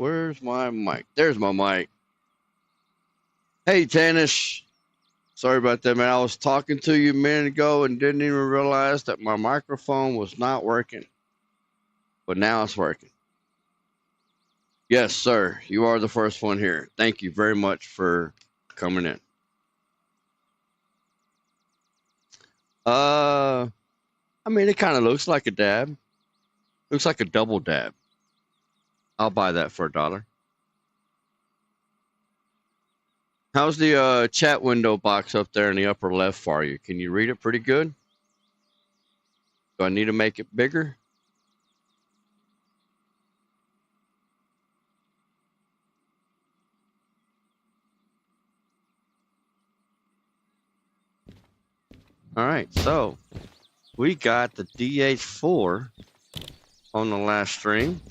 Where's my mic? There's my mic. Hey, Tanish. Sorry about that, man. I was talking to you a minute ago and didn't even realize that my microphone was not working. But now it's working. Yes, sir. You are the first one here. Thank you very much for coming in. I mean, it kind of looks like a dab. Looks like a double dab. I'll buy that for $1. How's the chat window box up there in the upper left for you? Can you read it pretty good? Do I need to make it bigger? All right, so we got the DH4 on the last stream.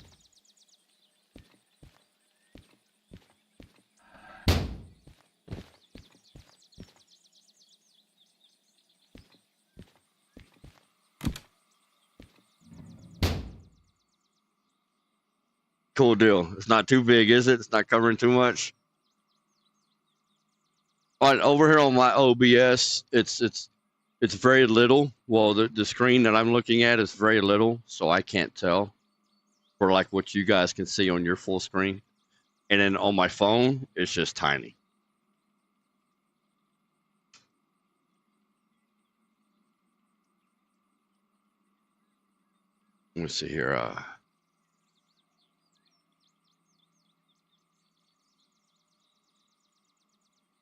Cool deal. It's not too big, is it? It's not covering too much. Over here on my OBS, it's very little. Well, the screen that I'm looking at is very little, so I can't tell for like what you guys can see on your full screen. And then on my phone, it's just tiny. Let me see here.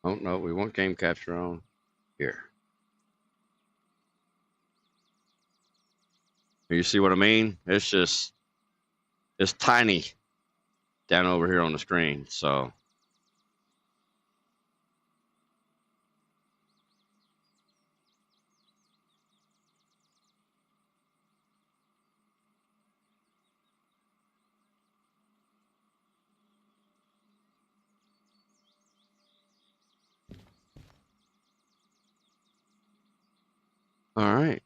Oh, no, we want game capture on here. You see what I mean? It's tiny down over here on the screen. So all right.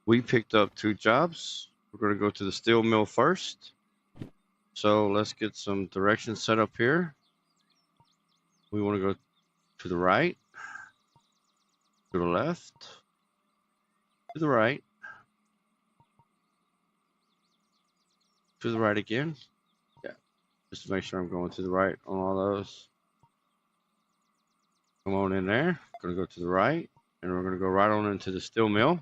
We picked up 2 jobs. We're going to go to the steel mill first. So let's get some directions set up here. We want to go to the right, to the left, to the right, to the right again. Yeah, just to make sure I'm going to the right on all those. Come on in there. Going to go to the right, and we're going to go right on into the steel mill.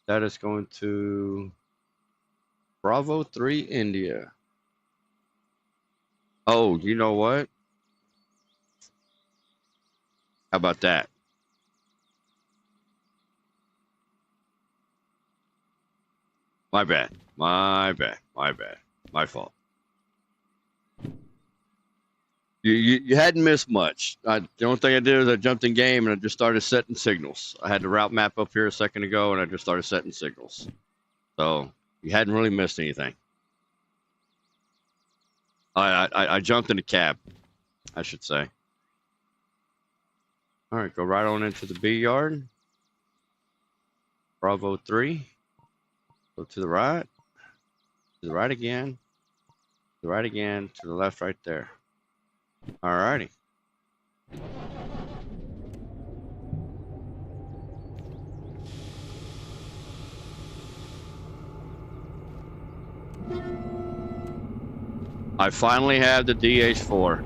That is going to Bravo 3 India. Oh, you know what? How about that? My bad. My bad. My bad. My fault. You hadn't missed much. The only thing I did is I jumped in game and I just started setting signals. I had the route map up here a second ago and I just started setting signals. So you hadn't really missed anything. I jumped in the cab, I should say. All right, go right on into the B yard. Bravo 3. Go to the right again, to the right again, to the left right there. All righty. I finally have the DH4.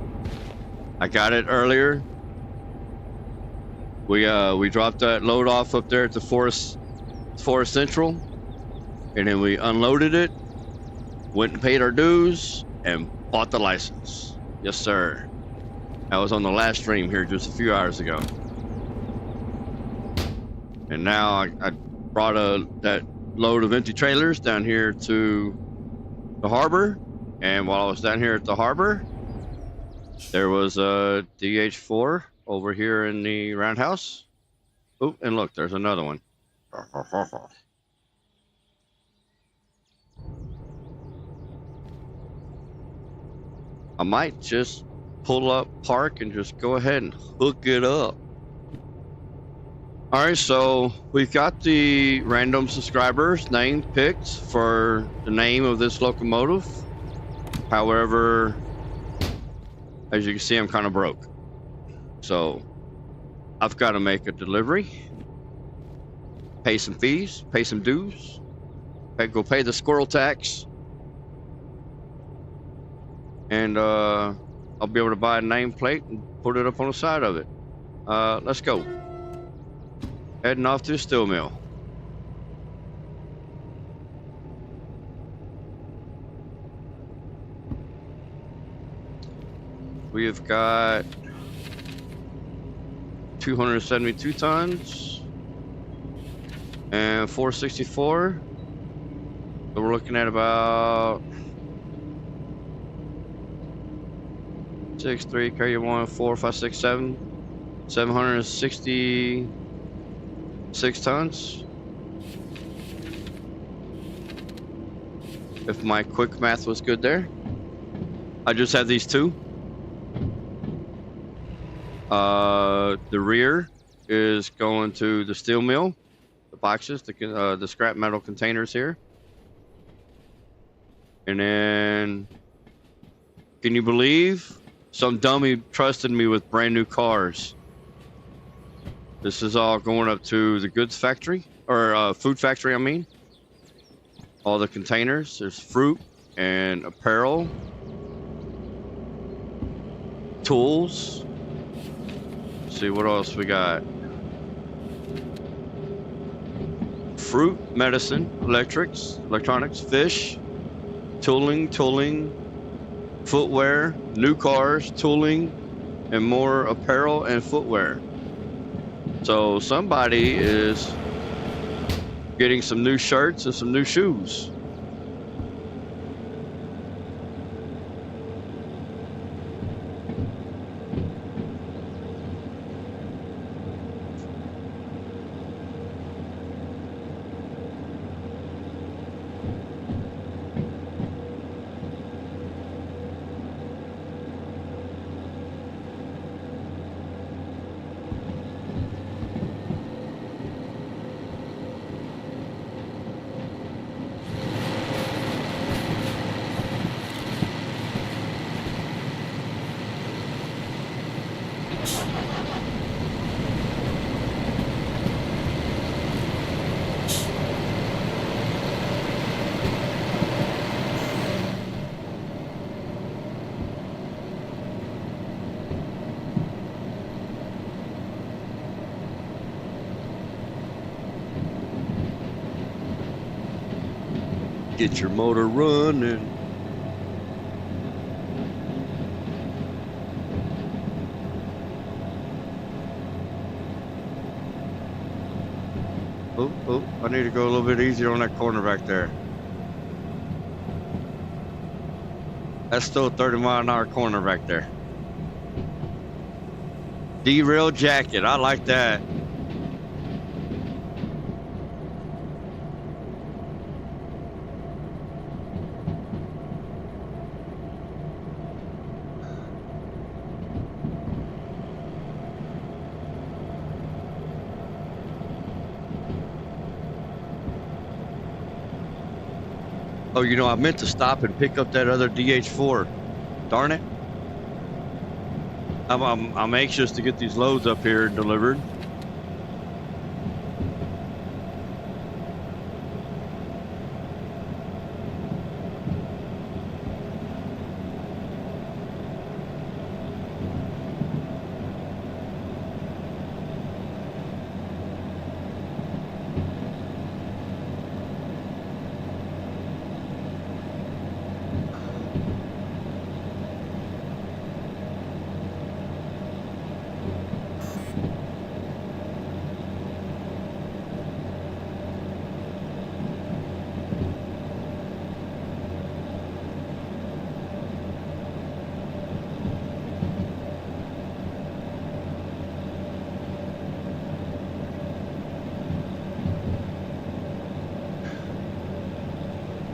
I got it earlier. We dropped that load off up there at the Forest Central, and then we unloaded it, went and paid our dues, and bought the license. Yes, sir. That was on the last stream here just a few hours ago. And now I brought that load of empty trailers down here to the harbor. And while I was down here at the harbor, there was a DH4 over here in the roundhouse. Oh, and look, there's another one. I might just pull up, park, and just go ahead and hook it up. All right, so we've got the random subscriber's name picked for the name of this locomotive. However, as you can see, I'm kind of broke. So I've got to make a delivery, pay some fees, pay some dues, go pay the squirrel tax, and I'll be able to buy a nameplate and put it up on the side of it. Let's go. Heading off to the steel mill. We have got 272 tons and 464. So we're looking at about 6, 3, carry 1, 4, 5, 6, 7, 766 tons. If my quick math was good there. I just have these two. The rear is going to the steel mill, the boxes, the scrap metal containers here. And then, can you believe some dummy trusted me with brand new cars? This is all going up to the goods factory, or food factory, I mean. All the containers, there's fruit and apparel, tools. Let's see what else we got. Fruit, medicine, electronics, fish, tooling, footwear, new cars, tooling, and more apparel and footwear. So somebody is getting some new shirts and some new shoes. Get your motor running. Oh, I need to go a little bit easier on that corner back there. That's still a 30-mile-an-hour corner back there. Derail jacket, I like that. Oh, you know, I meant to stop and pick up that other DH4. Darn it. I'm anxious to get these loads up here delivered.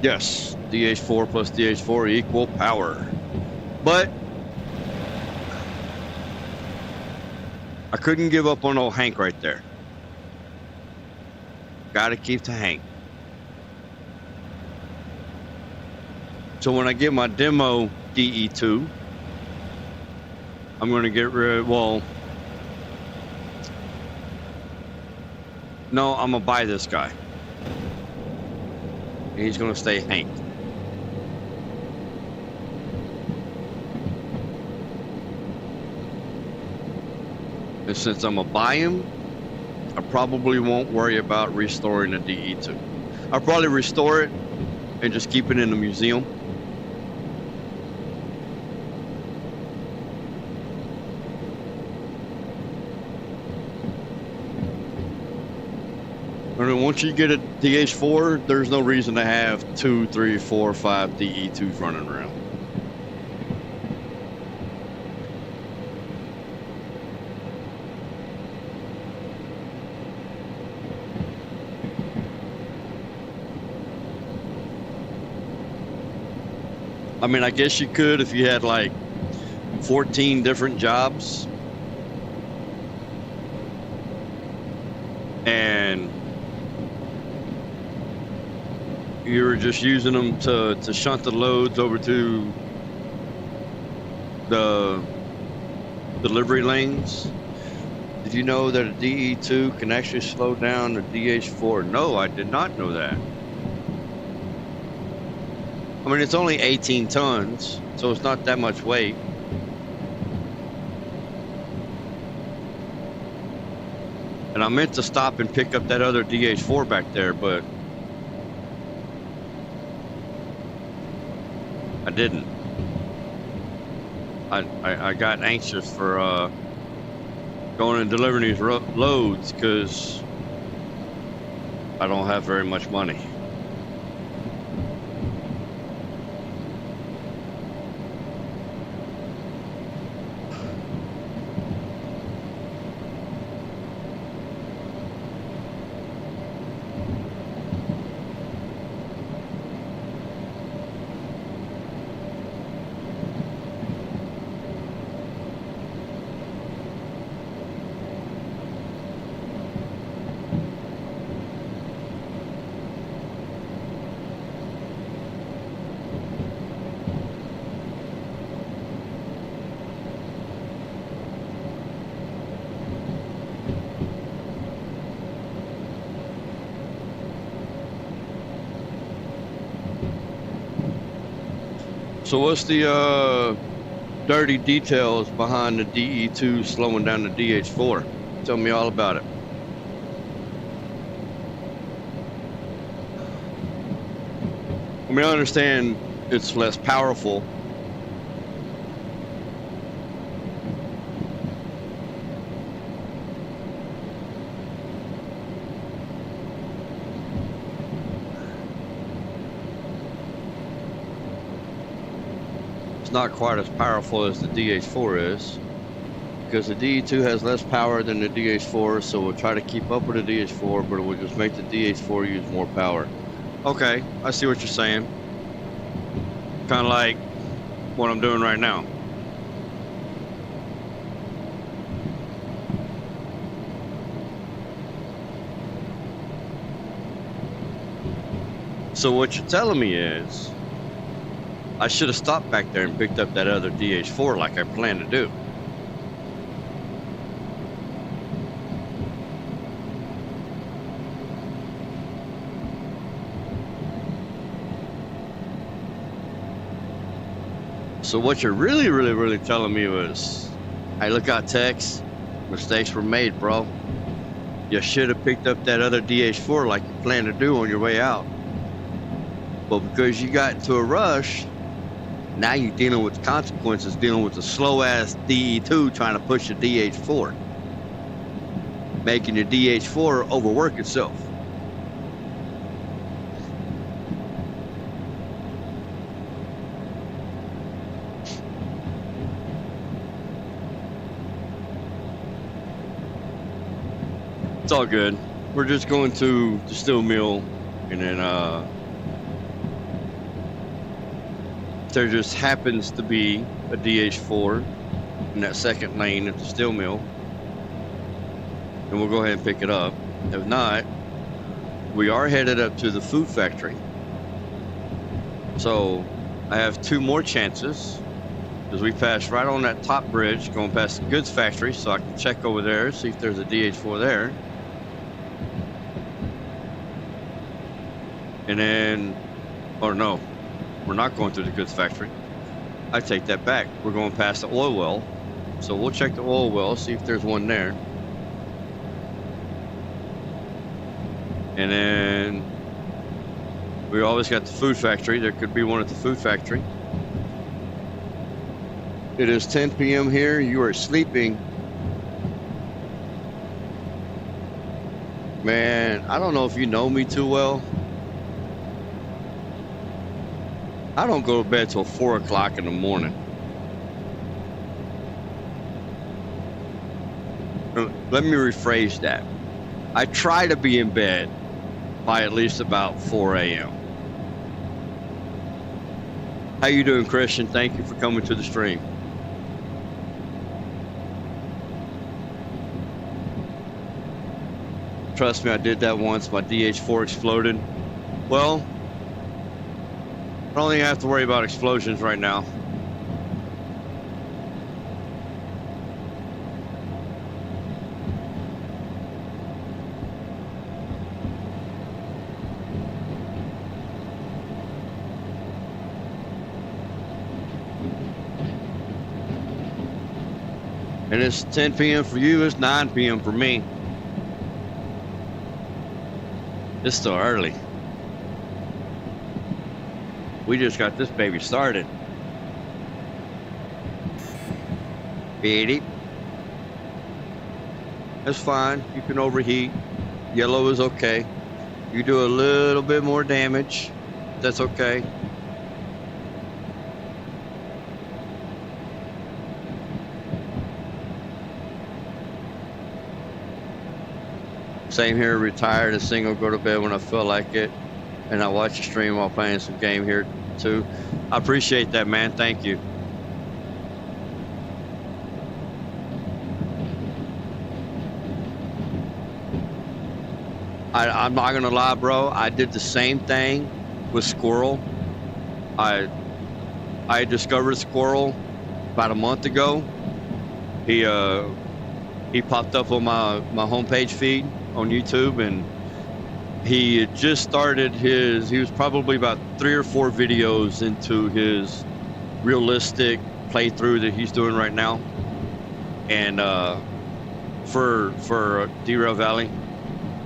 Yes, DH4 plus DH4 equal power. But I couldn't give up on old Hank right there. Gotta keep the Hank. So when I get my demo DE2, I'm gonna get rid. Well, no, I'm gonna buy this guy. And he's gonna stay Hank. And since I'm gonna buy him, I probably won't worry about restoring the DE2. I'll probably restore it and just keep it in the museum. I mean, once you get a DH4, there's no reason to have 2, 3, 4, 5 DE2s running around. I mean, I guess you could if you had like 14 different jobs and you were just using them to shunt the loads over to the delivery lanes. Did you know that a DE2 can actually slow down a DH4? No, I did not know that. I mean, it's only 18 tons, so it's not that much weight. And I meant to stop and pick up that other DH4 back there, but I didn't. I got anxious for going and delivering these loads because I don't have very much money. So what's the dirty details behind the DE2 slowing down the DH4? Tell me all about it. I mean, I understand it's less powerful. Not quite as powerful as the DH4 is, because the DE2 has less power than the DH4, so we'll try to keep up with the DH4, but it will just make the DH4 use more power. Okay, I see what you're saying. Kind of like what I'm doing right now. So what you're telling me is I should have stopped back there and picked up that other DH4 like I planned to do. So what you're really telling me was, hey, look out, Tex, mistakes were made, bro. You should have picked up that other DH4 like you planned to do on your way out. But because you got into a rush, now you're dealing with consequences, dealing with the slow-ass DE2 trying to push the DH4. Making your DH4 overwork itself. It's all good. We're just going to the steel mill and then there just happens to be a DH4 in that second lane at the steel mill, and we'll go ahead and pick it up. If not, we are headed up to the food factory. So I have 2 more chances, because we passed right on that top bridge going past the goods factory, so I can check over there, see if there's a DH4 there. And then, or no, we're not going through the goods factory. I take that back. We're going past the oil well. So we'll check the oil well, see if there's one there. And then we always got the food factory. There could be one at the food factory. It is 10 p.m. here. You are sleeping. Man, I don't know if you know me too well. I don't go to bed till 4 o'clock in the morning. Let me rephrase that. I try to be in bed by at least about 4 a.m. How you doing, Christian? Thank you for coming to the stream. Trust me, I did that once. My DH4 exploded. Well, I don't think I have to worry about explosions right now. And it's 10 p.m. for you, it's 9 p.m. for me. It's still early. We just got this baby started. Beady. That's fine. You can overheat. Yellow is okay. You do a little bit more damage. That's okay. Same here, retired, a single, go to bed when I feel like it. And I watch the stream while playing some game here too. I appreciate that, man. Thank you. I'm not gonna lie, bro. I did the same thing with Squirrel. I discovered Squirrel about a month ago. He popped up on my homepage feed on YouTube, and he had just started he was probably about 3 or 4 videos into his realistic playthrough that he's doing right now. And for Derail Valley.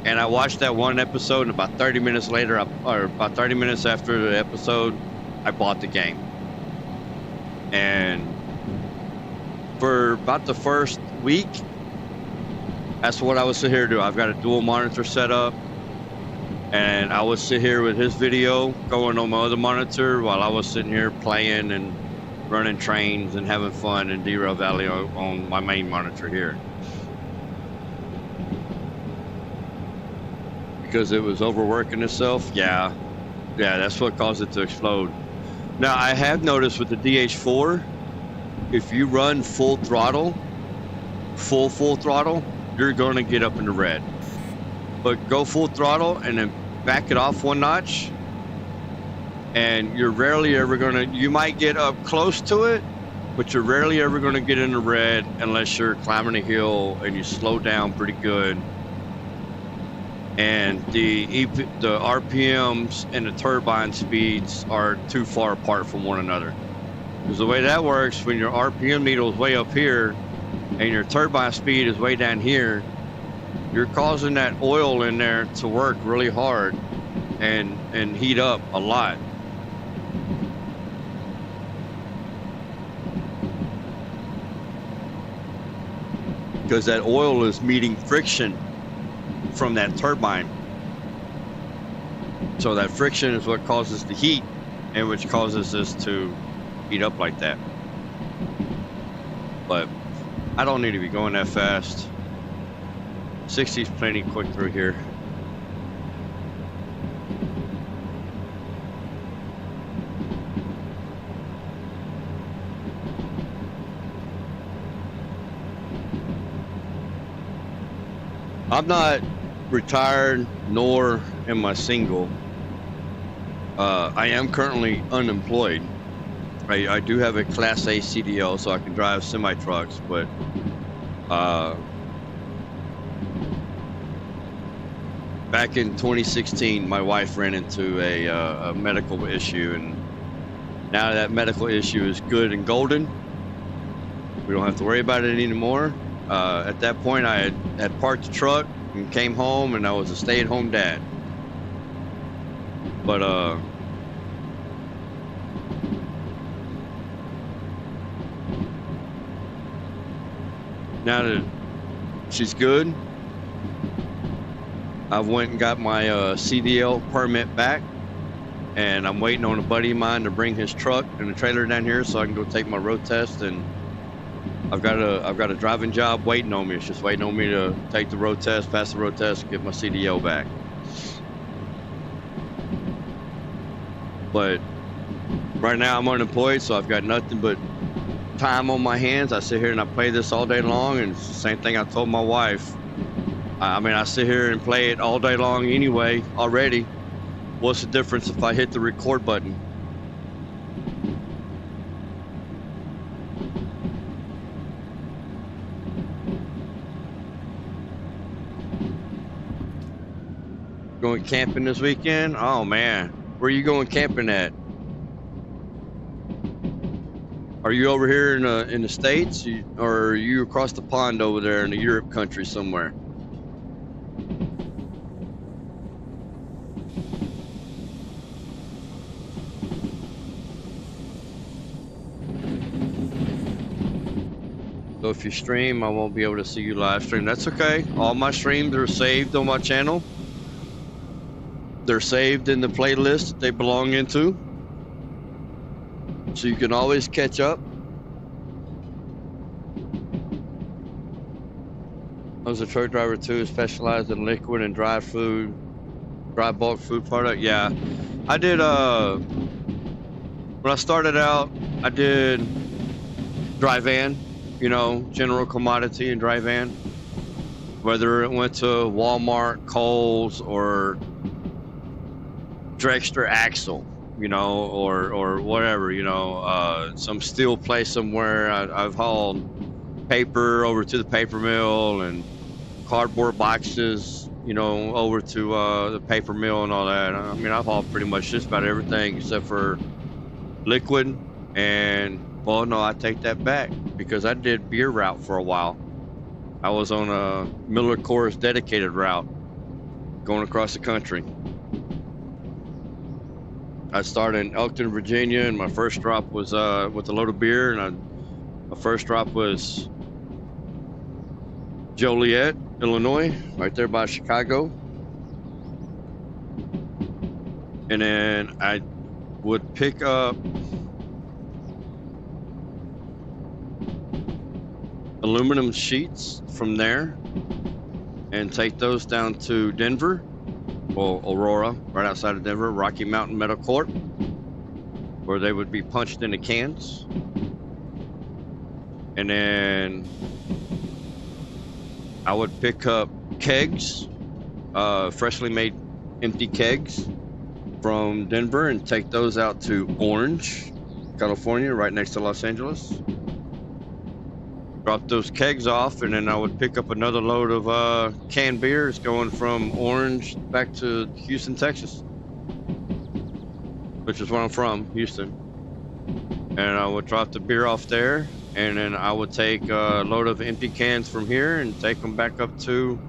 And I watched that one episode, and about 30 minutes later, or about 30 minutes after the episode, I bought the game. And for about the first week, that's what I would sit here do. I've got a dual monitor set up, and I would sit here with his video going on my other monitor while I was sitting here playing and running trains and having fun in Derail Valley on my main monitor here. Because it was overworking itself. Yeah, that's what caused it to explode. Now, I have noticed with the DH4, if you run full throttle, full throttle, you're going to get up in the red. But go full throttle and then back it off 1 notch, and you're rarely ever going to, you might get up close to it, but you're rarely ever going to get in the red unless you're climbing a hill and you slow down pretty good. And the RPMs and the turbine speeds are too far apart from one another. Because the way that works, when your RPM needle is way up here and your turbine speed is way down here, you're causing that oil in there to work really hard and heat up a lot. Because that oil is meeting friction from that turbine. So that friction is what causes the heat, and which causes this to heat up like that. But I don't need to be going that fast. 60's plenty quick through here. I'm not retired nor am I single? I am currently unemployed. I do have a Class A CDL, so I can drive semi-trucks, but back in 2016, my wife ran into a medical issue, and now that medical issue is good and golden. We don't have to worry about it anymore. At that point, I had parked the truck and came home, and I was a stay-at-home dad. But now that she's good, I went and got my CDL permit back, and I'm waiting on a buddy of mine to bring his truck and a trailer down here so I can go take my road test. And I've got a driving job waiting on me. It's just waiting on me to take the road test, pass the road test, get my CDL back. But right now I'm unemployed, so I've got nothing but time on my hands. I sit here and I play this all day long, and it's the same thing I told my wife. I mean, I sit here and play it all day long anyway already. What's the difference if I hit the record button? Going camping this weekend? Oh man, where are you going camping at? Are you over here in the States, or are you across the pond over there in the Europe country somewhere? So if you stream, I won't be able to see you live stream. That's okay. All my streams are saved on my channel. They're saved in the playlist that they belong into, so you can always catch up. I was a truck driver too, specialized in liquid and dry bulk food product. Yeah, I did. When I started out, I did dry van, you know, general commodity and dry van. Whether it went to Walmart, Kohl's, or Drexler Axle, you know, or whatever, you know, some steel place somewhere. I've hauled paper over to the paper mill, and cardboard boxes, you know, over to the paper mill and all that. I mean, I've hauled pretty much just about everything except for liquid. And well, no, I take that back, because I did beer route for a while. I was on a Miller Coors dedicated route going across the country. I started in Elkton, Virginia, and my first drop was with a load of beer, and my first drop was Joliet, Illinois, right there by Chicago. And then I would pick up aluminum sheets from there and take those down to Denver. Well, Aurora, right outside of Denver, Rocky Mountain Metal Corp, where they would be punched into cans. And then I would pick up kegs, freshly made empty kegs from Denver, and take those out to Orange, California, right next to Los Angeles. Drop those kegs off, and then I would pick up another load of canned beers going from Orange back to Houston, Texas, which is where I'm from, Houston. And I would drop the beer off there, and then I would take a load of empty cans from here and take them back up to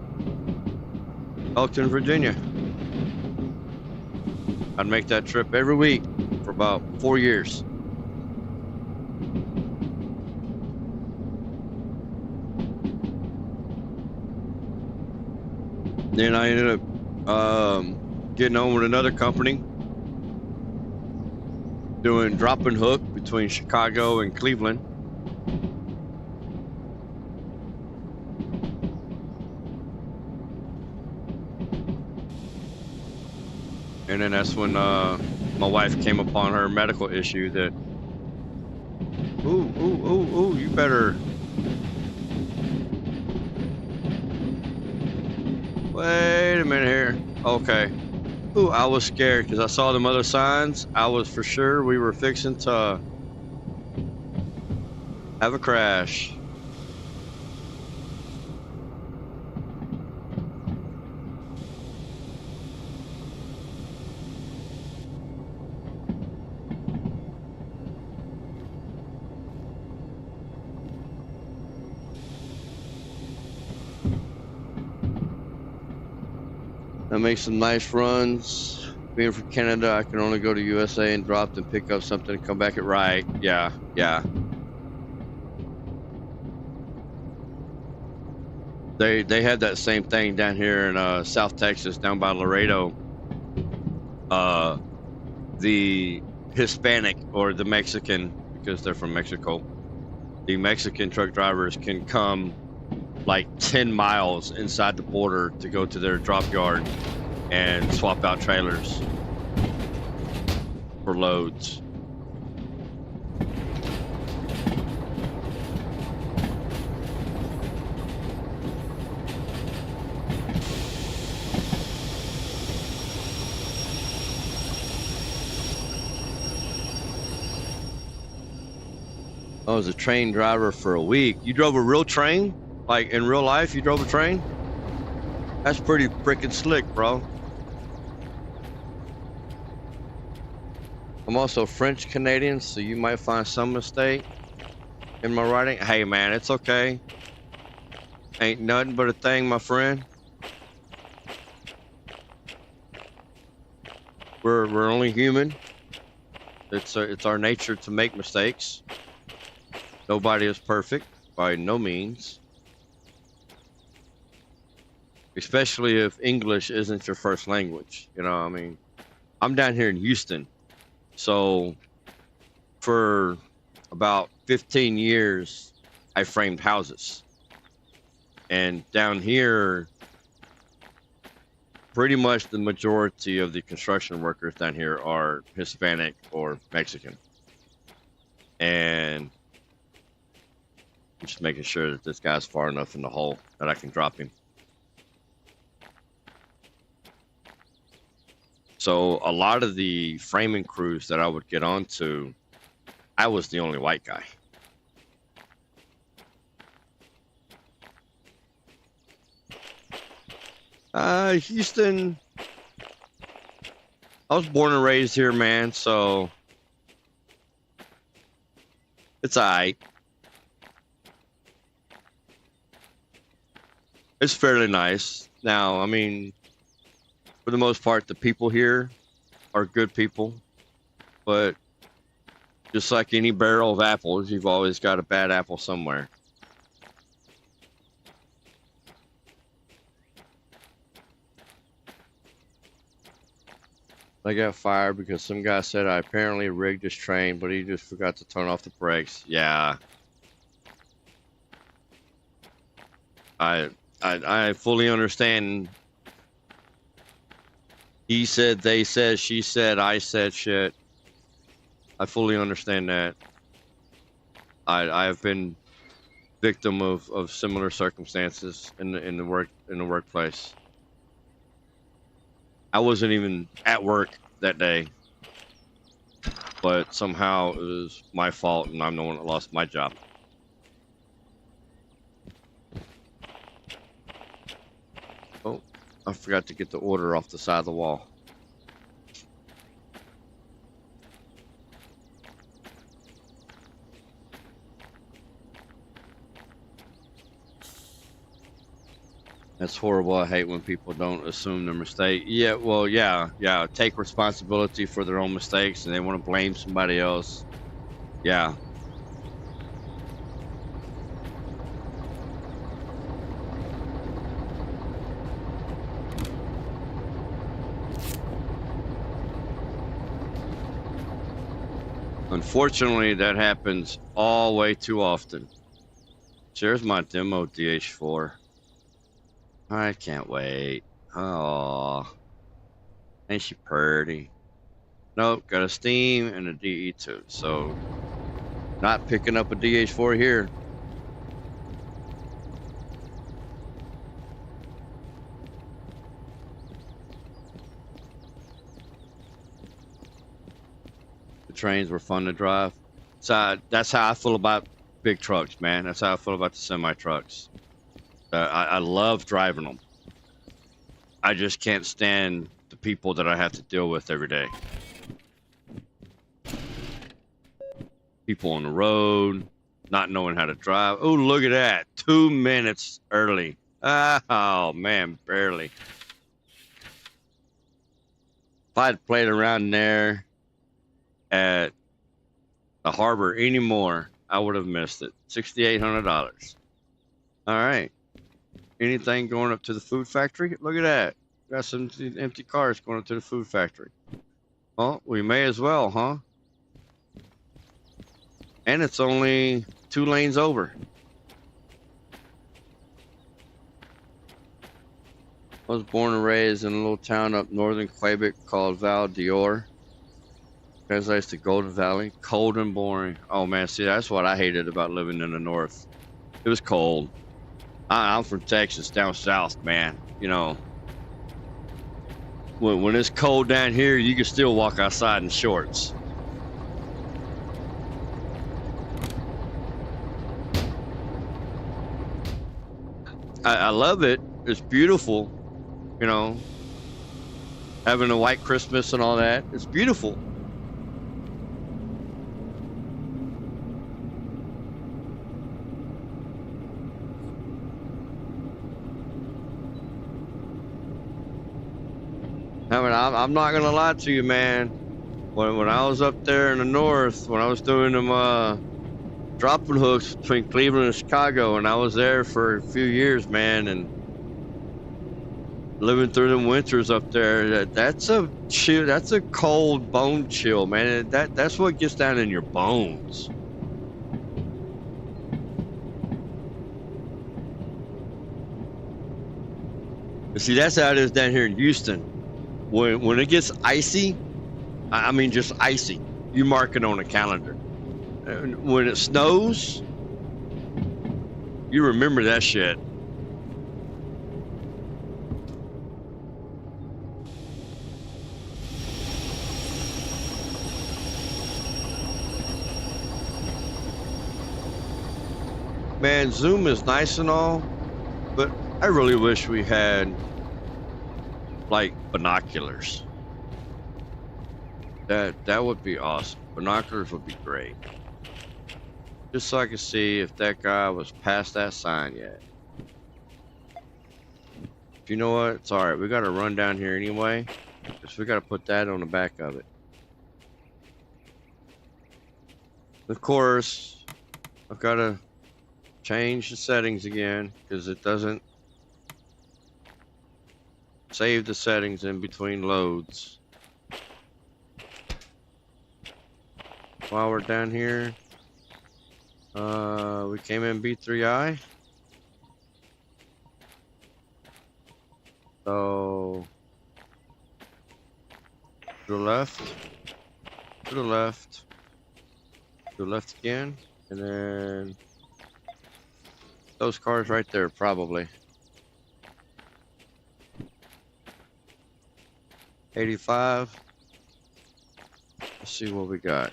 Elkton, Virginia. I'd make that trip every week for about 4 years. Then I ended up getting on with another company, doing drop and hook between Chicago and Cleveland. And then that's when my wife came upon her medical issue that, ooh, you better. Wait a minute here. Okay. Ooh, I was scared because I saw them other signs. I was for sure we were fixing to have a crash. I make some nice runs. Being from Canada, I can only go to USA and drop and pick up something and come back at right. Yeah, yeah. They had that same thing down here in South Texas, down by Laredo. The Hispanic or the Mexican, because they're from Mexico, the Mexican truck drivers can come like 10 miles inside the border to go to their drop yard and swap out trailers for loads. I was a train driver for a week. You drove a real train? Like in real life, you drove a train? That's pretty freaking slick, bro. I'm also French Canadian, so you might find some mistake in my writing. Hey man, it's okay. Ain't nothing but a thing, my friend. We're only human. It's our nature to make mistakes. Nobody is perfect by no means. Especially if English isn't your first language. You know, I mean, I'm down here in Houston. So for about 15 years, I framed houses. And down here, pretty much the majority of the construction workers down here are Hispanic or Mexican. And I'm just making sure that this guy's far enough in the hole that I can drop him. So a lot of the framing crews that I would get onto, I was the only white guy. Houston, I was born and raised here, man, so it's all right. It's fairly nice. Now, I mean, for the most part, the people here are good people, but just like any barrel of apples, you've always got a bad apple somewhere. I got fired because some guy said I apparently rigged his train, but he just forgot to turn off the brakes. Yeah. I fully understand. He said, they said, she said, I said shit. I fully understand that. I have been victim of similar circumstances in the workplace. I wasn't even at work that day, but somehow it was my fault and I'm the one that lost my job. Oh, I forgot to get the order off the side of the wall. That's horrible. I hate when people don't assume their mistake. Yeah, well, yeah. Take responsibility for their own mistakes and they want to blame somebody else. Yeah. Unfortunately, that happens all way too often. Here's my demo DH4. I can't wait. Oh, ain't she pretty? Nope, got a Steam and a DE2. So, not picking up a DH4 here. trains were fun to drive. So that's how I feel about big trucks, man. That's how I feel about the semi trucks. I love driving them. I just can't stand the people that I have to deal with every day. People on the road, not knowing how to drive. Oh, look at that. 2 minutes early. Oh, man, barely. If I'd played around there at the harbor anymore, I would have missed it. $6,800. All right. Anything going up to the food factory? Look at that. Got some empty cars going up to the food factory. Well, we may as well, huh? And it's only 2 lanes over. I was born and raised in a little town up northern Quebec called Val d'Or. Guys, I used to go to Valley. Cold and boring. Oh man, see, that's what I hated about living in the north. It was cold. I'm from Texas, down south, man. You know, when it's cold down here, you can still walk outside in shorts. I love it. It's beautiful. You know, having a white Christmas and all that. It's beautiful. I mean, I'm not gonna lie to you, man. When I was up there in the north, when I was doing them dropping hooks between Cleveland and Chicago, and I was there for a few years, man, and living through them winters up there, that's a chill. That's a cold bone chill, man. That's what gets down in your bones. But see, that's how it is down here in Houston. When it gets icy, I mean just icy, you mark it on a calendar. When it snows, you remember that shit. Man, Zoom is nice and all, but I really wish we had like binoculars. That would be awesome. Binoculars would be great. Just so I could see if that guy was past that sign yet. You know what? It's alright. We gotta run down here anyway. Because we gotta put that on the back of it. Of course, I've gotta change the settings again because it doesn't save the settings in between loads. While we're down here, we came in B3I. So to the left, to the left, to the left again, and then those cars right there probably. 85. Let's see what we got.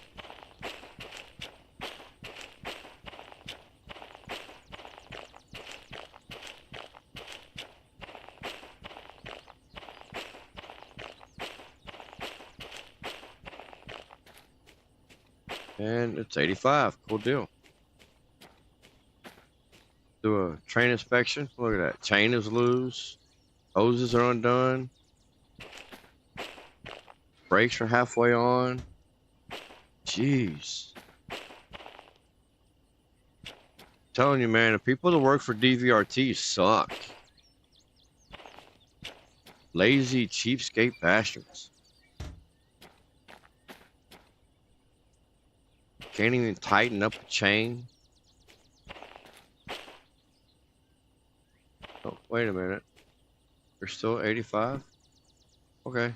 And it's 85. Cool deal. Do a train inspection. Look at that. Chain is loose. Hoses are undone. Brakes are halfway on. Jeez. I'm telling you, man, the people that work for DVRT suck. Lazy, cheapskate bastards. Can't even tighten up a chain. Oh, wait a minute. They're still 85? Okay.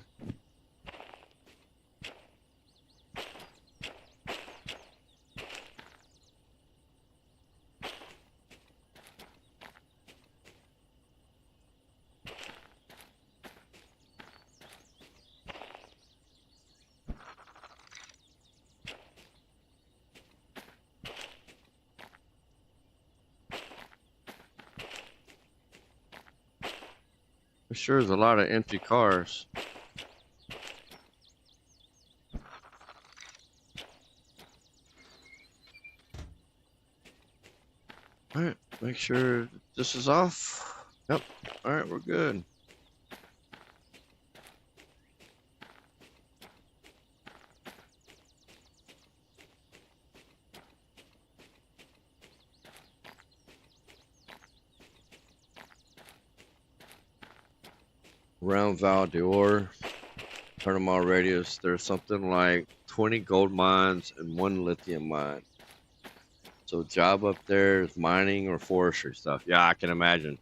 Sure, there's a lot of empty cars. All right, make sure this is off. Yep. All right, we're good. Around Val d'Or, Panama radius, there's something like 20 gold mines and 1 lithium mine. So job up there is mining or forestry stuff. Yeah, I can imagine.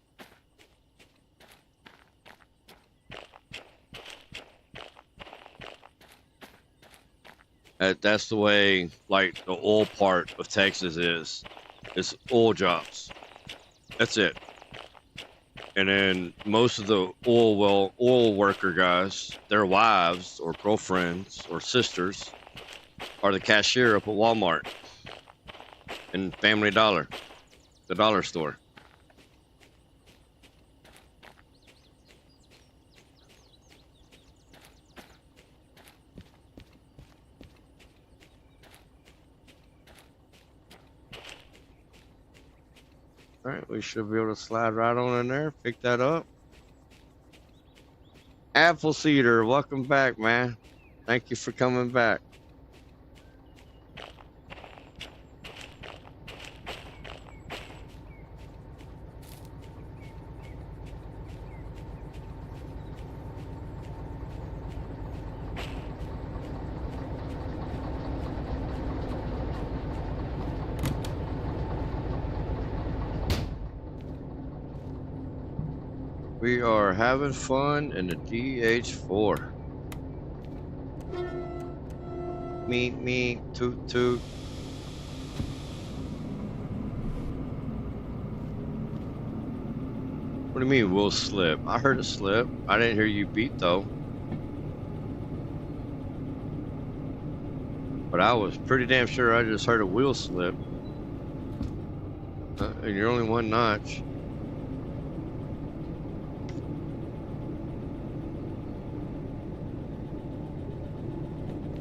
That's the way, like, the oil part of Texas is. It's oil jobs. That's it. And then most of the oil worker guys, their wives or girlfriends or sisters are the cashier up at Walmart and Family Dollar, the dollar store. All right, we should be able to slide right on in there, pick that up. Apple Cedar, welcome back, man. Thank you for coming back. We are having fun in the DH4. Me, toot toot. What do you mean we'll slip? I heard a slip. I didn't hear you beat though. But I was pretty damn sure I just heard a wheel slip. And you're only 1 notch.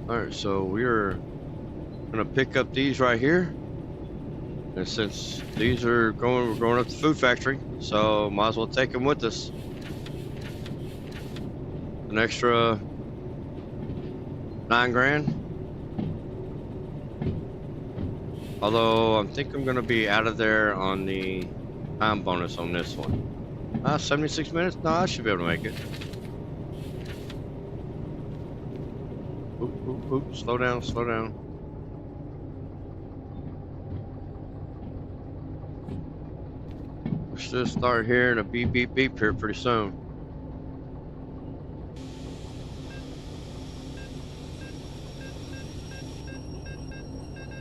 Alright, so we're gonna pick up these right here. And since these are we're going up to the food factory, so might as well take them with us. An extra 9 grand. Although I think I'm gonna be out of there on the time bonus on this one. 76 minutes? No, I should be able to make it. Oop, slow down, slow down. We should start hearing a beep, beep, beep here pretty soon.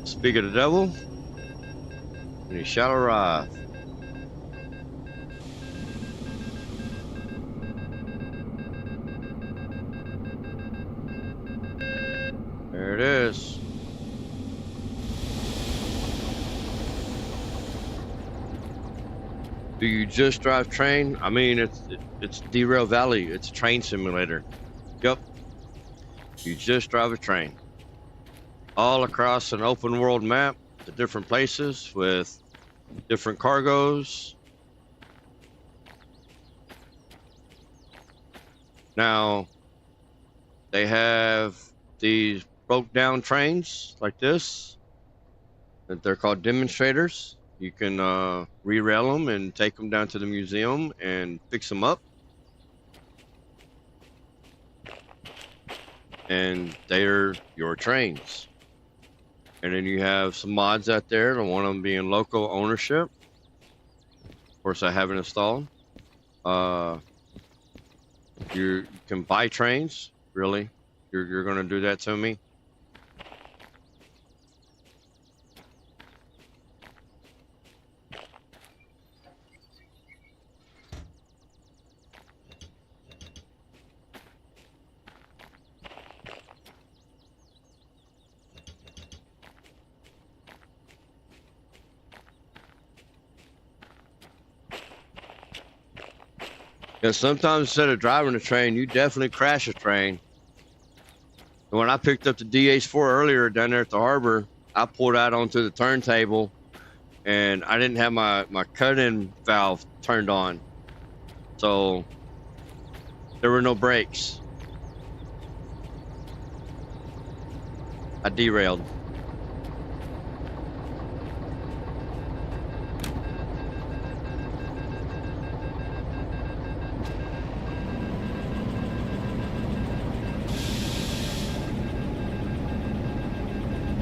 Speak of the devil, and he shall arrive. There it is. Do you just drive train? I mean, it's Derail Valley. It's a train simulator. Yep. You just drive a train. All across an open world map to different places with different cargoes. Now, they have these broke down trains like this. They're called Demonstrators. You can re-rail them and take them down to the museum and fix them up. And they're your trains. And then you have some mods out there, one of them being local ownership. Of course, I haven't installed. You can buy trains, really. You're going to do that to me? Yeah, sometimes instead of driving a train, you definitely crash a train. And when I picked up the DH4 earlier down there at the harbor, I pulled out onto the turntable, and I didn't have my cut-in valve turned on, so there were no brakes. I derailed.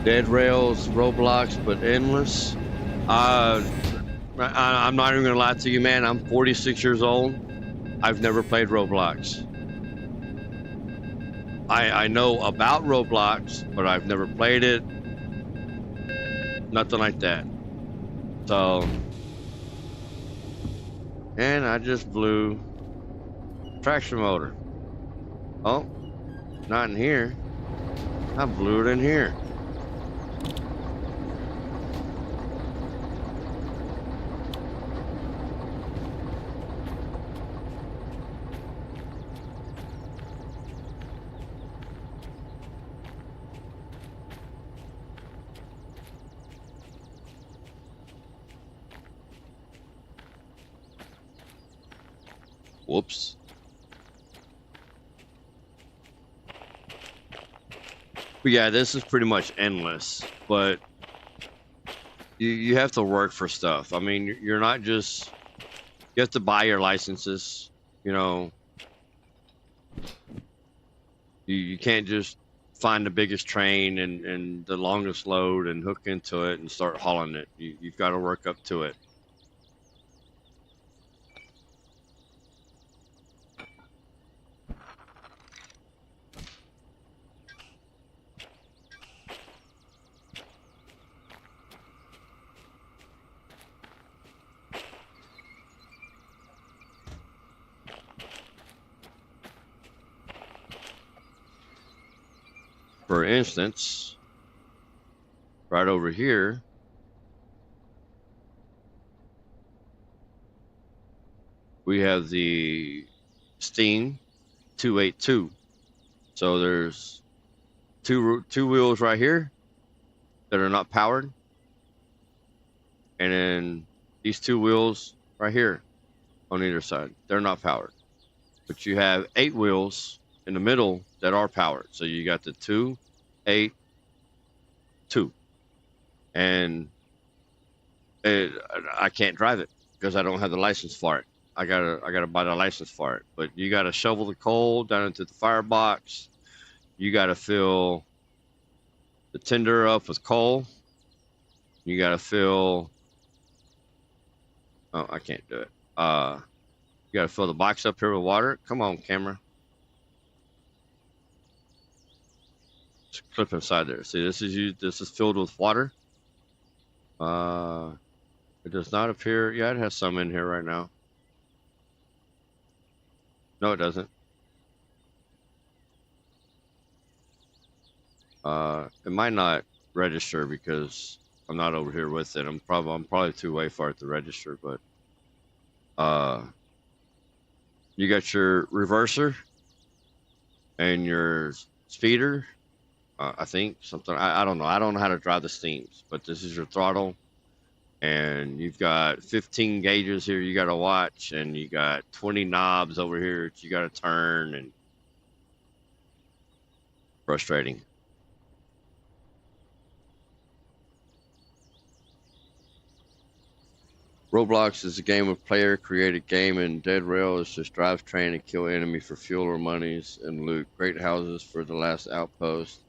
Dead rails, roadblocks, but endless. I'm not even gonna lie to you, man. I'm 46 years old. I've never played Roblox. I know about Roblox, but I've never played it. Nothing like that. So, and I just blew traction motor. Oh, not in here. I blew it in here. Whoops. But yeah, this is pretty much endless, but you have to work for stuff. I mean, you're not just, you have to buy your licenses, you know. You can't just find the biggest train and the longest load and hook into it and start hauling it. You've got to work up to it. For instance, right over here, we have the Steam 282. So there's two wheels right here that are not powered, and then these two wheels right here on either side, they're not powered. But you have 8 wheels in the middle that are powered. So you got the 2, 8, 2, and I can't drive it because I don't have the license for it. I gotta buy the license for it. But you gotta shovel the coal down into the firebox. You gotta fill the tender up with coal. You gotta fill. Oh, I can't do it. You gotta fill the box up here with water. Come on, camera. Just clip inside there. See, this is filled with water. It does not appear. Yeah, it has some in here right now. No, it doesn't. It might not register because I'm not over here with it. I'm probably too way far to register, but you got your reverser and your speeder. I think something. I don't know. I don't know how to drive the Steams, but this is your throttle, and you've got 15 gauges here you got to watch, and you got 20 knobs over here that you got to turn, and frustrating. Roblox is a game of player-created game, and Dead Rail is just drive train and kill enemy for fuel or monies and loot. Great houses for the last outpost.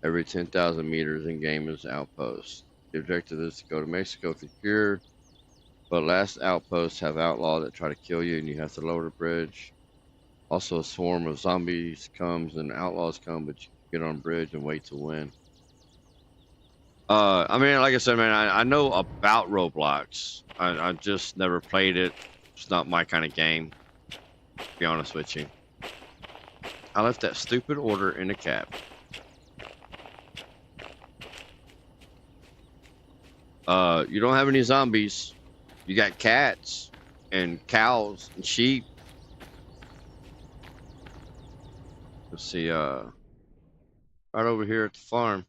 Every 10,000 meters in game is outpost. The objective is to go to Mexico if you're cured, but last outposts have outlaw that try to kill you, and you have to lower the bridge. Also, a swarm of zombies comes and outlaws come, but you can get on bridge and wait to win. I mean, like I said, man, I know about Roblox. I just never played it. It's not my kind of game, to be honest with you. I left that stupid order in the cab. You don't have any zombies. You got cats and cows and sheep Let's see, right over here at the farm.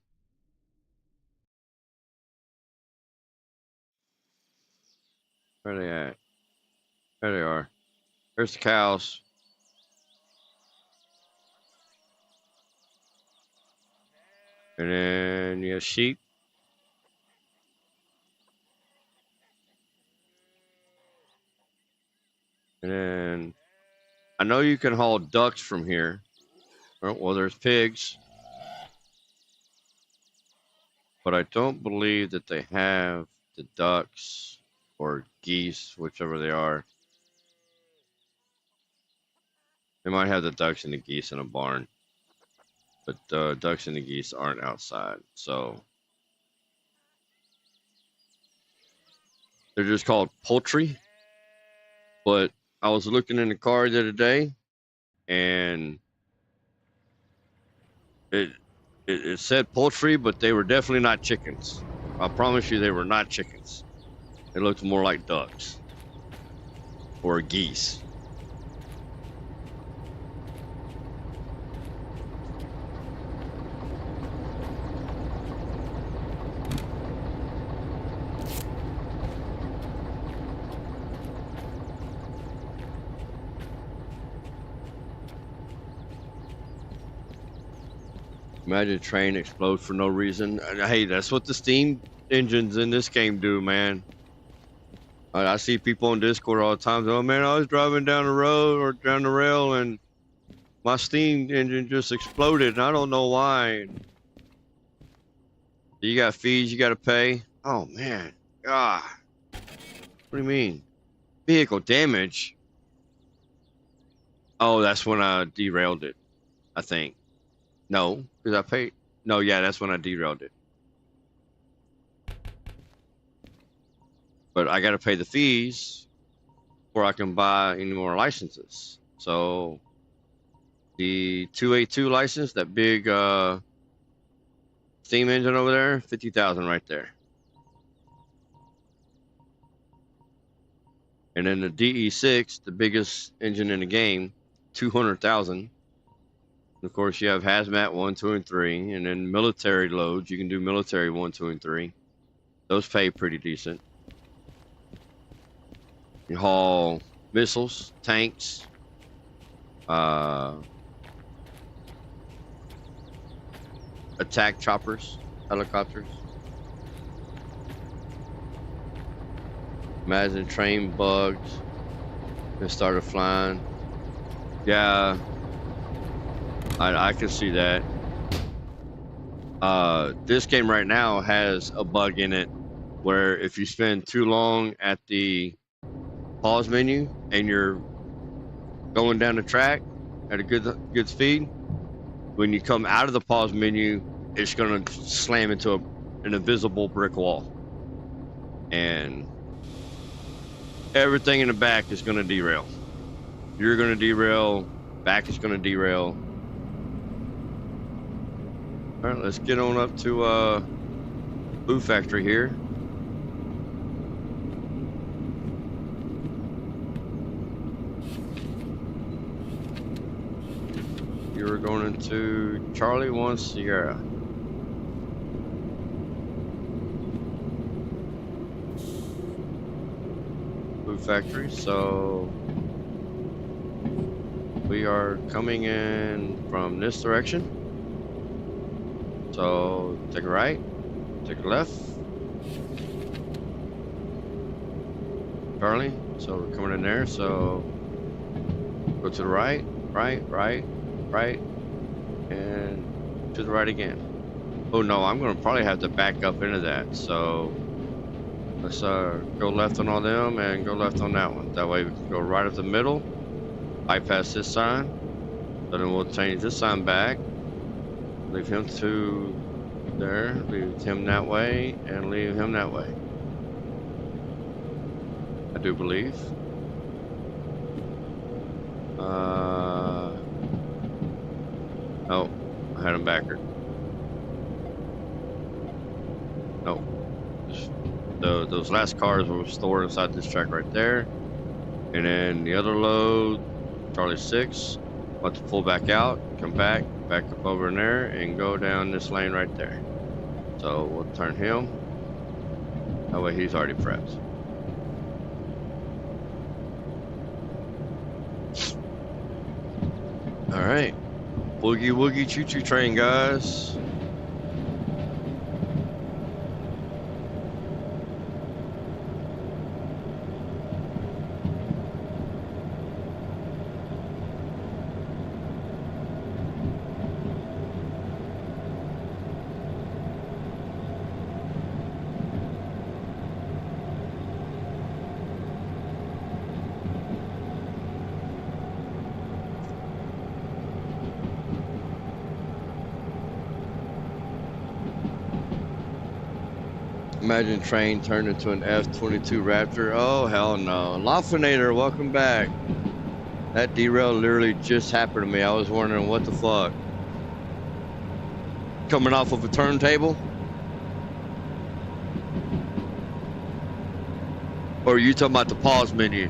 Where are they at? There they are. There's the cows. And then you have sheep. And then I know you can haul ducks from here. Well, there's pigs. But I don't believe that they have the ducks or geese, whichever they are. They might have the ducks and the geese in a barn. But the ducks and the geese aren't outside. So they're just called poultry. But I was looking in the car the other day, and it said poultry, but they were definitely not chickens. I promise you, they were not chickens. They looked more like ducks or geese. Imagine a train explode for no reason. Hey, that's what the steam engines in this game do, man. I see people on Discord all the time. Oh man, I was driving down the road or down the rail and my steam engine just exploded and I don't know why. You got fees you got to pay. Oh man, God. What do you mean? Vehicle damage? Oh, that's when I derailed it, I think. No, because I paid. No, yeah, that's when I derailed it. But I got to pay the fees before I can buy any more licenses. So the 282 license, that big steam engine over there, 50,000 right there. And then the DE6, the biggest engine in the game, 200,000. Of course, you have hazmat 1, 2, and 3, and then military loads. You can do military 1, 2, and 3. Those pay pretty decent. You haul missiles, tanks, attack choppers, helicopters. Imagine train bugs and started flying. Yeah. I can see that. This game right now has a bug in it where if you spend too long at the pause menu and you're going down the track at a good speed, when you come out of the pause menu, it's gonna slam into an invisible brick wall, and everything in the back is gonna derail. You're gonna derail. Back is gonna derail. All right, let's get on up to Food Factory here. You were going into Charlie 1 Sierra. Food Factory, so we are coming in from this direction. So take a right, take a left. Charlie, so we're coming in there, so go to the right, right, and to the right again. Oh no, I'm gonna probably have to back up into that, so let's go left on all them and go left on that one. That way we can go right up the middle, bypass this sign, so then we'll change this sign back. Leave him to there, leave him that way, and leave him that way. I do believe. Oh, I had him backward. No. Those last cars were stored inside this track right there. And then the other load, Charlie 6, about to pull back out. come back up over in there, and go down this lane right there. So we'll turn him. That way he's already prepped. All right, boogie woogie choo choo train, guys. Imagine train turned into an F-22 Raptor. Oh, hell no. Lofinator, welcome back. That derail literally just happened to me. I was wondering what the fuck. Coming off of a turntable? Or are you talking about the pause menu?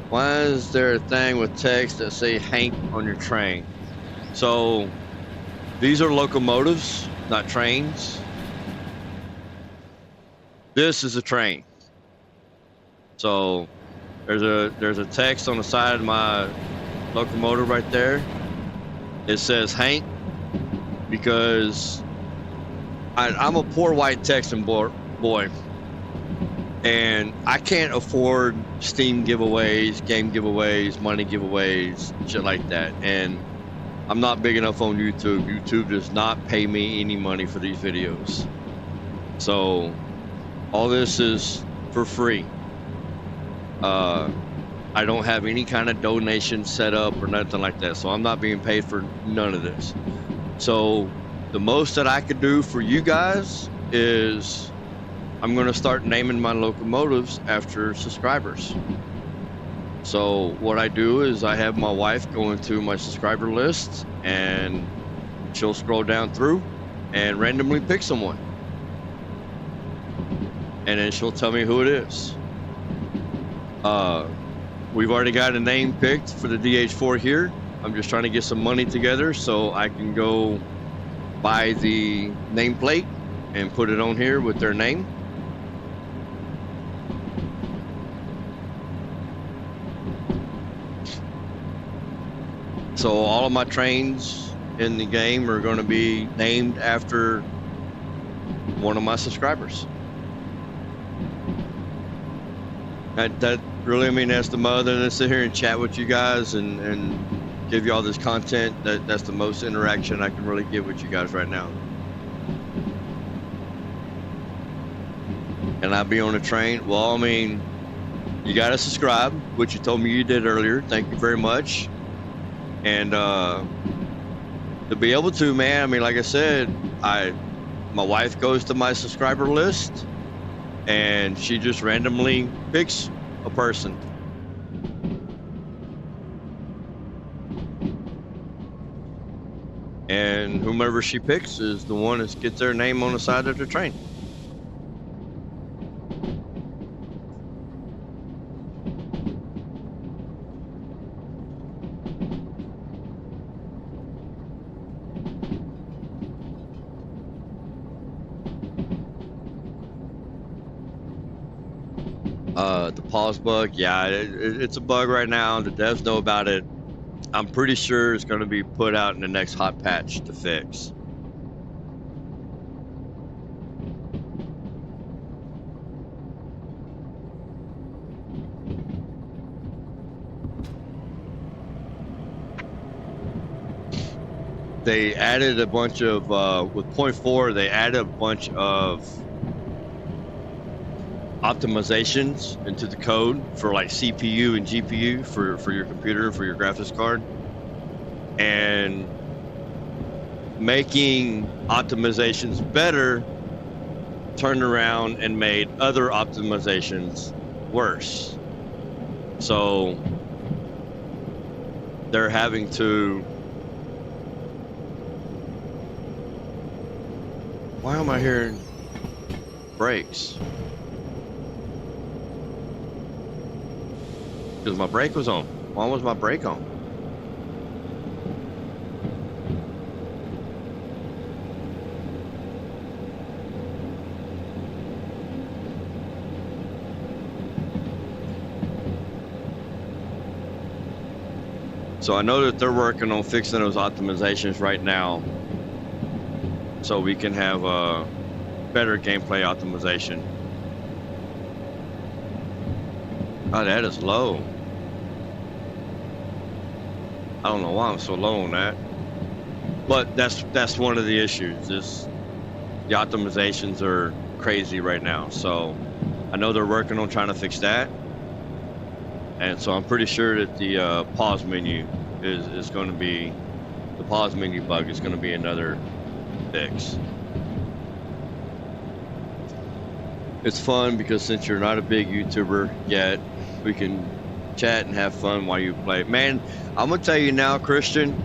Why is there a thing with text that say Hank on your train? So these are locomotives, not trains. This is a train. So there's a text on the side of my locomotive right there. It says Hank because I'm a poor white Texan boy, and I can't afford Steam giveaways, game giveaways, money giveaways, shit like that. And I'm not big enough on YouTube. YouTube does not pay me any money for these videos. So all this is for free. I don't have any kind of donation set up or nothing like that. So I'm not being paid for none of this. So the most that I could do for you guys is I'm going to start naming my locomotives after subscribers. So what I do is I have my wife go into my subscriber list, and she'll scroll down through and randomly pick someone. And then she'll tell me who it is. We've already got a name picked for the DH4 here. I'm just trying to get some money together so I can go buy the nameplate and put it on here with their name. So all of my trains in the game are going to be named after one of my subscribers. That really, I mean, that's the mother than sit here and chat with you guys and give you all this content. That's the most interaction I can really give with you guys right now. And I'll be on a train. Well, I mean, you got to subscribe, which you told me you did earlier. Thank you very much. And to be able to, man, I mean, like I said, my wife goes to my subscriber list and she just randomly picks a person. And whomever she picks is the one that gets their name on the side of the train. The pause bug, yeah, it's a bug right now. The devs know about it. I'm pretty sure it's going to be put out in the next hot patch to fix. They added a bunch of, with 0.4, they added a bunch of optimizations into the code for like CPU and GPU for your computer, for your graphics card, and making optimizations better turned around and made other optimizations worse. So they're having to, why am I hearing brakes? Because my brake was on. Why was my brake on? So I know that they're working on fixing those optimizations right now, so we can have better gameplay optimization. Oh, that is low. I don't know why I'm so low on that, but that's one of the issues. Is the optimizations are crazy right now. So I know they're working on trying to fix that. And so I'm pretty sure that the pause menu is going to be, the pause menu bug is going to be another fix. It's fun because since you're not a big YouTuber yet, we can chat and have fun while you play. Man, I'm going to tell you now, Christian,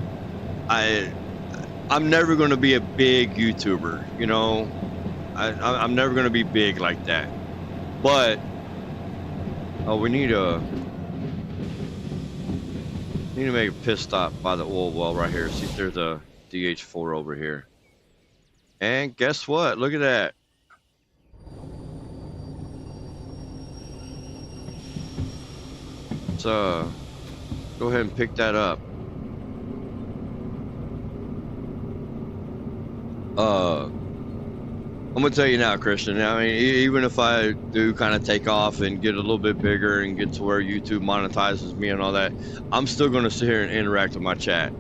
I'm never going to be a big YouTuber, you know? I'm never going to be big like that. But, oh, we need to make a pit stop by the oil well right here. See if there's a DH4 over here. And guess what? Look at that. Let's go ahead and pick that up. I'm gonna tell you now, Christian. I mean, even if I do kind of take off and get a little bit bigger and get to where YouTube monetizes me and all that, I'm still gonna sit here and interact with my chat.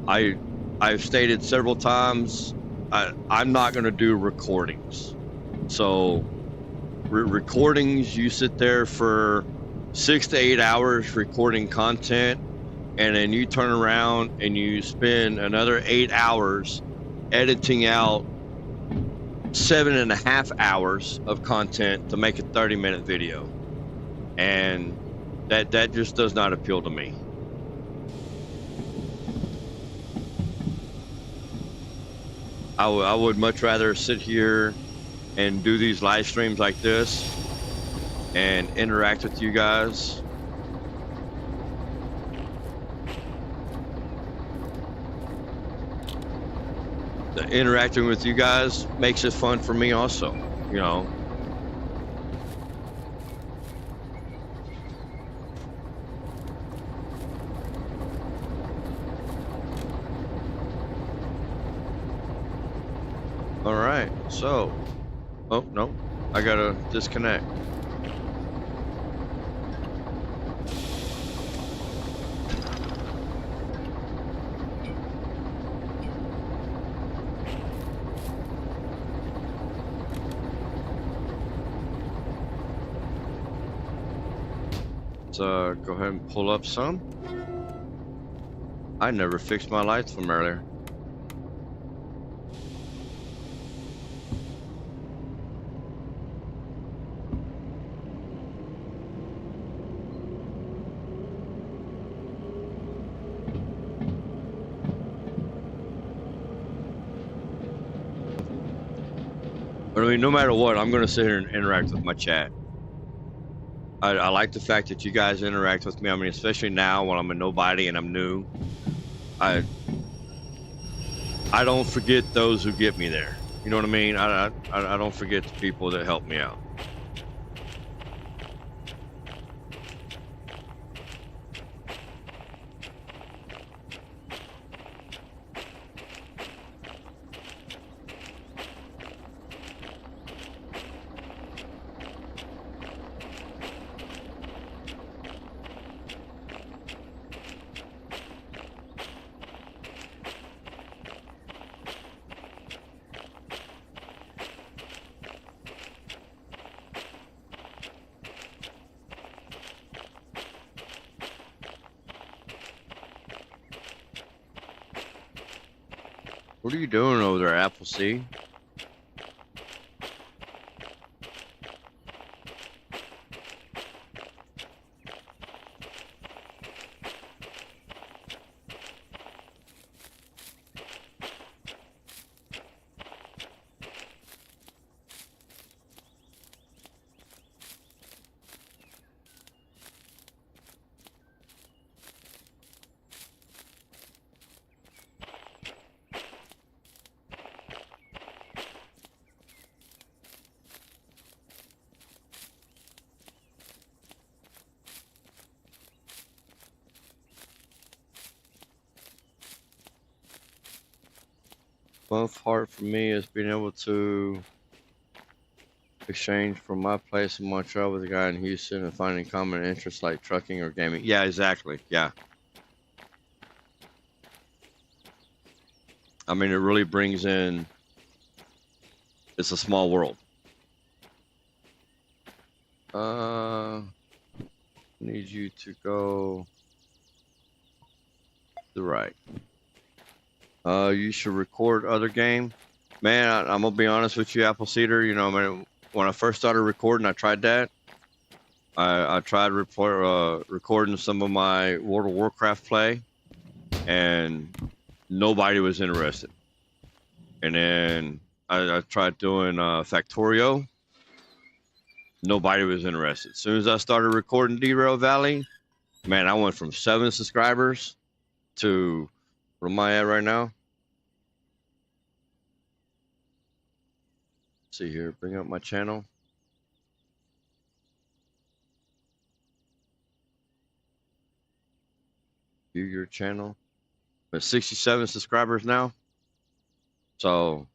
I've stated several times, I'm not gonna do recordings. So recordings, you sit there for 6 to 8 hours recording content, and then you turn around and you spend another 8 hours editing out 7.5 hours of content to make a 30-minute video, and that just does not appeal to me. I would much rather sit here and do these live streams like this and interact with you guys. Interacting with you guys makes it fun for me also, you know. All right, so, oh no, I gotta disconnect. Let's go ahead and pull up some. I never fixed my lights from earlier. But I mean, no matter what, I'm gonna sit here and interact with my chat. I like the fact that you guys interact with me. I mean, especially now when I'm a nobody and I'm new. I don't forget those who get me there. You know what I mean? I don't forget the people that help me out. What are you doing over there, Appleseed? Most hard for me is being able to exchange from my place in Montreal with a guy in Houston and finding common interests like trucking or gaming. Yeah, exactly. Yeah. I mean, it really brings in, it's a small world. Need you to go to the right. You should record other game. Man, I'm gonna be honest with you, Apple Cedar. You know, man, when I first started recording, I tried that. I tried recording some of my World of Warcraft play, and nobody was interested. And then I tried doing Factorio. Nobody was interested. As soon as I started recording Derail Valley, man, I went from 7 subscribers to, what am I at right now? Let's see here, bring up my channel. View your channel. I'm at 67 subscribers now. So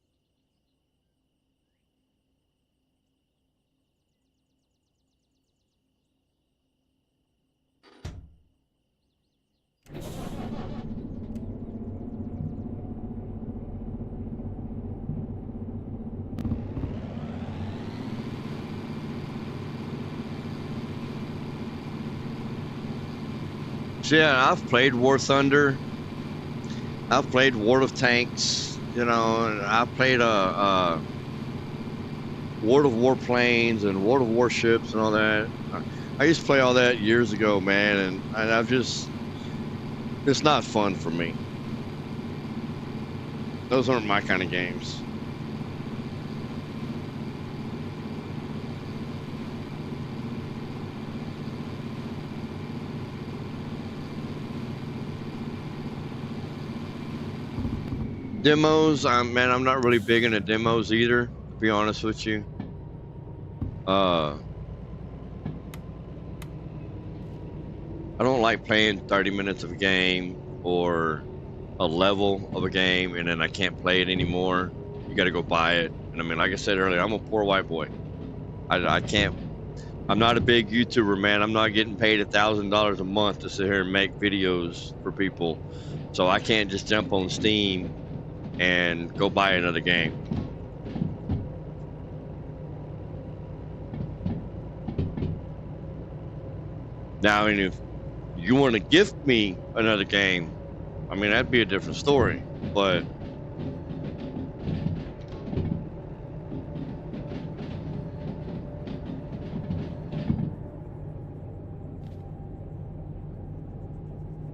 yeah, I've played War Thunder. I've played World of Tanks, you know, and I've played World of Warplanes and World of Warships and all that. I used to play all that years ago, man, and I've just, it's not fun for me. Those aren't my kind of games. Demos, man, I'm not really big into demos either, to be honest with you. I don't like playing 30 minutes of a game or a level of a game and then I can't play it anymore. You got to go buy it. And I mean, like I said earlier, I'm a poor white boy. I can't, I'm not a big YouTuber, man. I'm not getting paid $1,000 a month to sit here and make videos for people. So I can't just jump on Steam and go buy another game. Now, I mean, if you want to gift me another game, I mean, that'd be a different story, but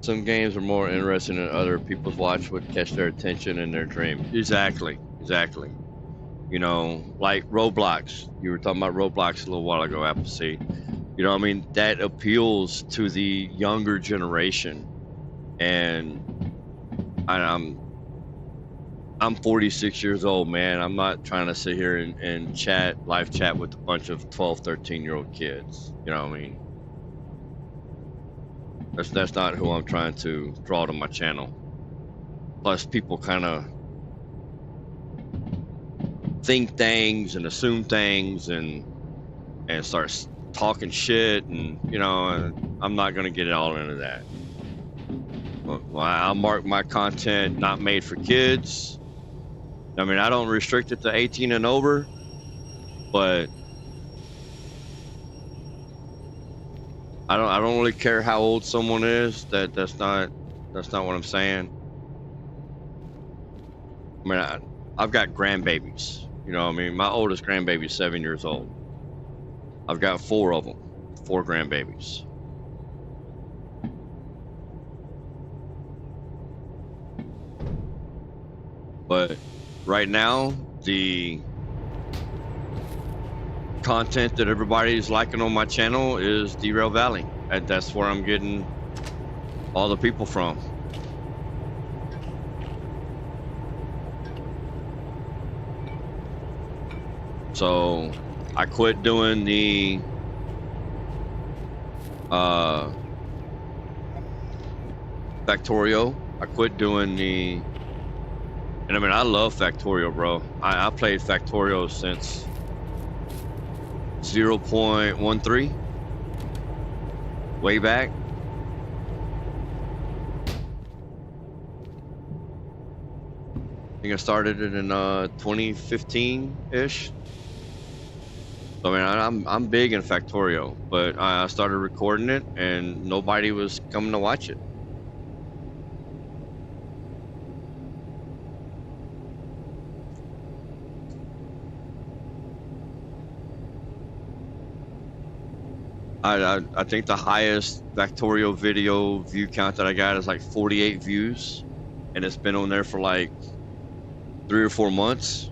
some games are more interesting than other. People's watch would catch their attention and their dream. Exactly, exactly. You know, like Roblox. You were talking about Roblox a little while ago, Appleseed. You know, I mean, that appeals to the younger generation. And I'm 46 years old, man. I'm not trying to sit here and chat, live chat with a bunch of 12, 13-year-old kids. You know what I mean? That's not who I'm trying to draw to my channel. Plus, people kind of think things and assume things and start talking shit, and you know, and I'm not gonna get all into that. Well, I'll mark my content not made for kids. I mean, I don't restrict it to 18 and over, but I don't really care how old someone is. That's not what I'm saying. I mean, I've got grandbabies. You know, I mean, my oldest grandbaby is 7 years old. I've got 4 of them, 4 grandbabies. But right now, the content that everybody's liking on my channel is Derail Valley. And that's where I'm getting all the people from. So I quit doing the Factorio. I quit doing the And I mean, I love Factorio, bro. I played Factorio since 0.13, way back. I think I started it in 2015-ish. So, I mean, I'm big in Factorio, but I started recording it and nobody was coming to watch it. I think the highest Factorio video view count that I got is like 48 views, and it's been on there for like 3 or 4 months.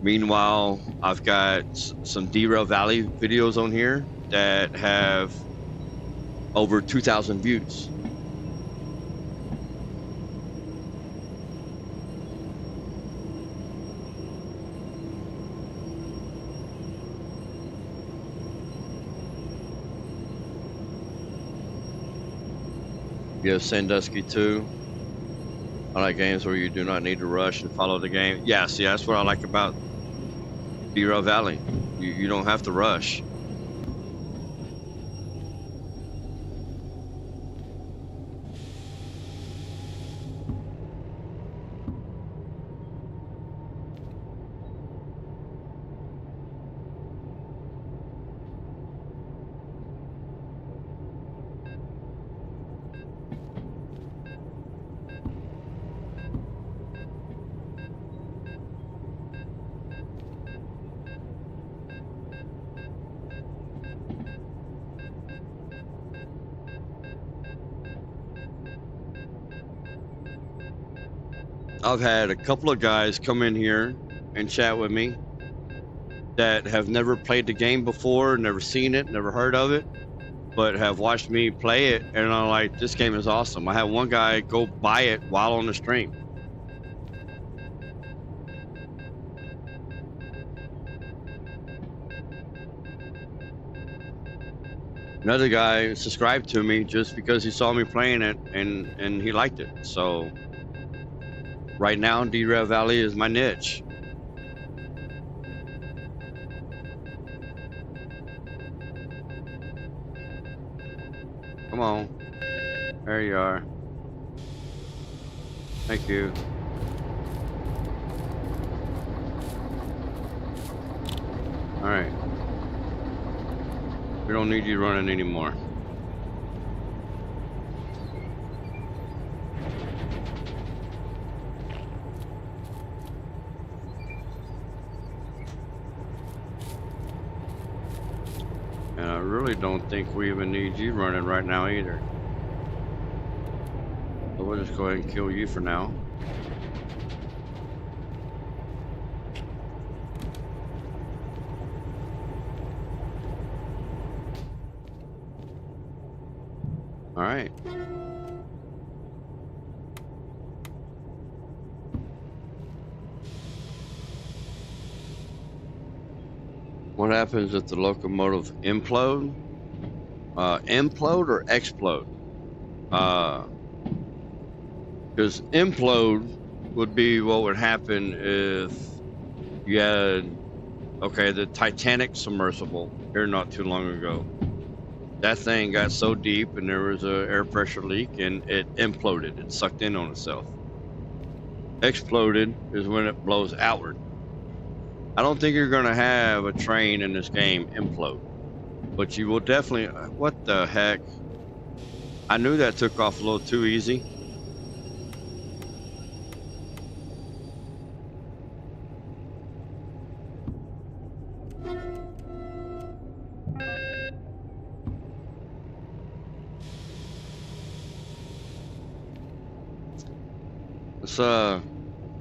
Meanwhile, I've got some Derail Valley videos on here that have over 2,000 views. You have Sandusky too. I like games where you do not need to rush and follow the game. Yeah, see, that's what I like about Derail Valley. You don't have to rush. I've had a couple of guys come in here and chat with me that have never played the game before, never seen it, never heard of it, but have watched me play it, and I'm like, this game is awesome. I had one guy go buy it while on the stream. Another guy subscribed to me just because he saw me playing it and he liked it. So right now, Derail Valley is my niche. Come on. There you are. Thank you. All right. We don't need you running anymore. And I really don't think we even need you running right now either. So we'll just go ahead and kill you for now. All right. What happens if the locomotive implode? Implode or explode? Because implode would be what would happen if you had, okay, the Titanic submersible here not too long ago. That thing got so deep and there was a air pressure leak and it imploded. It sucked in on itself. Exploded is when it blows outward. I don't think you're going to have a train in this game implode, but you will definitely. What the heck? I knew that took off a little too easy.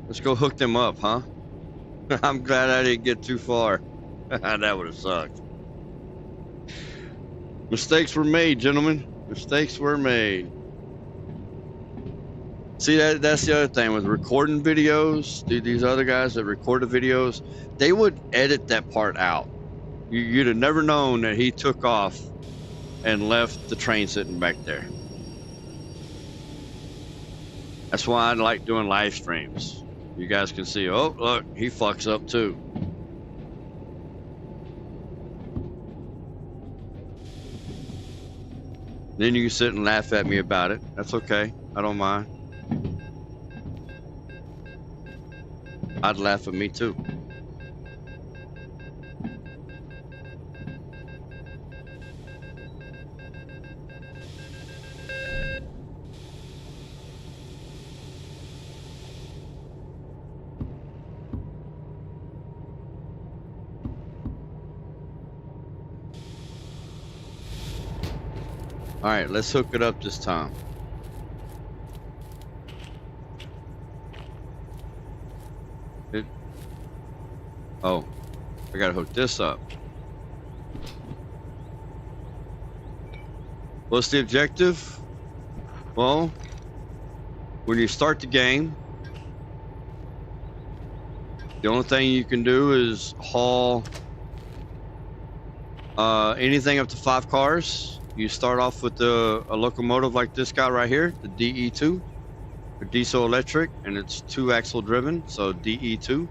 Let's go hook them up, huh? I'm glad I didn't get too far. That would have sucked. Mistakes were made, gentlemen. Mistakes were made. See, that's the other thing with recording videos. These other guys that record the videos, they would edit that part out. You'd have never known that he took off and left the train sitting back there. That's why I like doing live streams. You guys can see, oh, look, he fucks up too. Then you can sit and laugh at me about it. That's okay. I don't mind. I'd laugh at me too. All right, let's hook it up this time. Oh, I gotta hook this up. What's the objective? Well, when you start the game, the only thing you can do is haul anything up to 5 cars. You start off with a locomotive like this guy right here, the DE2, a diesel electric, and it's 2-axle driven, so DE2.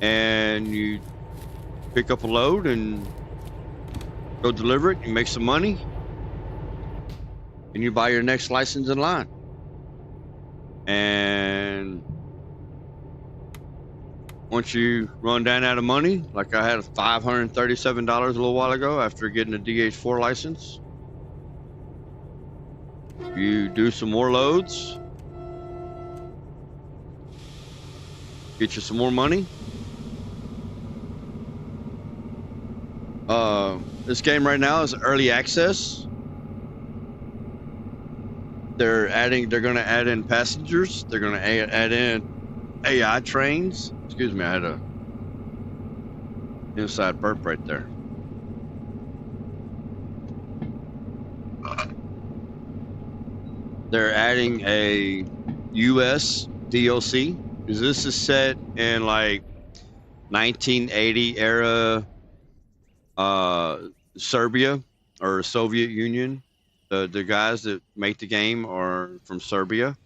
And you pick up a load and go deliver it. You make some money, and you buy your next license in line. And once you run down out of money, like I had $537 a little while ago after getting a DH4 license, you do some more loads, get you some more money. This game right now is early access. They're gonna add in passengers. They're gonna add in AI trains. Excuse me, I had a inside burp right there. They're adding a US DLC, because this is set in like 1980 era Serbia or Soviet Union. The guys that make the game are from Serbia.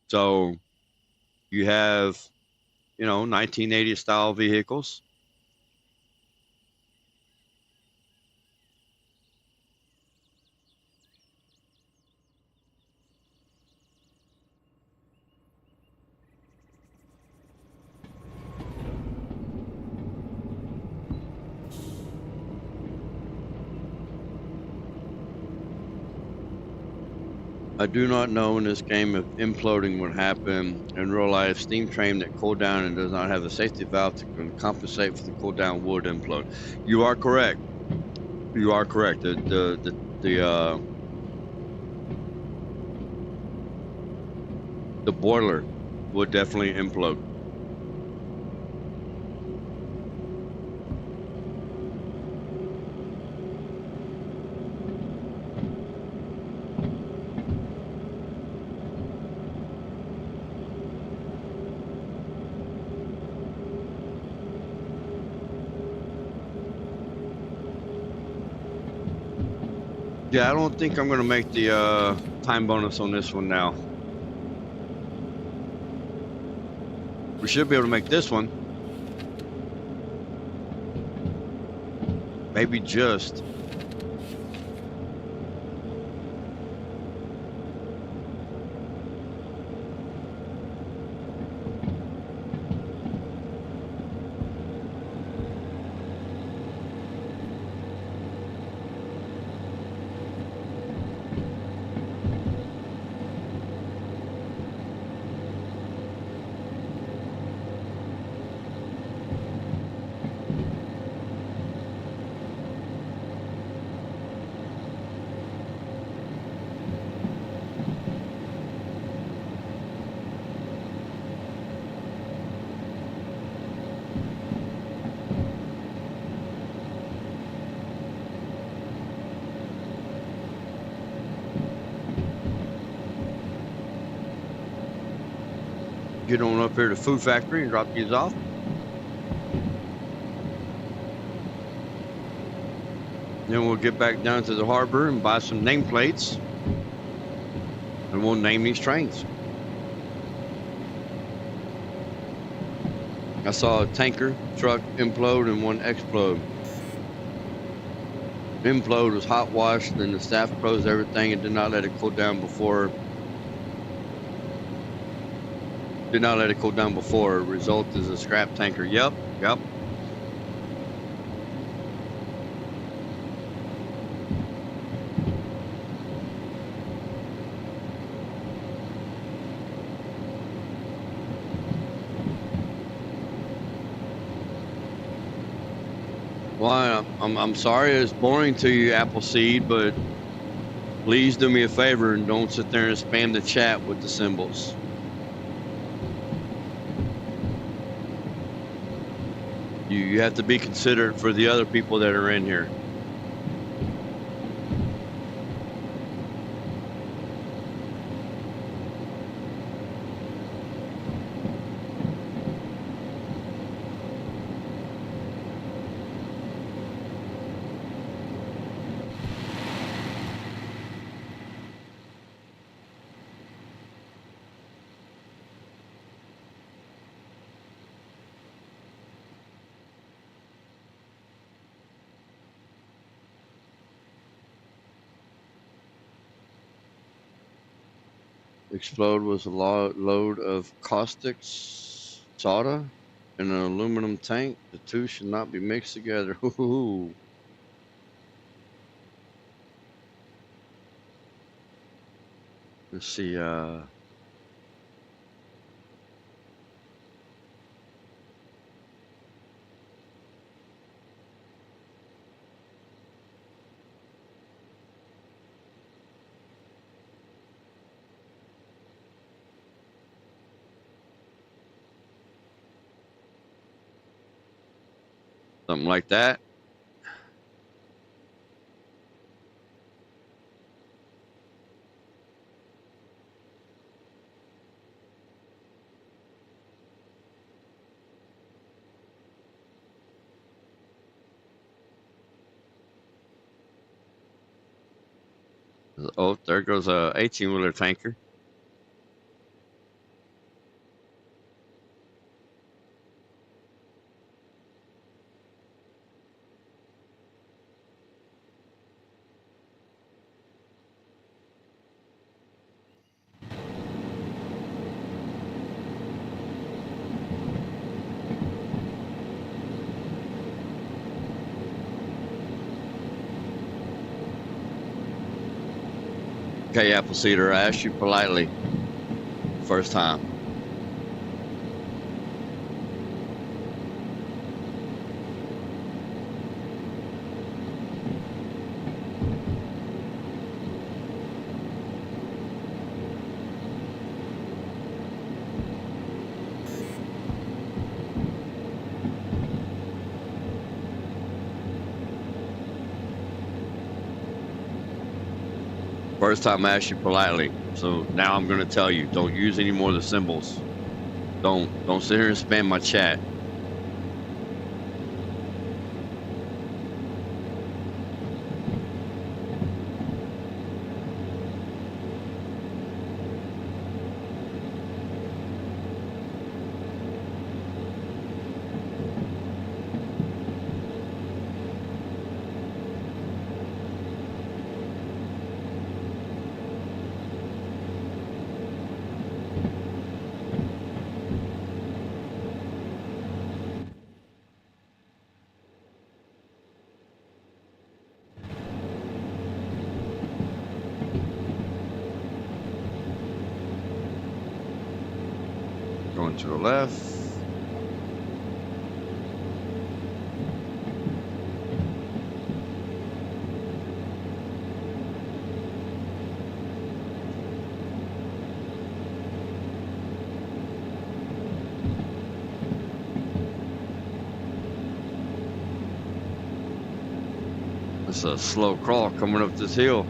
So you have, 1980 style vehicles. I do not know in this game if imploding would happen in real life. Steam train that cooled down and does not have a safety valve to compensate for the cooldown would implode. You are correct. You are correct. The boiler would definitely implode. Yeah, I don't think I'm gonna make the time bonus on this one now. We should be able to make this one. Maybe just. Get on up here to Food Factory and drop these off. Then we'll get back down to the harbor and buy some nameplates. and we'll name these trains. I saw a tanker truck implode and one explode. Implode was hot washed, and the staff closed everything and did not let it cool down before. Result is a scrap tanker. Yep. Well, I'm sorry it's boring to you, Appleseed, but please do me a favor and don't sit there and spam the chat with the symbols. You have to be considerate for the other people that are in here. Explode was a load of caustic soda in an aluminum tank. The two should not be mixed together. Ooh. Let's see. Something like that. Oh, there goes a 18-wheeler tanker. Okay, Appleseed, I asked you politely. First time. First time I asked you politely, so now I'm gonna tell you, don't use any more of the symbols. Don't sit here and spam my chat. Going to the left. It's a slow crawl coming up this hill.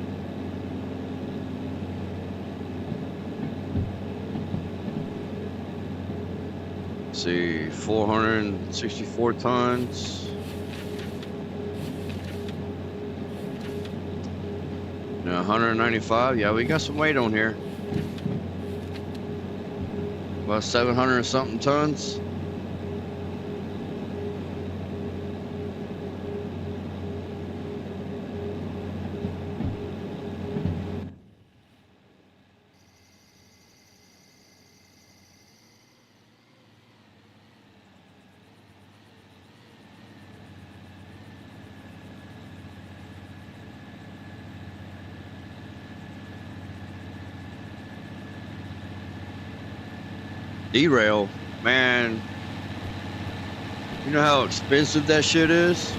See, 464 tons. Now 195. Yeah, we got some weight on here. about 700 and something tons. Derail, man, you know how expensive that shit is?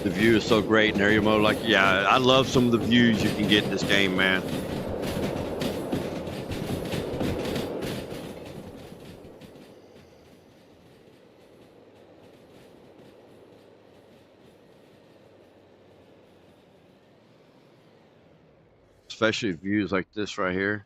The view is so great in area mode. Like, yeah, I love some of the views you can get in this game, man. Especially views like this right here.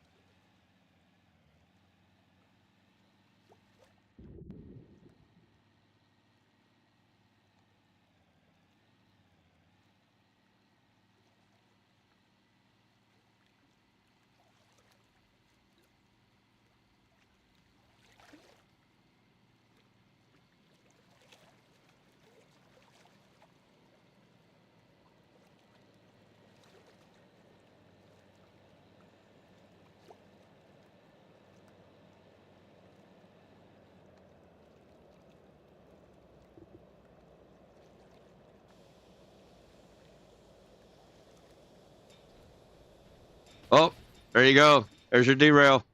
Oh, there you go. There's your derail.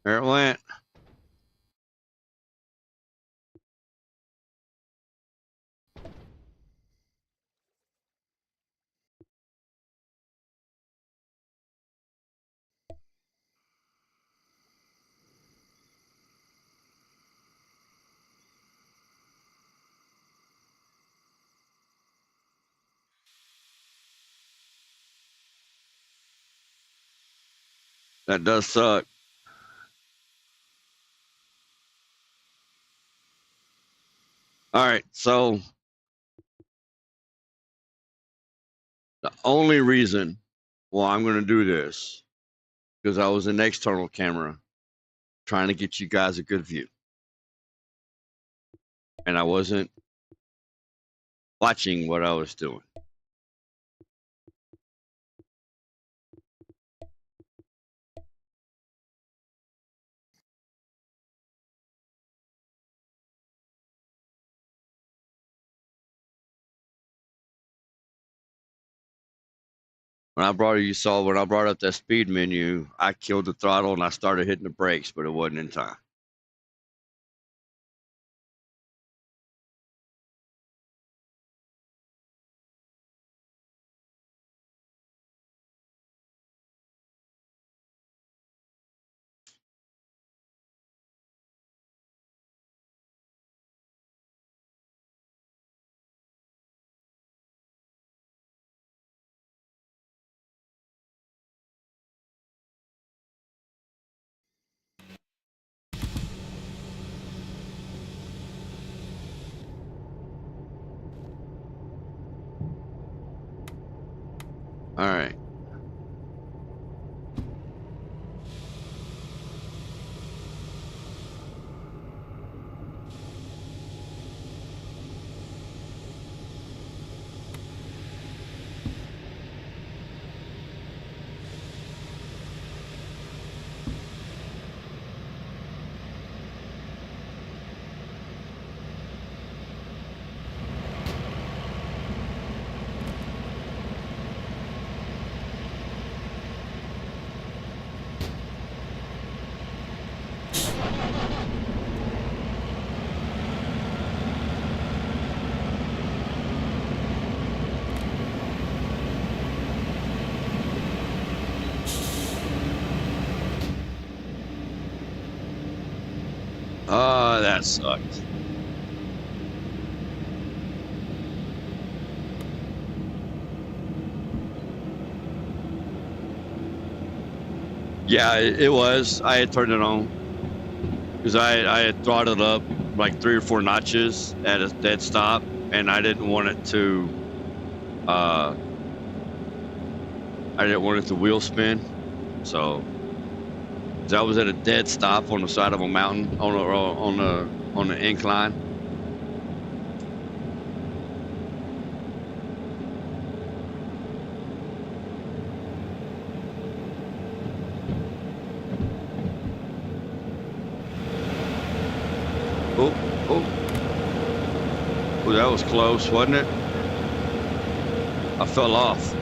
There it went. That does suck. All right, so the only reason why I'm going to do this because I was an external camera trying to get you guys a good view. And I wasn't watching what I was doing. When I brought up that speed menu, I killed the throttle and I started hitting the brakes, but it wasn't in time. All right. That sucked. Yeah, it was. I had turned it on because I had throttled up like 3 or 4 notches at a dead stop, and I didn't want it to. I didn't want it to wheel spin, so I was at a dead stop on the side of a mountain on the incline. Oh, that was close, wasn't it? I fell off.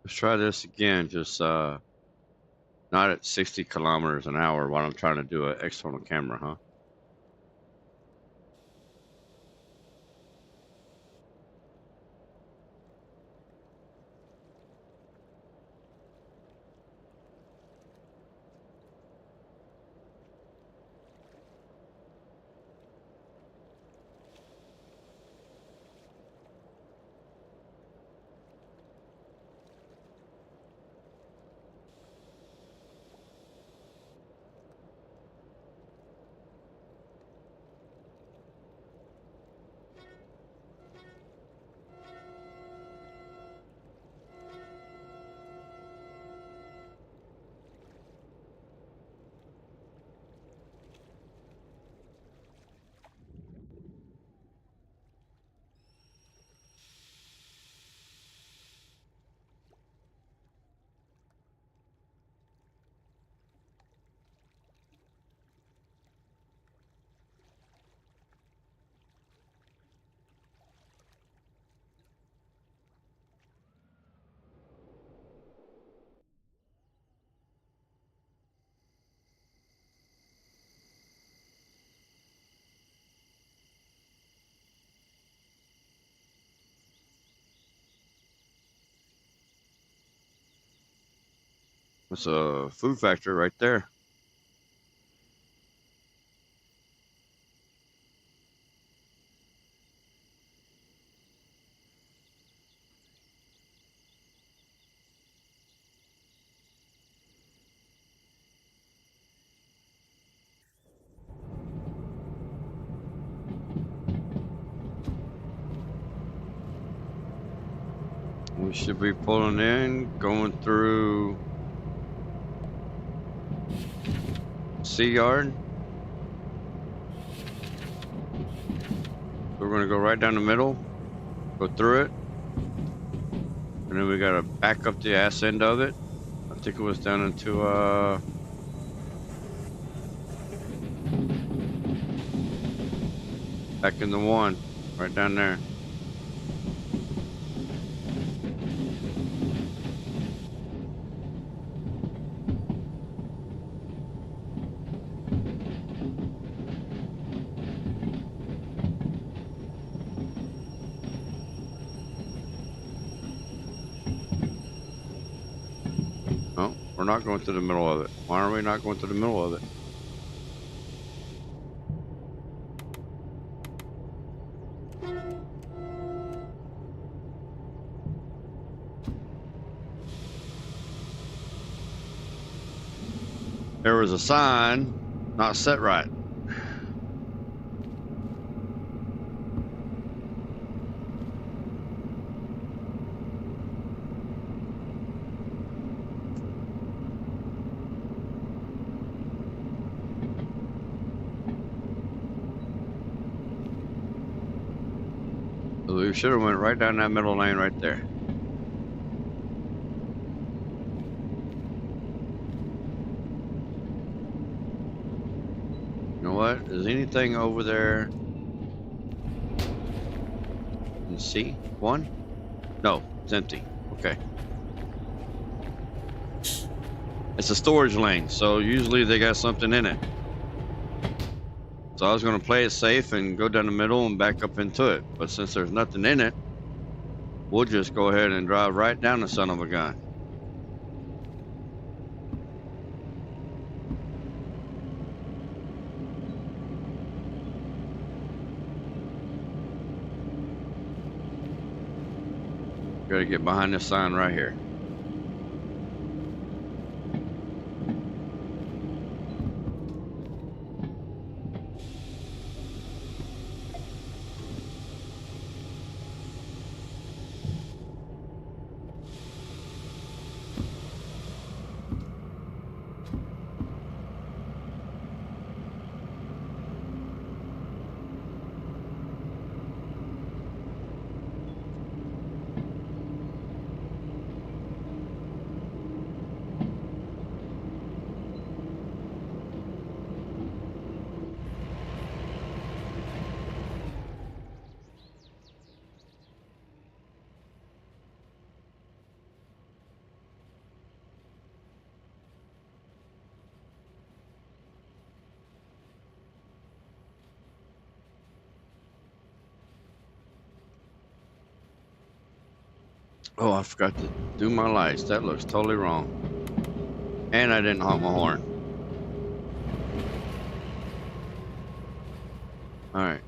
Let's try this again. Just not at 60 kilometers an hour while I'm trying to do an external camera, huh? That's a food factory right there. We should be pulling in, going through Sea Yard. We're gonna go right down the middle, go through it, and then we gotta back up the ass end of it. I think it was down into back in the one, right down there. No, we're not going through the middle of it. Why are we not going through the middle of it? was a sign not set right. We should have went right down that middle lane right there. You know what? Is anything over there? Can you see one? No, it's empty. Okay. It's a storage lane, so usually they got something in it. So I was going to play it safe and go down the middle and back up into it. But since there's nothing in it, we'll just go ahead and drive right down the son of a gun. Gotta get behind this sign right here. Oh, I forgot to do my lights. That looks totally wrong. And I didn't honk my horn. All right.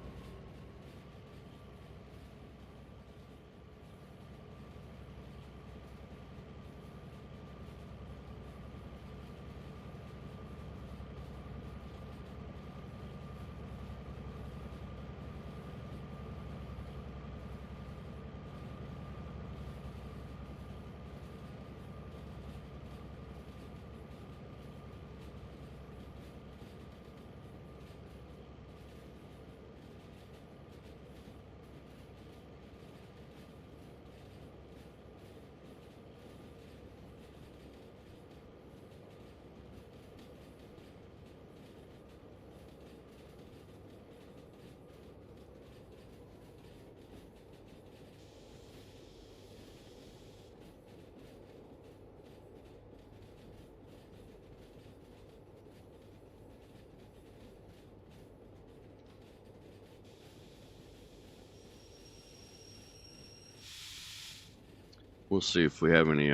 We'll see if we have any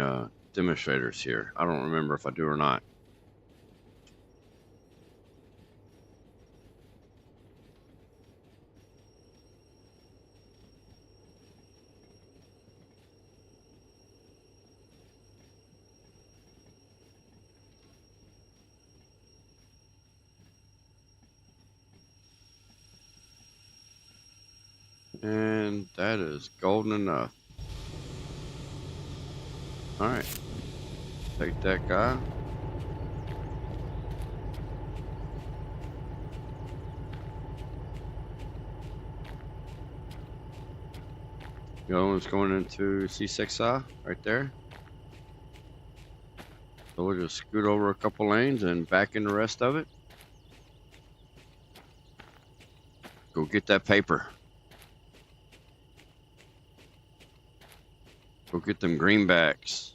demonstrators here. I don't remember if I do or not. And that is golden enough. All right, take that guy. The other one's going into C6I right there. So we'll just scoot over a couple lanes and back in the rest of it. Go get that paper. Go get them greenbacks.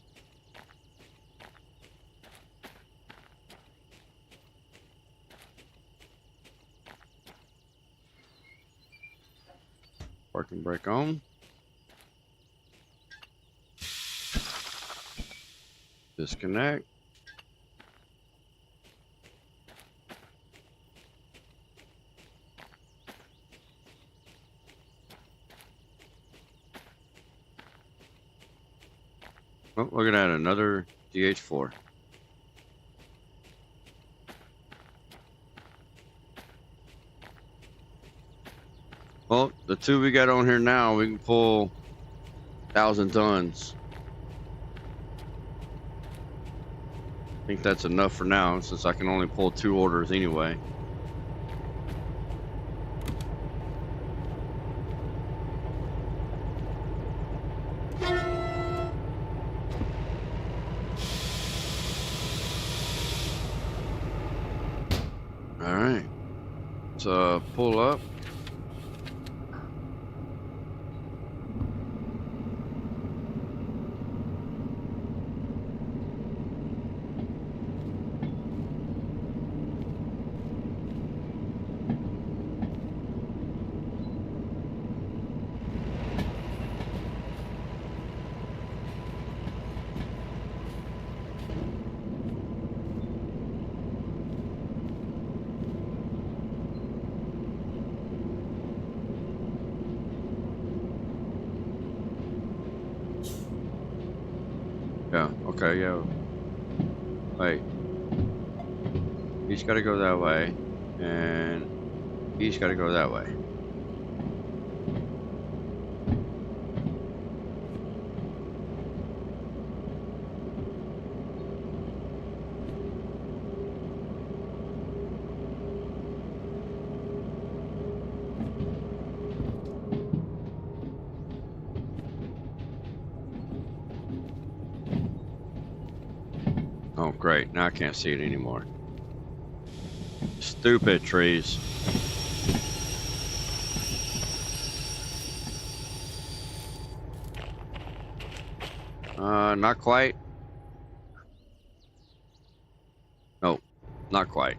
Parking brake on. Disconnect. Oh, look at that, another DH4. Well, the two we got on here now, we can pull 1,000 tons. I think that's enough for now, since I can only pull 2 orders anyway. All right, so pull up. Yeah, okay, yeah. Wait. He's got to go that way, and he's got to go that way. Oh, great. Now I can't see it anymore. Stupid trees. Not quite. No, not quite.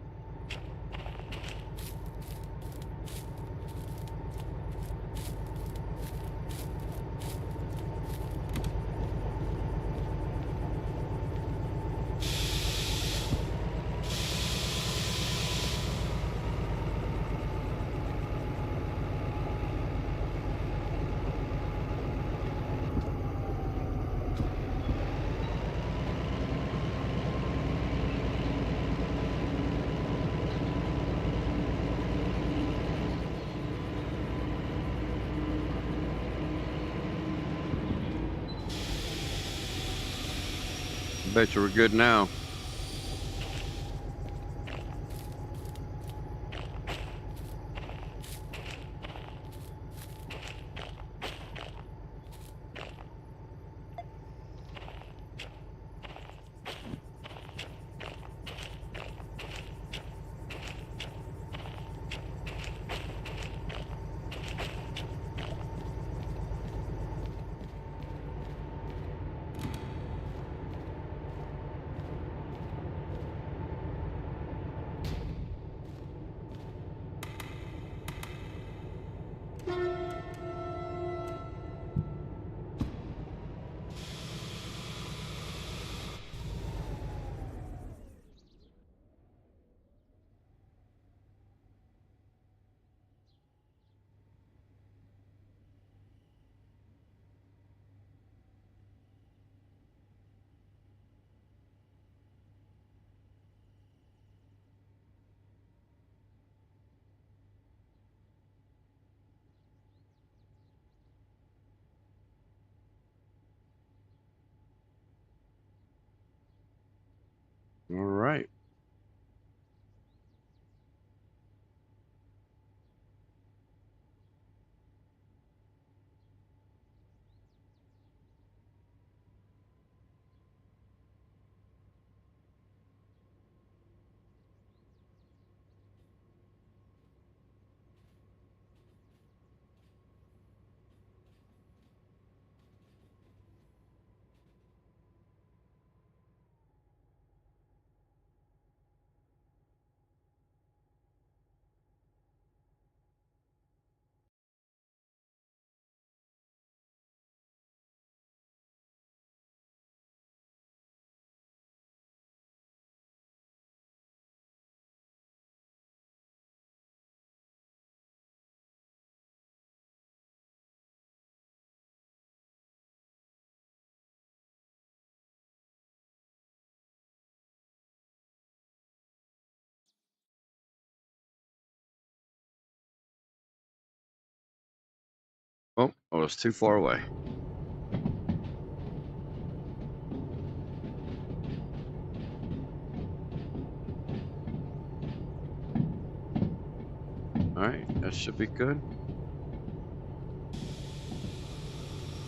Bet you we're good now. All right. Oh, it's too far away. Alright, that should be good.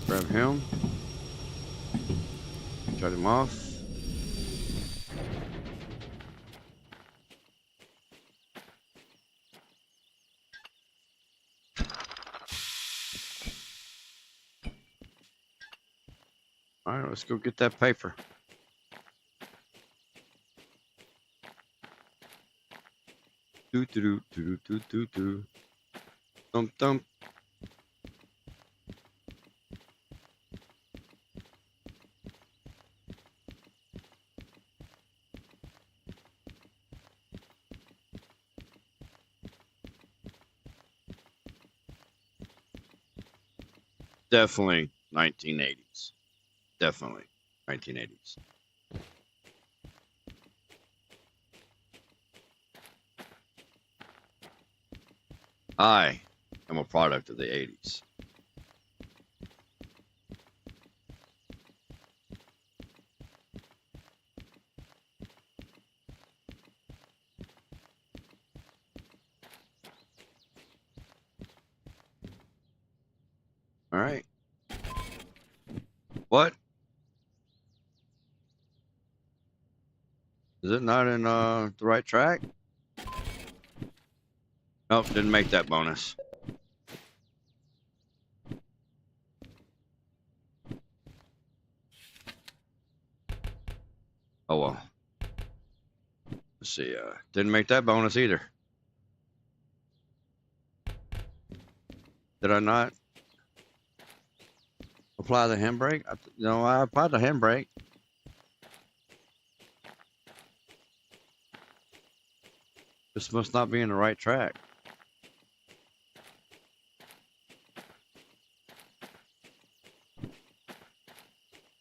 Grab him. Shut him off. Alright, let's go get that paper. Do do do do do do do. Thump thump. Definitely 1980s. Definitely 1980s. I am a product of the 80s. All right. What? Is it not in the right track? Nope, didn't make that bonus. Oh well. Let's see, didn't make that bonus either. Did I not apply the handbrake? No, I applied the handbrake. This must not be in the right track.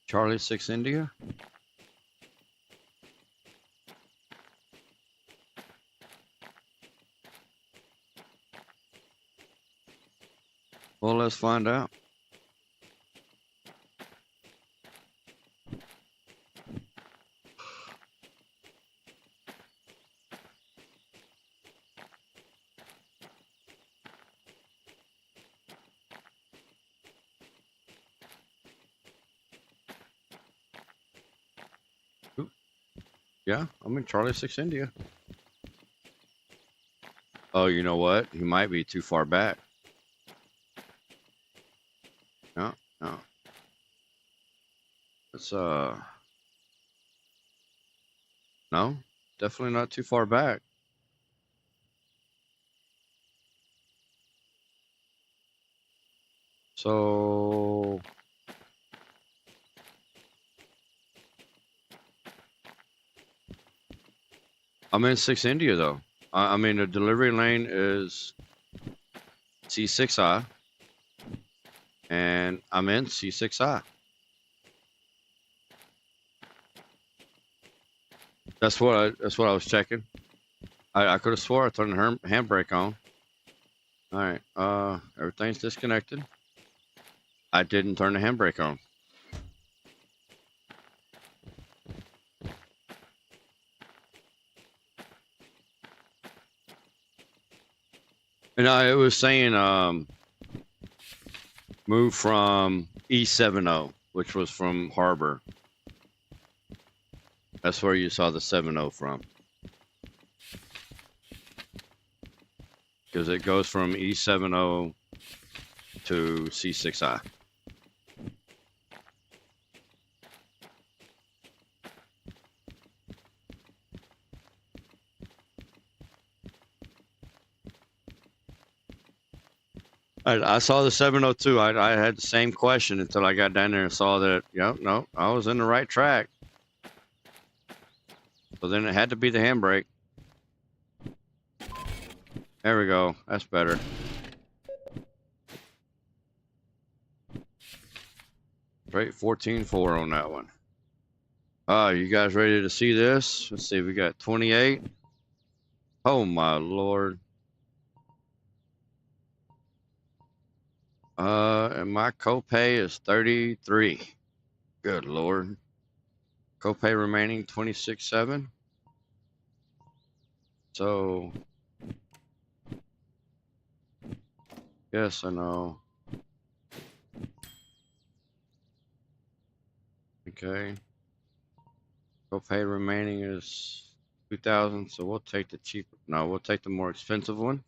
Charlie 6 India? Well, let's find out. Ooh. Yeah, I'm in Charlie 6 India. Oh, you know what? He might be too far back. No, no. It's, no, definitely not too far back. So, I'm in 6 India though. I mean, the delivery lane is C6I, and I'm in C6I. That's what I was checking. I could have swore I turned the handbrake on. All right, everything's disconnected. I didn't turn the handbrake on. And it was saying move from E70, which was from Harbor. That's where you saw the 70 from. Because it goes from E70 to C6I. I saw the 702. I had the same question until I got down there and saw that, yep, no, I was in the right track. So then it had to be the handbrake. There we go. That's better. Straight 14.4 on that one. You guys ready to see this? Let's see. We got 28. Oh, my Lord. And my CoPay is 33. Good Lord. CoPay remaining 26.7. So, yes, I know. Okay. CoPay remaining is 2,000. So we'll take the cheaper. No, we'll take the more expensive one.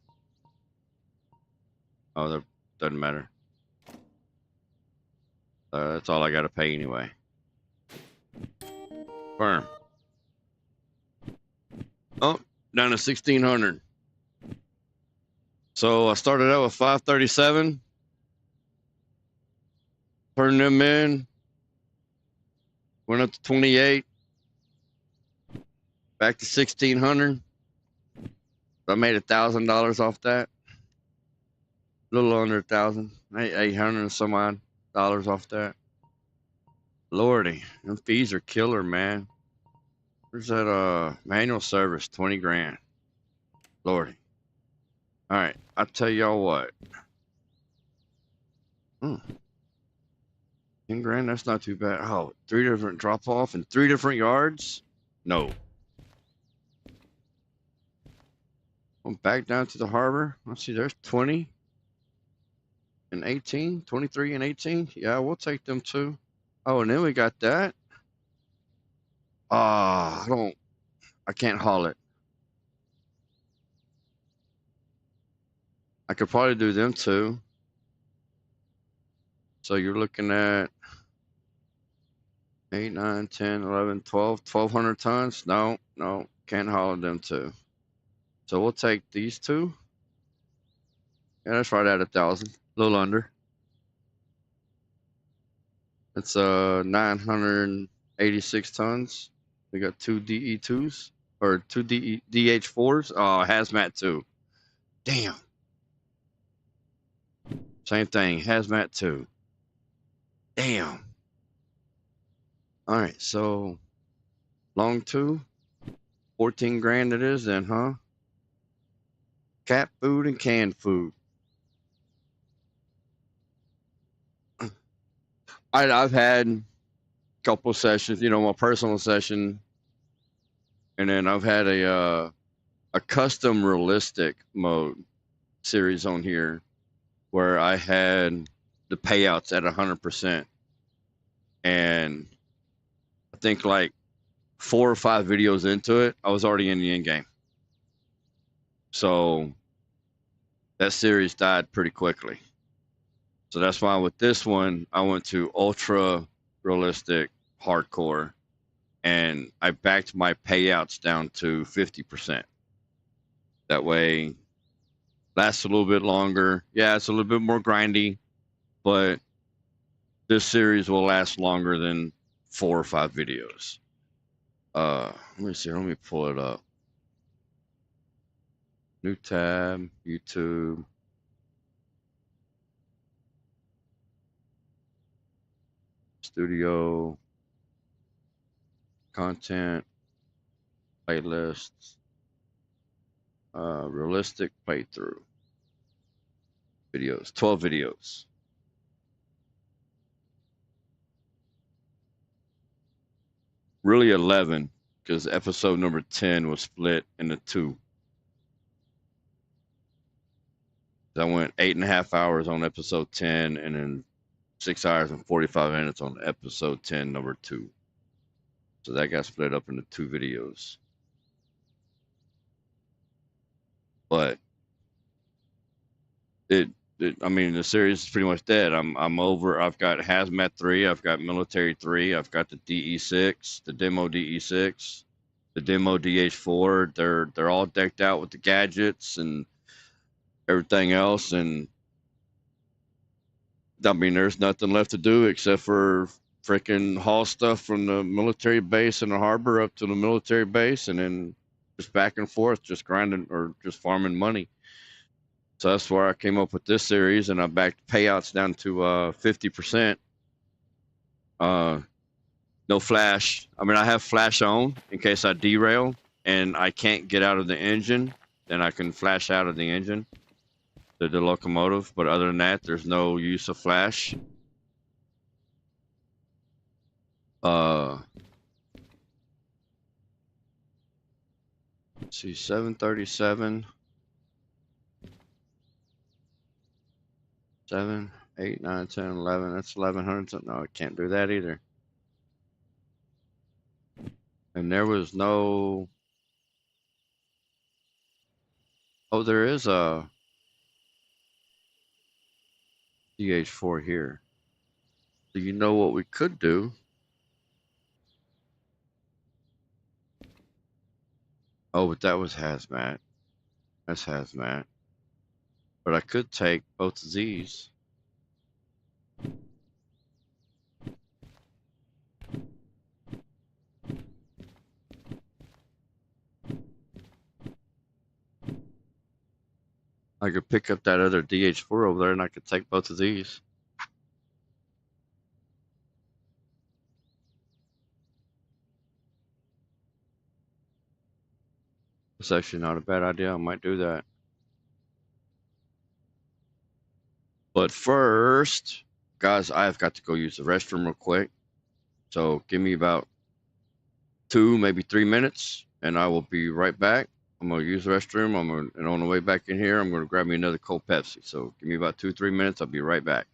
Oh, that doesn't matter. That's all I got to pay anyway. Firm. Oh, down to 1,600. So I started out with 537. Turned them in. Went up to 28. Back to 1,600. I made $1,000 off that. A little under 1,000. 800 and some odd dollars off that. Lordy, them fees are killer, man. Where's that manual service? 20 grand. Lordy. All right, I'll tell y'all what. 10 grand, that's not too bad. Oh, 3 different drop off and 3 different yards? No. I'm back down to the harbor. Let's see, there's 20 and 18, 23 and 18. Yeah, we'll take them too. Oh, and then we got that. I can't haul it. I could probably do them too. So you're looking at 8, 9, 10, 11, 12, 1,200 tons. No, can't haul them too. So we'll take these two. Yeah, that's right at 1,000, a little under. It's 986 tons. We got 2 DE2s or 2 DH4s. Oh, hazmat 2. Damn. Same thing, hazmat 2. Damn. All right, so long 2, 14 grand it is then, huh? Cat food and canned food. I've had a couple sessions, my personal session, and then I've had a custom realistic mode series on here where I had the payouts at 100%, and I think like 4 or 5 videos into it, I was already in the end game. So that series died pretty quickly. So that's why with this one, I went to ultra realistic hardcore, and I backed my payouts down to 50%. That way, lasts a little bit longer. Yeah, it's a little bit more grindy, but this series will last longer than 4 or 5 videos. Let me see. Let me pull it up. New tab, YouTube. Studio. Content. Playlists. Realistic playthrough. Videos. 12 videos. Really 11, because episode number 10 was split into 2. I went 8.5 hours on episode 10, and then 6 hours and 45 minutes on episode 10, number 2. So that got split up into 2 videos. But I mean, the series is pretty much dead. I'm over. I've got Hazmat 3. I've got Military 3. I've got the DE6, the demo DE6, the demo DH4. They're all decked out with the gadgets and everything else. And I mean, there's nothing left to do except for freaking haul stuff from the military base in the harbor up to the military base, and then just back and forth, just grinding or just farming money. So that's where I came up with this series, and I backed payouts down to 50%. No flash. I mean, I have flash on in case I derail and I can't get out of the engine, then I can flash out of the engine. the locomotive, but other than that, there's no use of flash. Let's see, 737, 7, 8, 9, 10, 11. That's 1100. No, I can't do that either. And there was no. Oh, there is a DH4 here. So you know what we could do? Oh, but that was hazmat. That's hazmat. But I could take both of these. I could pick up that other DH4 over there and I could take both of these. It's actually not a bad idea. I might do that. But first, guys, I've got to go use the restroom real quick. So give me about 2, maybe 3 minutes, and I will be right back. I'm gonna use the restroom. And on the way back in here, I'm gonna grab me another cold Pepsi. So give me about 2, 3 minutes. I'll be right back.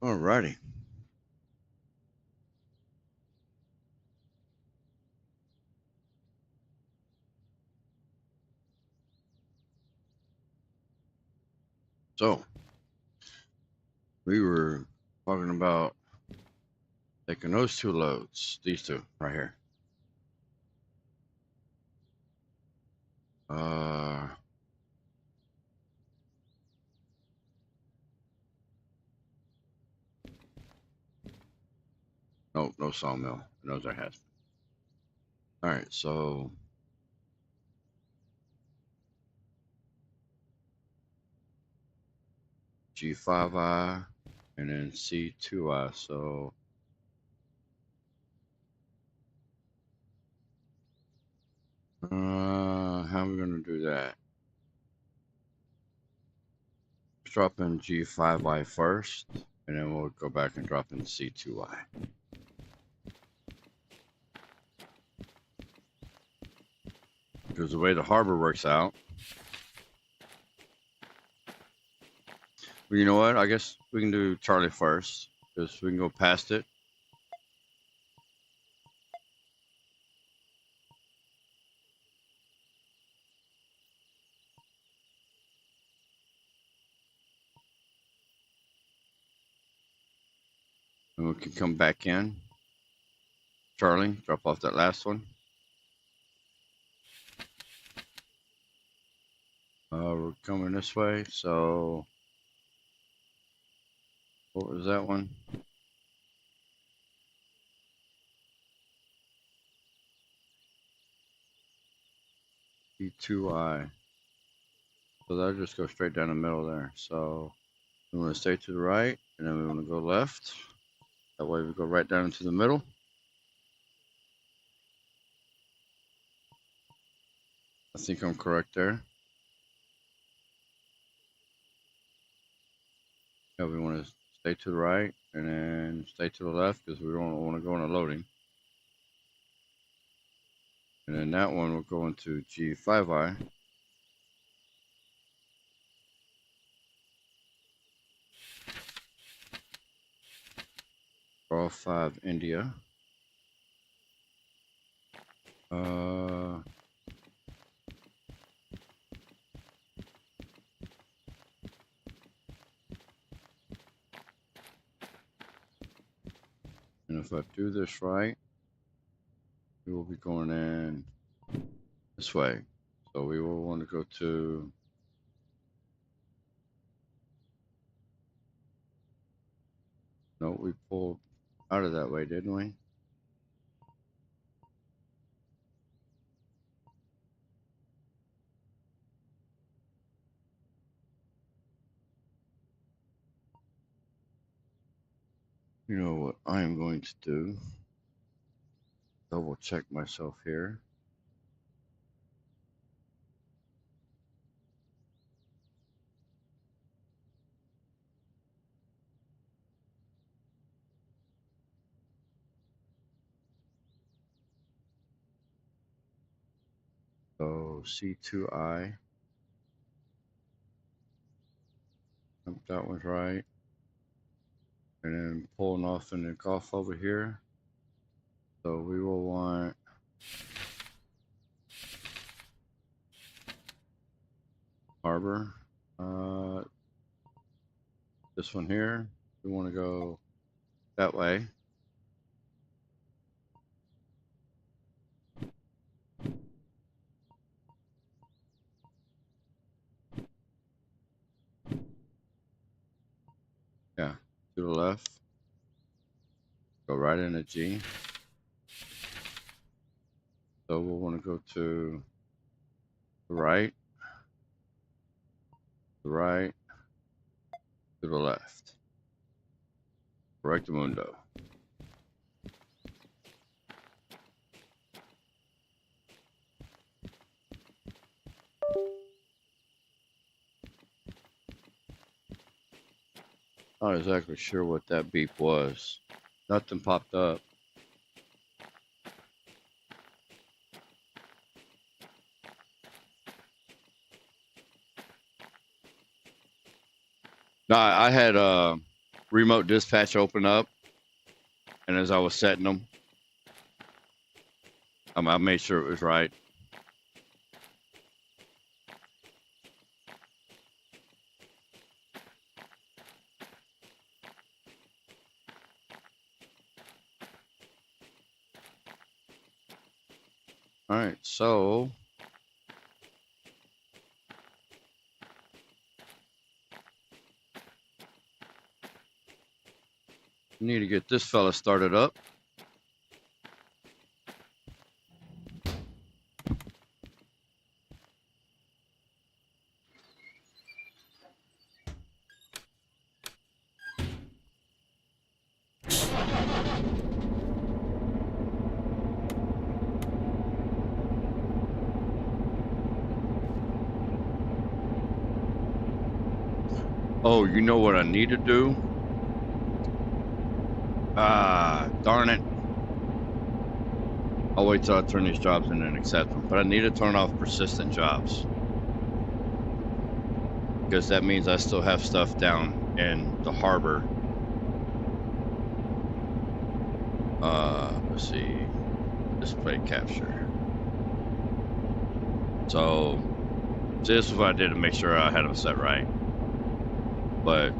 Alrighty. So we were talking about taking those two loads, these two right here. Nope, no sawmill. No, there has been. All right, so G5I and then C2I. So how are we gonna do that? Let's drop in G5I first, and then we'll go back and drop in C2I. Because the way the harbor works out, well, you know what? I guess we can do Charlie first, because we can go past it. And we can come back in. Charlie, drop off that last one. We're coming this way, so what was that one? E2I. So that'll just go straight down the middle there. So we want to stay to the right, and then we want to go left. That way we go right down into the middle. I think I'm correct there. Yeah, we want to stay to the right and then stay to the left because we don't want to go into loading. And then that one will go into G5I. All 5 India. And if I do this right, we will be going in this way. So we will want to go to no, we pulled out of that way, didn't we? You know what I am going to do? Double check myself here. So C2I. That one's right. And then pulling off in the Gulf over here. So we will want harbor. This one here. We want to go that way. Yeah, to the left. Go right into G. So we'll want to go to the right, to the left. Rectamundo. Not exactly sure what that beep was. Nothing popped up. No, I had remote dispatch open up, and as I was setting them, I made sure it was right. All right, so need to get this fella started up. Oh, you know what I need to do? Ah, darn it. I'll wait till I turn these jobs in and accept them. But I need to turn off persistent jobs, because that means I still have stuff down in the harbor. Let's see. Display capture. So this is what I did to make sure I had them set right. But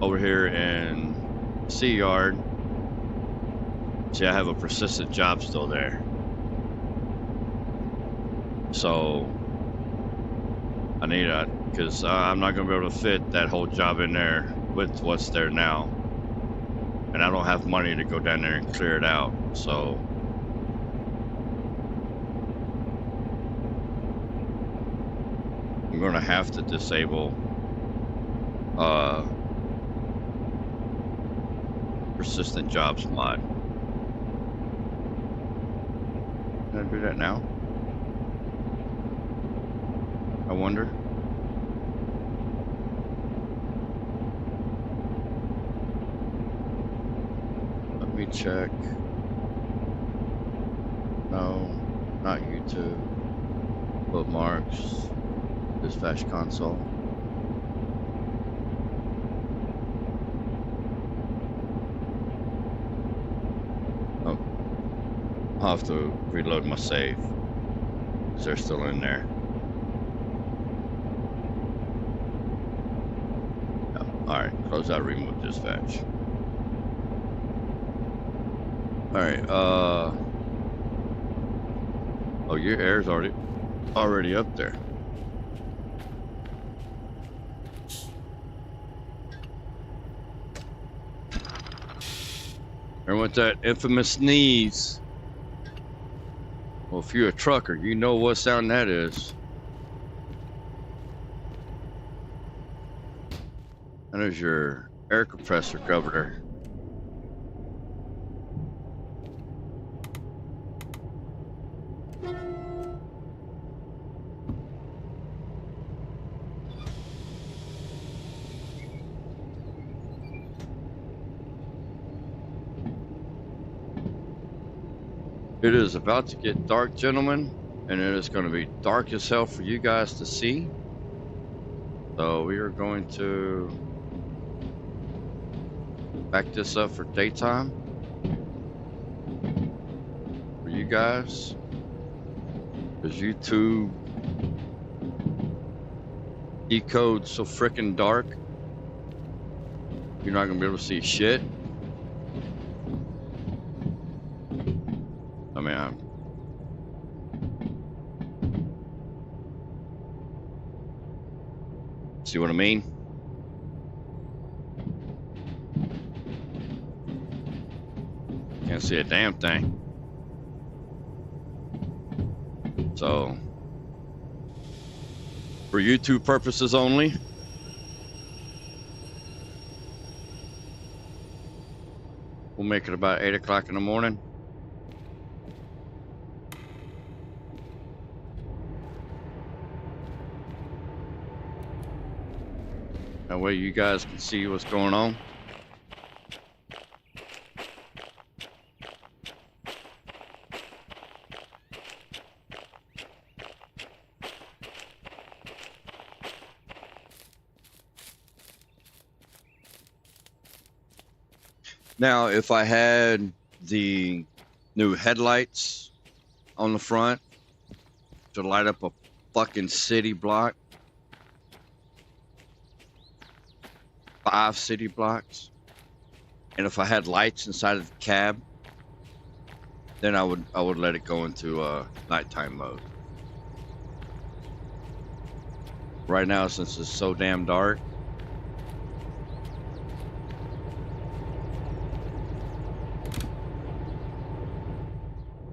over here in Sea Yard, see, I have a persistent job still there. So I need that, because I'm not going to be able to fit that whole job in there with what's there now. And I don't have money to go down there and clear it out. So I'm going to have to disable persistent jobs mod. Can I do that now? I wonder. Let me check. No, not YouTube. Bookmarks. Dispatch console. Oh, I'll have to reload my save, because they're still in there. Alright, close out remote dispatch. Alright, oh, your air's already up there. And with that infamous sneeze. Well, if you're a trucker, you know what sound that is. That is your air compressor governor. It is about to get dark, gentlemen, and it is going to be dark as hell for you guys to see. So we are going to back this up for daytime for you guys, because YouTube decodes so freaking dark, you're not going to be able to see shit. I mean, see what I mean? Can't see a damn thing. So, for YouTube purposes only, we'll make it about 8 o'clock in the morning. That way you guys can see what's going on. Now, if I had the new headlights on the front to light up a fucking city block, 5 city blocks, and if I had lights inside of the cab, then I would let it go into nighttime mode. Right now, since it's so damn dark,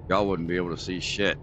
y'all wouldn't be able to see shit.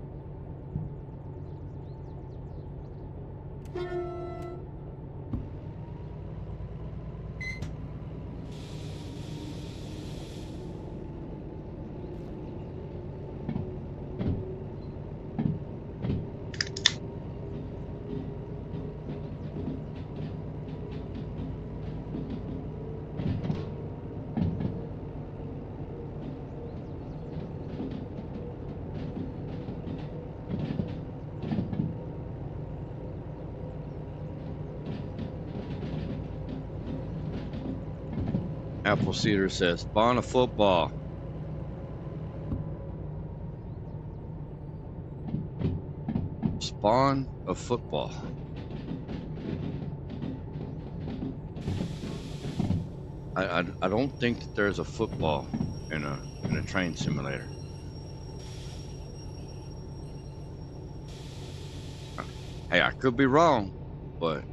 Apple Cedar says, spawn a football. Spawn a football. I don't think that there's a football in a train simulator. Hey, I could be wrong, but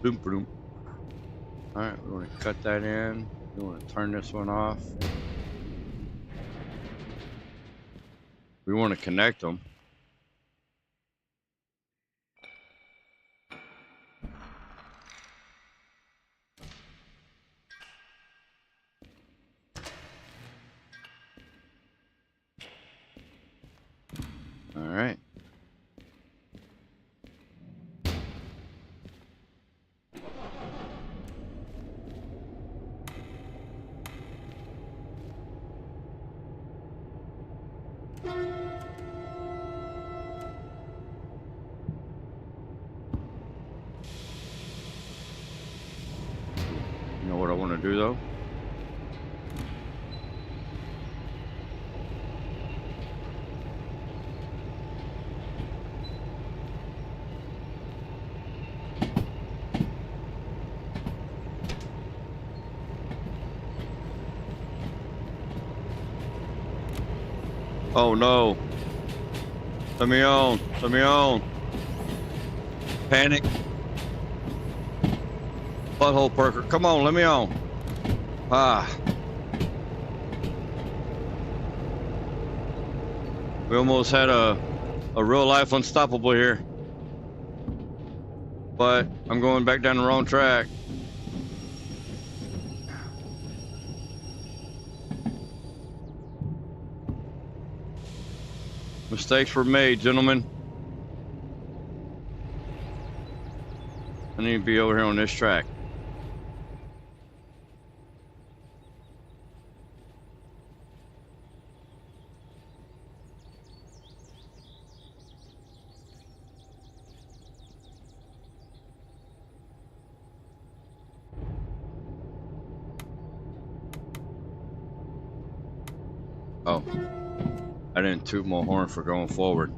boom, boom. All right, we want to cut that in. We want to turn this one off. We want to connect them. All right. You know what I want to do though? Oh no. Let me on. Let me on. Panic. Butthole perker. Come on, let me on. Ah. We almost had a real life unstoppable here. But I'm going back down the wrong track. Mistakes were made, gentlemen. I need to be over here on this track. Oh. I didn't toot my horn for going forward.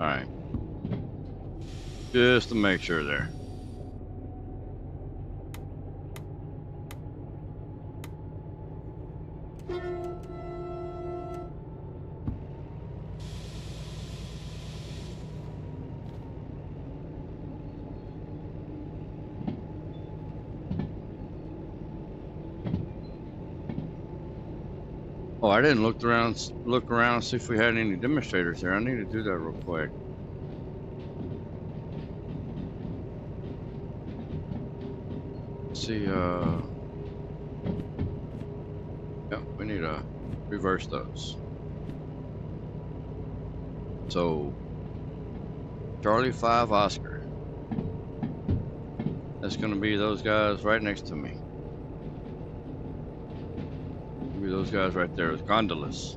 All right. Just to make sure there. Oh, I didn't look around and see if we had any demonstrators there. I need to do that real quick. See, yeah, we need to reverse those. So, Charlie 5 Oscar. That's gonna be those guys right next to me. Maybe those guys right there with gondolas.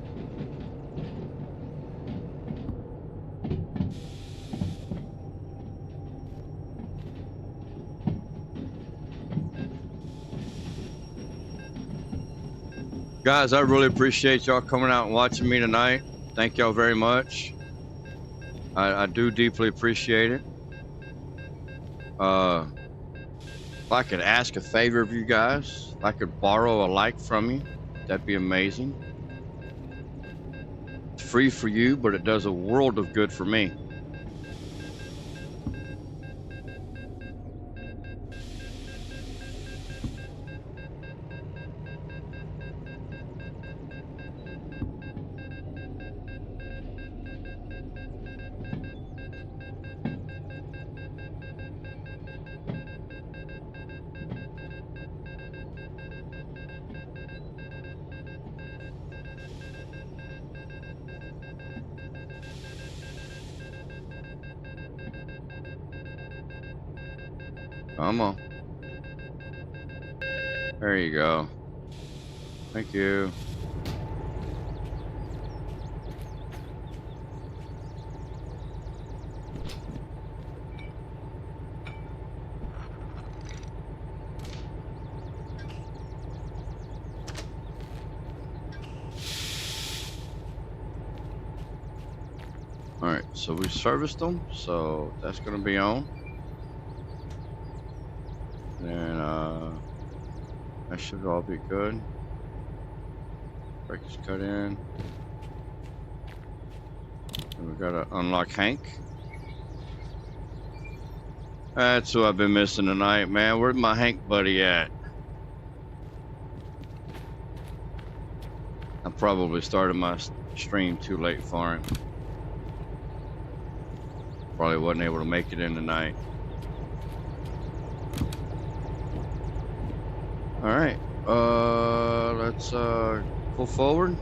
Guys, I really appreciate y'all coming out and watching me tonight. Thank y'all very much. I do deeply appreciate it. If I could ask a favor of you guys, if I could borrow a like from you, that'd be amazing. It's free for you, but it does a world of good for me. Come on. There you go. Thank you. All right, so we serviced them, so that's gonna be on. And that should all be good. Brake is cut in. And we gotta unlock Hank. That's who I've been missing tonight, man. Where's my Hank buddy at? I probably started my stream too late for him. Probably wasn't able to make it in tonight. All right, let's pull forward.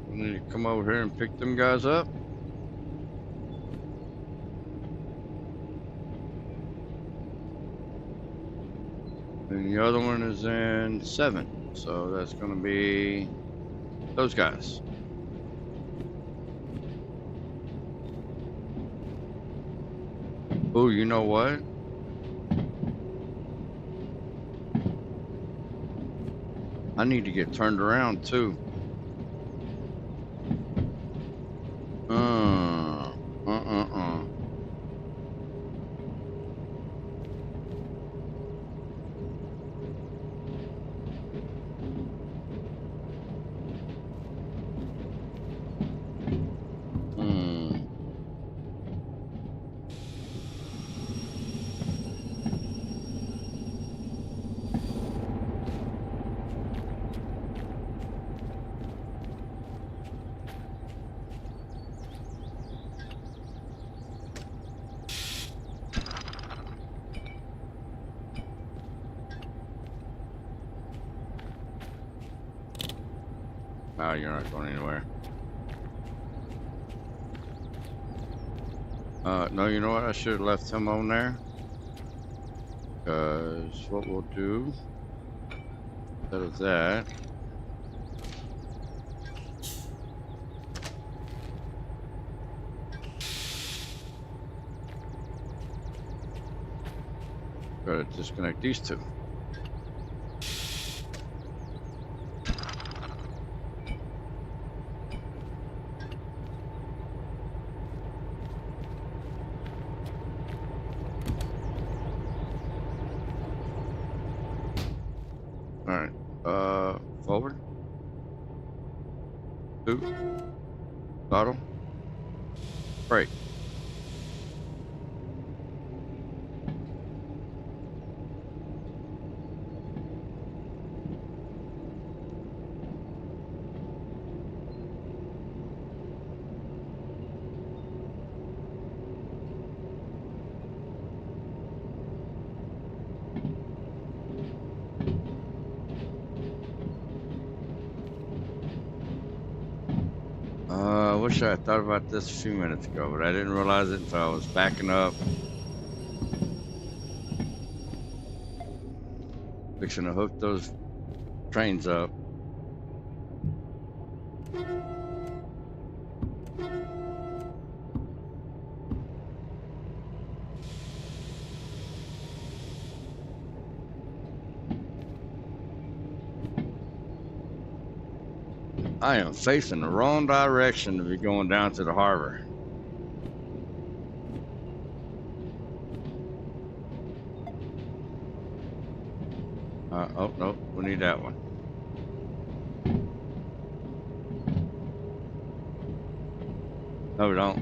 We need to come over here and pick them guys up. And the other one is in 7, so that's gonna be those guys. Oh, you know what? I need to get turned around too. Oh, you're not going anywhere. No, you know what? I should have left him on there. Because what we'll do, instead of that, gotta disconnect these two. Forward. 2. Throttle. Brake. I wish I had thought about this a few minutes ago, but I didn't realize it until I was backing up. Fixing to hook those trains up. I am facing the wrong direction to be going down to the harbor. Oh, no, we need that one. No, we don't.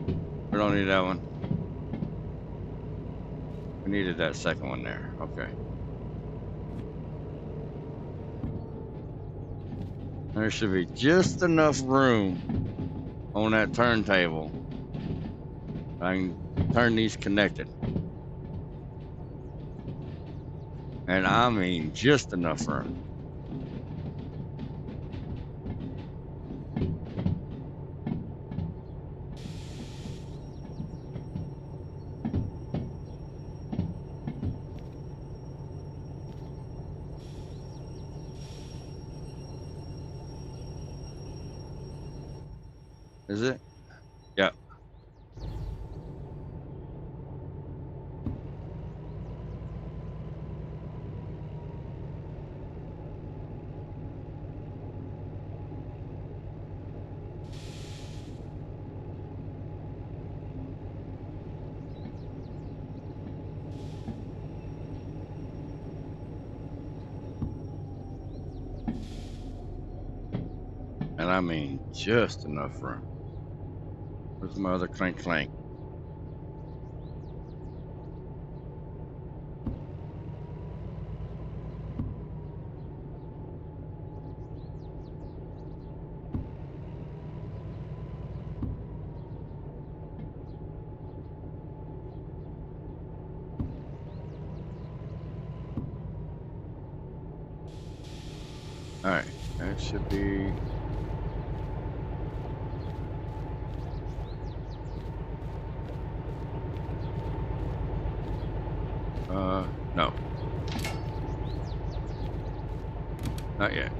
We don't need that one. We needed that second one there. Okay. There should be just enough room on that turntable. I can turn these connected. And I mean just enough room. Is it? Yeah. And I mean just enough room. Where's my other clank clank? Alright, that should be... no. Not yet.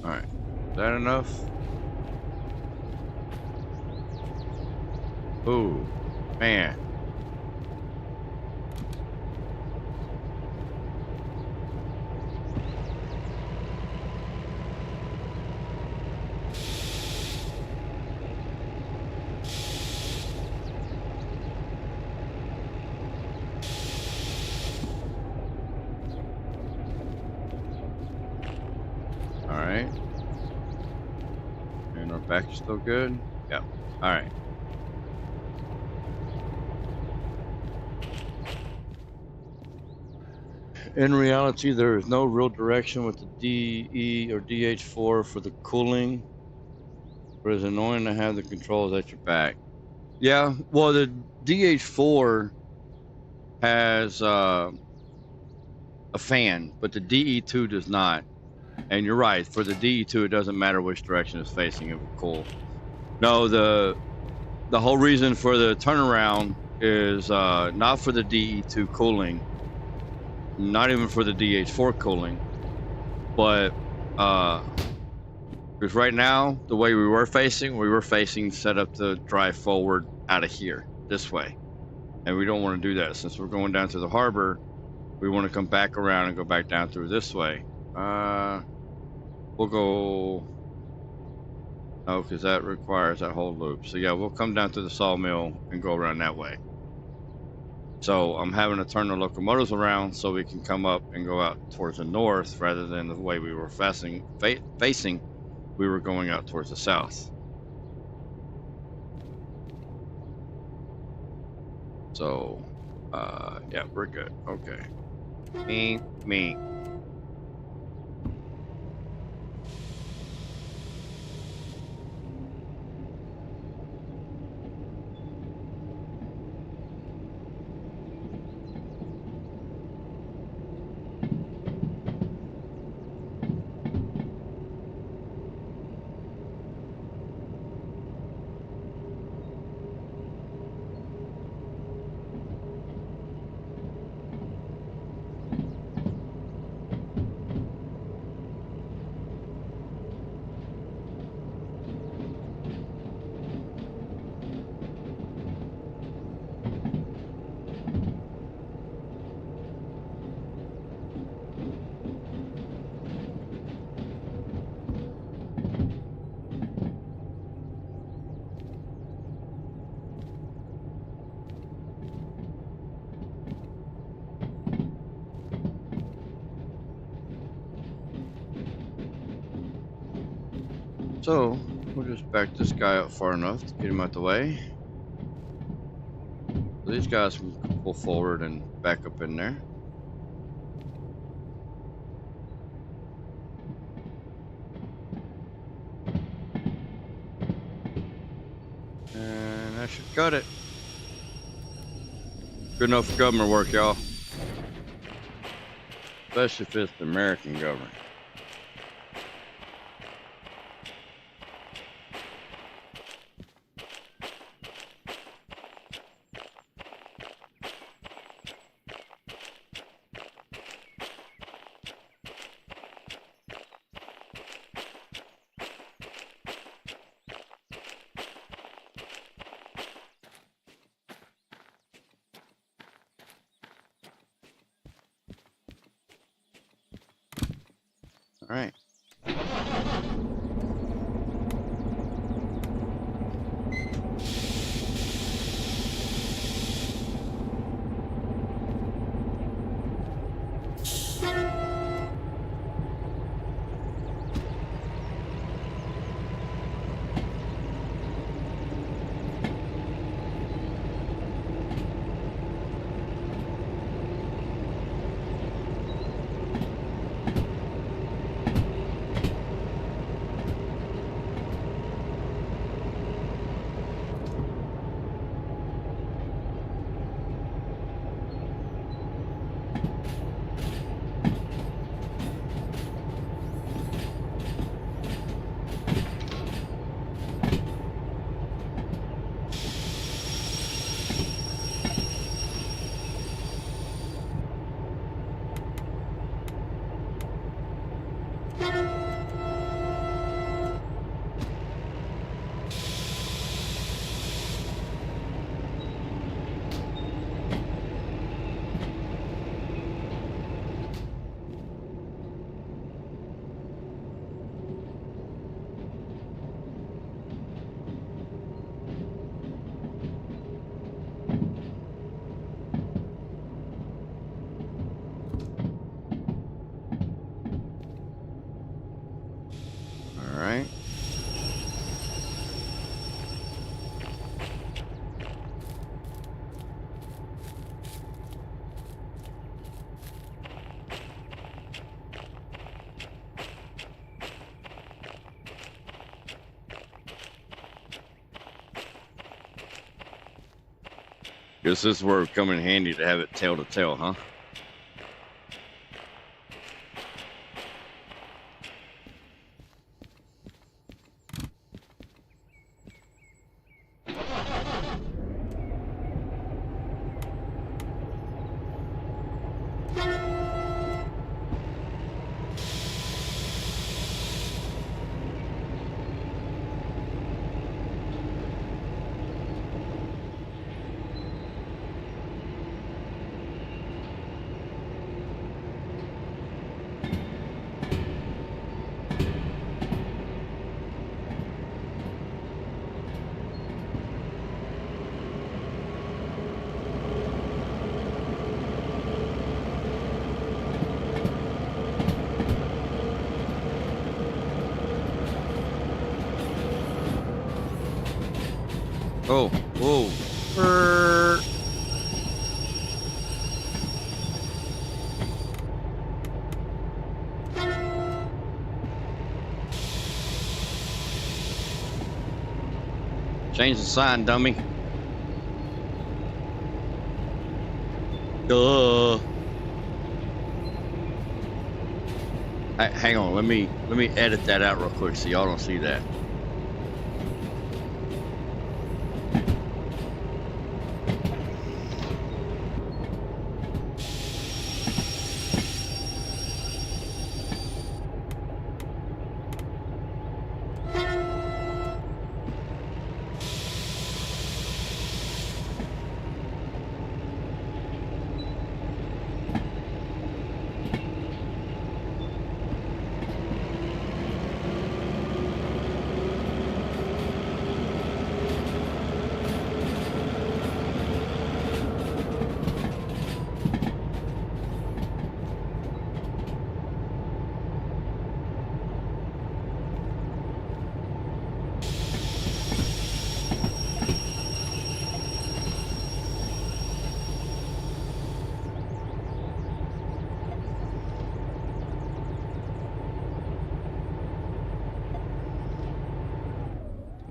Alright, is that enough? Ooh, man. Alright. And our back is still good? Yep. Alright. In reality, there is no real direction with the DE or DH4 for the cooling, but it's annoying to have the controls at your back. Yeah, well, the DH4 has a fan, but the DE2 does not. And you're right, for the DE2, it doesn't matter which direction it's facing, it will cool. No, the whole reason for the turnaround is not for the DE2 cooling, not even for the DH4 cooling, but because right now, the way we were facing set up to drive forward out of here, this way. And we don't want to do that. Since we're going down to the harbor, we want to come back around and go back down through this way. We'll go... No, because that requires that whole loop. So yeah, we'll come down to the sawmill and go around that way. So I'm having to turn the locomotives around so we can come up and go out towards the north rather than the way we were facing. We were going out towards the south. So Yeah, we're good. Okay. Me. So we'll just back this guy up far enough to get him out the way. So these guys can pull forward and back up in there. And that should cut it. Good enough for government work, y'all. Especially if it's the American government. All right. All right. Guess this is where it come in handy to have it tail to tail, huh? Oh, whoa. Change the sign, dummy. Duh. Hang on, let me edit that out real quick so y'all don't see that.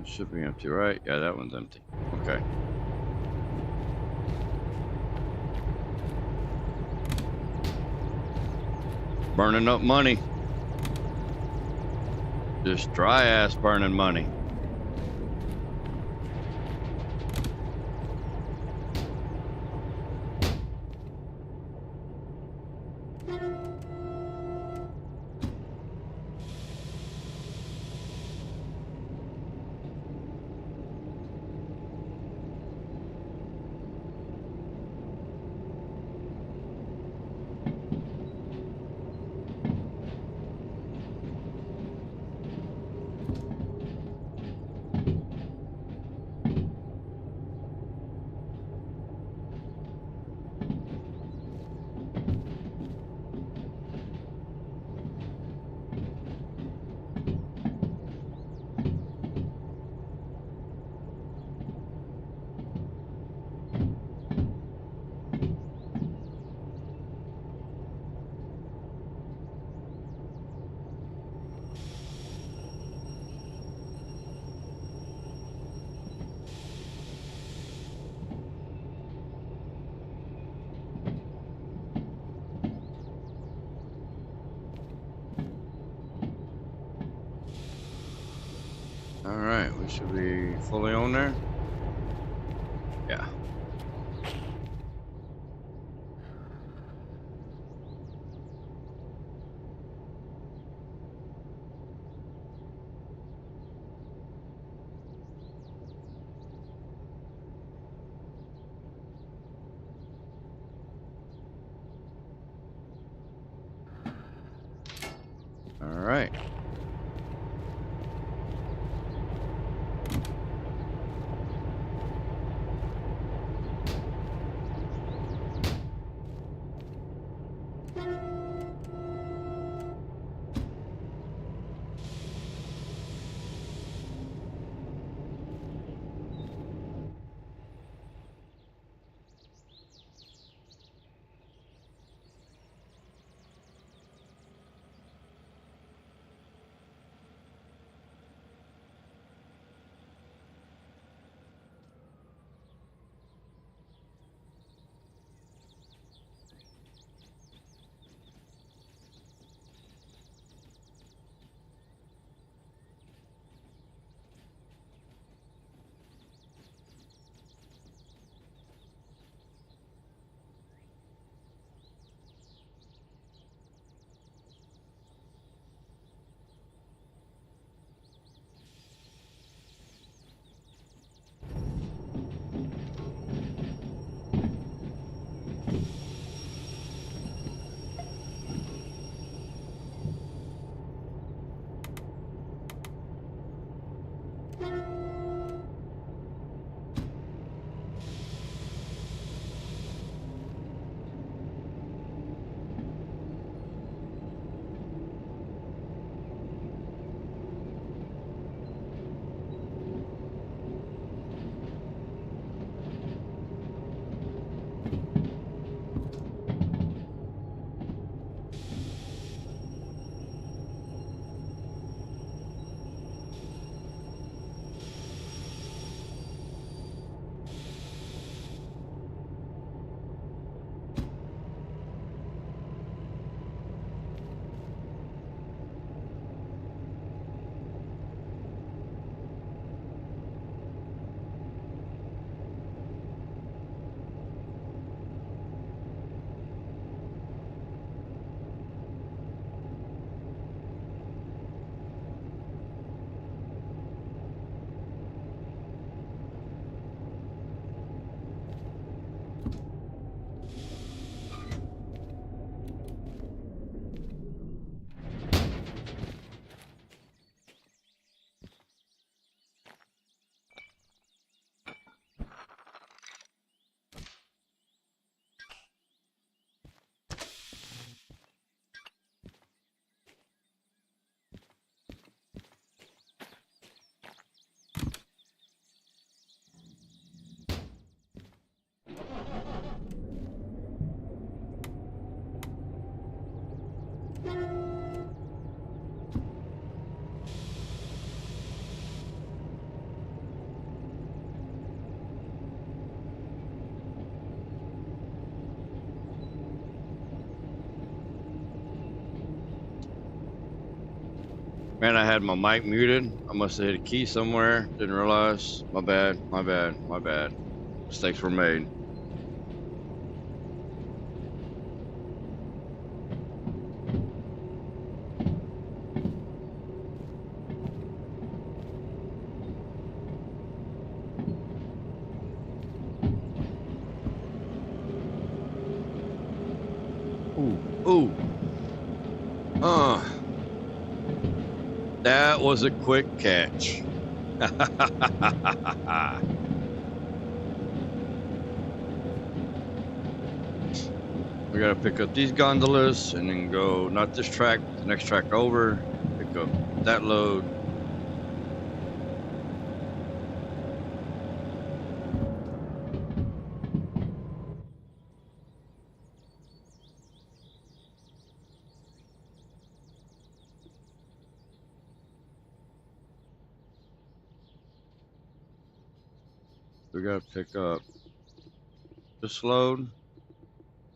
Should be empty, right? Yeah, that one's empty. Okay. Burning up money. Just dry ass burning money. All right, we should be fully on there. Yeah. All right. Man, I had my mic muted. I must have hit a key somewhere. Didn't realize. My bad. My bad. My bad. Mistakes were made. Ooh. That was a quick catch. We gotta pick up these gondolas and then go not this track, the next track over, pick up that load. We gotta pick up this load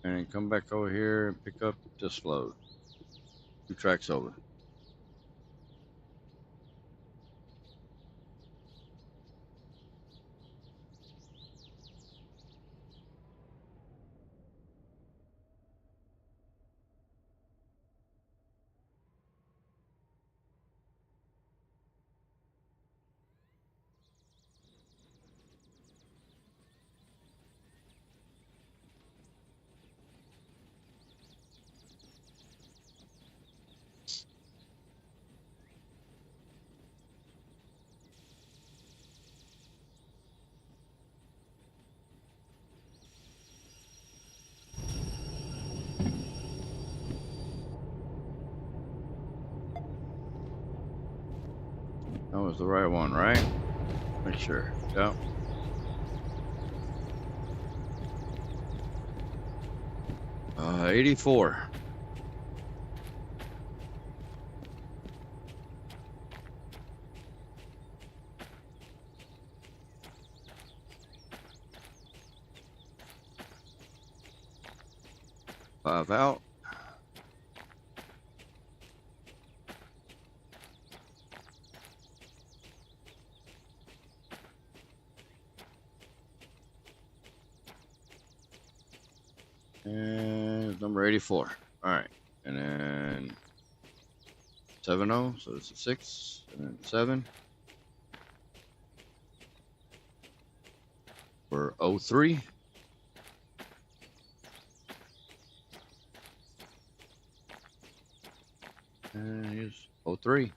and then come back over here and pick up this load. 2 tracks over. That was the right one, right? Make sure. Yep. Uh, 84. Five out. And number 84. All right. And then 70. So it's a 6. And then 7. For 03. And here's 03.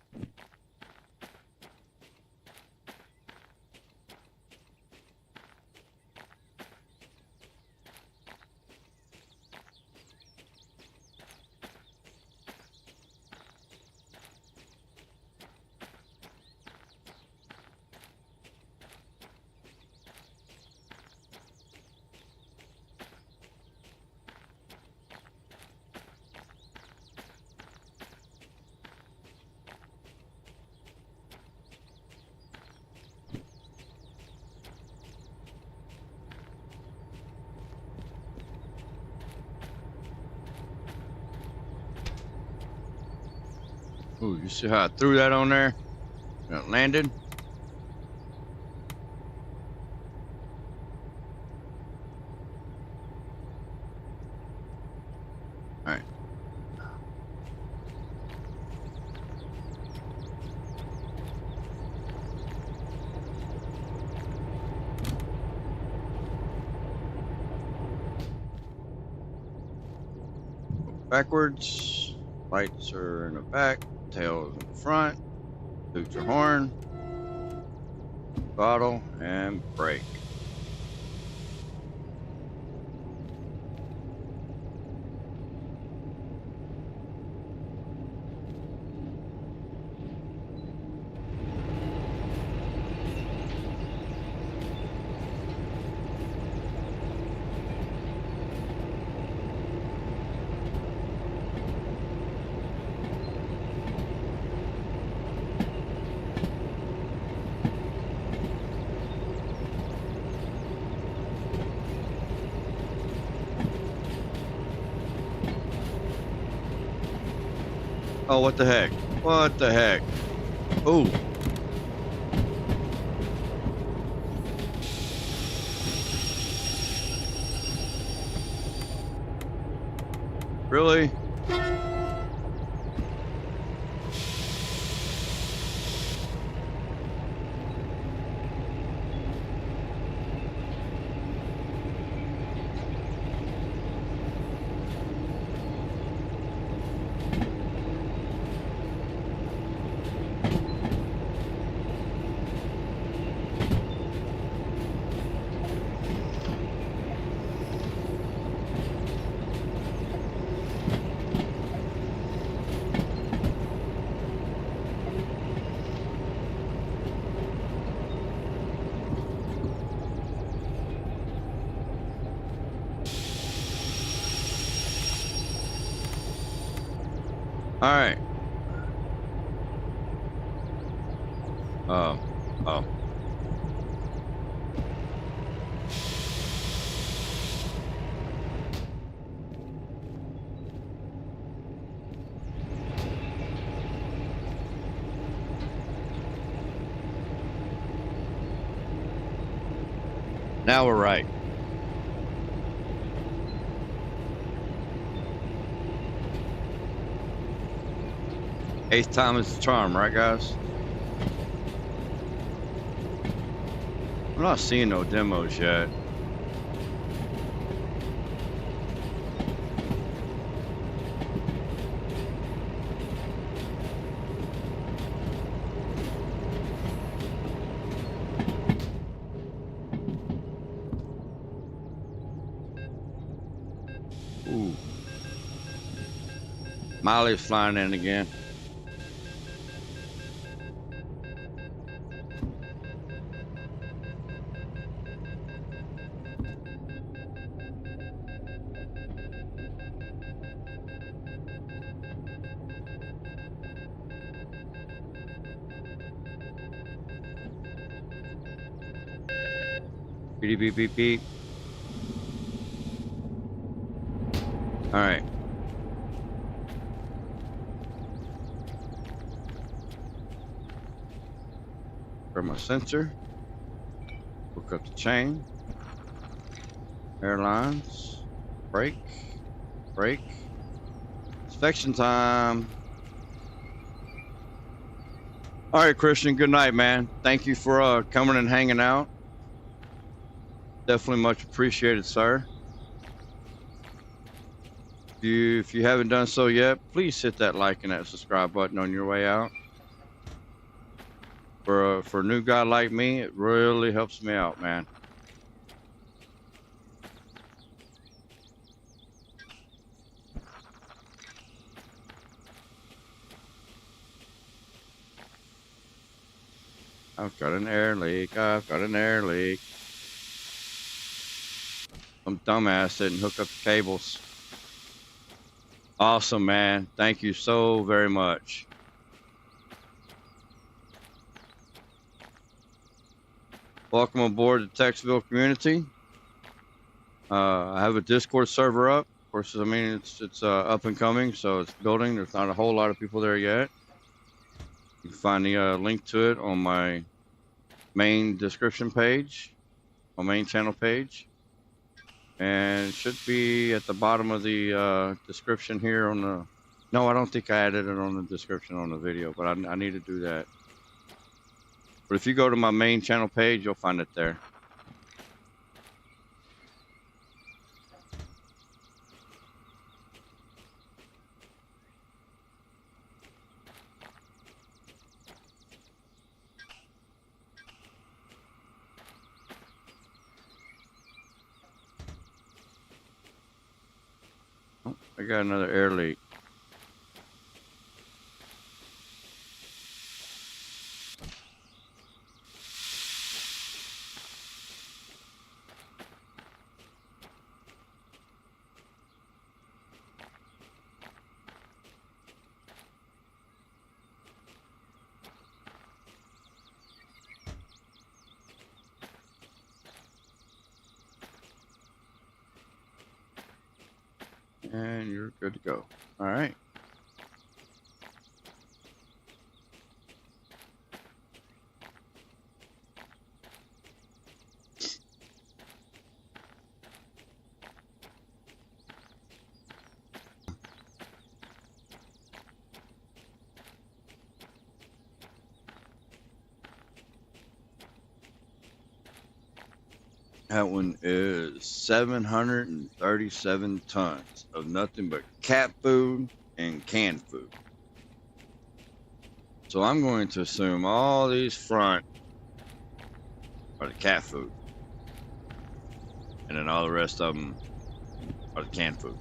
Ooh, you see how I threw that on there? And it landed. All right. Backwards. Lights are in the back. Tail in the front, toot your horn, throttle, and brake. Oh, what the heck? What the heck? Ooh. Really? All right. Oh. Now we're right. Eighth time is the charm, right, guys? I'm not seeing no demos yet. Ooh. Miley's flying in again. Beep, beep, beep, beep. All right. Grab my sensor. Hook up the chain. Airlines. Brake. Brake. Inspection time. All right, Christian. Good night, man. Thank you for coming and hanging out. Definitely much appreciated, sir. If you haven't done so yet, please hit that like and that subscribe button on your way out. For a new guy like me, it really helps me out, man. I've got an air leak. I've got an air leak. Some dumbass didn't hook up the cables. Awesome, man. Thank you so very much. Welcome aboard the Texville community. I have a Discord server up. Of course, I mean, it's up and coming, so it's building. There's not a whole lot of people there yet. You can find the link to it on my main description page, my main channel page. And it should be at the bottom of the description here on the... No, I don't think I added it on the description on the video, but I need to do that. But if you go to my main channel page, you'll find it there. Oh, I got another air leak. And you're good to go. All right. That one is 737 tons of nothing but cat food and canned food. So I'm going to assume all these front are the cat food. And then all the rest of them are the canned food.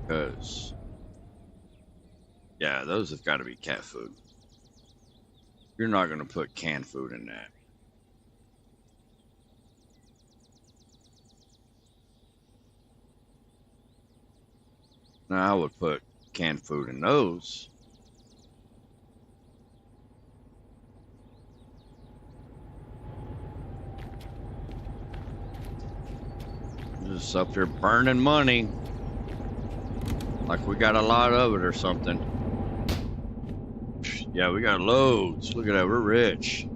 Because, yeah, those have got to be cat food. You're not going to put canned food in that. Now, I would put canned food in those. Just up here burning money. Like we got a lot of it or something. Yeah, we got loads. Look at that, we're rich.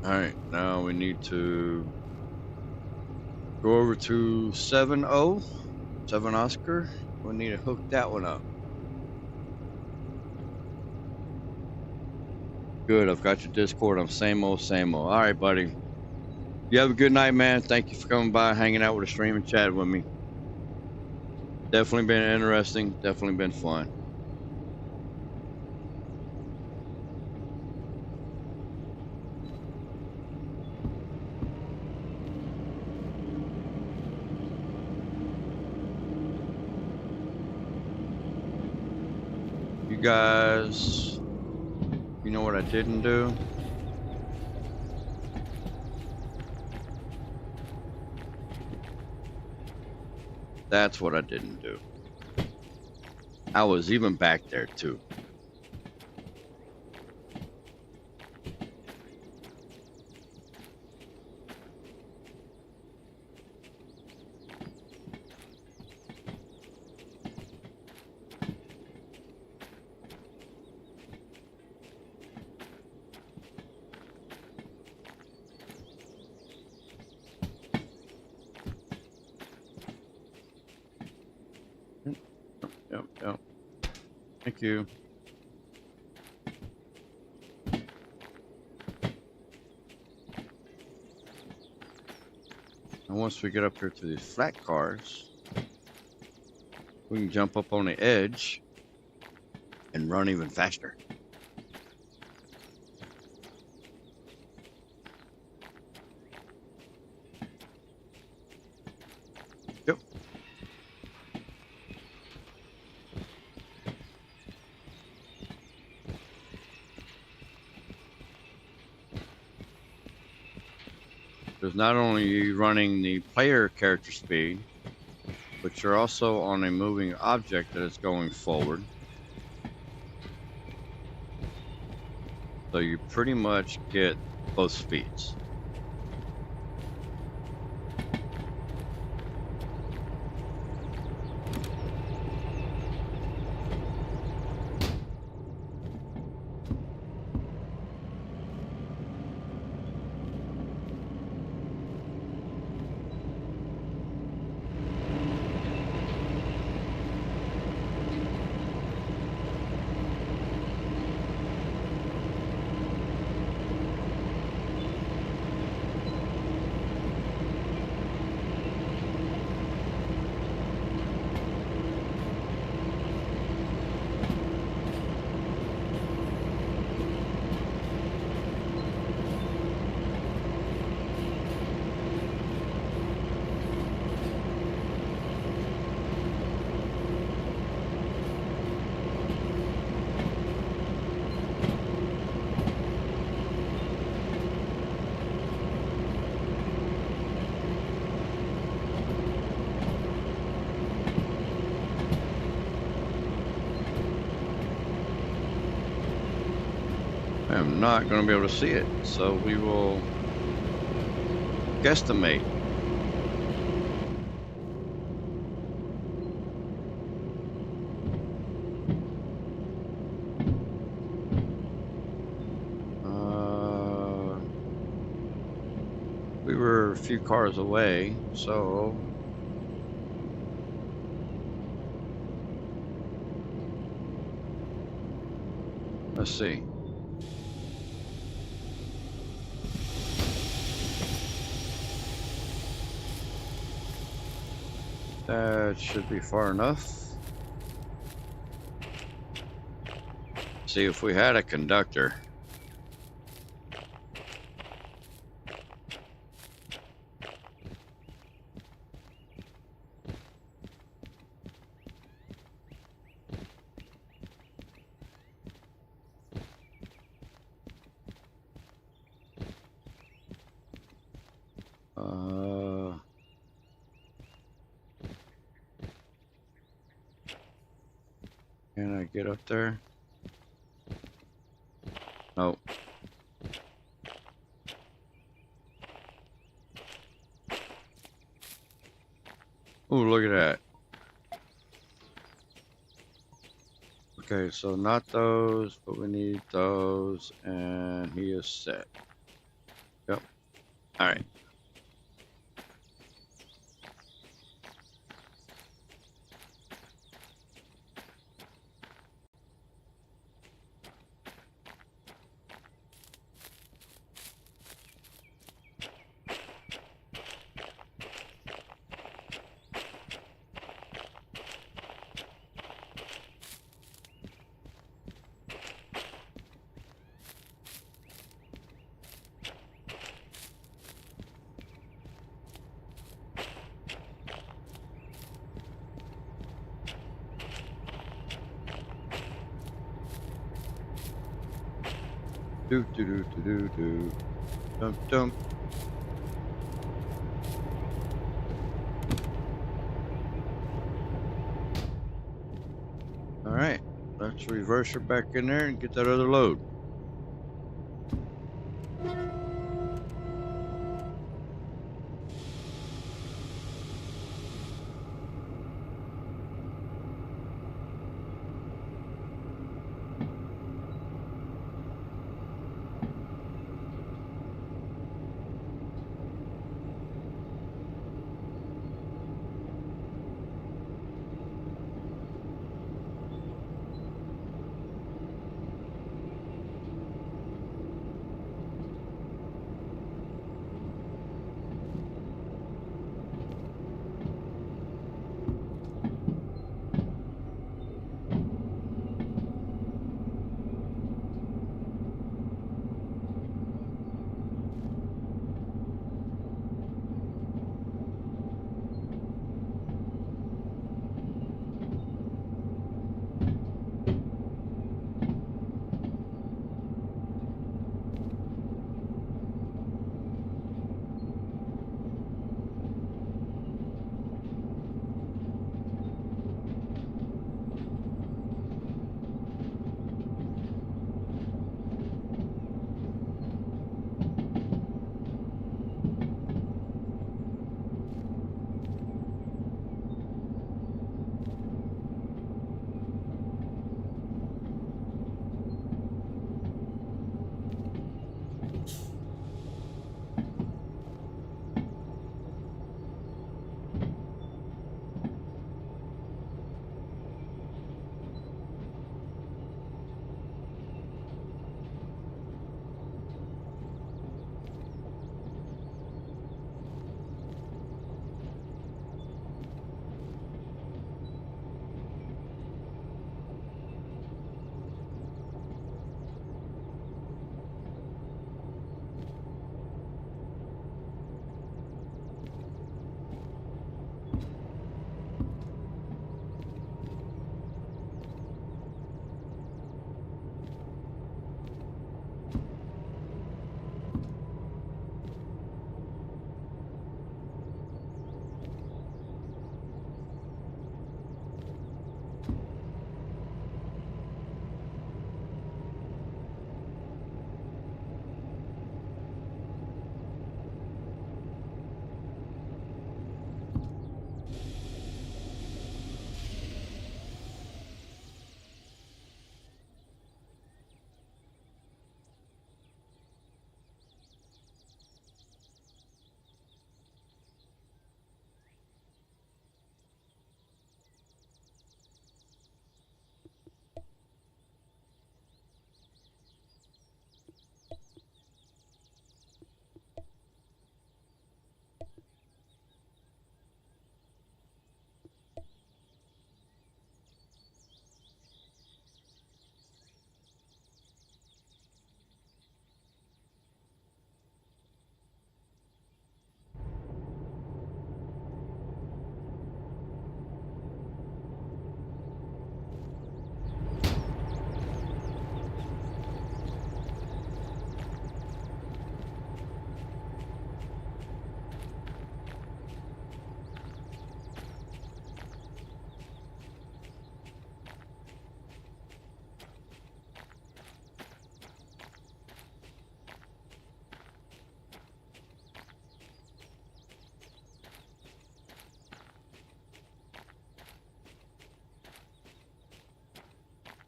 All right, now we need to go over to 7 Oscar. We need to hook that one up. Good, I've got your Discord. I'm same old, same old. All right, buddy. You have a good night, man. Thank you for coming by, hanging out with the stream and chatting with me. Definitely been interesting. Definitely been fun. You guys, you know what I didn't do? That's what I didn't do. I was even back there too. Yep. Thank you. And once we get up here to these flat cars, we can jump up on the edge and run even faster. Yep. Because not only are you running the player character speed, but you're also on a moving object that is going forward. So you pretty much get both speeds. I am not going to be able to see it, so we will guesstimate. We few cars away, so let's see. That should be far enough. See if we had a conductor. Can I get up there? Nope. Oh, look at that. Okay, so not those, but we need those, and he is set. Yep. All right. Do do do do do do. Dump dump. All right, let's reverse her back in there and get that other load.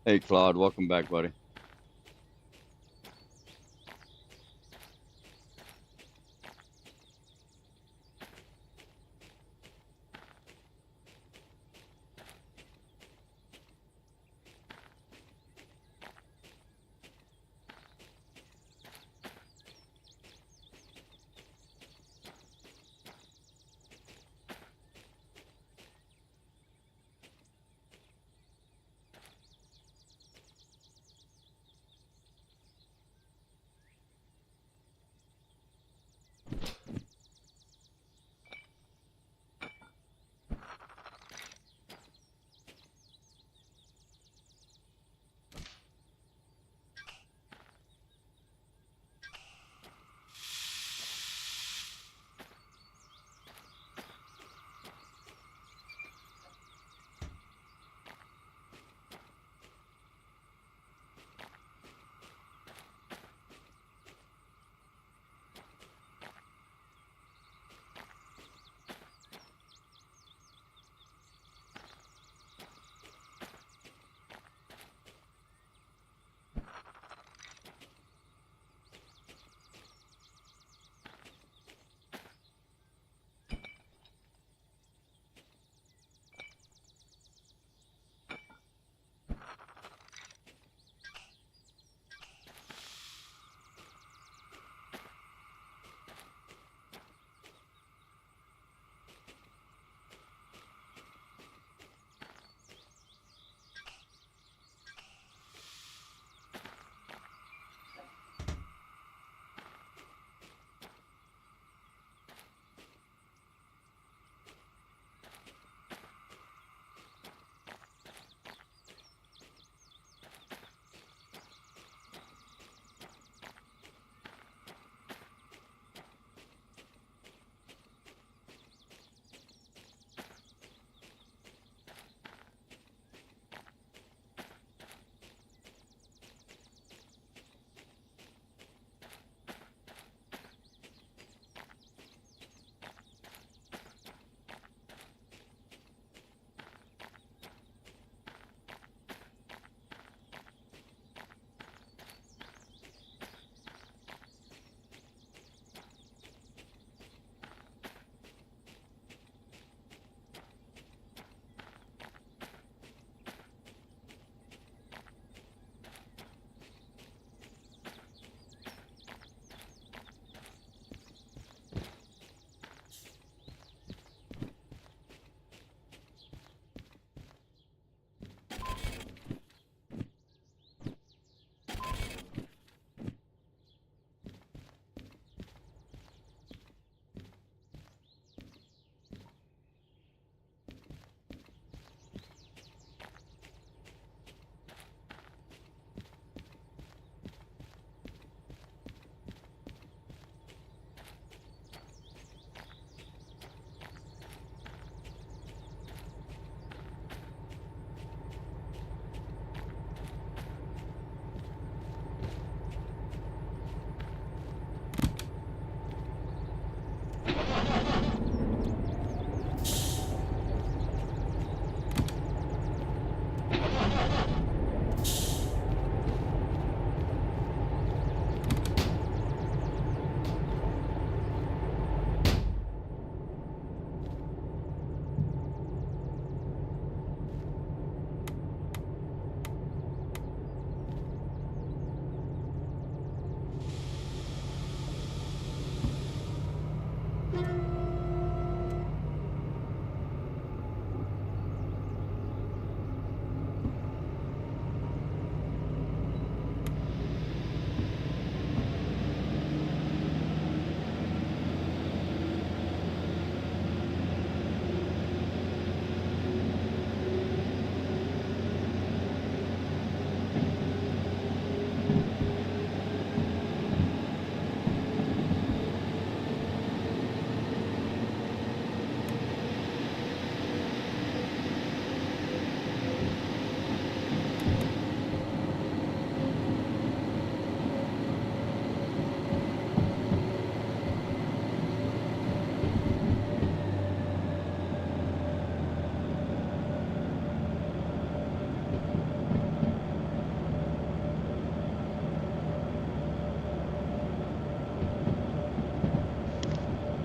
Hey, Claude, welcome back, buddy.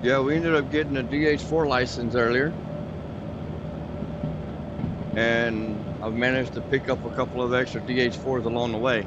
Yeah, we ended up getting a DH4 license earlier. And I've managed to pick up a couple of extra DH4s along the way.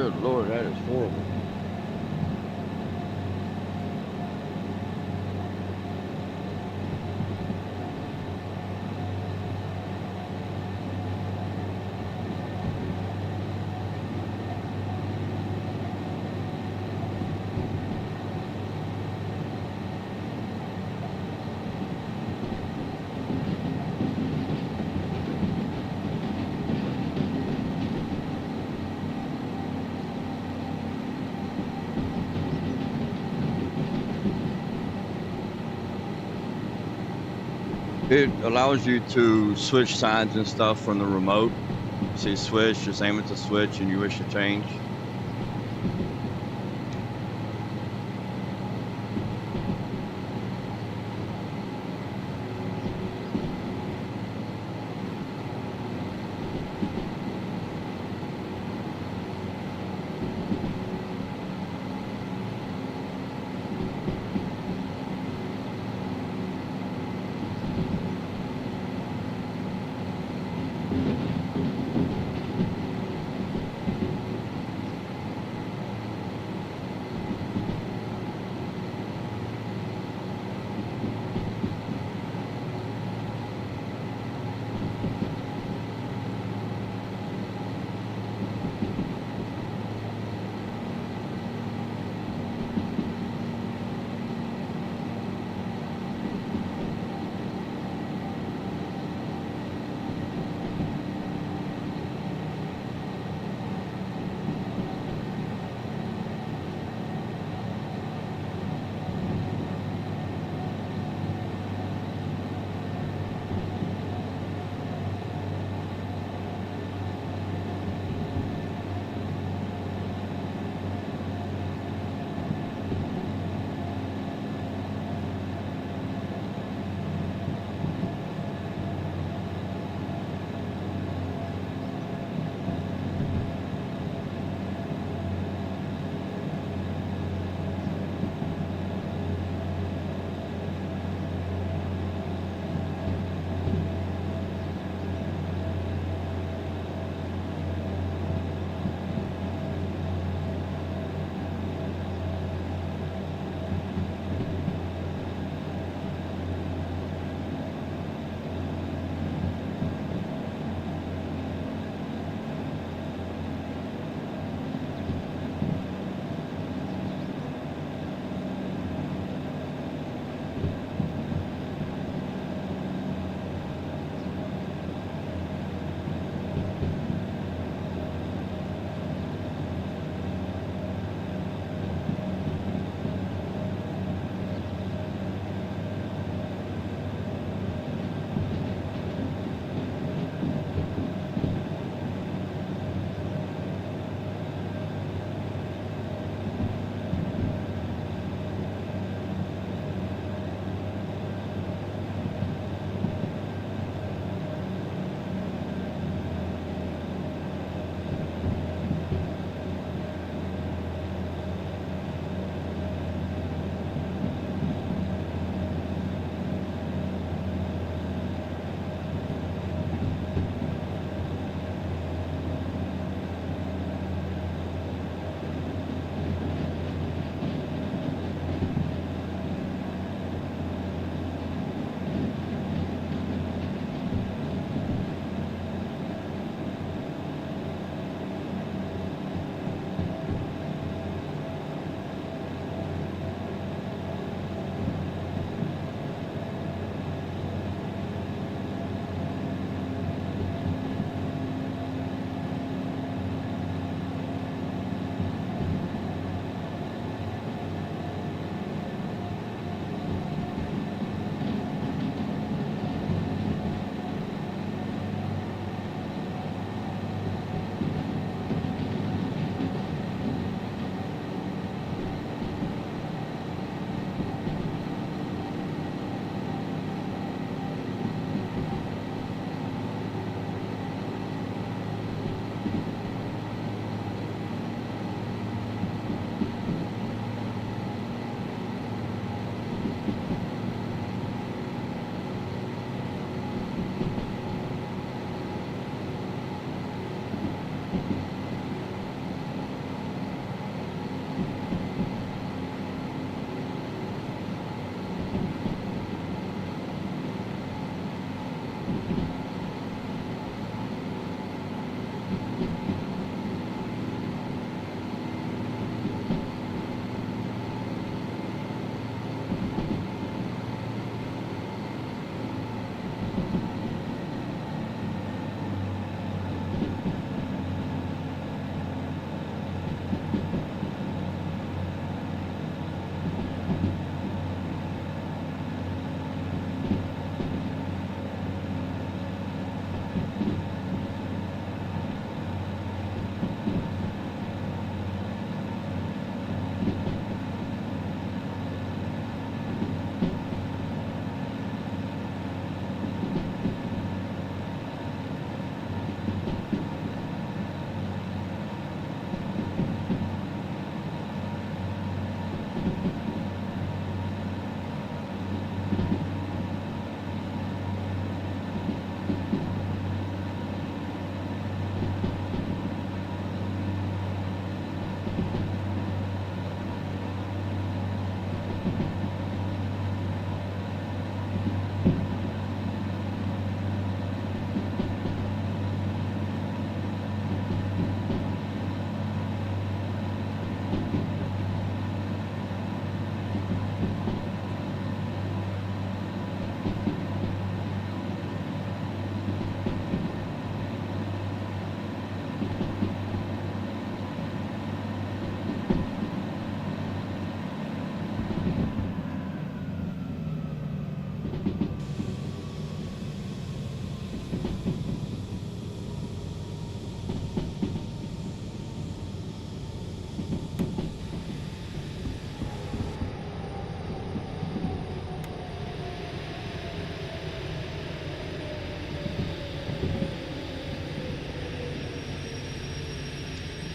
Good Lord, that is horrible. It allows you to switch signs and stuff from the remote. See switch, just aim at the switch and you wish to change.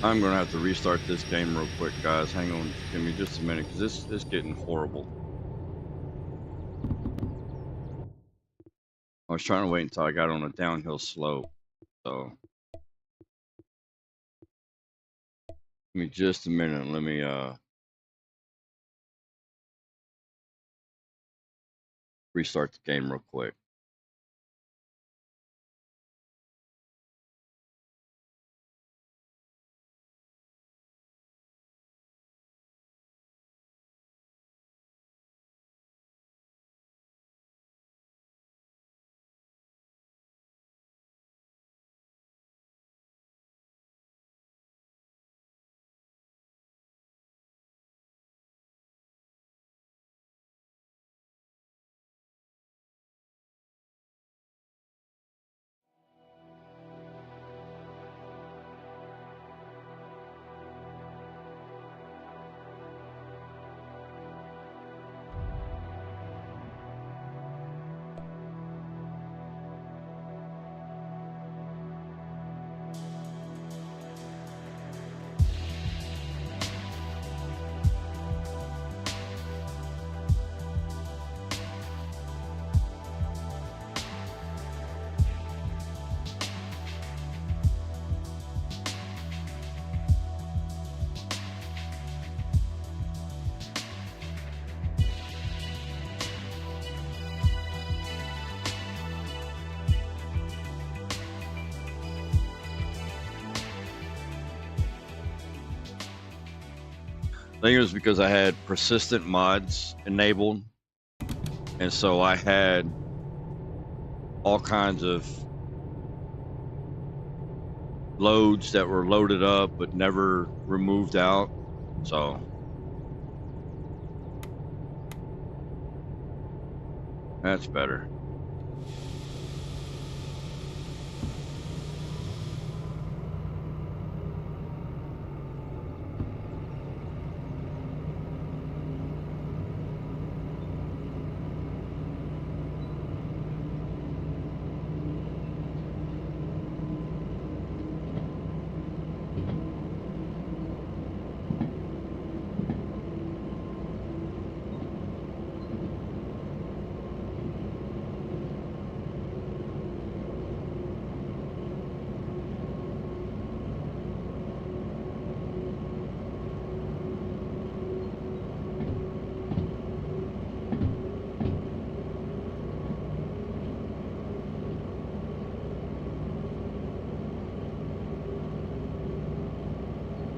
I'm gonna have to restart this game real quick, guys. Hang on, give me just a minute, because this is getting horrible. I was trying to wait until I got on a downhill slope, so give me just a minute. Let me restart the game real quick. I think it was because I had persistent mods enabled, and so I had all kinds of loads that were loaded up but never removed out. So that's better.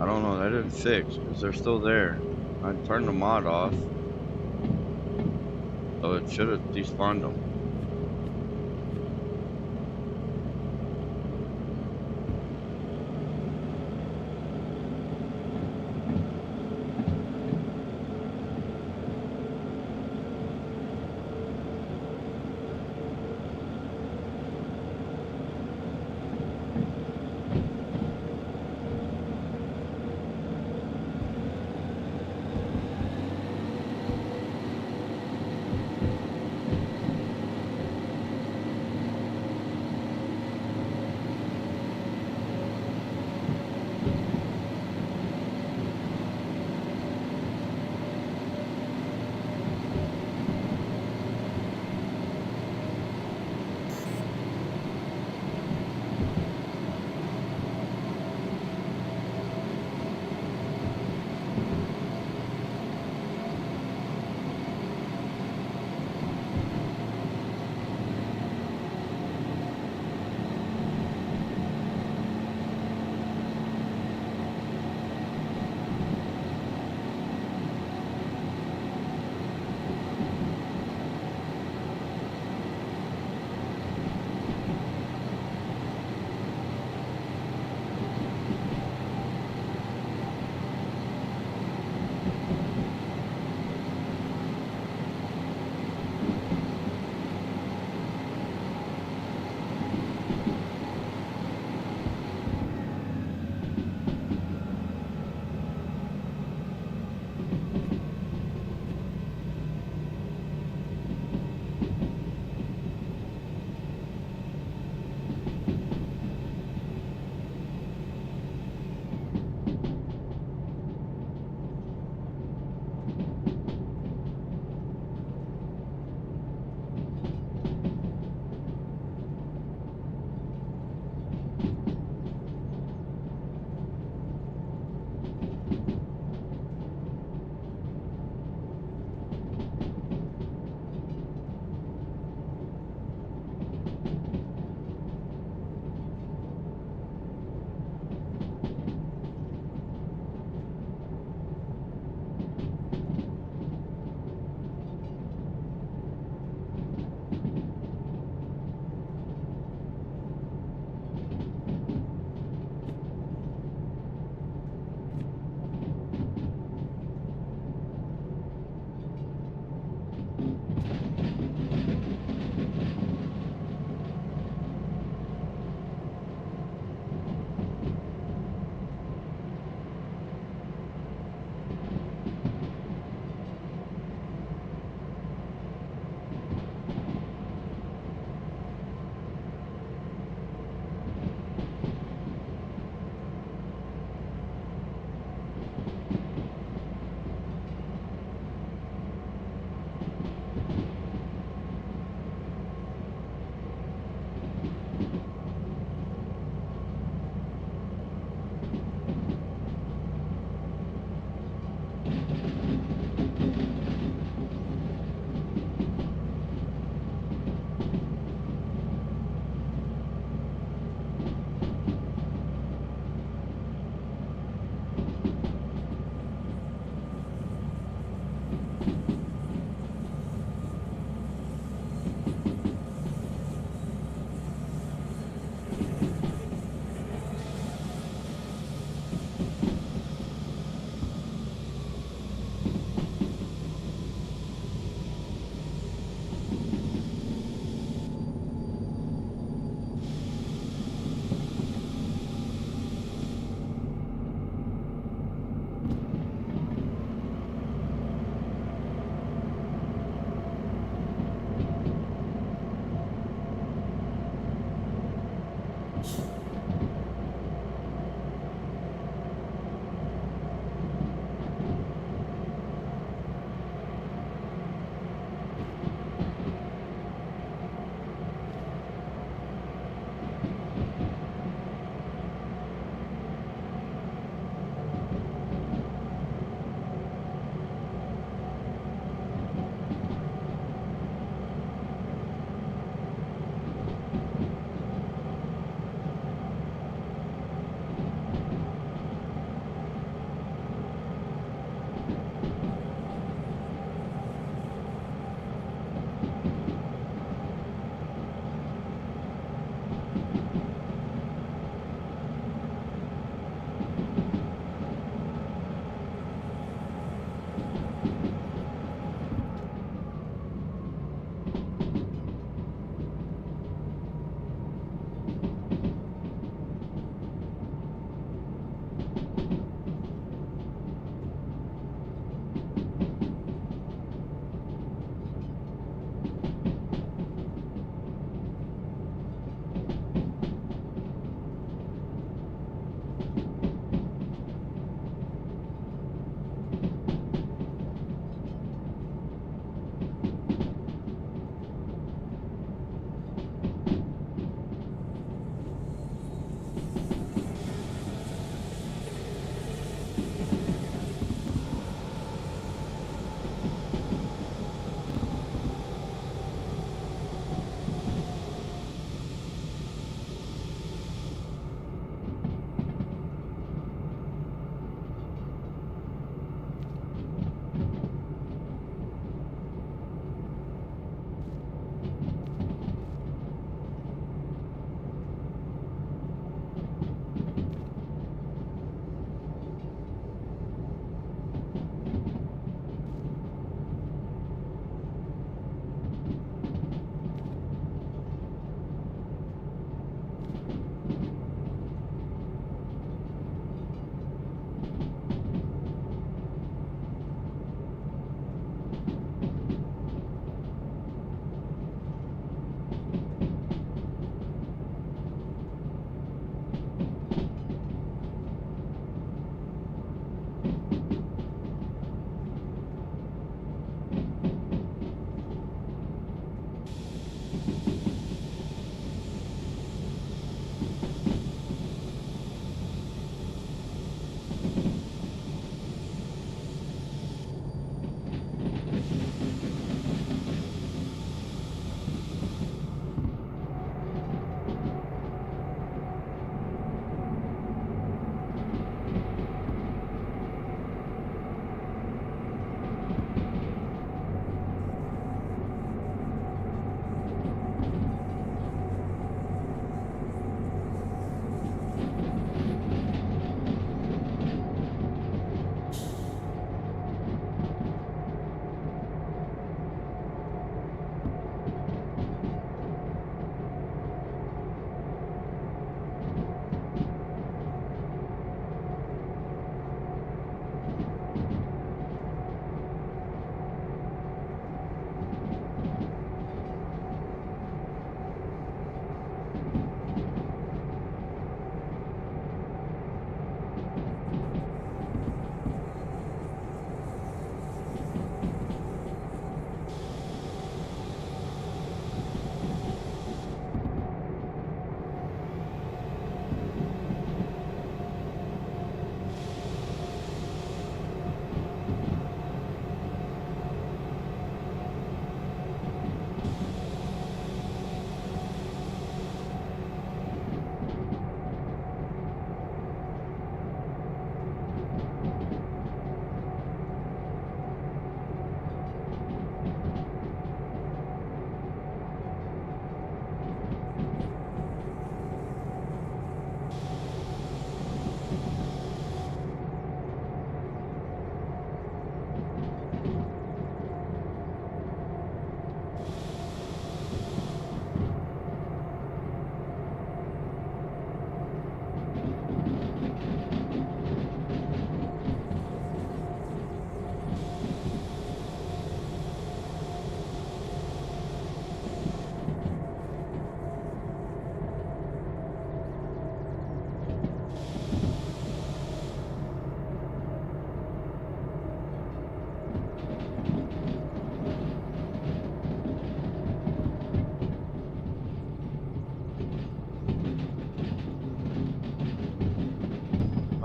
don't know. That didn't fix because they're still there. I turned the mod off, so it should have despawned them.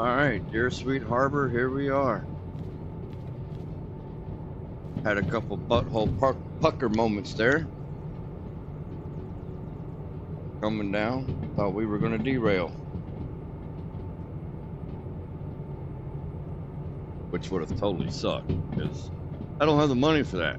All right, dear sweet harbor, here we are. Had a couple butthole pucker moments there. Coming down, thought we were gonna derail, which would have totally sucked because I don't have the money for that.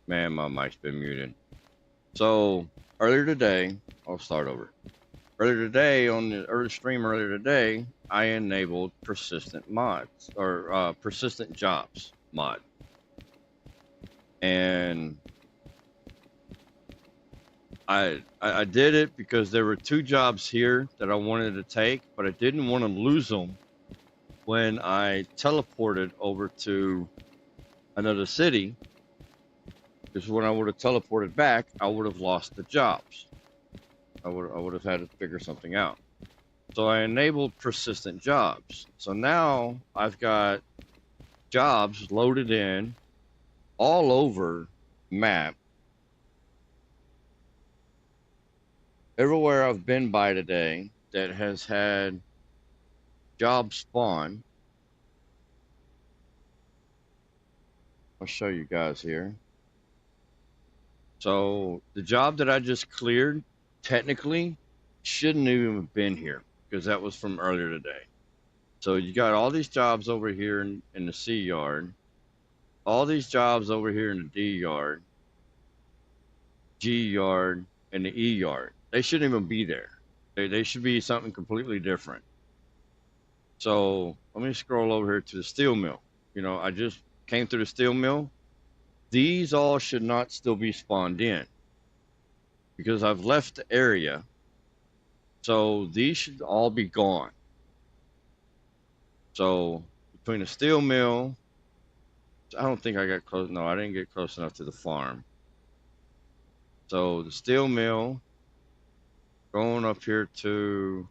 Man, my mic's been muted. So earlier today, I'll start over. Earlier today, on the early stream earlier today, I enabled persistent mods or persistent jobs mod. And I did it because there were 2 jobs here that I wanted to take, but I didn't want to lose them when I teleported over to another city. Because when I would have teleported back, I would have lost the jobs. I would have had to figure something out. So I enabled persistent jobs. So now I've got jobs loaded in all over map. Everywhere I've been by today that has had jobs spawn. I'll show you guys here. So the job that I just cleared technically shouldn't even have been here because that was from earlier today. So you got all these jobs over here in the C yard, all these jobs over here in the D yard, G yard, and the E yard. They shouldn't even be there. They should be something completely different. So let me scroll over here to the steel mill. You know, I just came through the steel mill. These all should not still be spawned in because I've left the area. So these should all be gone. So between the steel mill, I don't think I got close. No, I didn't get close enough to the farm. So the steel mill, going up here to,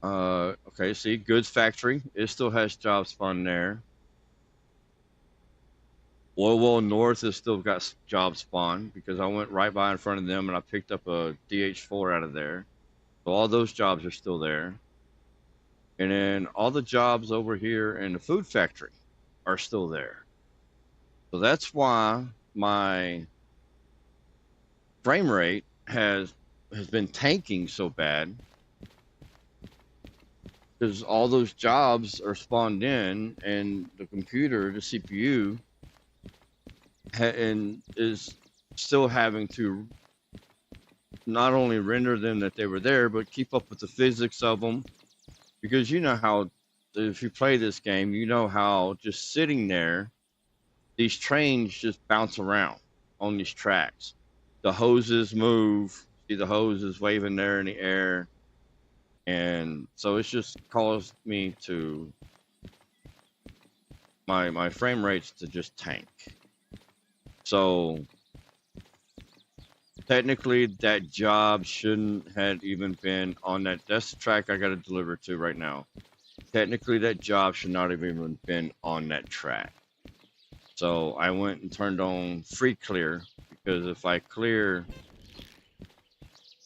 okay, see, goods factory. It still has jobs spawned there. Well, North has still got job spawn because I went right by in front of them and I picked up a DH4 out of there. So all those jobs are still there. And then all the jobs over here in the food factory are still there. So that's why my frame rate has been tanking so bad, because all those jobs are spawned in and the computer, the CPU, and is still having to not only render them that they were there, but keep up with the physics of them. Because you know how, if you play this game, you know how just sitting there, these trains just bounce around on these tracks. The hoses move. See the hoses waving there in the air. And so it's just caused me to, my frame rates to just tank. So technically that job shouldn't have even been on that. That's the track I got to deliver to right now. Technically that job should not have even been on that track. So I went and turned on free clear, because if I clear,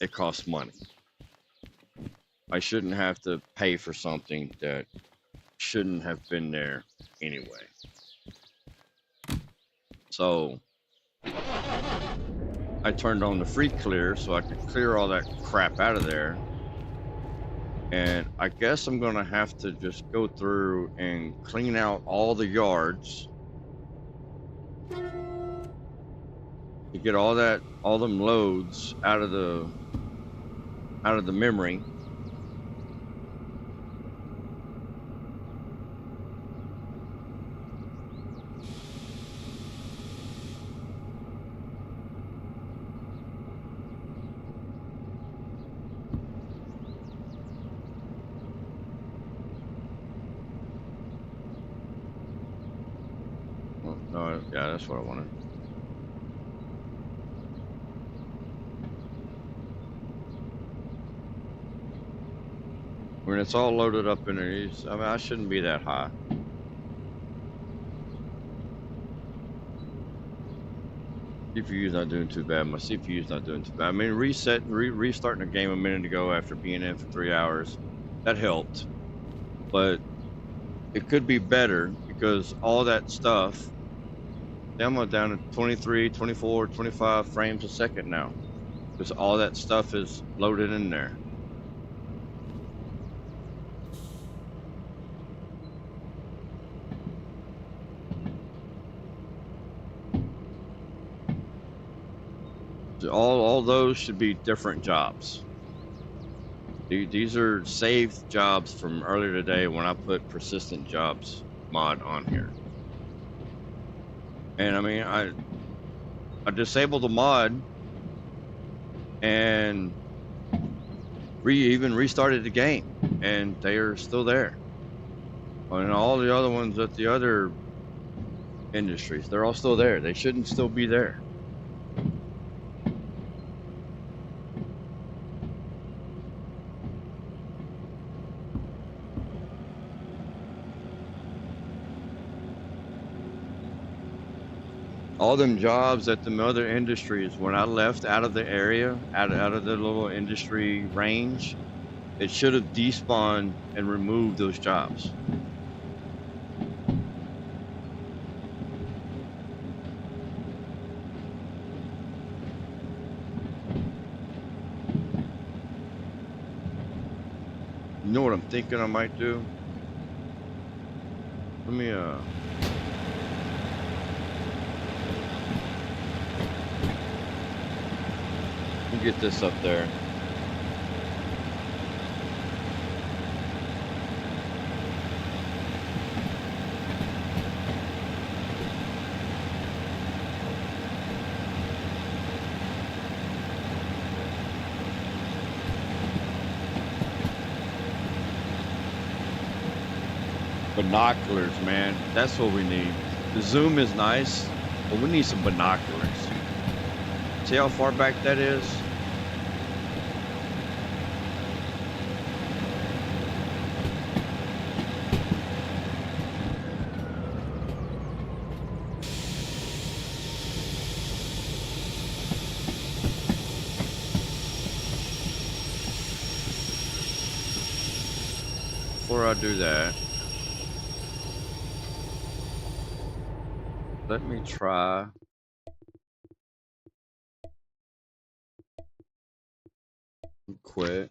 it costs money. I shouldn't have to pay for something that shouldn't have been there anyway. So I turned on the free clear so I could clear all that crap out of there. And I guess I'm gonna have to just go through and clean out all the yards to get all them loads out of the memory. Oh, no, yeah, that's what I wanted. When it's all loaded up in there, I mean, I shouldn't be that high. CPU's not doing too bad. My CPU's not doing too bad. I mean, restarting the game a minute ago after being in for 3 hours, that helped. But it could be better, because all that stuff, I'm down to 23, 24, 25 frames a second now, because all that stuff is loaded in there. So all those should be different jobs. These are saved jobs from earlier today when I put persistent jobs mod on here. And I mean, I disabled the mod and even restarted the game, and they are still there. And all the other ones at the other industries, they're all still there. They shouldn't still be there. All them jobs at the other industries, when I left out of the area, out of the little industry range, it should have despawned and removed those jobs. You know what I'm thinking I might do? Let me get this up there. Binoculars, man, that's what we need. The zoom is nice, but we need some binoculars. See how far back that is? before I do that, let me try and quit.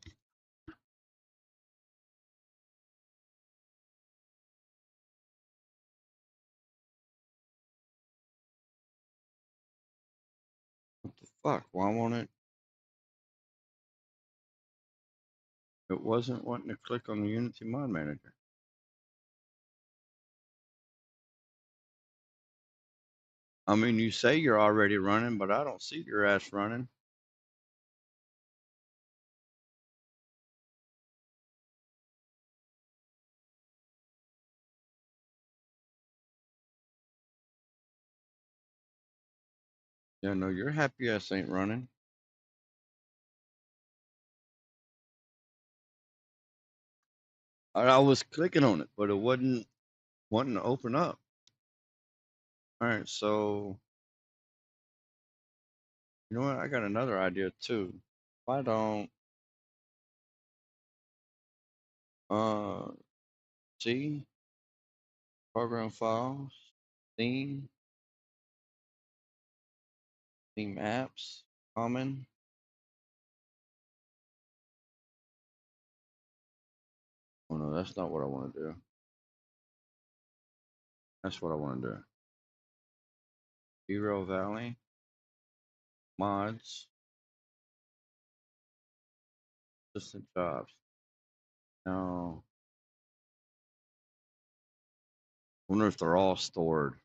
What the fuck? Why won't it? It wasn't wanting to click on the Unity Mod Manager. I mean, you say you're already running, but I don't see your ass running. Yeah, no, your happy ass ain't running. I was clicking on it, but it wasn't wanting to open up. All right, so you know what? I got another idea too. Why don't see program files, theme apps, common. Oh no, that's not what I want to do. That's what I want to do. Derail Valley, mods, assistant jobs. Now, I wonder if they're all stored.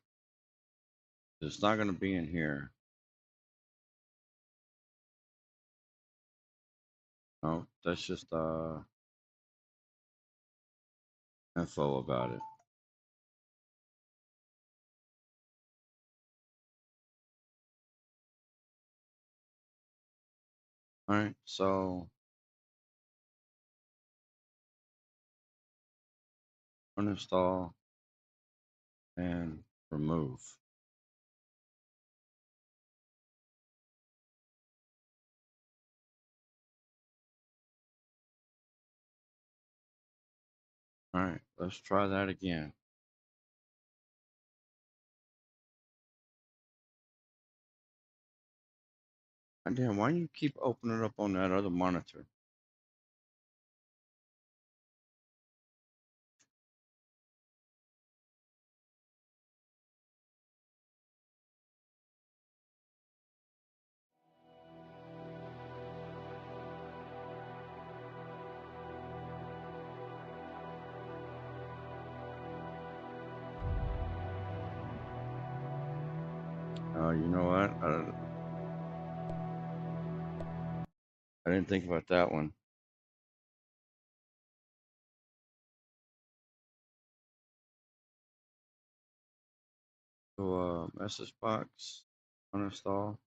It's not going to be in here. No, that's just info about it. All right, so uninstall and remove. All right, let's try that again. God damn, why do you keep opening up on that other monitor? You know what? I didn't think about that one. So, message box, uninstall,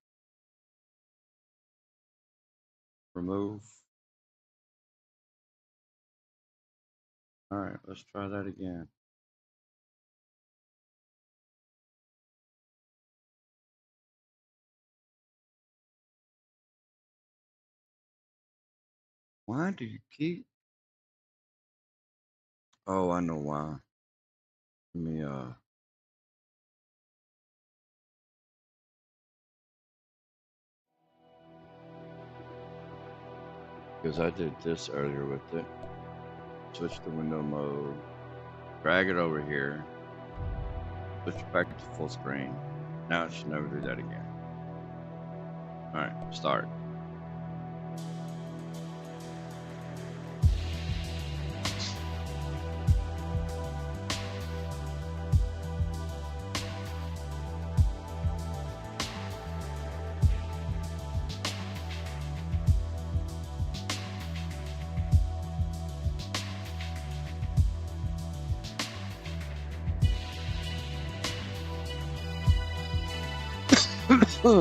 remove. All right, let's try that again. Why do you keep? Oh, I know why. Let me because I did this earlier with it. Switch to window mode, drag it over here, switch back to full screen. Now it should never do that again. All right, start.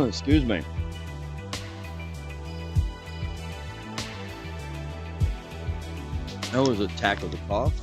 Excuse me. That was a tackle the cough.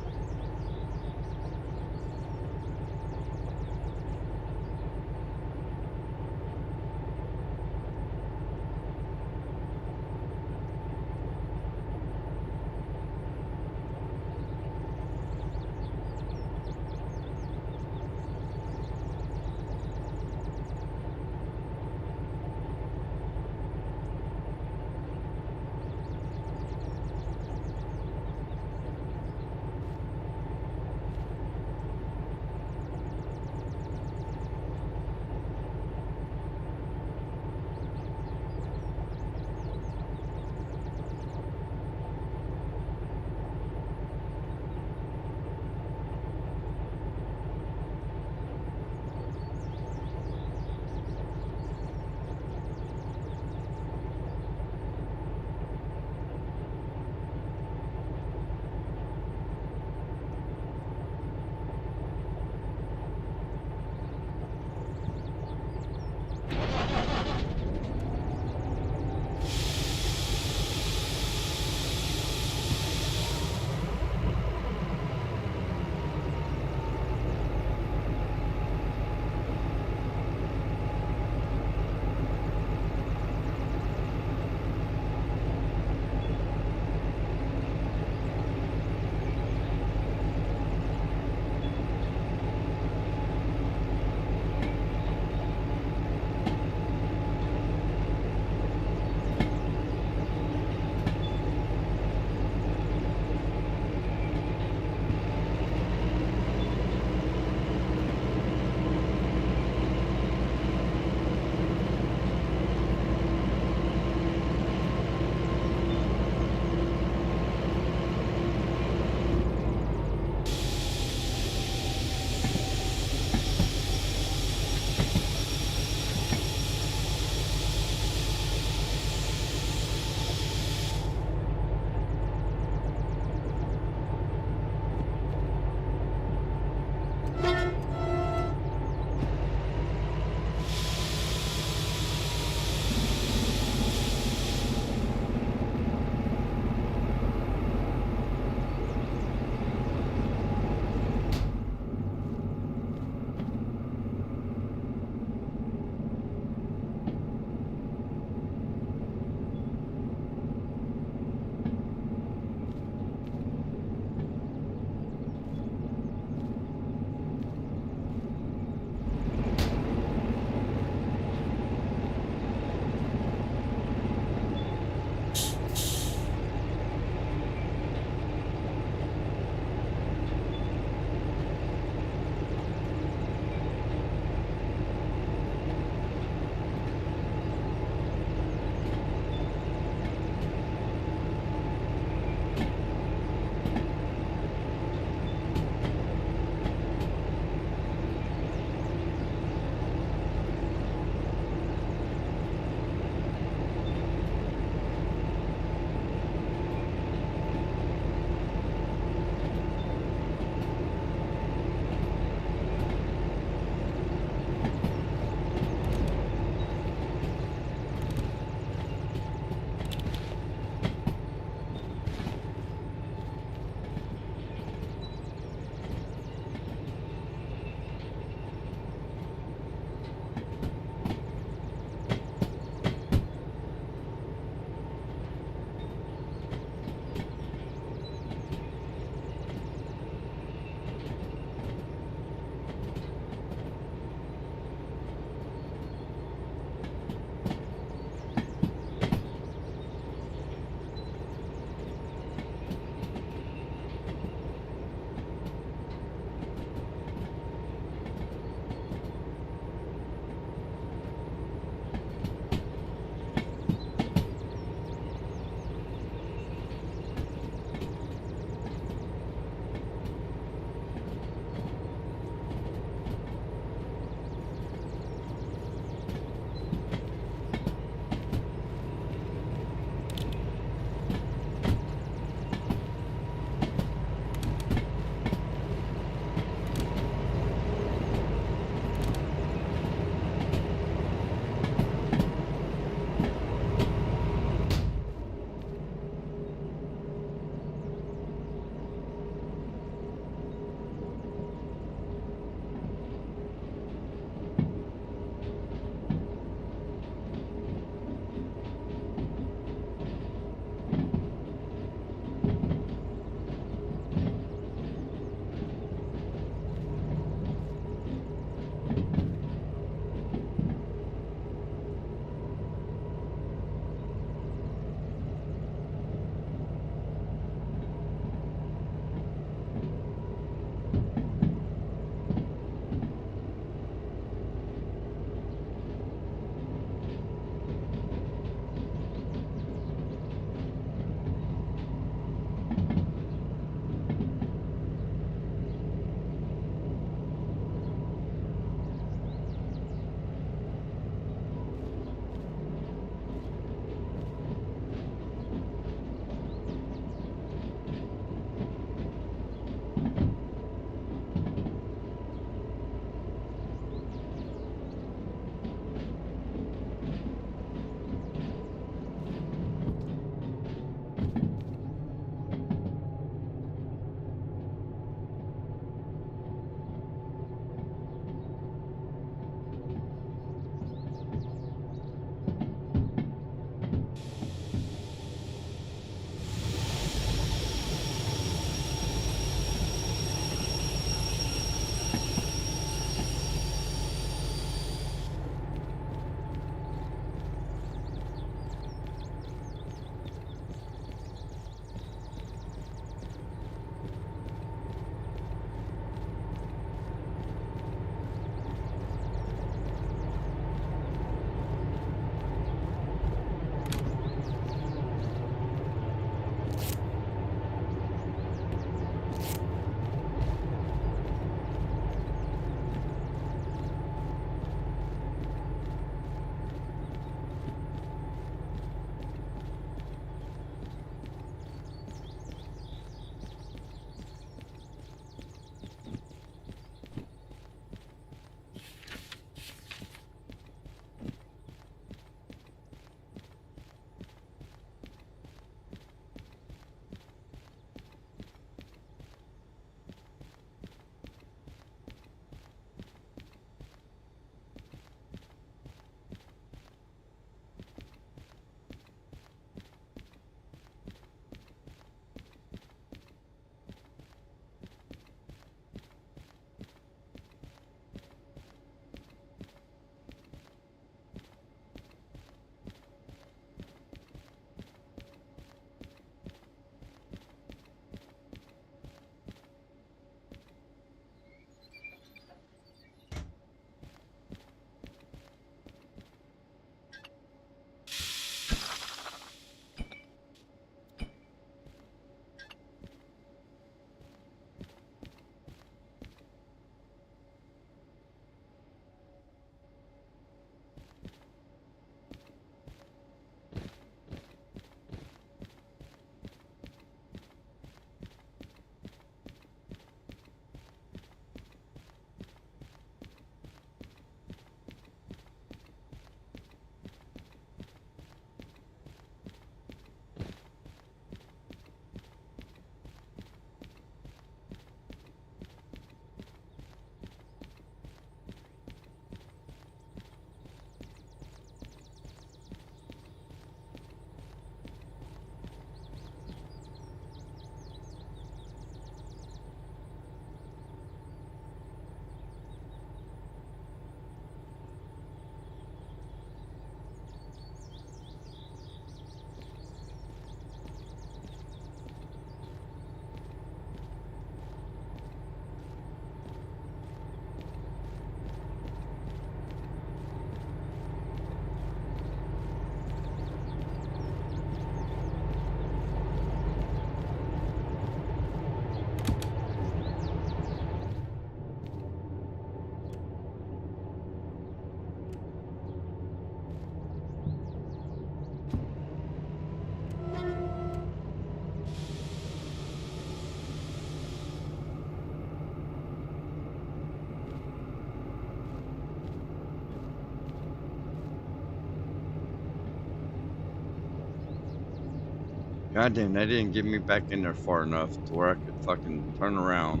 God damn, that didn't get me back in there far enough to where I could fucking turn around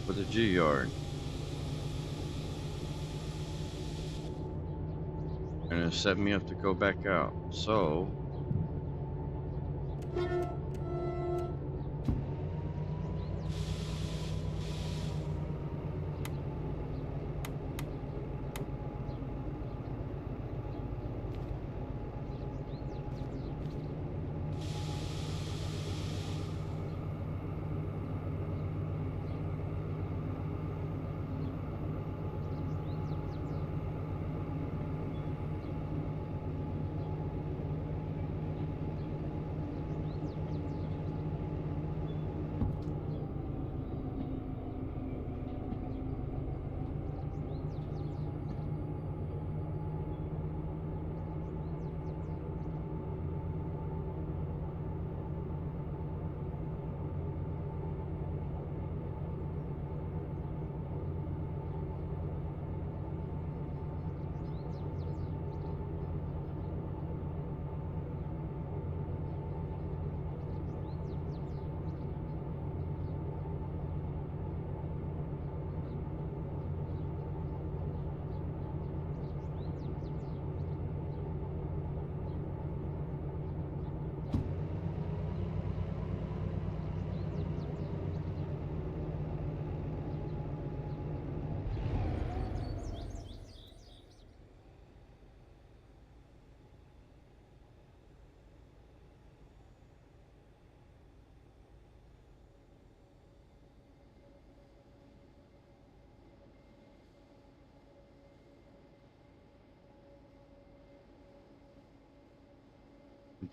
for the G yard. And it set me up to go back out. So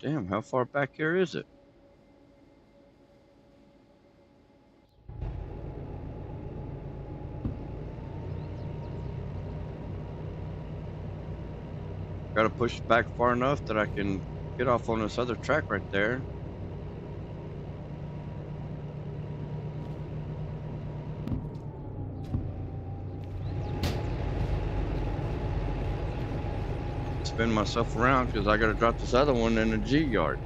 damn, how far back here is it? Gotta push it back far enough that I can get off on this other track right there. Spin myself around because I gotta drop this other one in the G yard.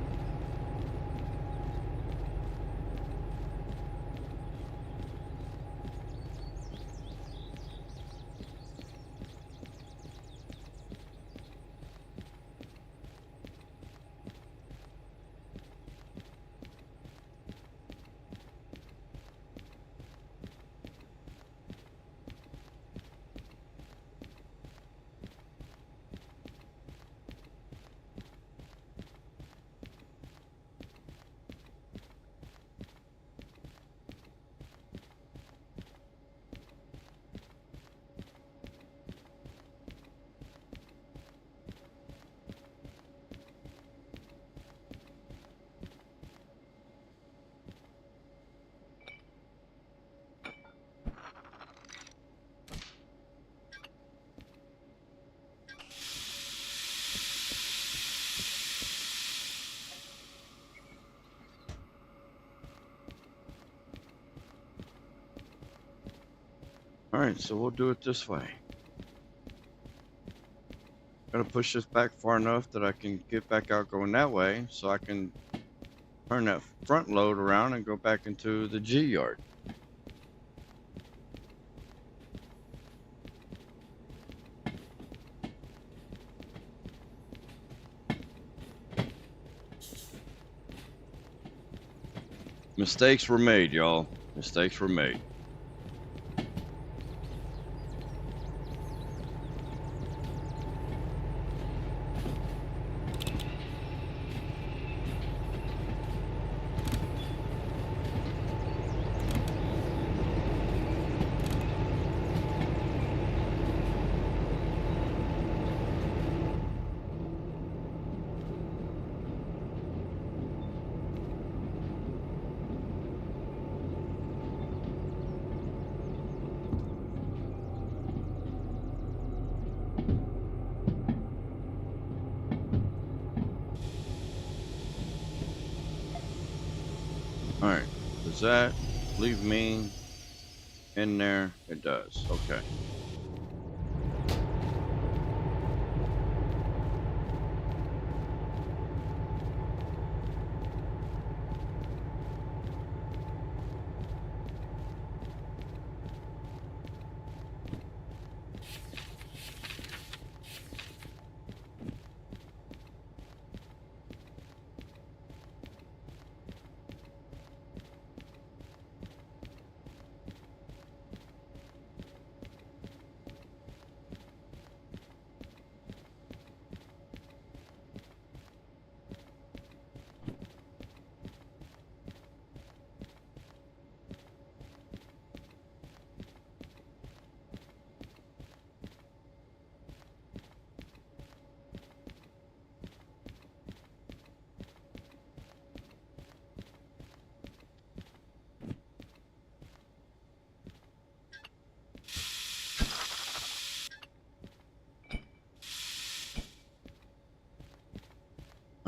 Alright, so we'll do it this way. Gotta push this back far enough that I can get back out going that way so I can turn that front load around and go back into the G yard. Mistakes were made, y'all. Mistakes were made. Alright, does that leave me in there? It does, okay.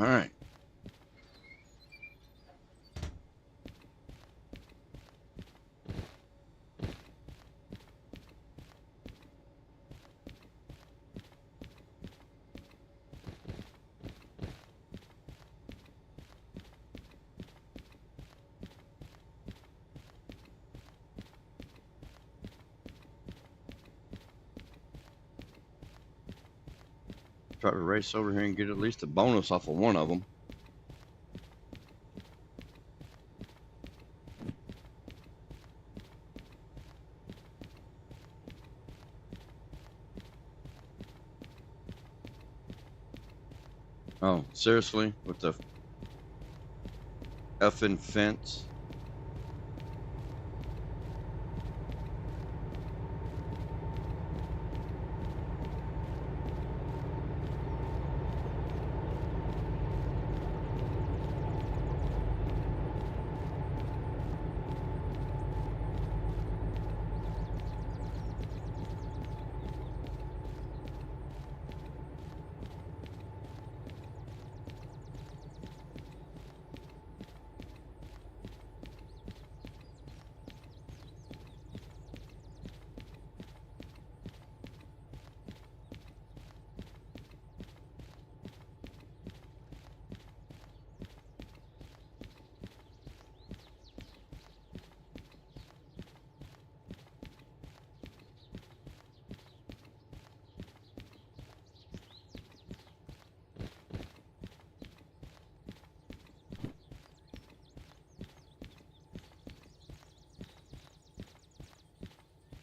right. Try to race over here and get at least a bonus off of one of them. Oh, seriously? With the effing fence?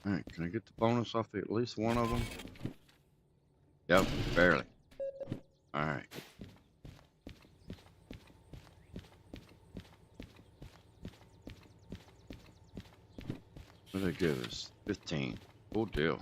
All right, can I get the bonus off of at least one of them? Yep, barely. All right. What did I give us? 15. Cool deal.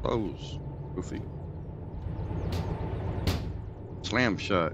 Close. Goofy. Slam shut.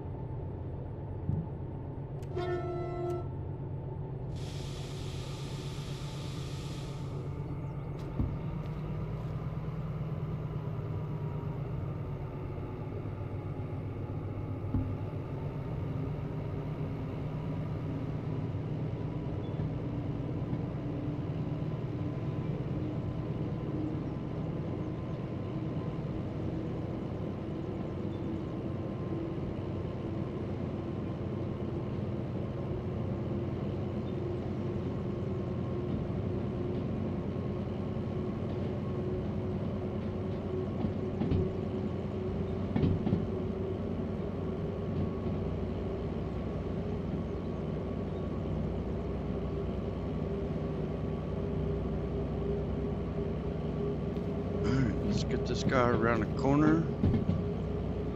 Get this guy around the corner.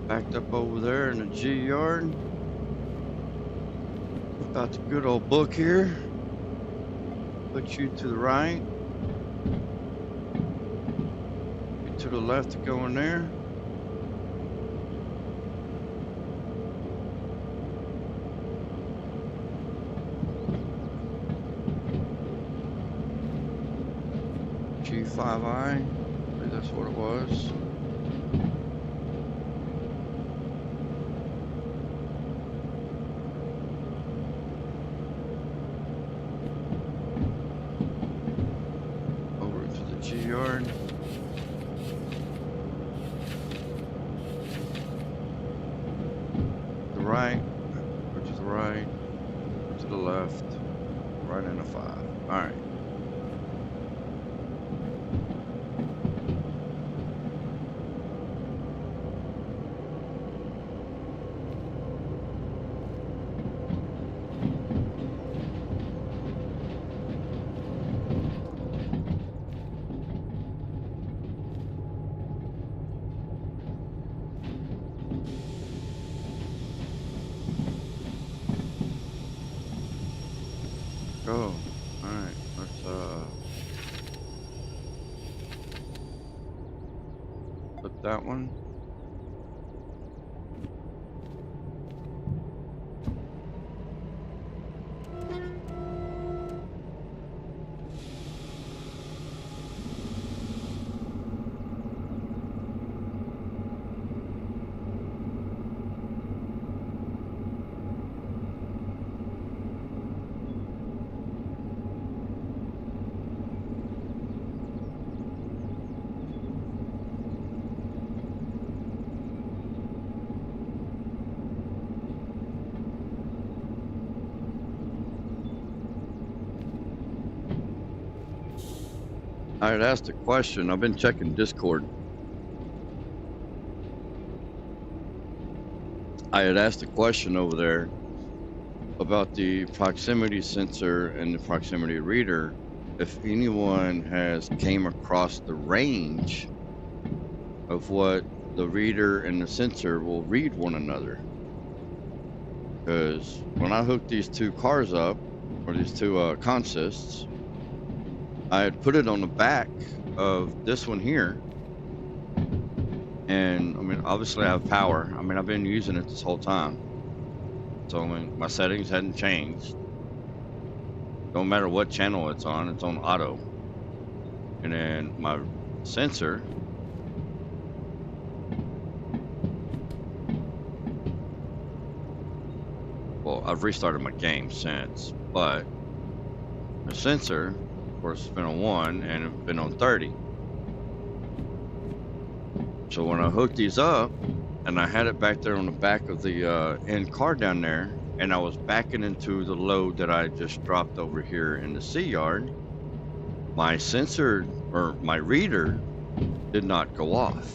Backed up over there in the G yard. About the good old book here. Put you to the right. Get to the left to go in there. G5I. That's what it was. Over to the G yard. The right, or to the right, or to the left, right in a 5. All right. go. Alright, let's flip that one. I had asked a question. I've been checking Discord. I had asked a question over there about the proximity sensor and the proximity reader. If anyone has came across the range of what the reader and the sensor will read one another. Because when I hooked these two cars up, or these two consists, I had put it on the back of this one here. And I mean, obviously I have power. I mean, I've been using it this whole time. So I mean, my settings hadn't changed. Don't matter what channel it's on auto. And then my sensor, well, I've restarted my game since, but the sensor, of course, has been on 1 and it's been on 30. So when I hooked these up and I had it back there on the back of the end car down there, and I was backing into the load that I just dropped over here in the C yard, my sensor or my reader did not go off.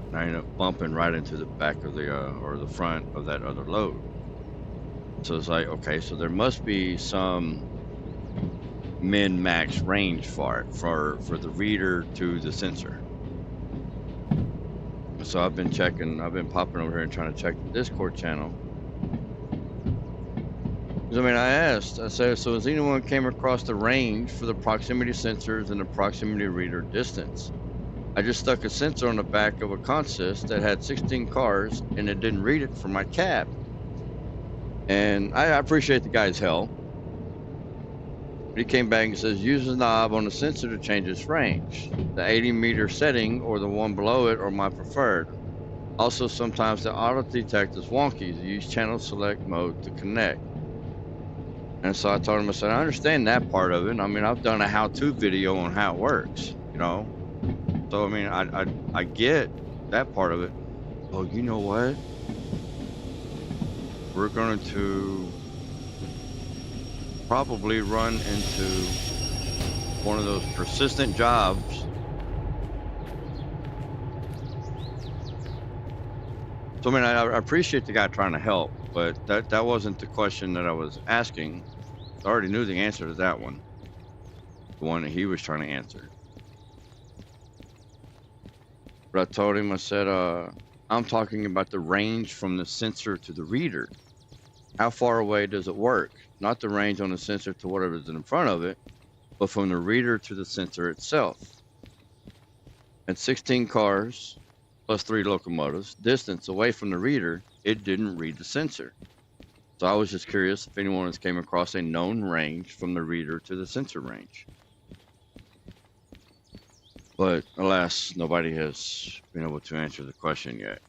And I ended up bumping right into the back of the or the front of that other load. So it's like, okay, so there must be some min-max range for it, for the reader to the sensor. So I've been popping over here and trying to check the Discord channel. I mean, I said, so has anyone came across the range for the proximity sensors and the proximity reader distance? I just stuck a sensor on the back of a consist that had 16 cars and it didn't read it from my cab. And I appreciate the guy's help. But he came back and says, use the knob on the sensor to change its range. The 80-meter setting or the one below it are my preferred. Also, sometimes the auto detect is wonky. You use channel select mode to connect. And so I told him, I said, I understand that part of it. I mean, I've done a how-to video on how it works, you know? So, I mean, I get that part of it. Oh, you know what? We're going to probably run into one of those persistent jobs. So, I mean, I appreciate the guy trying to help, but that wasn't the question that I was asking. I already knew the answer to that one. The one that he was trying to answer. But I told him, I said, I'm talking about the range from the sensor to the reader. How far away does it work? Not the range on the sensor to whatever's in front of it, but from the reader to the sensor itself. At 16 cars, plus 3 locomotives, distance away from the reader, it didn't read the sensor. So I was just curious if anyone has came across a known range from the reader to the sensor range. But alas, nobody has been able to answer the question yet.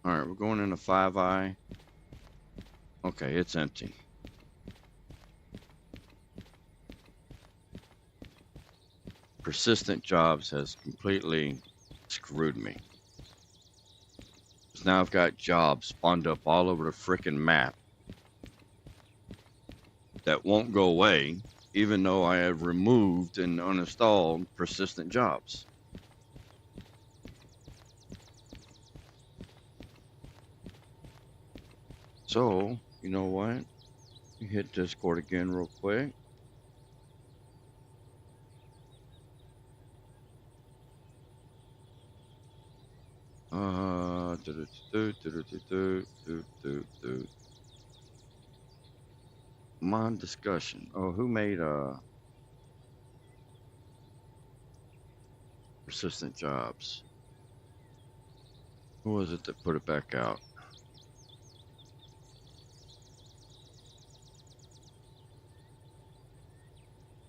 All right, we're going into 5i. Okay, it's empty. Persistent jobs has completely screwed me. So now I've got jobs spawned up all over the frickin' map that won't go away, even though I have removed and uninstalled persistent jobs. So, you know what? Hit Discord again real quick. My discussion. Oh, who made persistent jobs? Who was it that put it back out?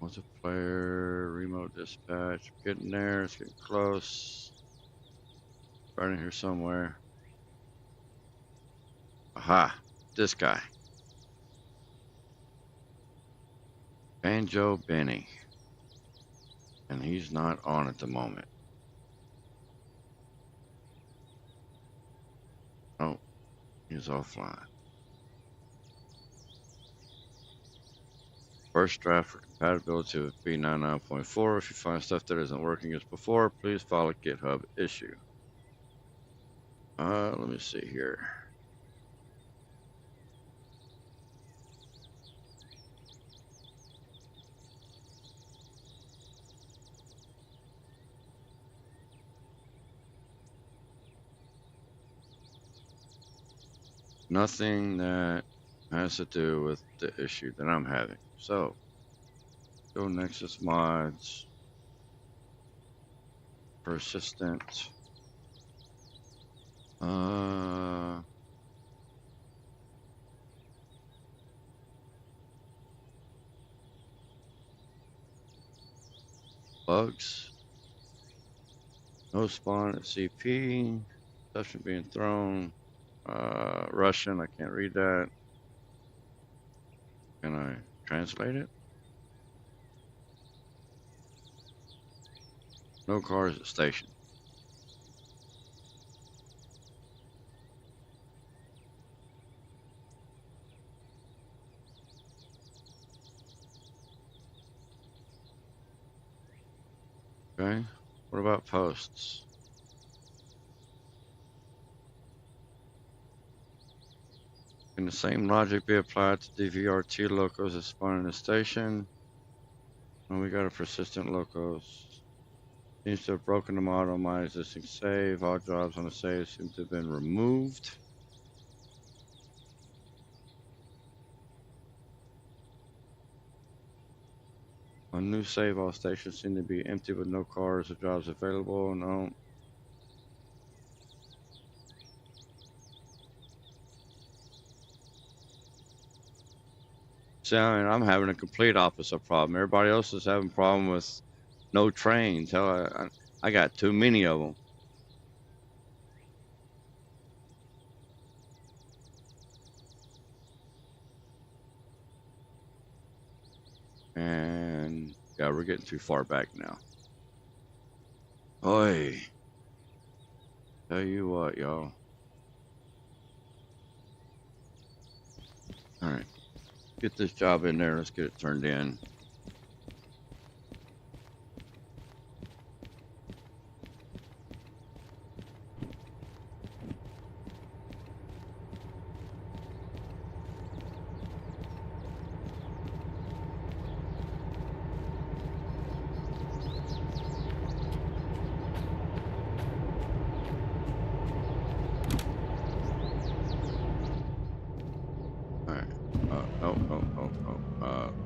Multiplayer, remote dispatch. Getting there. It's getting close. Right in here somewhere. Aha! This guy. Banjo Benny. And he's not on at the moment. Oh, he's offline. First draft for compatibility with B99.4. If you find stuff that isn't working as before, please file a GitHub issue. Let me see here. Nothing that has to do with the issue that I'm having. So, go Nexus mods, persistent, bugs, no spawn at CP, exception being thrown, Russian, I can't read that. Can I translate it? No cars at station. Okay, what about posts? Can the same logic be applied to DVRT locos that spawn in the station? And we got a persistent locos. Seems to have broken the model on my existing save. All jobs on the save seem to have been removed. On new save, all stations seem to be empty with no cars or jobs available. No. See, I mean, I'm having a complete opposite problem. Everybody else is having a problem with no trains. Hell, I got too many of them. And yeah, we're getting too far back now. Oi. Tell you what, y'all. Alright. Get this job in there. Let's get it turned in.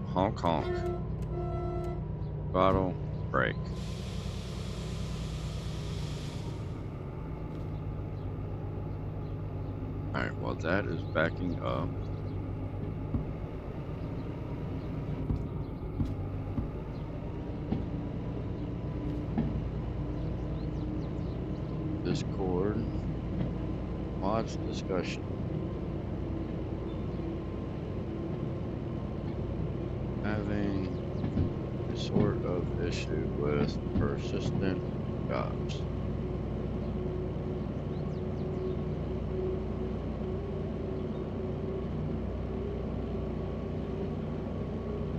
Honk honk. Throttle, brake. Alright, well that is backing up. Discord. Mods discussion. Having a sort of issue with persistent jobs.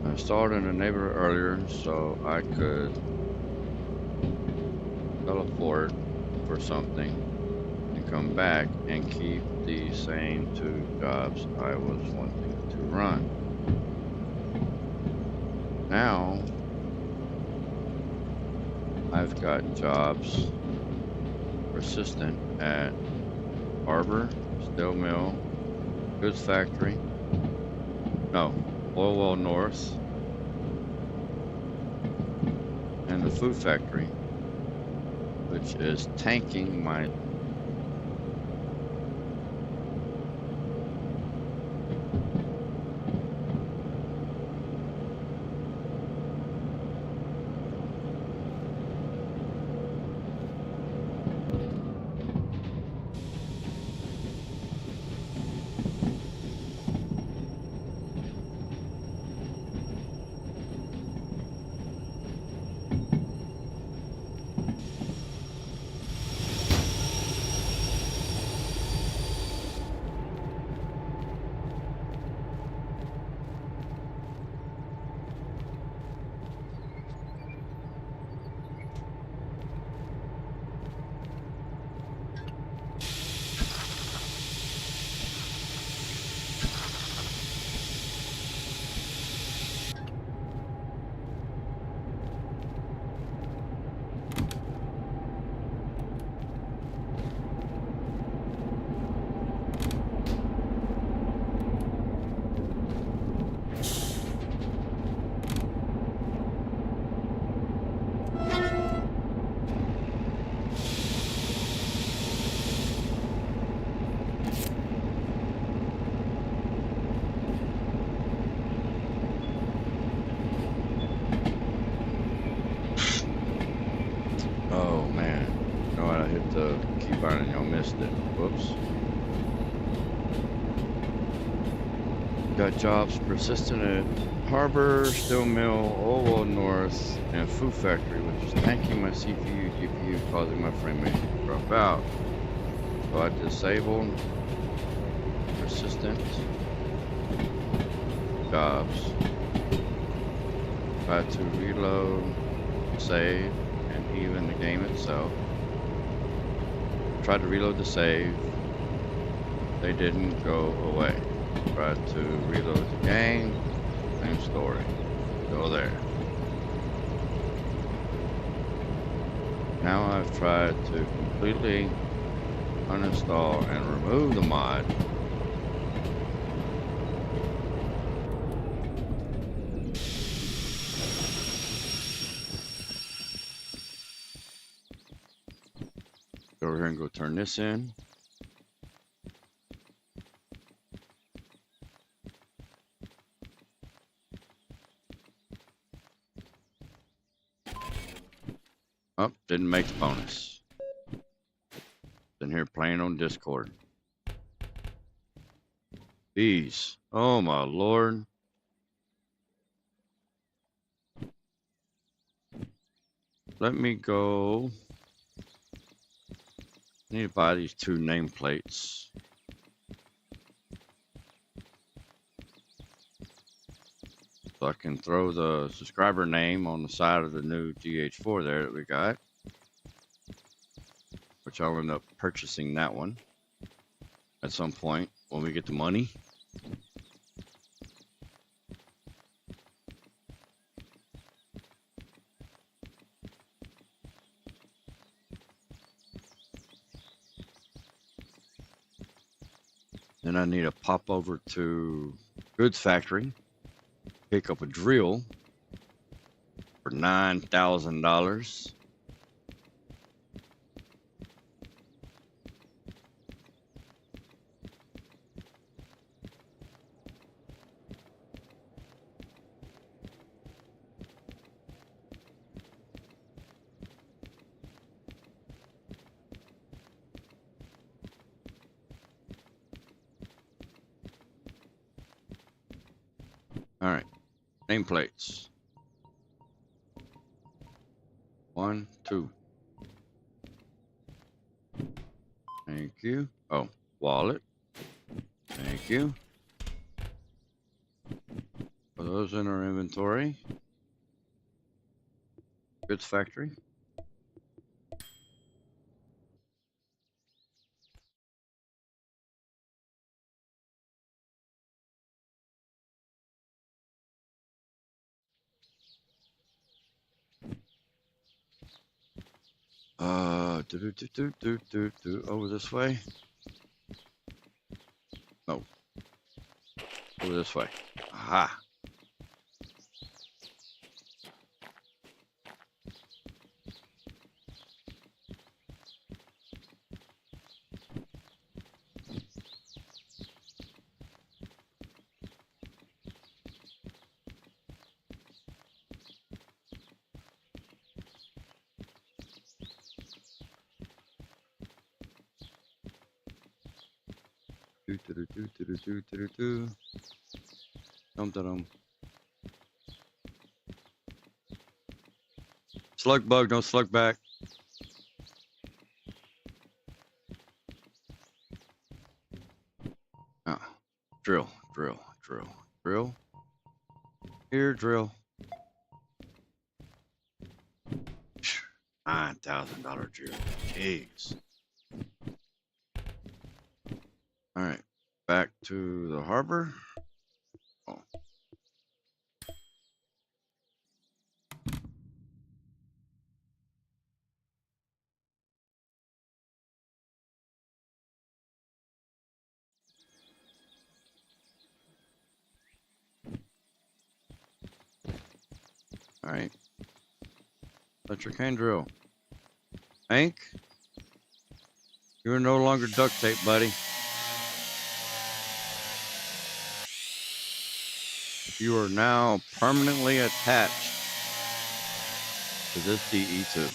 I installed in a neighborhood earlier so I could teleport for something and come back and keep the same two jobs I was wanting to run. Now, I've got jobs persistent at Harbor, Steel Mill, Goods Factory. No, oil well north, and the food factory, which is tanking my and y'all missed it. Whoops. Got jobs persistent at Harbor, Steel Mill, Oil Well North, and Food Factory, which is tanking my CPU, GPU, causing my frame rate to drop out. So I disabled persistent jobs. Tried to reload, save, and even the game itself. Tried to reload the save. They didn't go away. Tried to reload the game. Same story. Go there. Now I've tried to completely uninstall and remove the mod. Go over here and go turn this in. Oh, didn't make the bonus. Been here playing on Discord. Bees. Oh my lord. Let me go. I need to buy these 2 nameplates. So I can throw the subscriber name on the side of the new GH4 there that we got. Which I'll end up purchasing that one at some point when we get the money. Then I need to pop over to Goods Factory, pick up a drill for $9,000. All right, nameplates. 1, 2. Thank you. Oh, wallet. Thank you. Put those in our inventory. Goods Factory. Over this way. No. Over this way. Aha. Do do do do do do do do. Dum dum. Slug bug, don't slug back. Oh, drill, drill, drill, drill. Here, drill. $9,000 drill. Jeez. All right, back to the harbor. Oh. All right. Let your cane drill. Hank, you're no longer duct tape, buddy. You are now permanently attached to this DE2.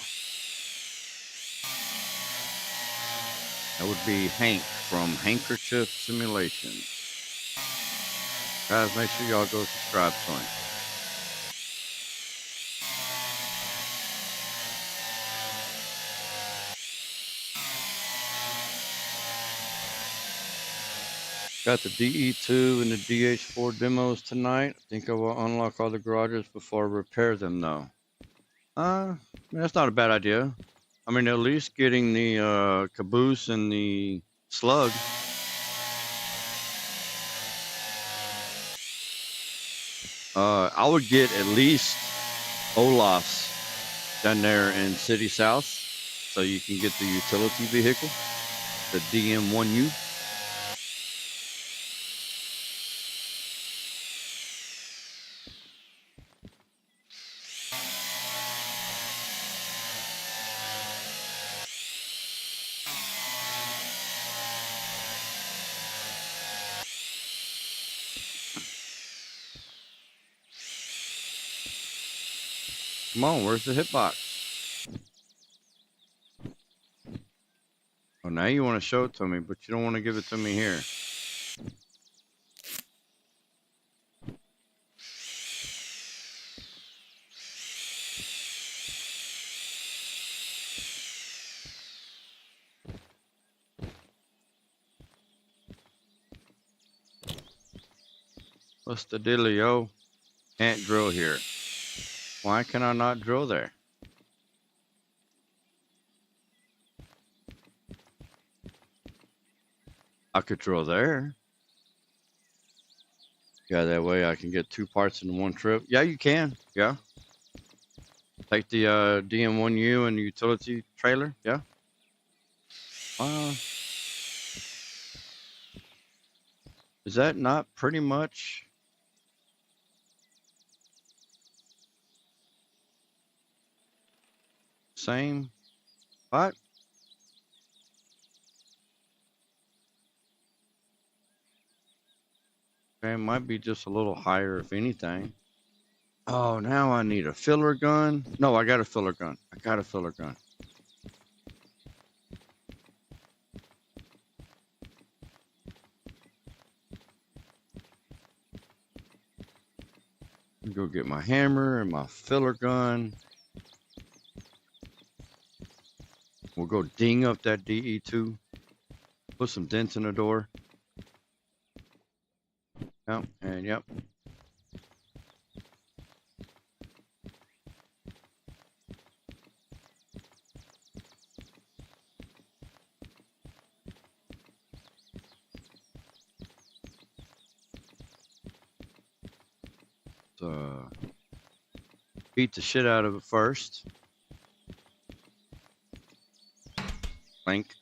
That would be Hank from Handkerchief Simulation. Guys, make sure y'all go subscribe to him. Got the DE2 and the DH4 demos tonight. I think I will unlock all the garages before I repair them, though. That's not a bad idea. I mean, at least getting the caboose and the slug. I would get at least Olaf's down there in City South, so you can get the utility vehicle, the DM1U. Come on, where's the hitbox? Oh, now you want to show it to me, but you don't want to give it to me here. What's the dealio? Can't drill here. Why can I not drill there? I could drill there. Yeah, that way I can get 2 parts in one trip. Yeah, you can. Yeah. Take the DM1U and the utility trailer. Yeah. Is that not pretty much same spot? Okay, it might be just a little higher if anything. Oh, now I need a filler gun. No, I got a filler gun. I got a filler gun. Go get my hammer and my filler gun. We'll go ding up that DE2. Put some dents in the door. Yep, and yep. Beat the shit out of it first. Clink.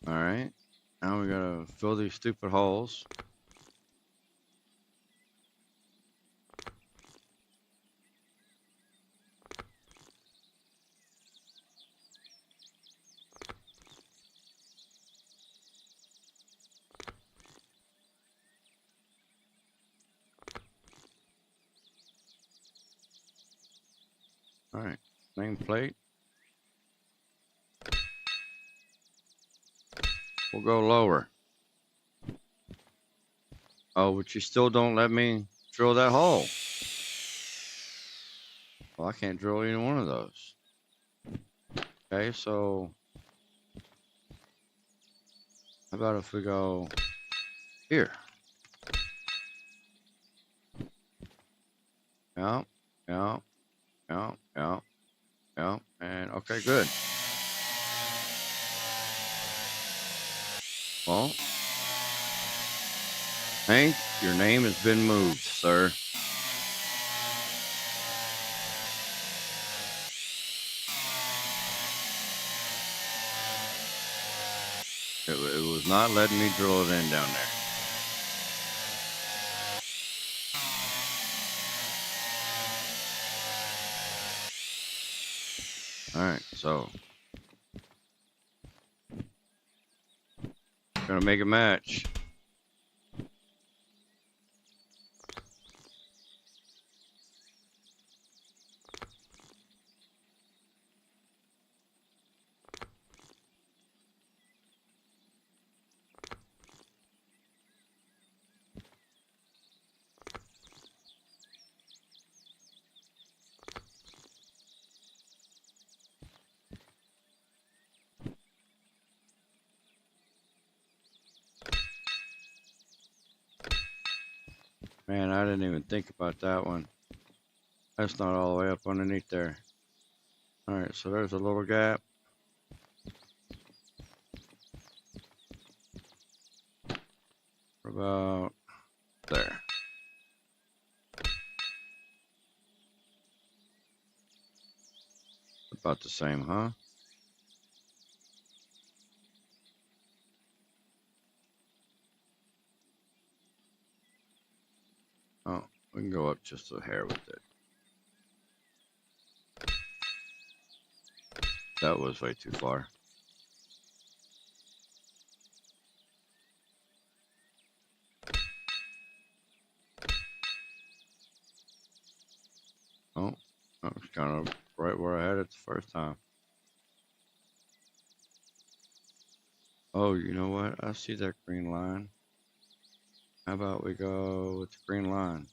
All right. Now we gotta fill these stupid holes. All right, nameplate. We'll go lower. Oh, but you still don't let me drill that hole. Well, I can't drill either one of those. Okay, so how about if we go here? Yeah, yeah, yeah, yeah, yeah, and okay, good. Well, Hank, your name has been moved, sir. It was not letting me drill it in down there. All right, so gonna make a match. Man, I didn't even think about that one. That's not all the way up underneath there. All right, so there's a little gap. About there. About the same, huh? Oh, we can go up just a hair with it. That was way too far. Oh, that was kind of right where I had it the first time. Oh, you know what? I see that green line. How about we go with the green line?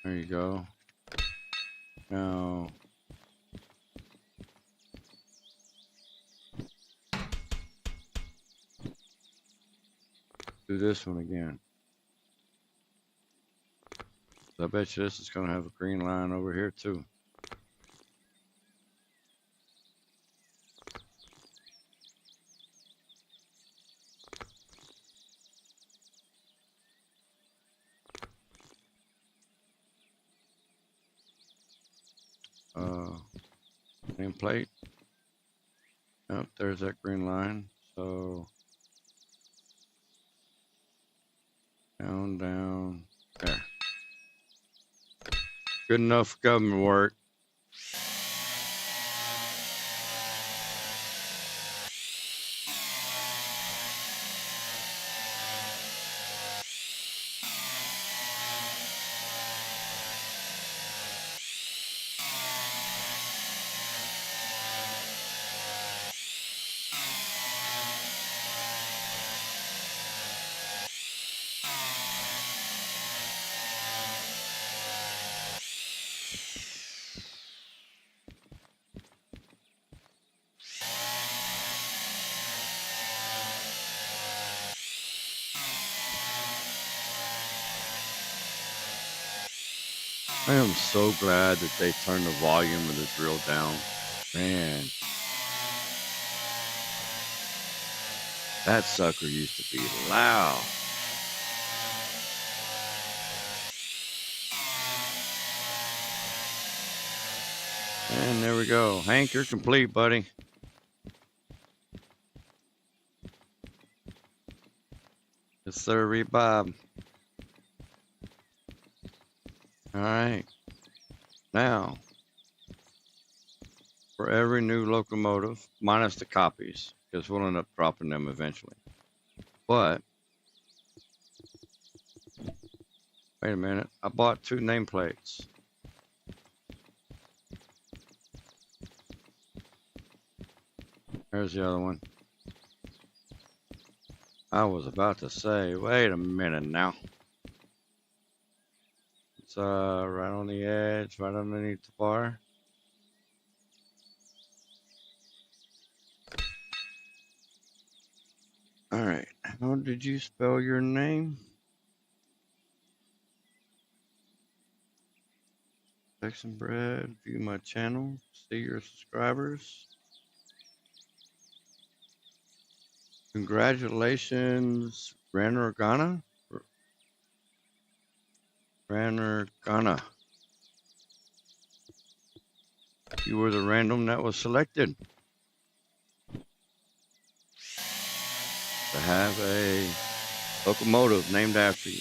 There you go. Now, do this one again. I bet you this is going to have a green line over here too. Nameplate. Oh, there's that green line. So down, down, there. Good enough government work. I am so glad that they turned the volume of the drill down. Man, that sucker used to be loud. And there we go. Hank, you're complete, buddy. Yes, sir, Bob. All right. Now, for every new locomotive, minus the copies, because we'll end up dropping them eventually. But, wait a minute. I bought 2 nameplates. There's the other one. I was about to say, wait a minute now. It's right on the edge, right underneath the bar. All right, how did you spell your name? Texan Bread, view my channel, see your subscribers. Congratulations, Ranorgana. Ranorgana. You were the random that was selected to have a locomotive named after you.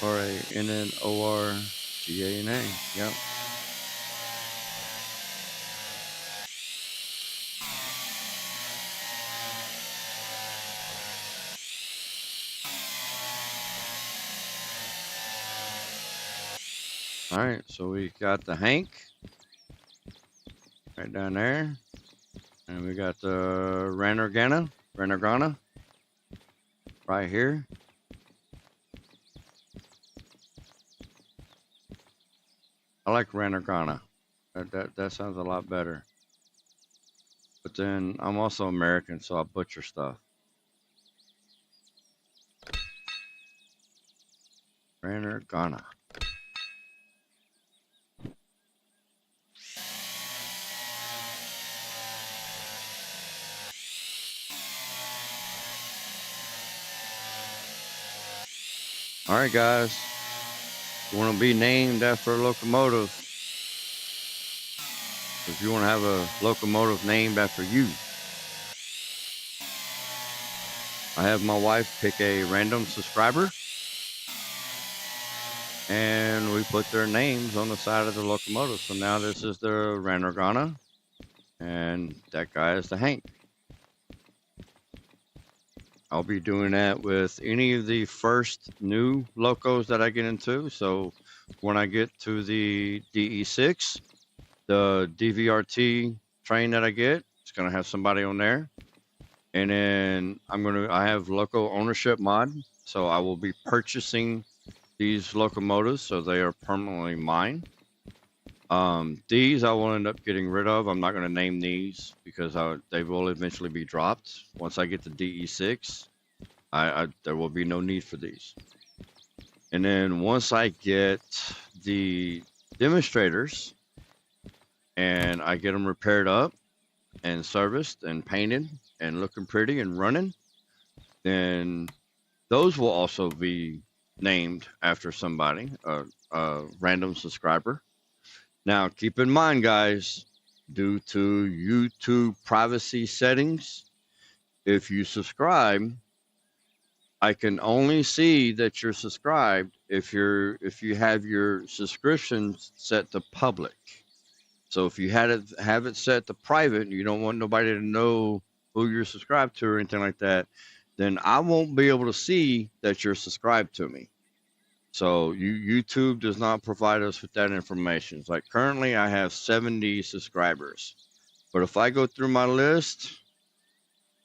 Or a N-N-O-R-G-A-N-A. Yep. All right, so we got the Hank right down there, and we got the Ranorgana right here. I like Ranorgana. That sounds a lot better. But then I'm also American, so I butcher stuff. Ranorgana. All right, guys. You want to be named after a locomotive? If you want to have a locomotive named after you, I have my wife pick a random subscriber, and we put their names on the side of the locomotive. So now this is the Ranorgana, and that guy is the Hank. I'll be doing that with any of the first new locos that I get into. So when I get to the DE6, the DVRT train that I get, it's going to have somebody on there. And then I have loco ownership mod. So I will be purchasing these locomotives, so they are permanently mine. These I will end up getting rid of. I'm not going to name these because they will eventually be dropped. Once I get to DE6, there will be no need for these. And then once I get the demonstrators and I get them repaired up and serviced and painted and looking pretty and running, then those will also be named after somebody, a random subscriber. Now, keep in mind, guys, due to YouTube privacy settings, if you subscribe, I can only see that you're subscribed if you have your subscription set to public. So if you have it set to private and you don't want nobody to know who you're subscribed to or anything like that, then I won't be able to see that you're subscribed to me. So YouTube does not provide us with that information. It's like currently I have 70 subscribers. But if I go through my list,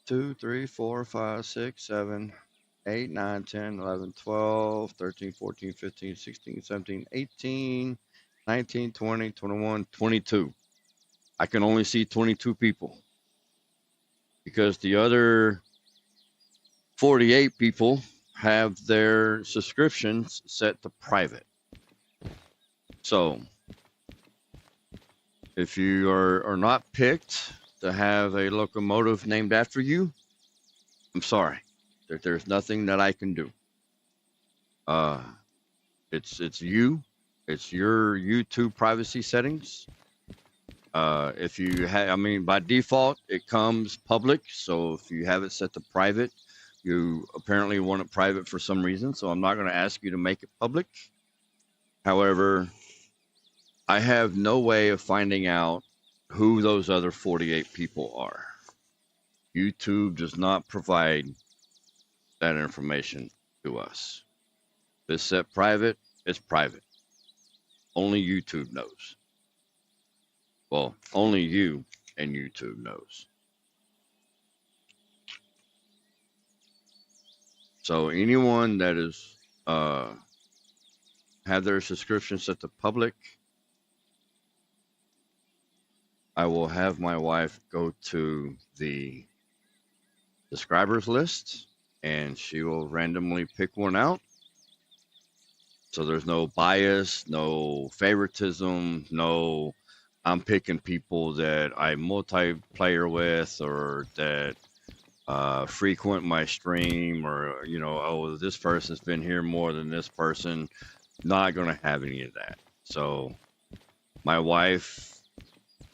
2, 3, 4, 5, 6, 7, 8, 9, 10, 11, 12, 13, 14, 15, 16, 17, 18, 19, 20, 21, 22. I can only see 22 people because the other 48 people have their subscriptions set to private. So if you are not picked to have a locomotive named after you, I'm sorry. There's nothing that I can do. It's you. It's your YouTube privacy settings. If you have, by default, it comes public. So if you have it set to private, you apparently want it private for some reason. So I'm not going to ask you to make it public. However, I have no way of finding out who those other 48 people are. YouTube does not provide that information to us. If it's set private, It's private. Only YouTube knows. Well, only you and YouTube knows. So anyone that is have their subscription set to public, I will have my wife go to the subscribers list and she will randomly pick one out. So there's no bias, no favoritism, no I'm picking people that I multiplayer with or that frequent my stream, or oh, this person's been here more than this person. Not gonna have any of that. So my wife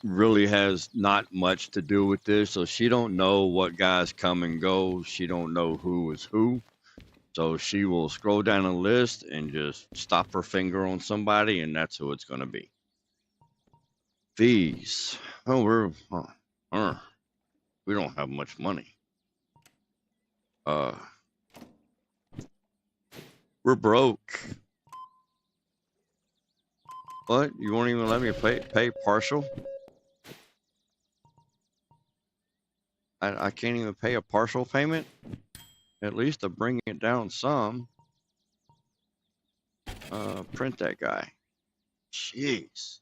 really has not much to do with this, so she don't know what guys come and go. She don't know who is who. So she will scroll down a list and just stop her finger on somebody, and that's who it's gonna be. Fees. Oh, we don't have much money. We're broke. What? You won't even let me pay partial? I can't even pay a partial payment? At least to bring it down some. Print that guy. Jeez.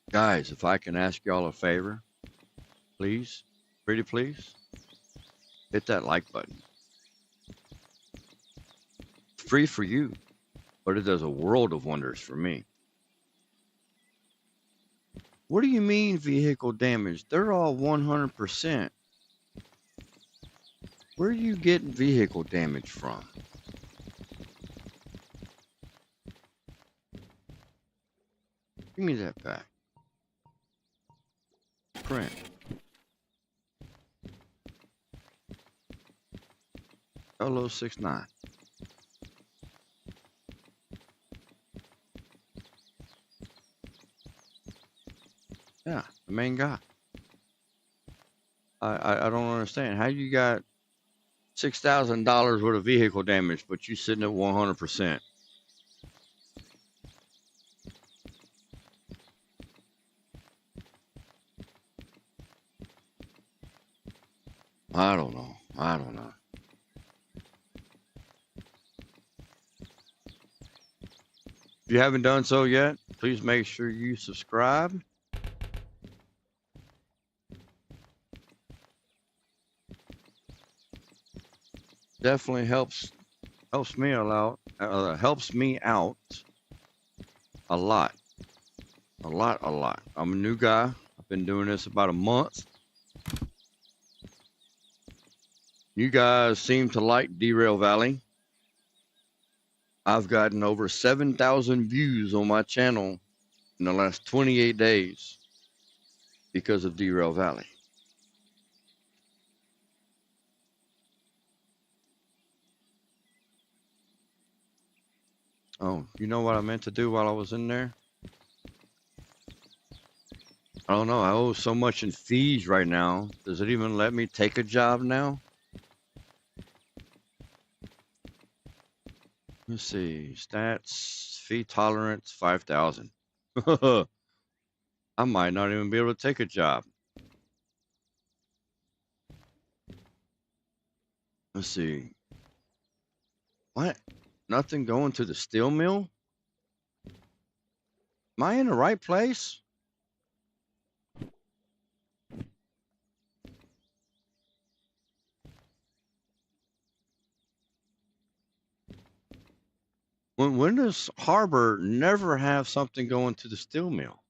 Guys, if I can ask y'all a favor, please, pretty please, hit that like button. It's free for you, but it does a world of wonders for me. What do you mean vehicle damage? They're all 100%. Where are you getting vehicle damage from? Give me that back. Print. LO69. Yeah, the main guy. I don't understand. How you got $6,000 worth of vehicle damage, but you sitting at 100%? I don't know. If you haven't done so yet, please make sure you subscribe. Definitely helps me a lot. Helps me out a lot. A lot. I'm a new guy. I've been doing this about a month. You guys seem to like Derail Valley. I've gotten over 7,000 views on my channel in the last 28 days because of Derail Valley. Oh, you know what I meant to do while I was in there? I don't know. I owe so much in fees right now. Does it even let me take a job now? Let's see. Stats, fee tolerance, 5,000. I might not even be able to take a job. Let's see. What? Nothing going to the steel mill? Am I in the right place? When does Harbor never have something going to the steel mill?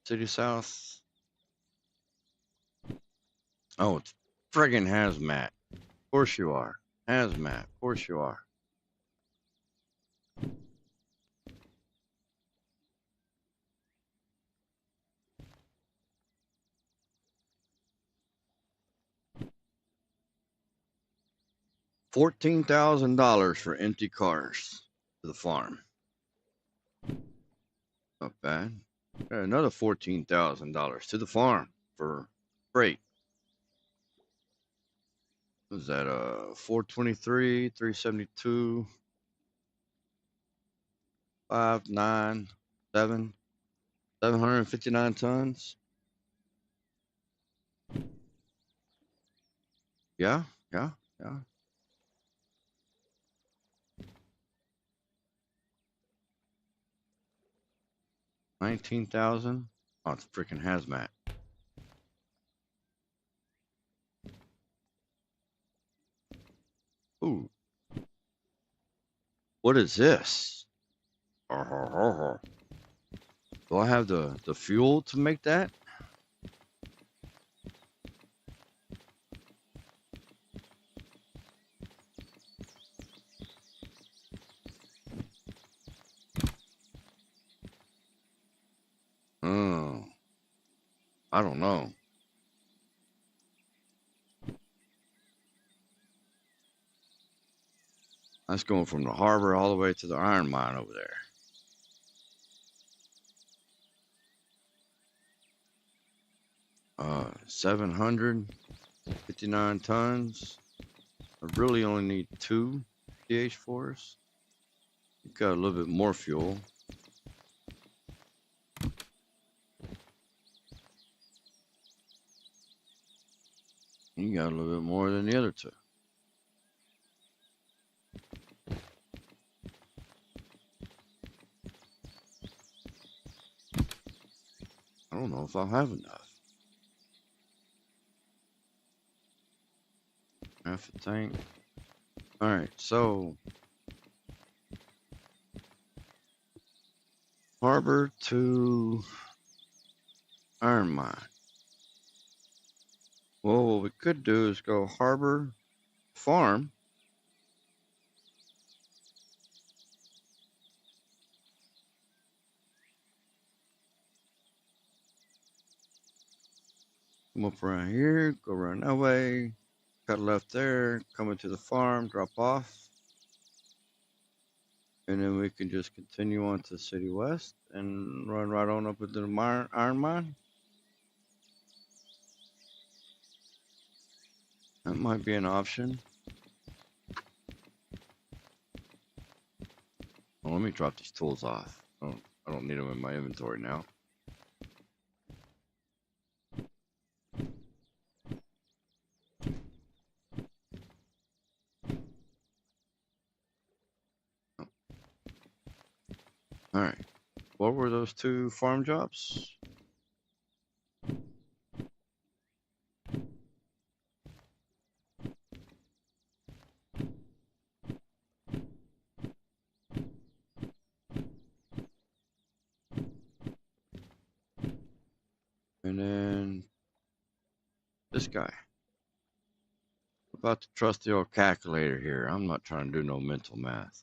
City South. Oh, it's friggin' hazmat. Of course you are. Hazmat. Of course you are. $14,000 for empty cars to the farm. Not bad. Another $14,000 to the farm for freight. What was that? 423, 372, 5, 9, 7, 759 tons. Yeah. 19,000. Oh, it's freaking hazmat. Ooh. What is this? Do I have the fuel to make that? Oh, I don't know. That's going from the harbor all the way to the iron mine over there. Uh, 759 tons. I really only need 2 DH4s. You got a little bit more fuel. You got a little bit more than the other 2. I don't know if I'll have enough. Half a tank. Alright, so harbor to iron mine. Well, what we could do is go harbor, farm. Come up around here, go around that way, cut left there, come into the farm, drop off. And then we can just continue on to City West and run right on up into the iron mine. That might be an option. Well, let me drop these tools off. I don't need them in my inventory now. All right. What were those 2 farm jobs? And then this guy. About to trust the old calculator here. I'm not trying to do no mental math.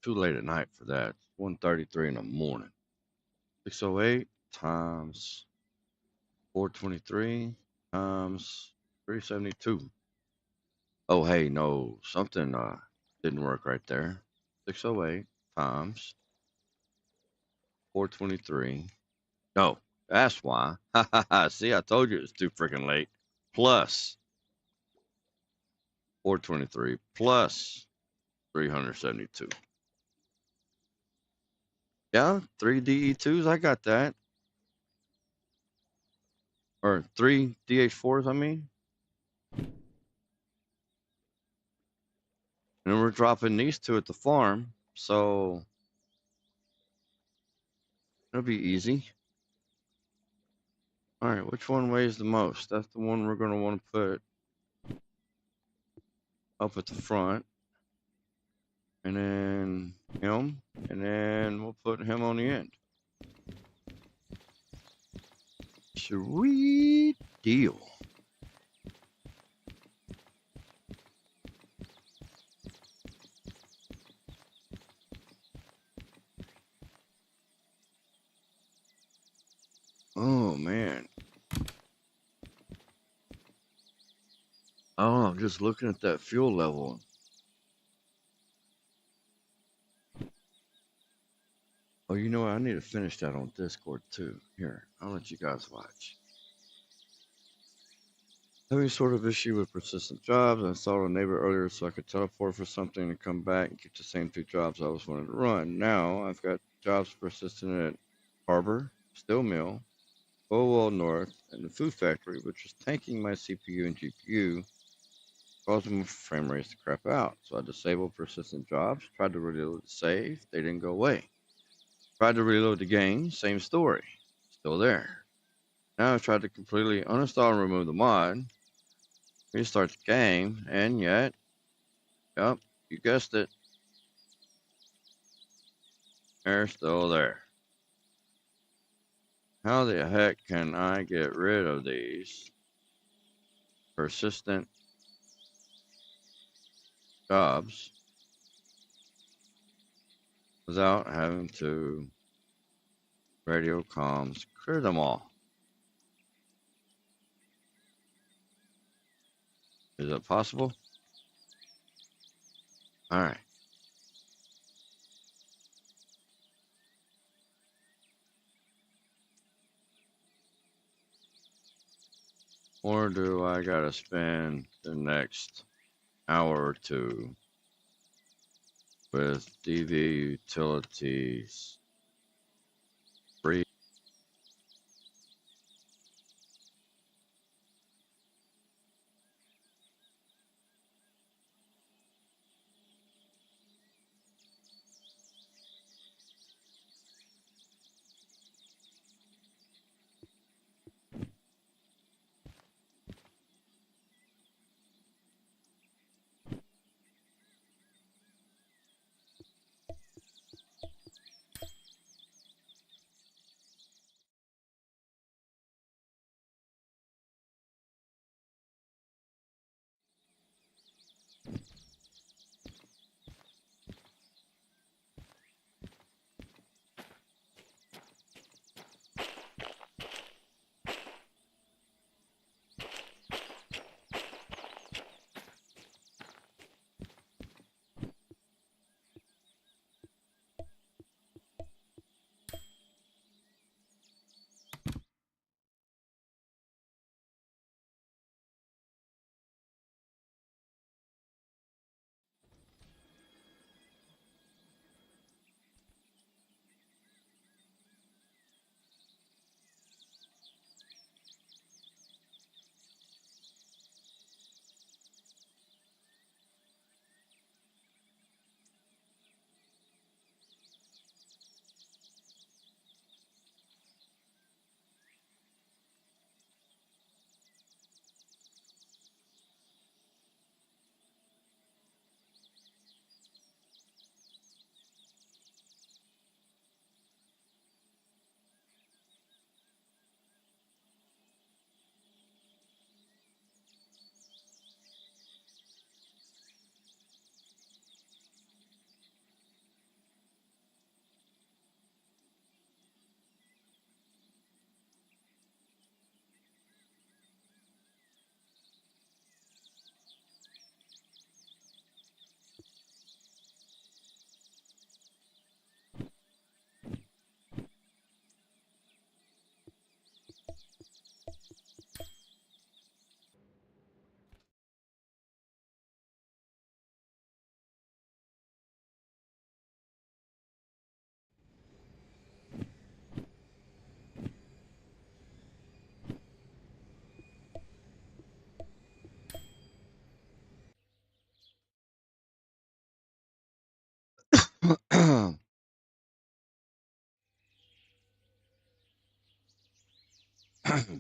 Too late at night for that. 1:33 in the morning. 608 times 423 times 372. Oh, hey, no, something didn't work right there. 608 times 423. No, that's why. See, I told you it was too freaking late. Plus 423 plus 372. Yeah, 3 DE2s, I got that. Or 3 DH4s, I mean. And we're dropping these 2 at the farm, so it'll be easy. All right, which one weighs the most? That's the one we're going to want to put up at the front. And then him, and then we'll put him on the end. Sweet deal. Oh man. Oh, just looking at that fuel level. Oh, you know what? I need to finish that on Discord too. Here, I'll let you guys watch. Having sort of issue with persistent jobs. I installed a neighbor earlier so I could teleport for something and come back and get the same 2 jobs I was wanting to run. Now I've got jobs persistent at Harbor, Steel Mill, Bowell North, and the food factory, which is tanking my CPU and GPU, causing my frame rates to crap out. So I disabled persistent jobs, tried to reload the save, they didn't go away. Tried to reload the game, same story, still there. Now I've tried to completely uninstall and remove the mod, restart the game, and yet, yep, you guessed it, they're still there. How the heck can I get rid of these persistent jobs without having to radio comms clear them all? Is it possible? All right. Or do I gotta spend the next hour or two with DV utilities free?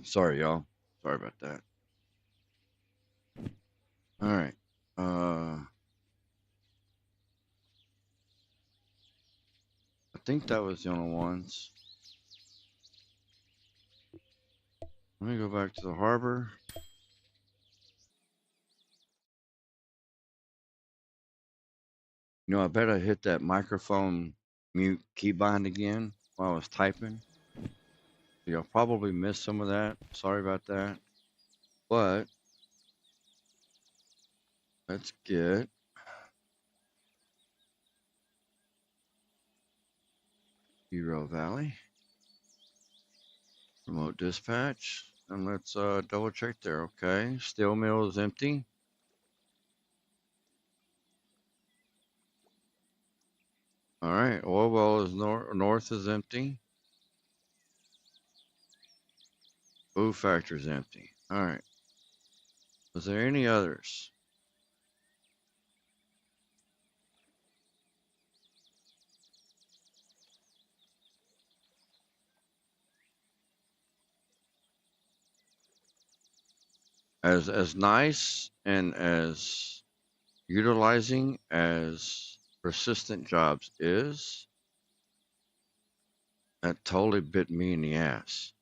Sorry, y'all. Sorry about that. All right. I think that was the only ones. Let me go back to the harbor. You know, I bet I hit that microphone mute keybind again while I was typing. You'll probably miss some of that. Sorry about that. But Let's get Derail Valley. Remote dispatch. And let's double check there. Okay. Steel mill is empty. All right. Oil well is north is empty. Food factor is empty. All right. Was there any others? As nice and as utilizing as persistent jobs is, that totally bit me in the ass.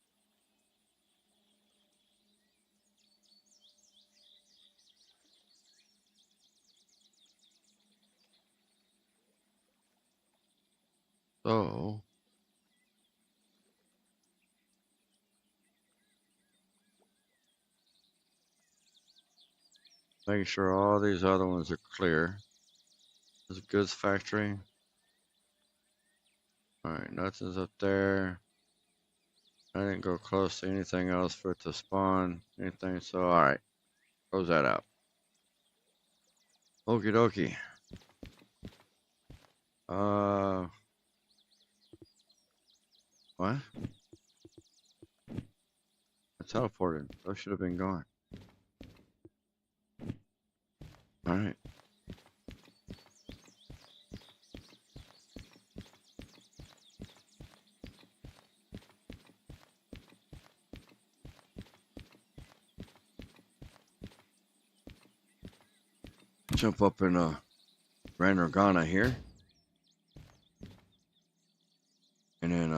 So making sure all these other ones are clear. There's a goods factory. All right, nothing's up there. I didn't go close to anything else for it to spawn anything. So all right, close that out. Okie dokie. What? I teleported. Those should have been gone. All right. Jump up in a Ranargana here. And then,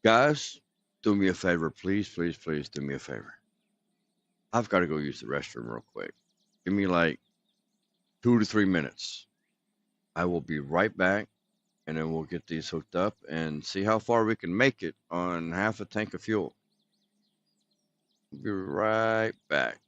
guys, do me a favor, please, please, please do me a favor. I've got to go use the restroom real quick. Give me like 2 to 3 minutes. I will be right back, and then we'll get these hooked up and see how far we can make it on half a tank of fuel. Be right back.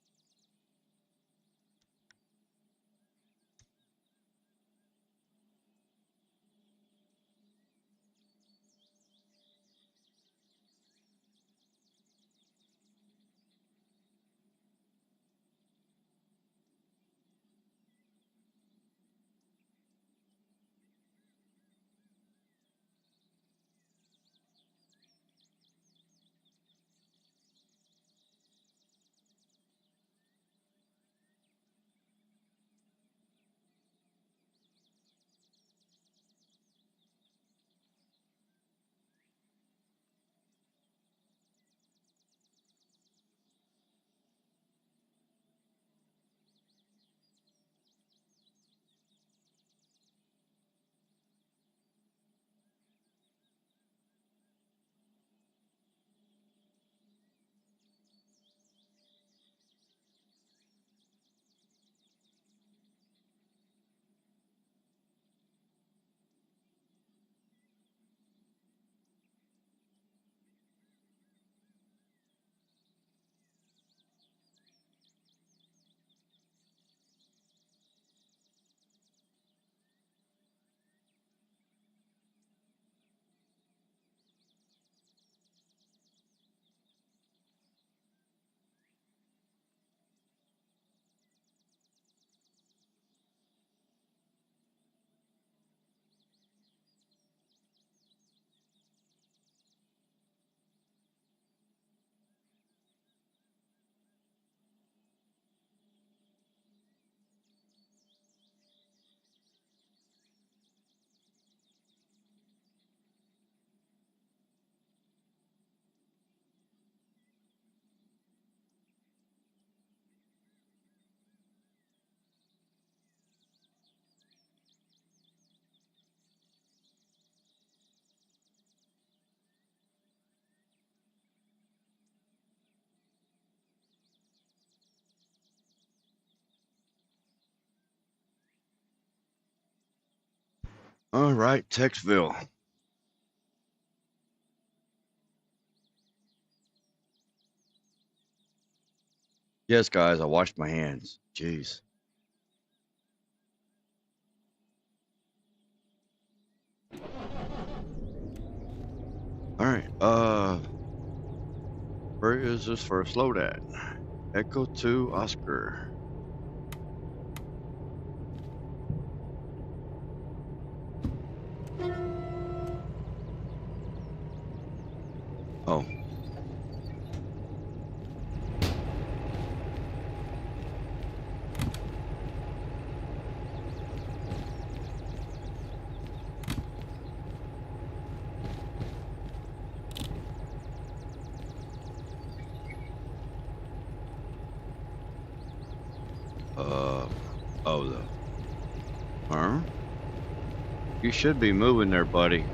All right, Texville. Yes, guys, I washed my hands. Jeez. right. Where is this first load at? Echo 2 Oscar. Oh. Oh, the... Huh? You should be moving there, buddy.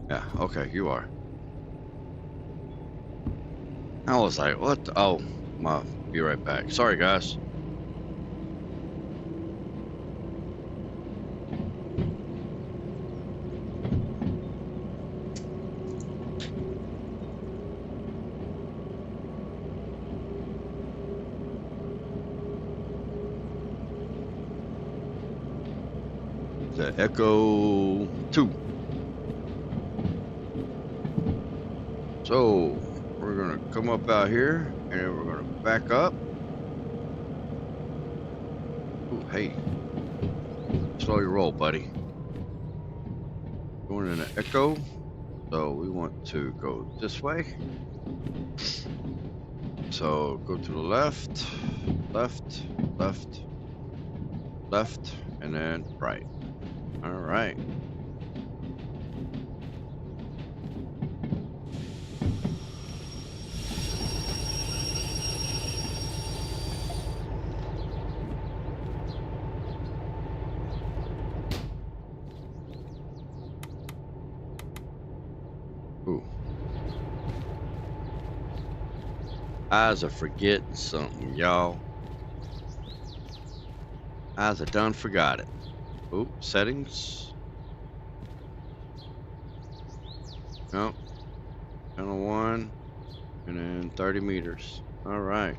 Yeah, okay, you are. I was like, what the... Oh, I'll be right back. Sorry, guys. The Echo 2. So we're gonna come up out here and then we're gonna back up. Ooh, hey, slow your roll, buddy. Going in an Echo, so we want to go this way. So go to the left, left, left, left, and then right. All right. Ooh. Eyes are forgetting something, y'all. Eyes are done forgot it. Oop, settings. Nope. Channel 1. And then 30 meters. All right.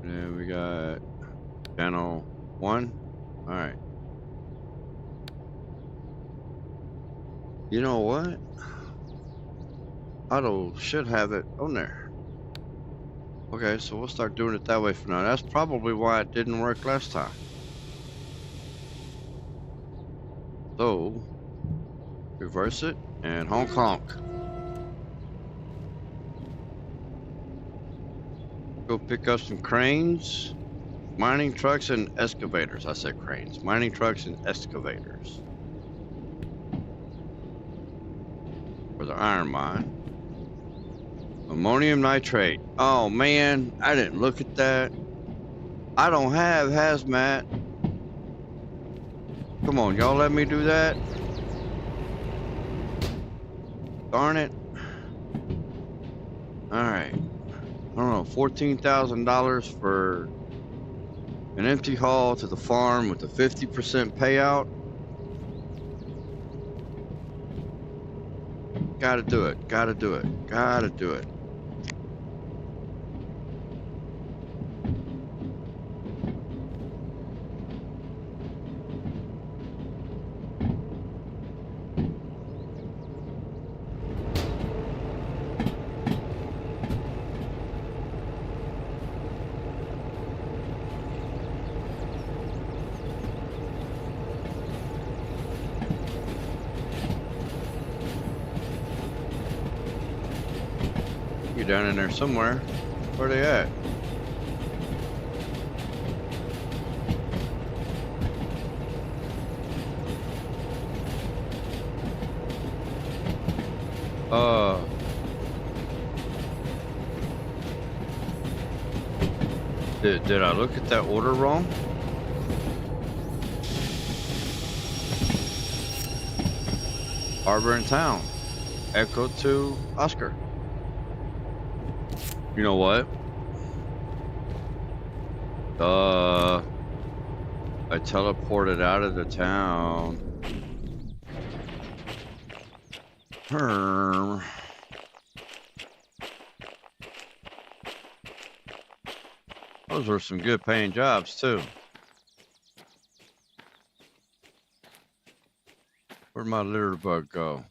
And then we got channel 1. All right. You know what? Auto should have it on there. Okay, so we'll start doing it that way for now. That's probably why it didn't work last time. So, reverse it and honk honk. Go pick up some cranes, mining trucks, and excavators. I said cranes. Mining trucks and excavators. For the iron mine. Ammonium nitrate. Oh man, I didn't look at that. I don't have hazmat. Come on, y'all let me do that. Darn it. Alright. I don't know, $14,000 for an empty haul to the farm with a 50% payout. Gotta do it, gotta do it, gotta do it. You're down in there somewhere. Where are they at? Did I look at that order wrong? Harbor in town. Echo 2 Oscar. You know what? I teleported out of the town. Those were some good paying jobs too. Where'd my litter bug go?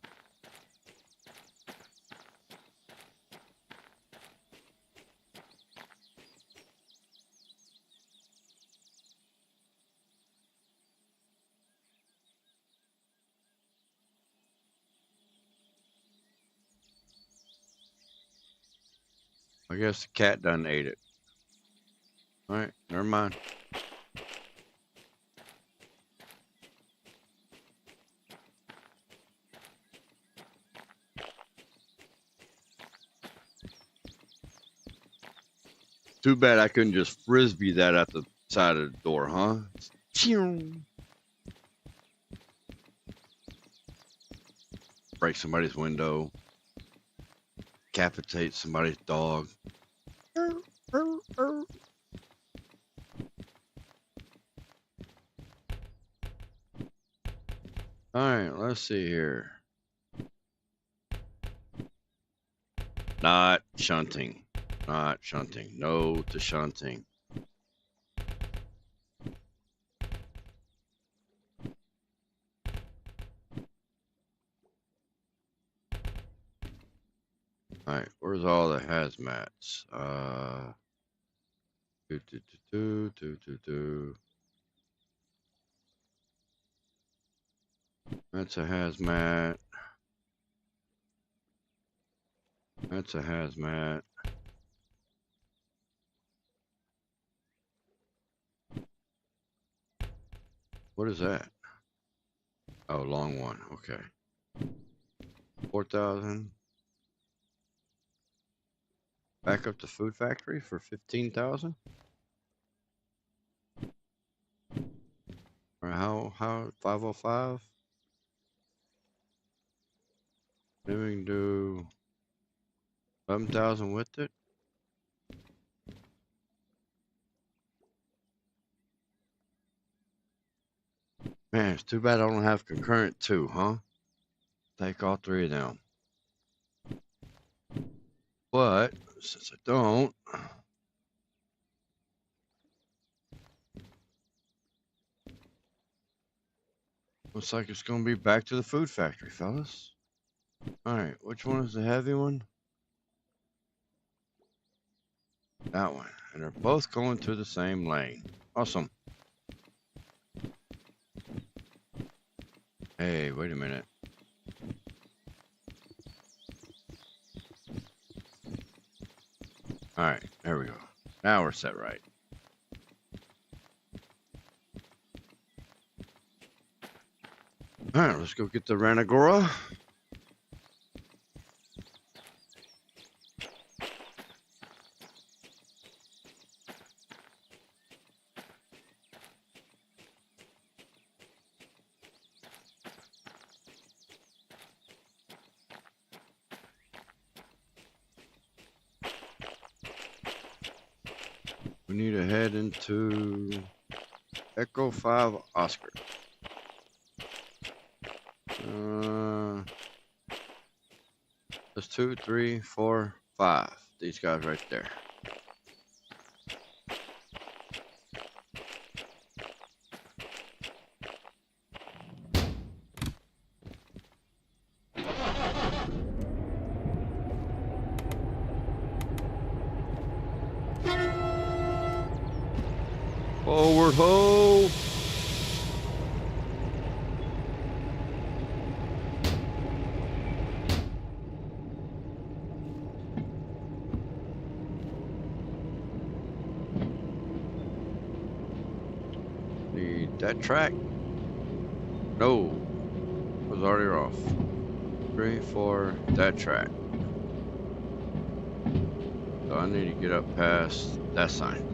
I guess the cat done ate it. All right, never mind. Too bad I couldn't just frisbee that at the side of the door, huh? Break somebody's window. Decapitate somebody's dog. Alright, let's see here. Not shunting. Not shunting. No to shunting. Alright, where's all the hazmats? That's a hazmat. That's a hazmat. What is that? Oh, long one. Okay. 4,000. Back up to food factory for 15,000. Or how 505? Then we can do 11,000 with it. Man, it's too bad I don't have concurrent too, huh? Take all three of them. But since I don't, looks like it's gonna be back to the food factory, fellas. All right, which one is the heavy one? That one. And they're both going to the same lane. Awesome. Hey, wait a minute. All right, there we go. Now we're set right. All right, let's go get the Ranagora. We need to head into Echo 5 Oscar. That's 2, 3, 4, 5. These guys right there. Forward ho! Need that track? No, was already off. 3, 4, that track. So I need to get up past that sign.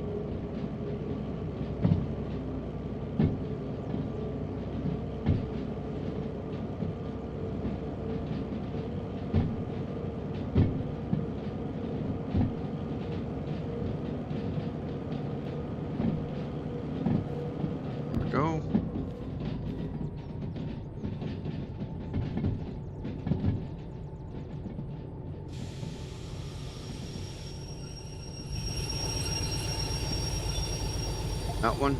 That one.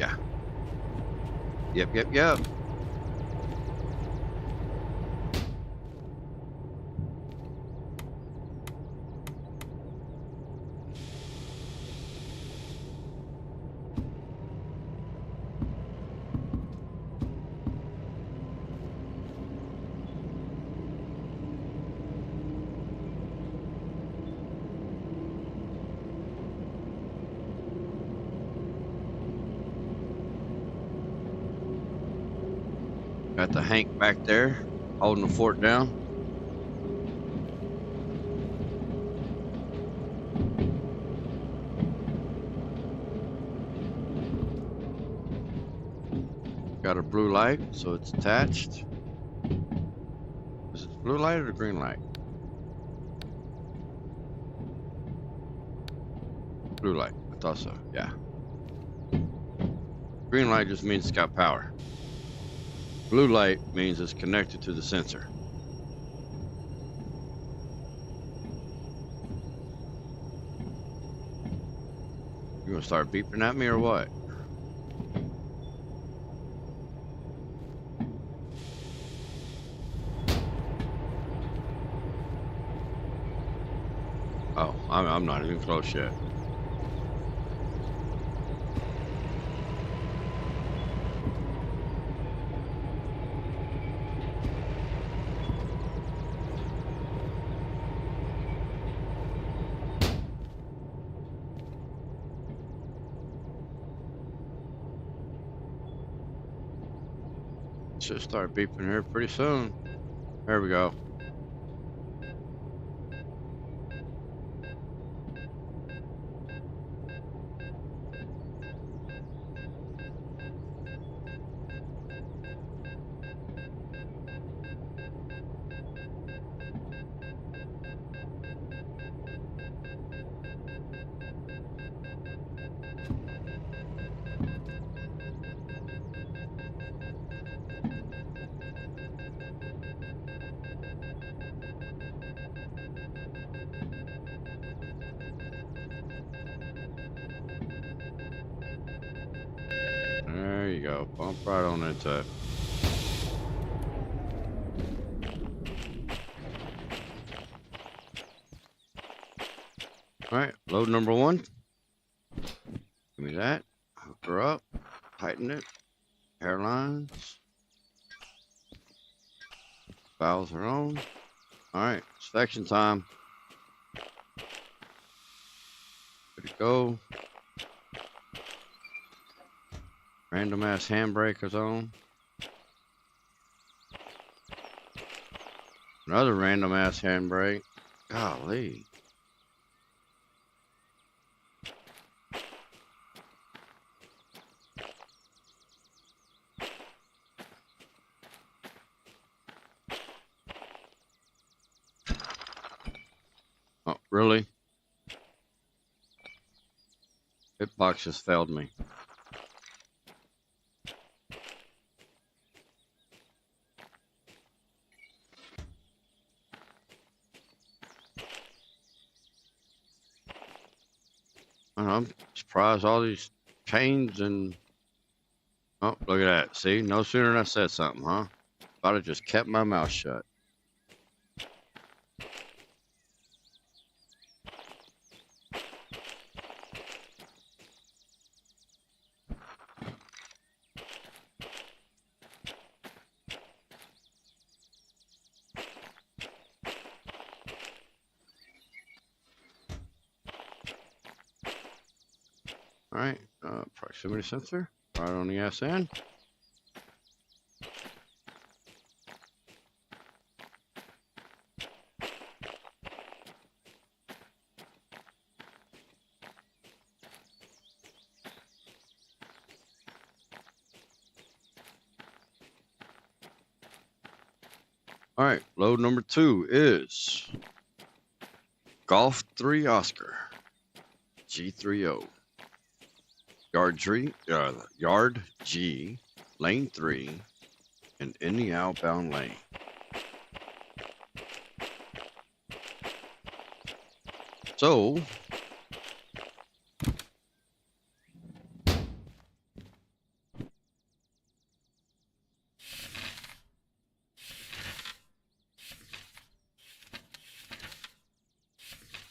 Yeah. Yep. Got the Hank back there holding the fort down. Got a blue light, so it's attached. Is it the blue light or the green light? Blue light. I thought so, yeah. Green light just means it's got power. Blue light means it's connected to the sensor. You gonna start beeping at me or what? Oh, I'm not even close yet. Should start beeping here pretty soon. There we go. There you go. Bump right on into it. All right, load number one. Give me that. Hook her up. Tighten it. Hairlines. Valves are on. All right, inspection time. Good to go. Random ass handbrake is on. Another random ass handbrake. Golly. Oh, really? Hitbox just failed me. I'm surprised all these chains and... Oh, look at that. See, no sooner than I said something, huh? If I'd have just kept my mouth shut. All right, proximity sensor right on the ass end. All right, load number 2 is Golf 3 Oscar G30. Yard G, lane 3, and in the outbound lane. So,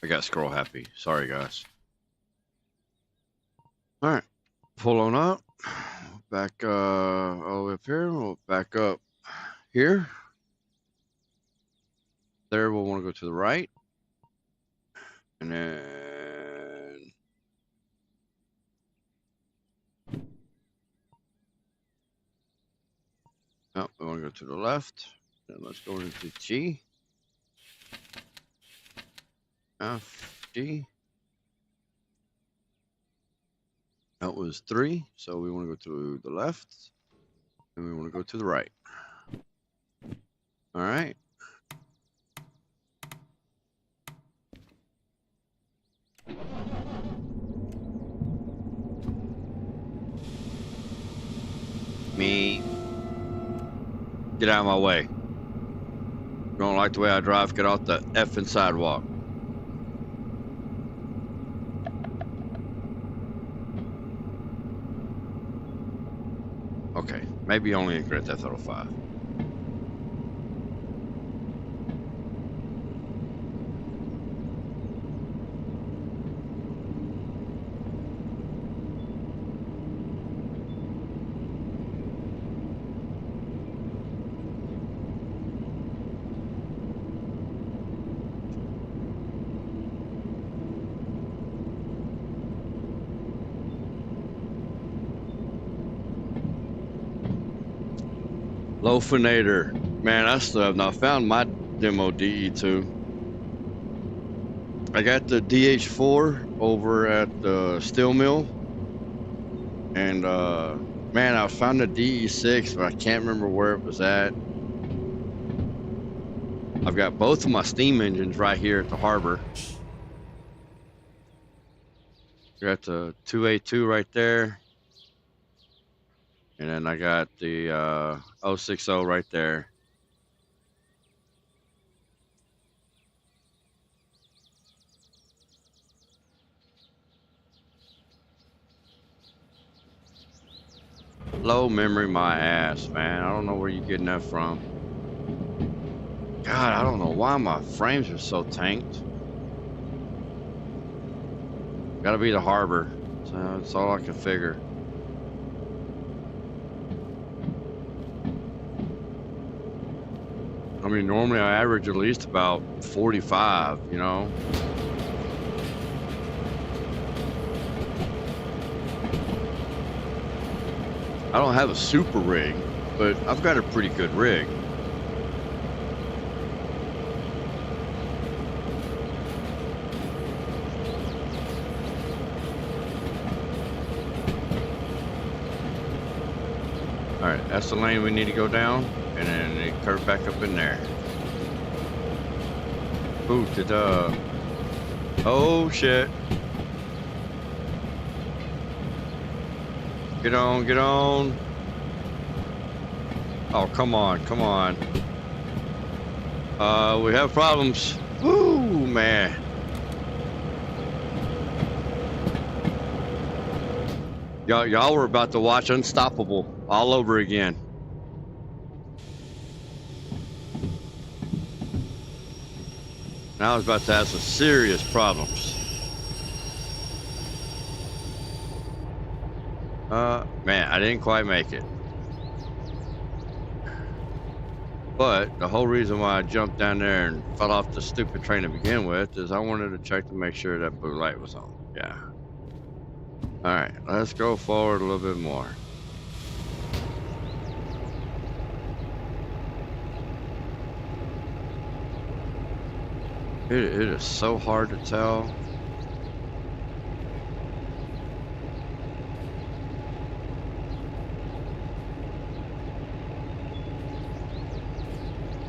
I got scroll happy. Sorry, guys. All right, pull on up. Back all the way up here. We'll back up here. There, we'll want to go to the right, and then no, we want to go to the left. Then let's go into G. F, G. That was 3, so we want to go to the left, and we want to go to the right. All right. Me. Get out of my way. You don't like the way I drive? Get off the effing sidewalk. Okay, maybe only in Grand Theft Auto 5. Locomotive, man, I still have not found my demo DE2. I got the DH4 over at the steel mill, and man, I found the DE6, but I can't remember where it was at. I've got both of my steam engines right here at the harbor. Got the 2A2 right there. And then I got the 060 right there. Low memory my ass, man. I don't know where you're getting that from. God, I don't know why my frames are so tanked. Gotta be the harbor. So that's all I can figure. I mean, normally I average at least about 45, you know? I don't have a super rig, but I've got a pretty good rig. All right, that's the lane we need to go down. And then it curved back up in there. Ooh, oh shit. Get on, get on. Oh, come on, come on. We have problems. Woo, man. Y'all were about to watch Unstoppable all over again. I was about to have some serious problems. Man, I didn't quite make it. But the whole reason why I jumped down there and fell off the stupid train to begin with is I wanted to check to make sure that blue light was on. Yeah. All right, let's go forward a little bit more. It is so hard to tell.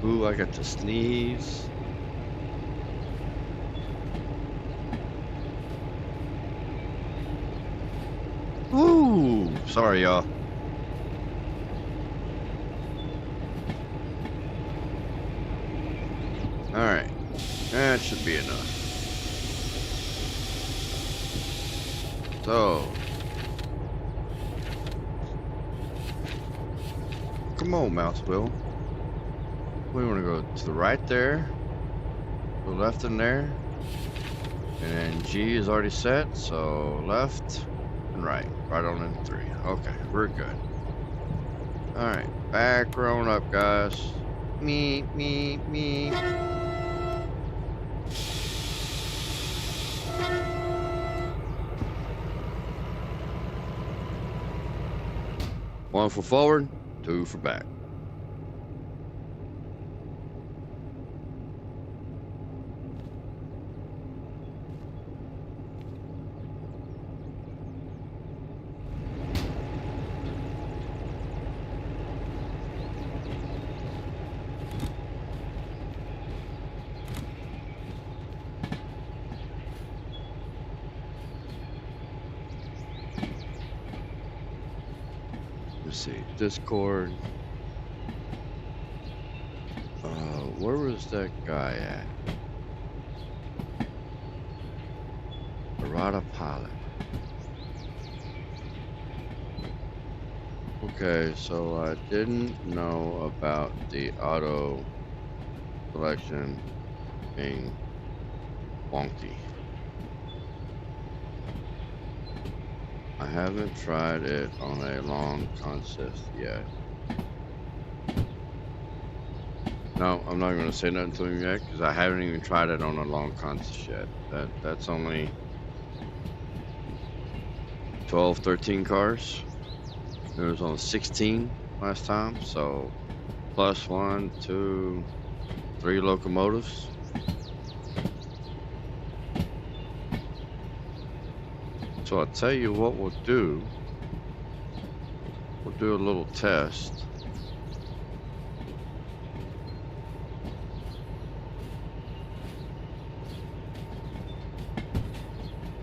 Ooh, I got to sneeze. Ooh, sorry, y'all. All right. That should be enough. So, come on, mouse wheel. We want to go to the right there, the left in there, And then G is already set, so left and right. Right on in 3. Okay, we're good. Alright, back rolling up, guys. Me. 1 for forward, 2 for back. Let's see, Discord. Where was that guy at? Arata Pilot. Okay, so I didn't know about the auto selection being wonky. I haven't tried it on a long consist yet. No, I'm not going to say nothing to him yet because I haven't even tried it on a long consist yet. That's only 12, 13 cars. It was on 16 last time, so plus 1, 2, 3 locomotives. So I'll tell you what we'll do. We'll do a little test.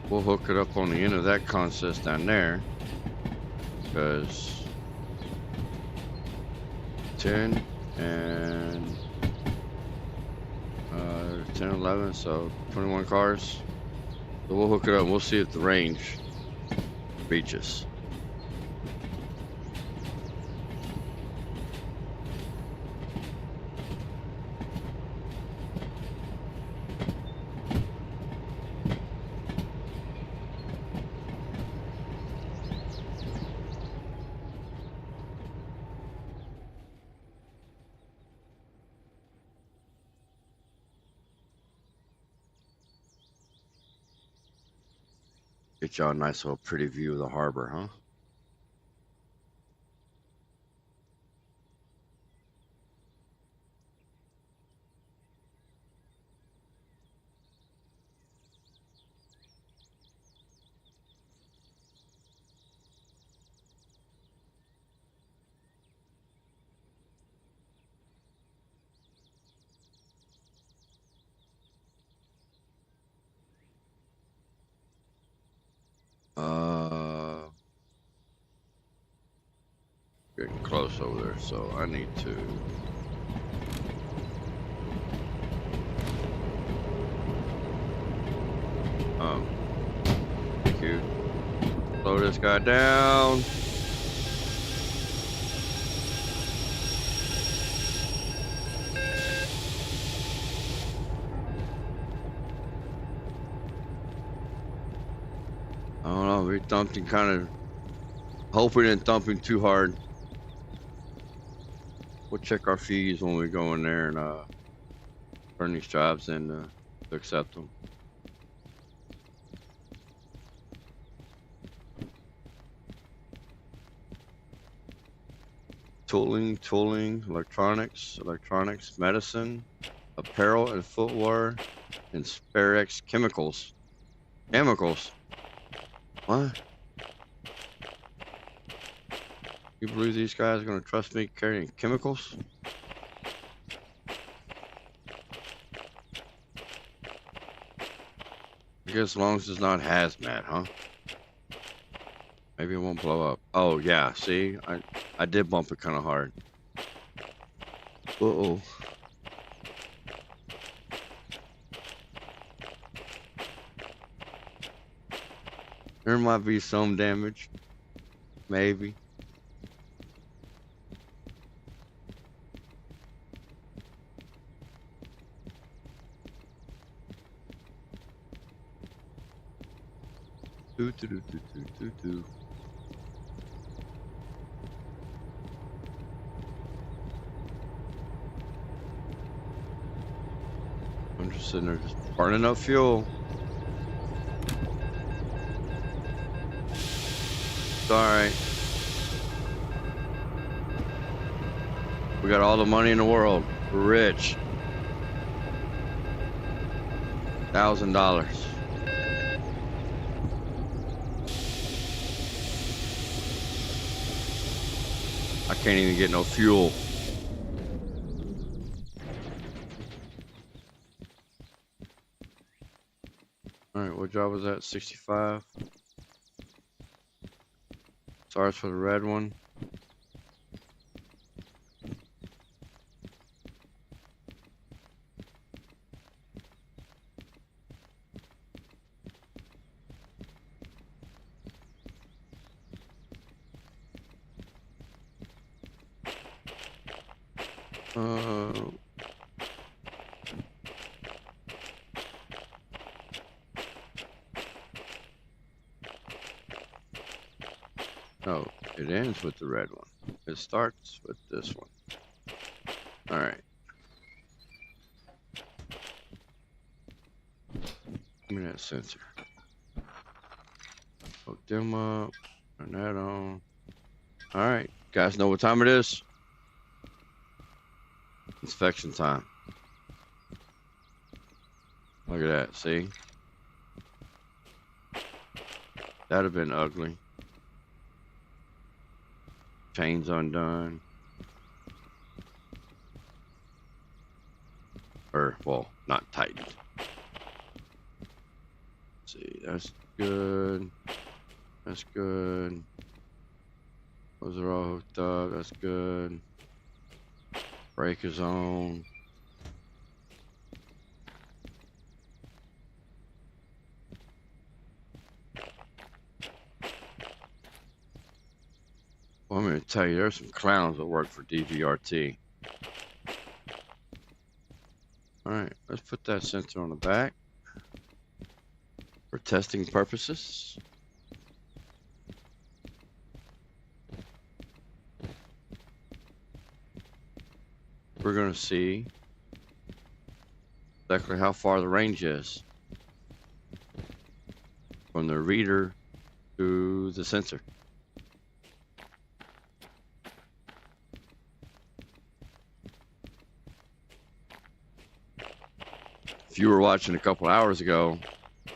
We'll hook it up on the end of that consist down there, because 10 and 10, 11, so 21 cars. So we'll hook it up and we'll see if the range reaches. Get y'all a nice little pretty view of the harbor, huh? Getting close over there, so I need to cute. Slow this guy down. I don't know, we dumped him kind of, hope we didn't dump him too hard. We'll check our fees when we go in there and turn these jobs in to accept them. Tooling, electronics, medicine, apparel and footwear, and SpareX chemicals. Chemicals? What? You believe these guys are going to trust me carrying chemicals? I guess as long as it's not hazmat, huh? Maybe it won't blow up. Oh, yeah, see? I did bump it kind of hard. Uh-oh. There might be some damage. Maybe. Do, do, do, do, do, do, do. I'm just sitting there just burning up fuel. It's alright. We got all the money in the world. We're rich. $1,000. I can't even get no fuel. Alright, what job was that? 65. Sorry for the red one. No, it ends with the red one. It starts with this one. All right. Give me that sensor. Hook them up. Turn that on. All right. Guys know what time it is? Inspection time. Look at that. See? That'd have been ugly. Chains undone. Or, well, not tightened. Let's see, that's good. That's good. Those are all hooked up. That's good. Brake is on. Well, I'm going to tell you, there's some clowns that work for DVRT. Alright, let's put that sensor on the back for testing purposes. We're going to see exactly how far the range is from the reader to the sensor. If you were watching a couple hours ago,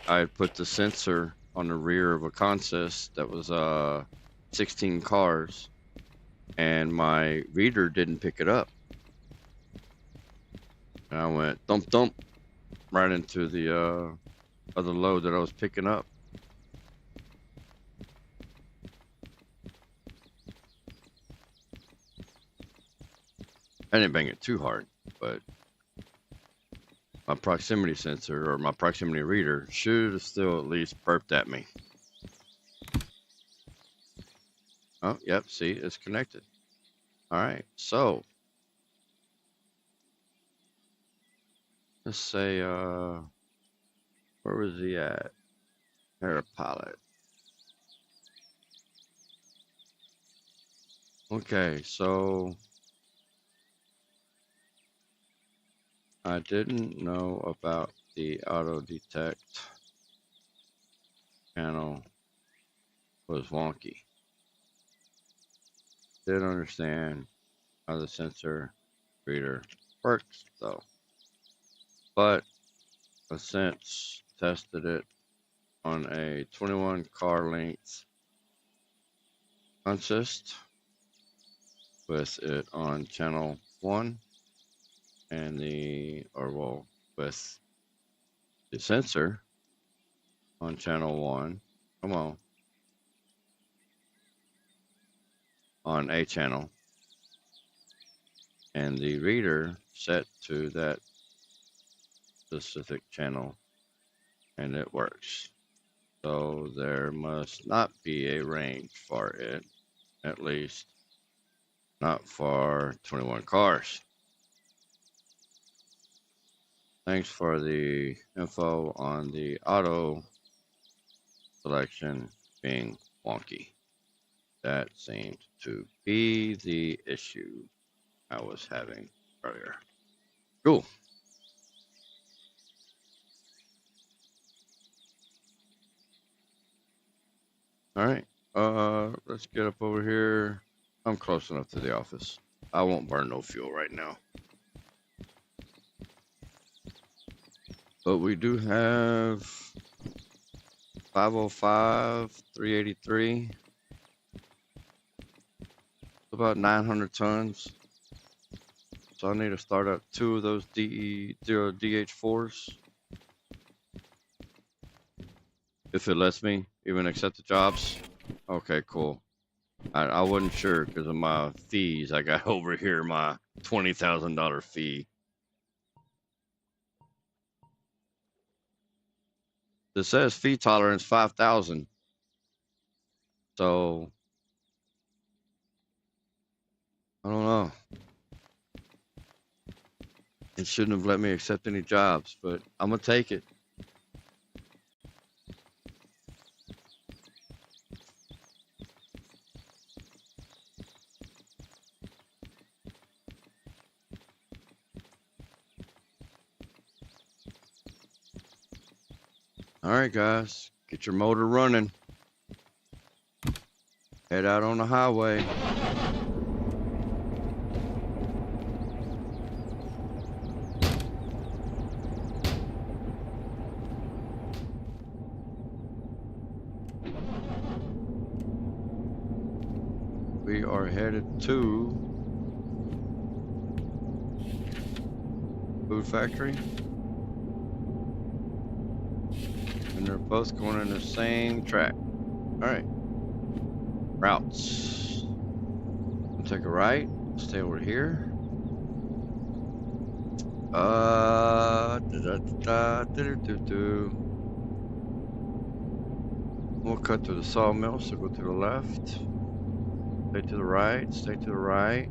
I had put the sensor on the rear of a consist that was 16 cars, and my reader didn't pick it up. And I went thump thump right into the other load that I was picking up. I didn't bang it too hard, but my proximity sensor or my proximity reader should have still at least burped at me. Oh, yep, see, it's connected. All right, so let's say, where was he at? Pilot. Okay, so I didn't know about the auto detect panel was wonky. Didn't understand how the sensor reader works though. But I since tested it on a 21 car length consist with it on channel 1 and with the sensor on channel 1. Come on a channel, and the reader set to that specific channel, and it works. So there must not be a range for it, at least not for 21 cars. Thanks for the info on the auto selection being wonky. That seemed to be the issue I was having earlier. Cool. All right. Let's get up over here. I'm close enough to the office. I won't burn no fuel right now. But we do have 505, 383. About 900 tons. So I need to start up 2 of those DH4s. If it lets me even accept the jobs. Okay, cool. I wasn't sure because of my fees. I got over here my $20,000 fee. It says fee tolerance 5,000. So I don't know. It shouldn't have let me accept any jobs, but I'm gonna take it. All right, guys, get your motor running. Head out on the highway. We are headed to food factory. And they're both going in the same track. All right. Routes. We'll take a right. Stay over here. We'll cut through the sawmill, so go to the left. Stay to the right. Stay to the right.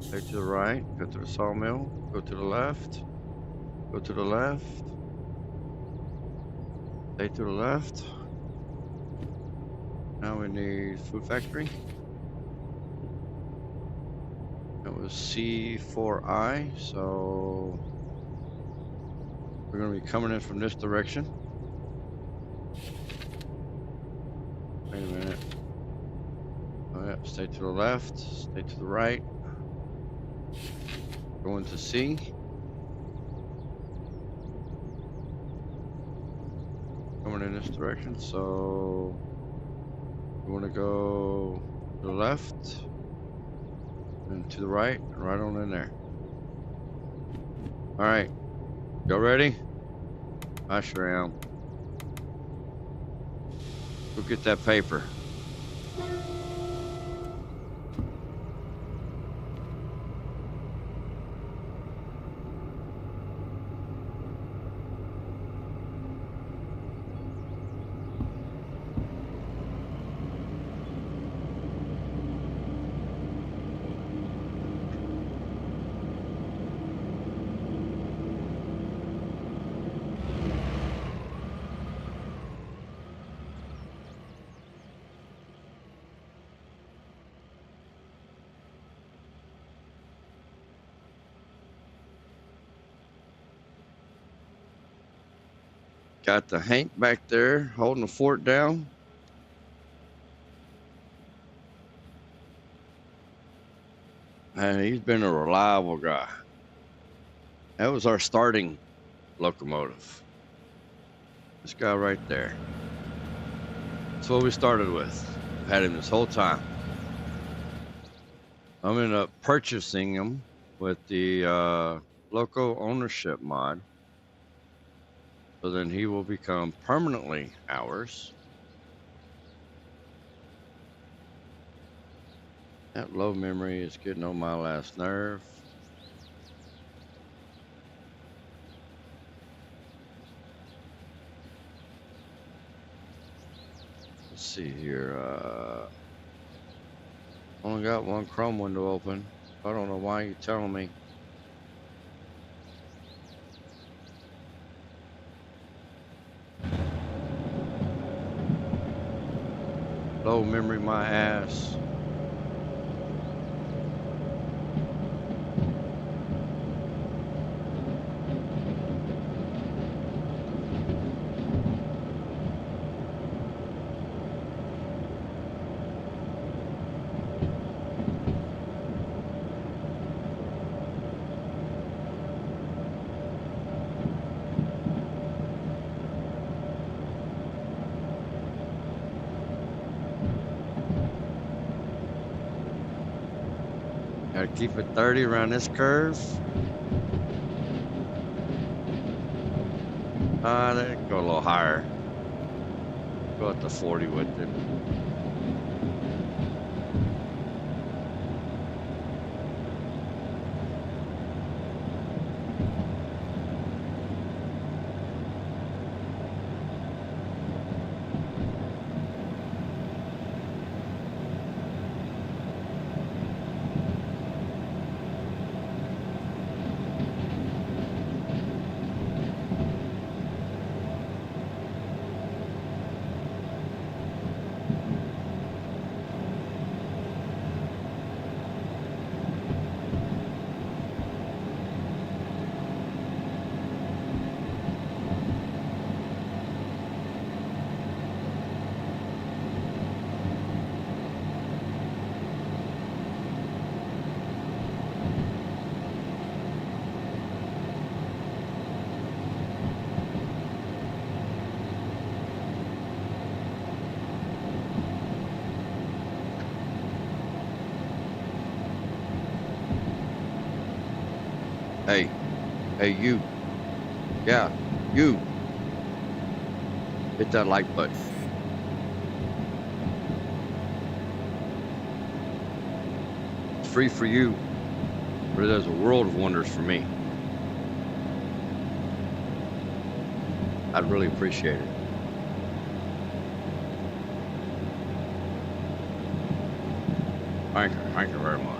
Stay to the right. Go to the sawmill. Go to the left. Go to the left. Stay to the left. Now we need food factory. That was C4I, so we're going to be coming in from this direction. Wait a minute. Oh yeah, stay to the left, stay to the right. Going to C. Coming in this direction, so we want to go to the left and to the right and right on in there. All right, y'all ready? I sure am. Go get that paper. Got the Hank back there holding the fort down. And he's been a reliable guy. That was our starting locomotive. This guy right there. That's what we started with. Had him this whole time. I'm ended up purchasing him with the loco ownership mod. So then he will become permanently ours. That low memory is getting on my last nerve. Let's see here. Only got one Chrome window open. I don't know why you're telling me. Low memory my ass. Gotta keep it 30 around this curve. Let it go a little higher. Go up to 40 with it. Hey, you. Yeah, you. Hit that like button. It's free for you, but it does a world of wonders for me. I'd really appreciate it. Thank you very much.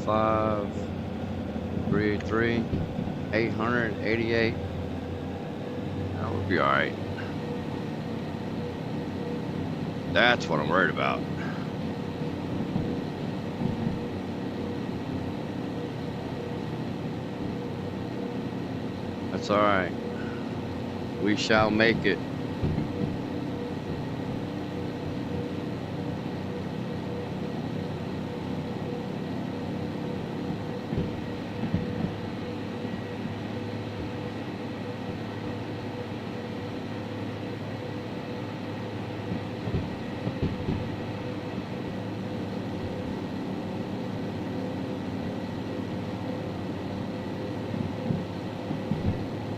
Five, 383, 888. That would be all right. That's what I'm worried about. That's all right. We shall make it.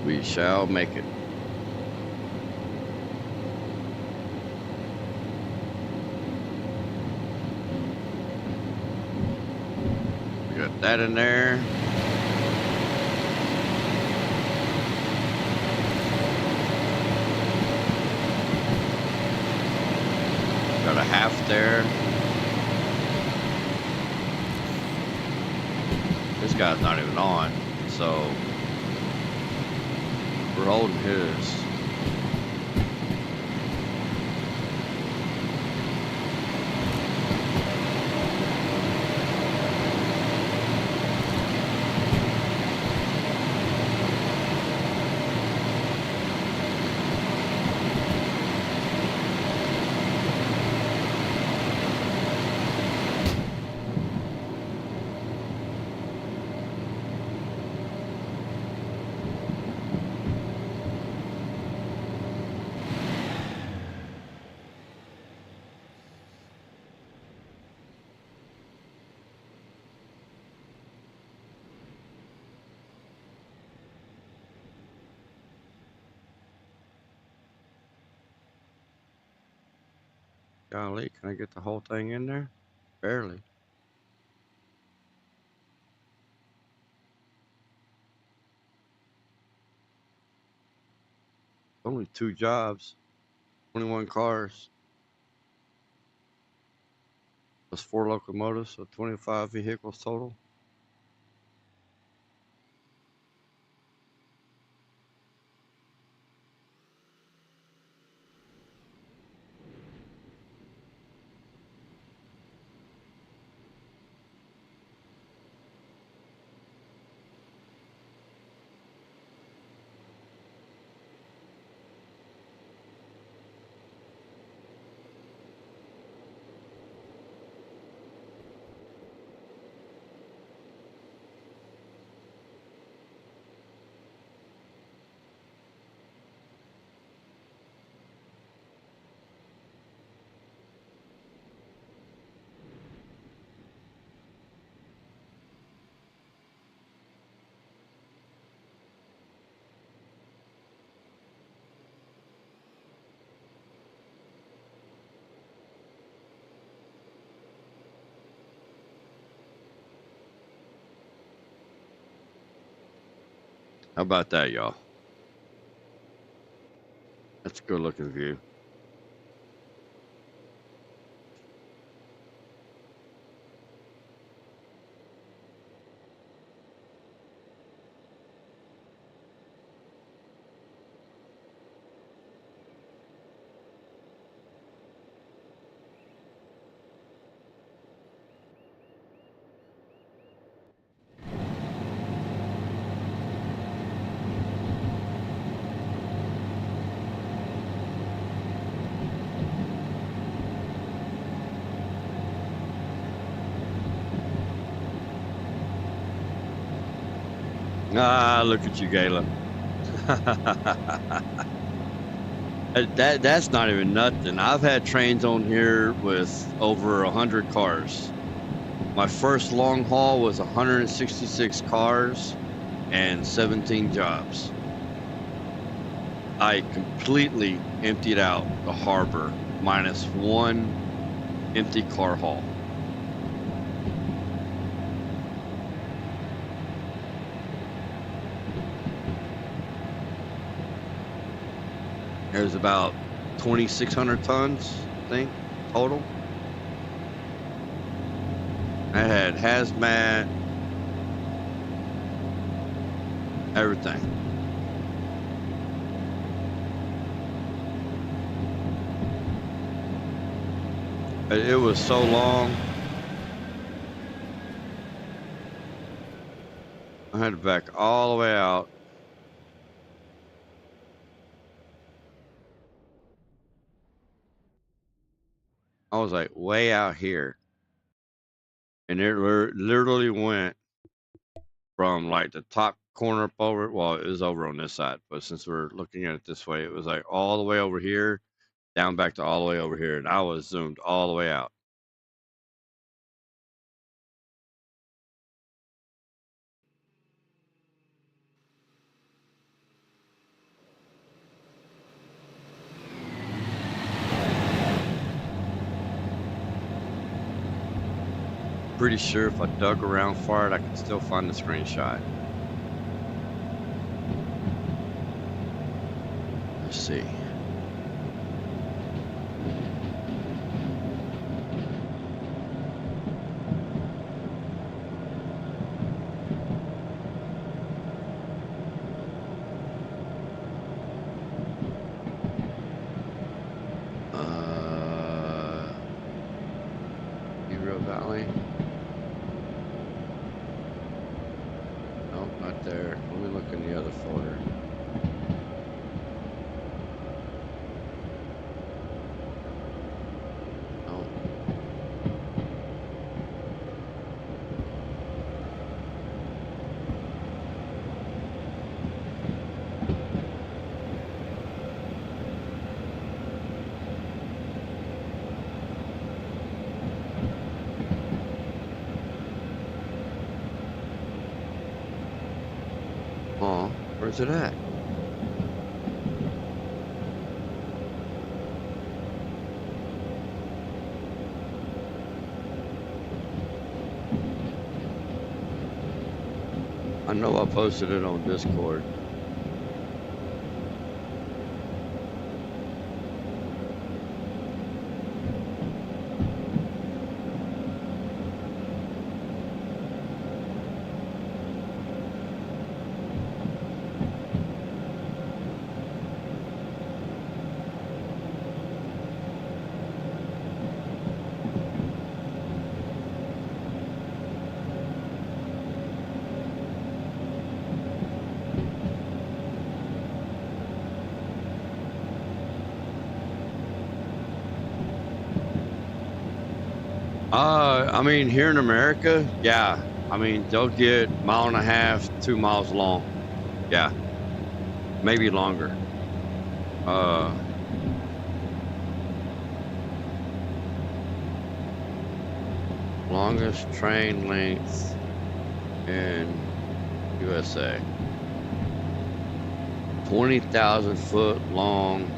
We shall make it. We got that in there. Got a half there. This guy's not even on, so we're holding his. Golly, can I get the whole thing in there? Barely. Only 2 jobs, 21 cars. Plus 4 locomotives, so 25 vehicles total. How about that, y'all? That's a good looking view. Ah, look at you, Gayla. That's not even nothing. I've had trains on here with over 100 cars. My first long haul was 166 cars and 17 jobs. I completely emptied out the harbor minus 1 empty car haul. There's about 2,600 tons, I think, total. I had hazmat, everything. It was so long. I had to back all the way out. I was like way out here. And it literally went from like the top corner up over, well, it was over on this side, but since we're looking at it this way, it was like all the way over here, down back to all the way over here. And I was zoomed all the way out. Pretty sure if I dug around for it, I could still find the screenshot. Let's see. Derail Valley. Nope, not there. Let me look in the other folder. Oh. Oh, where's it at? know I posted it on Discord. I mean, here in America, yeah. I mean, they'll get 1.5 miles, 2 miles long. Yeah. Maybe longer. Longest train length in USA. 20,000 foot long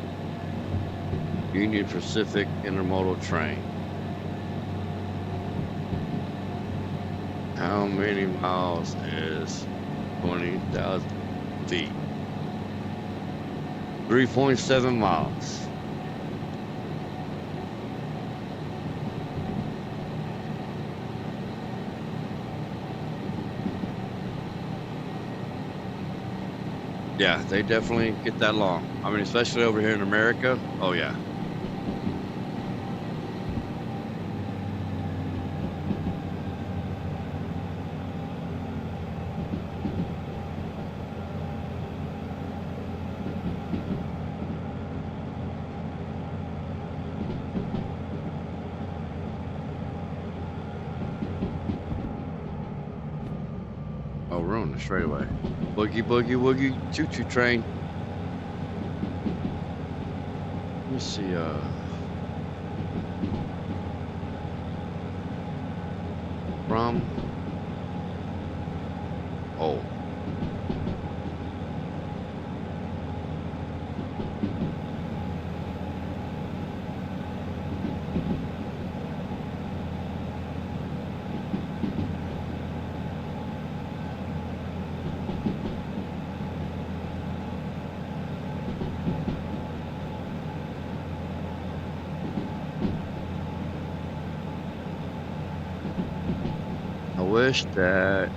Union Pacific intermodal train. How many miles is 20,000 feet? 3.7 miles. Yeah, they definitely get that long. I mean, especially over here in America. Oh, yeah. Oh, we're on the straightaway. Boogie, boogie, woogie, choo-choo train. Let me see, from, oh. I wish that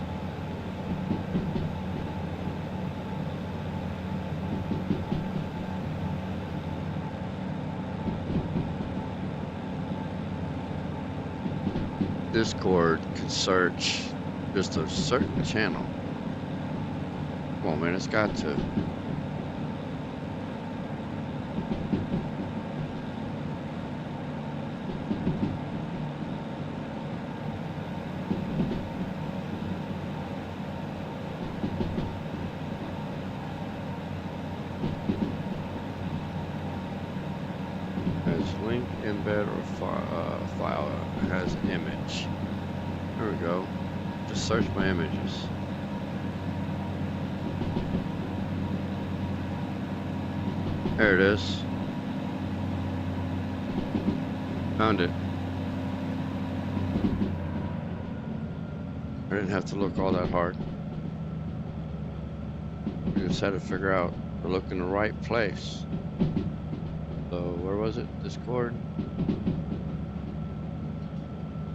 Discord could search just a certain channel. Come on, man, it's got to. Link, embed, or file has image. There we go. Just search my images. There it is. Found it. I didn't have to look all that hard. I just had to figure out to look in the right place. So where was it? Discord.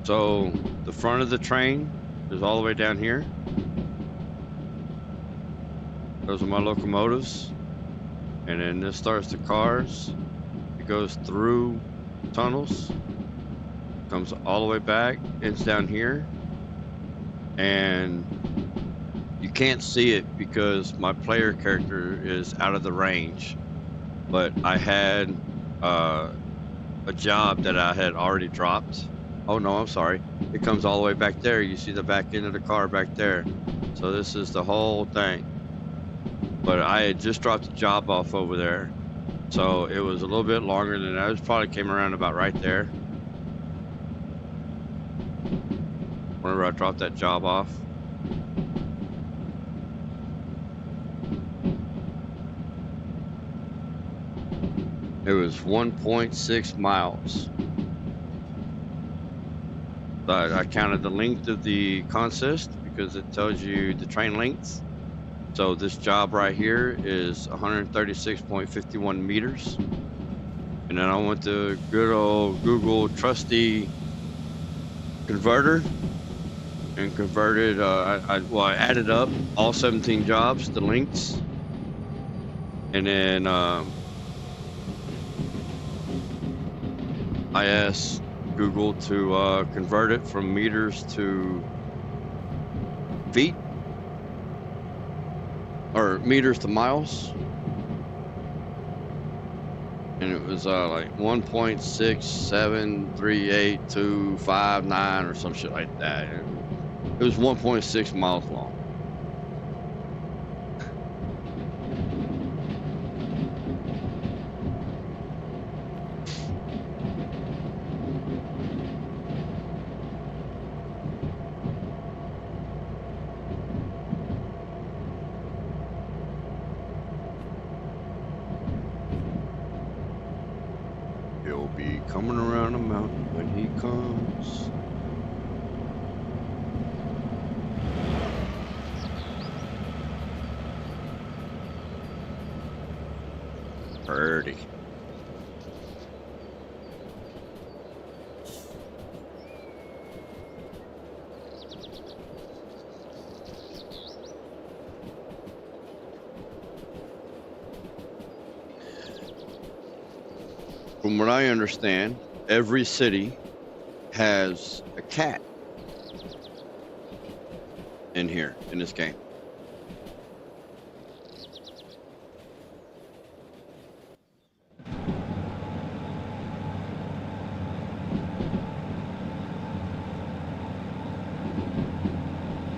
So the front of the train is all the way down here. Those are my locomotives. And then this starts the cars. It goes through tunnels. Comes all the way back. It's down here. And you can't see it because my player character is out of the range. But I had a job that I had already dropped. Oh no, I'm sorry. It comes all the way back there. You see the back end of the car back there. So this is the whole thing. But I had just dropped the job off over there. So it was a little bit longer than that. It probably came around about right there. Whenever I dropped that job off. It was 1.6 miles. I counted the length of the consist because it tells you the train lengths. So this job right here is 136.51 meters. And then I went to good old Google trusty converter and converted, I added up all 17 jobs, the lengths. And then I asked Google to convert it from meters to feet, or meters to miles. And it was like 1.6738259 or some shit like that. It was 1.6 miles long. He'll be coming around the mountain when he comes. Pretty. From what I understand, every city has a cat in here, in this game.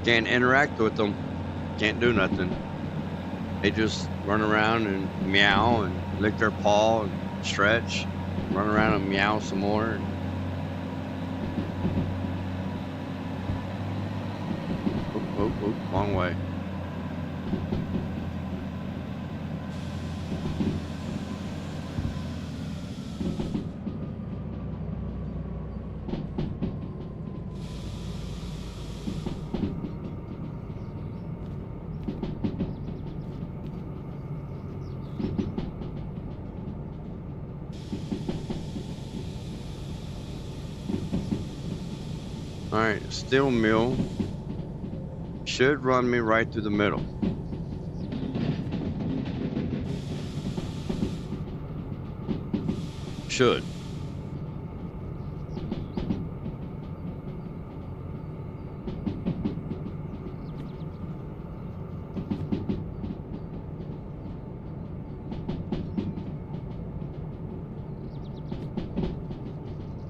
Can't interact with them, can't do nothing. They just run around and meow and lick their paw and stretch, run around and meow some more. Oh, wrong way. All right, steel mill should run me right through the middle. Should.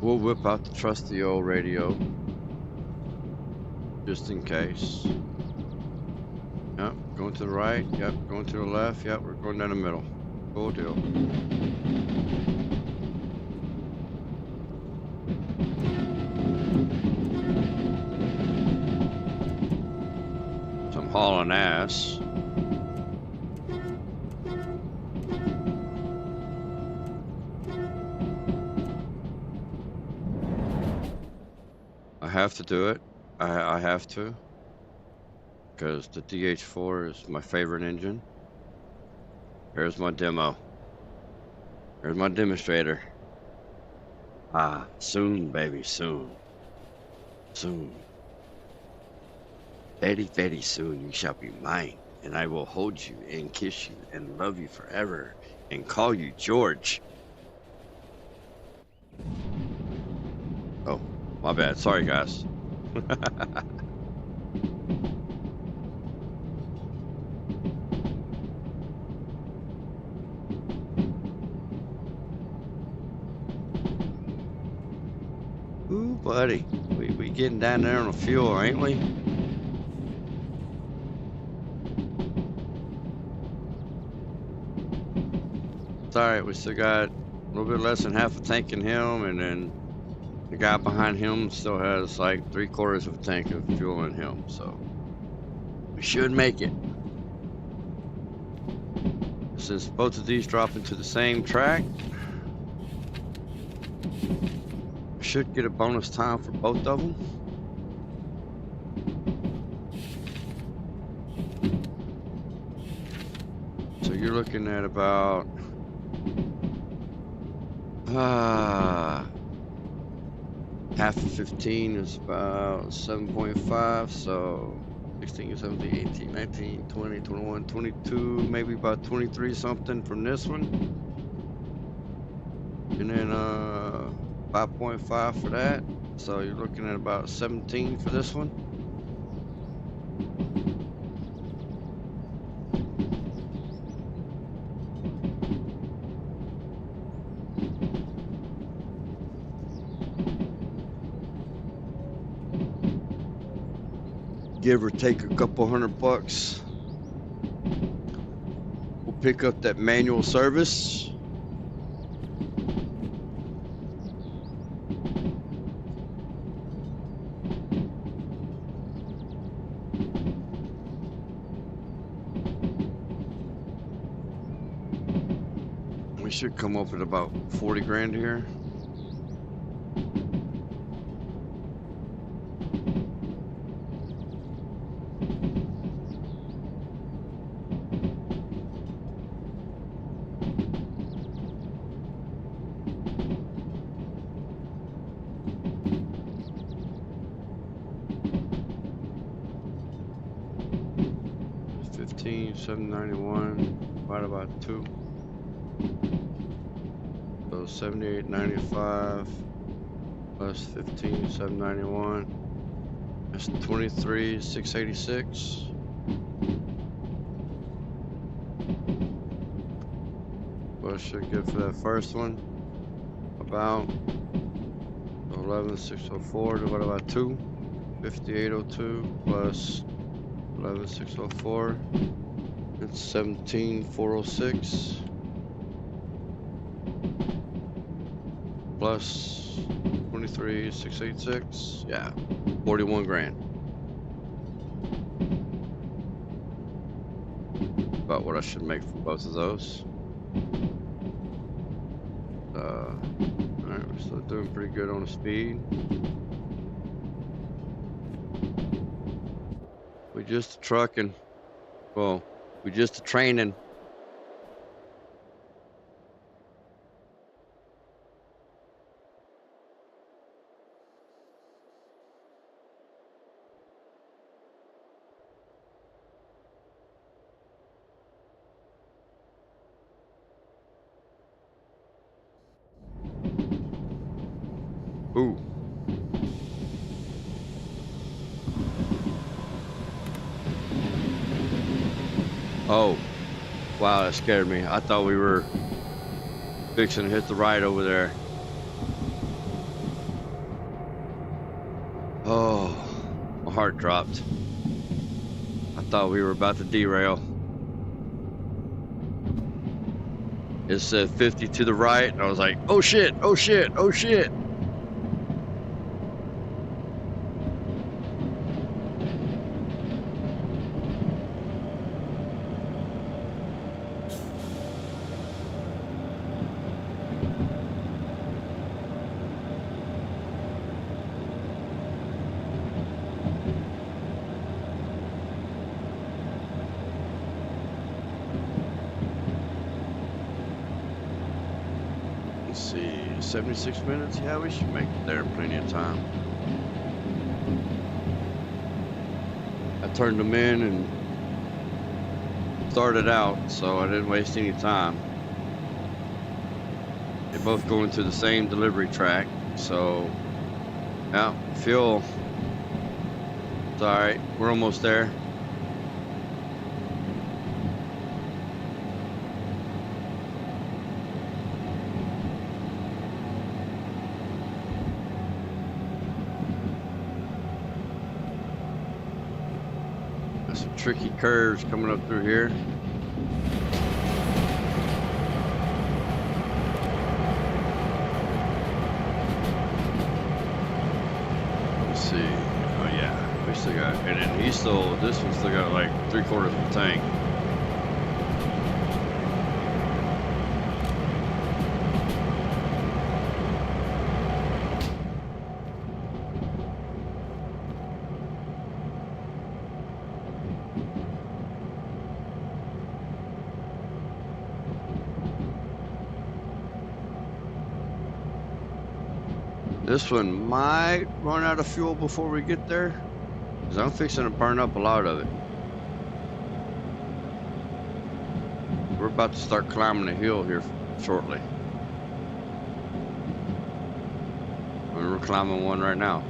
We'll whip out the trusty old radio. Just in case. Yep, going to the right. Yep, going to the left. Yep, we're going down the middle. Cool deal. So I'm hauling ass. I have to do it. I have to, because the DH4 is my favorite engine. Here's my demo. Here's my demonstrator. Ah, soon, baby, soon. Soon. Very, very soon you shall be mine, and I will hold you and kiss you and love you forever and call you George. Oh, my bad. Sorry, guys. Ooh, buddy, we getting down there on the fuel, ain't we? It's all right. We still got a little bit less than half a tank in him, and then the guy behind him still has like 3/4 of a tank of fuel in him, so we should make it. Since both of these drop into the same track, we should get a bonus time for both of them. you're looking at about half of 15 is about 7.5, so 16, 17, 18, 19, 20, 21, 22, maybe about 23 something from this one. And then 5.5 for that. So you're looking at about 17 for this one. Give or take a couple $100. We'll pick up that manual service. We should come up at about 40 grand here. $791 divided by 2. So $78.95 plus $15,791. That's $23,686. What I should get for that first one? About $11,604 divided by 2. $58.02 plus 11,604. It's 17,406 plus 23,686. Yeah, 41 grand. About what I should make for both of those. Alright, we're still doing pretty good on the speed. We just trucking. Well, we just training. Ooh. Oh. Wow, that scared me. I thought we were fixing to hit the right over there. Oh, my heart dropped. I thought we were about to derail. It said 50 to the right, and I was like, oh shit, oh shit, oh shit. Let's see, 76 minutes? Yeah, we should make it there in plenty of time. I turned them in and started out, so I didn't waste any time. They're both going to the same delivery track, so yeah, fuel. It's all right, we're almost there. Some tricky curves coming up through here. Let's see. Oh yeah, we still got, and then this one still got like 3/4 of the tank. This one might run out of fuel before we get there, because I'm fixing to burn up a lot of it. We're about to start climbing a hill here shortly. We're climbing one right now.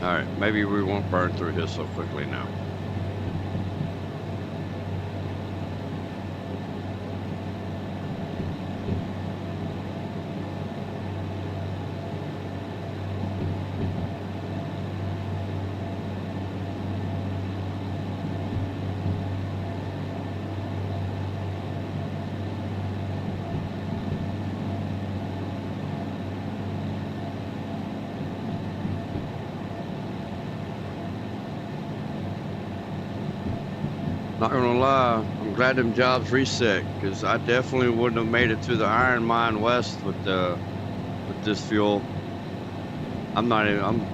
Alright, maybe we won't burn through here so quickly now. Not gonna lie, I'm glad them jobs reset, because I definitely wouldn't have made it to the iron mine west with this fuel. I'm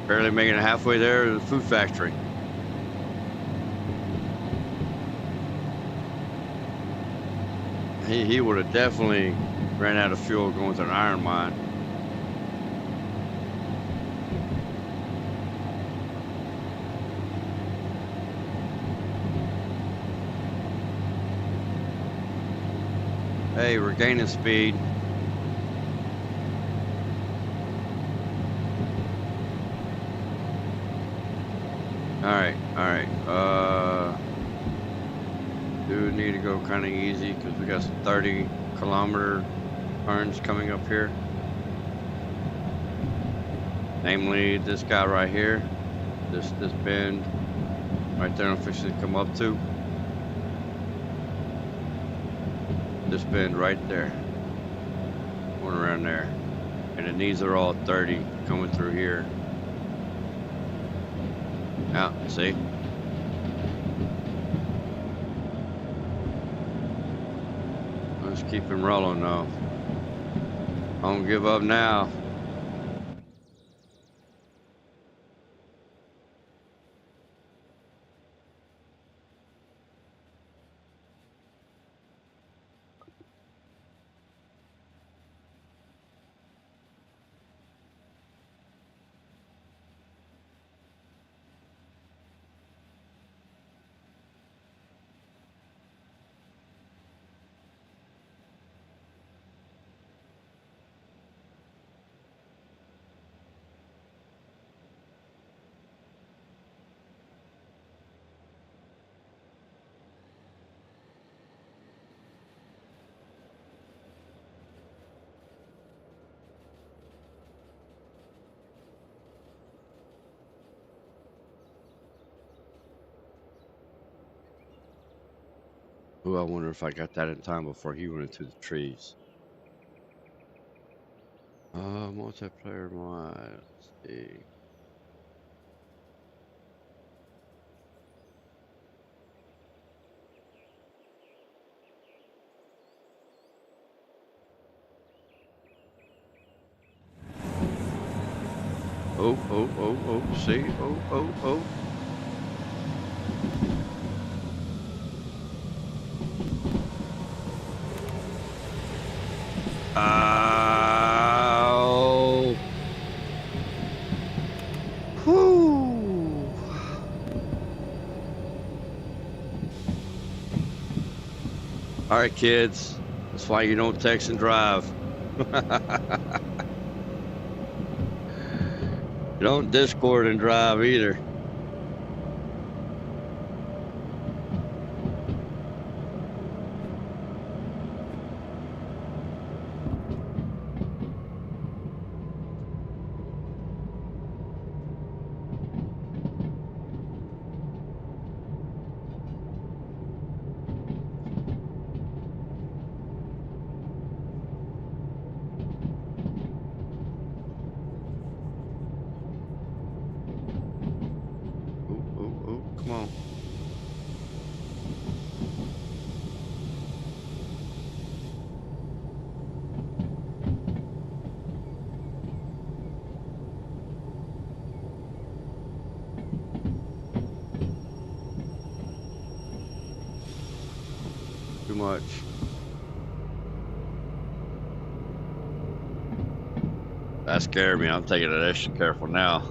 barely making it halfway there to the food factory. He would have definitely ran out of fuel going to an iron mine. Hey, we're gaining speed. All right. Do need to go kind of easy because we got some 30-kilometer turns coming up here. Namely, this guy right here, this bend right there. I'm fixing to come up to. This bend right there, going around there, and then these are all 30 coming through here. Out, see? Let's keep him rolling though. Don't give up now. Ooh, I wonder if I got that in time before he went into the trees. Multiplayer mod, let's see. Oh, see? Oh. Ow. Whew. All right, kids. That's why you don't text and drive. You don't Discord and drive either. Come on. Too much. That scared me. I'm taking it extra careful now.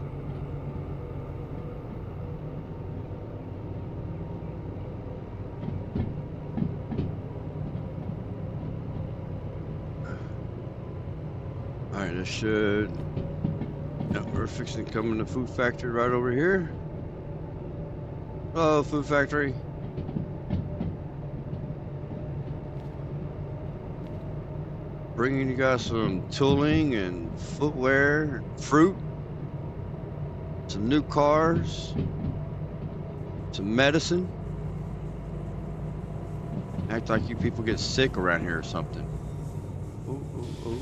Alright, this should... Yep, we're fixing to come in the food factory right over here. Hello, food factory. Bringing you guys some tooling and footwear, fruit, some new cars, some medicine. Act like you people get sick around here or something. Ooh, ooh, ooh.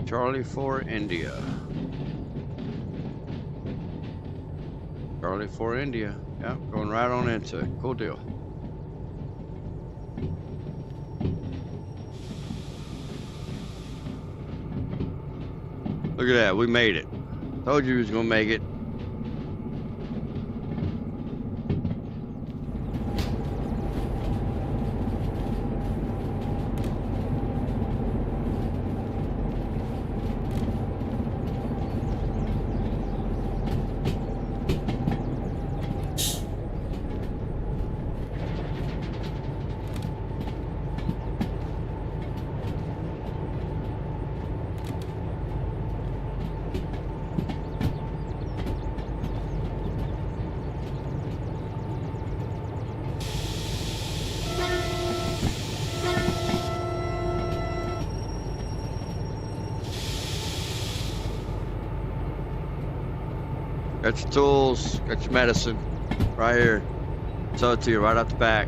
Charlie 4 India. Charlie 4 India. Yep, going right on into it. Cool deal. Look at that, we made it. Told you we was gonna make it. Got your tools, got your medicine, right here. Show it to you right out the back.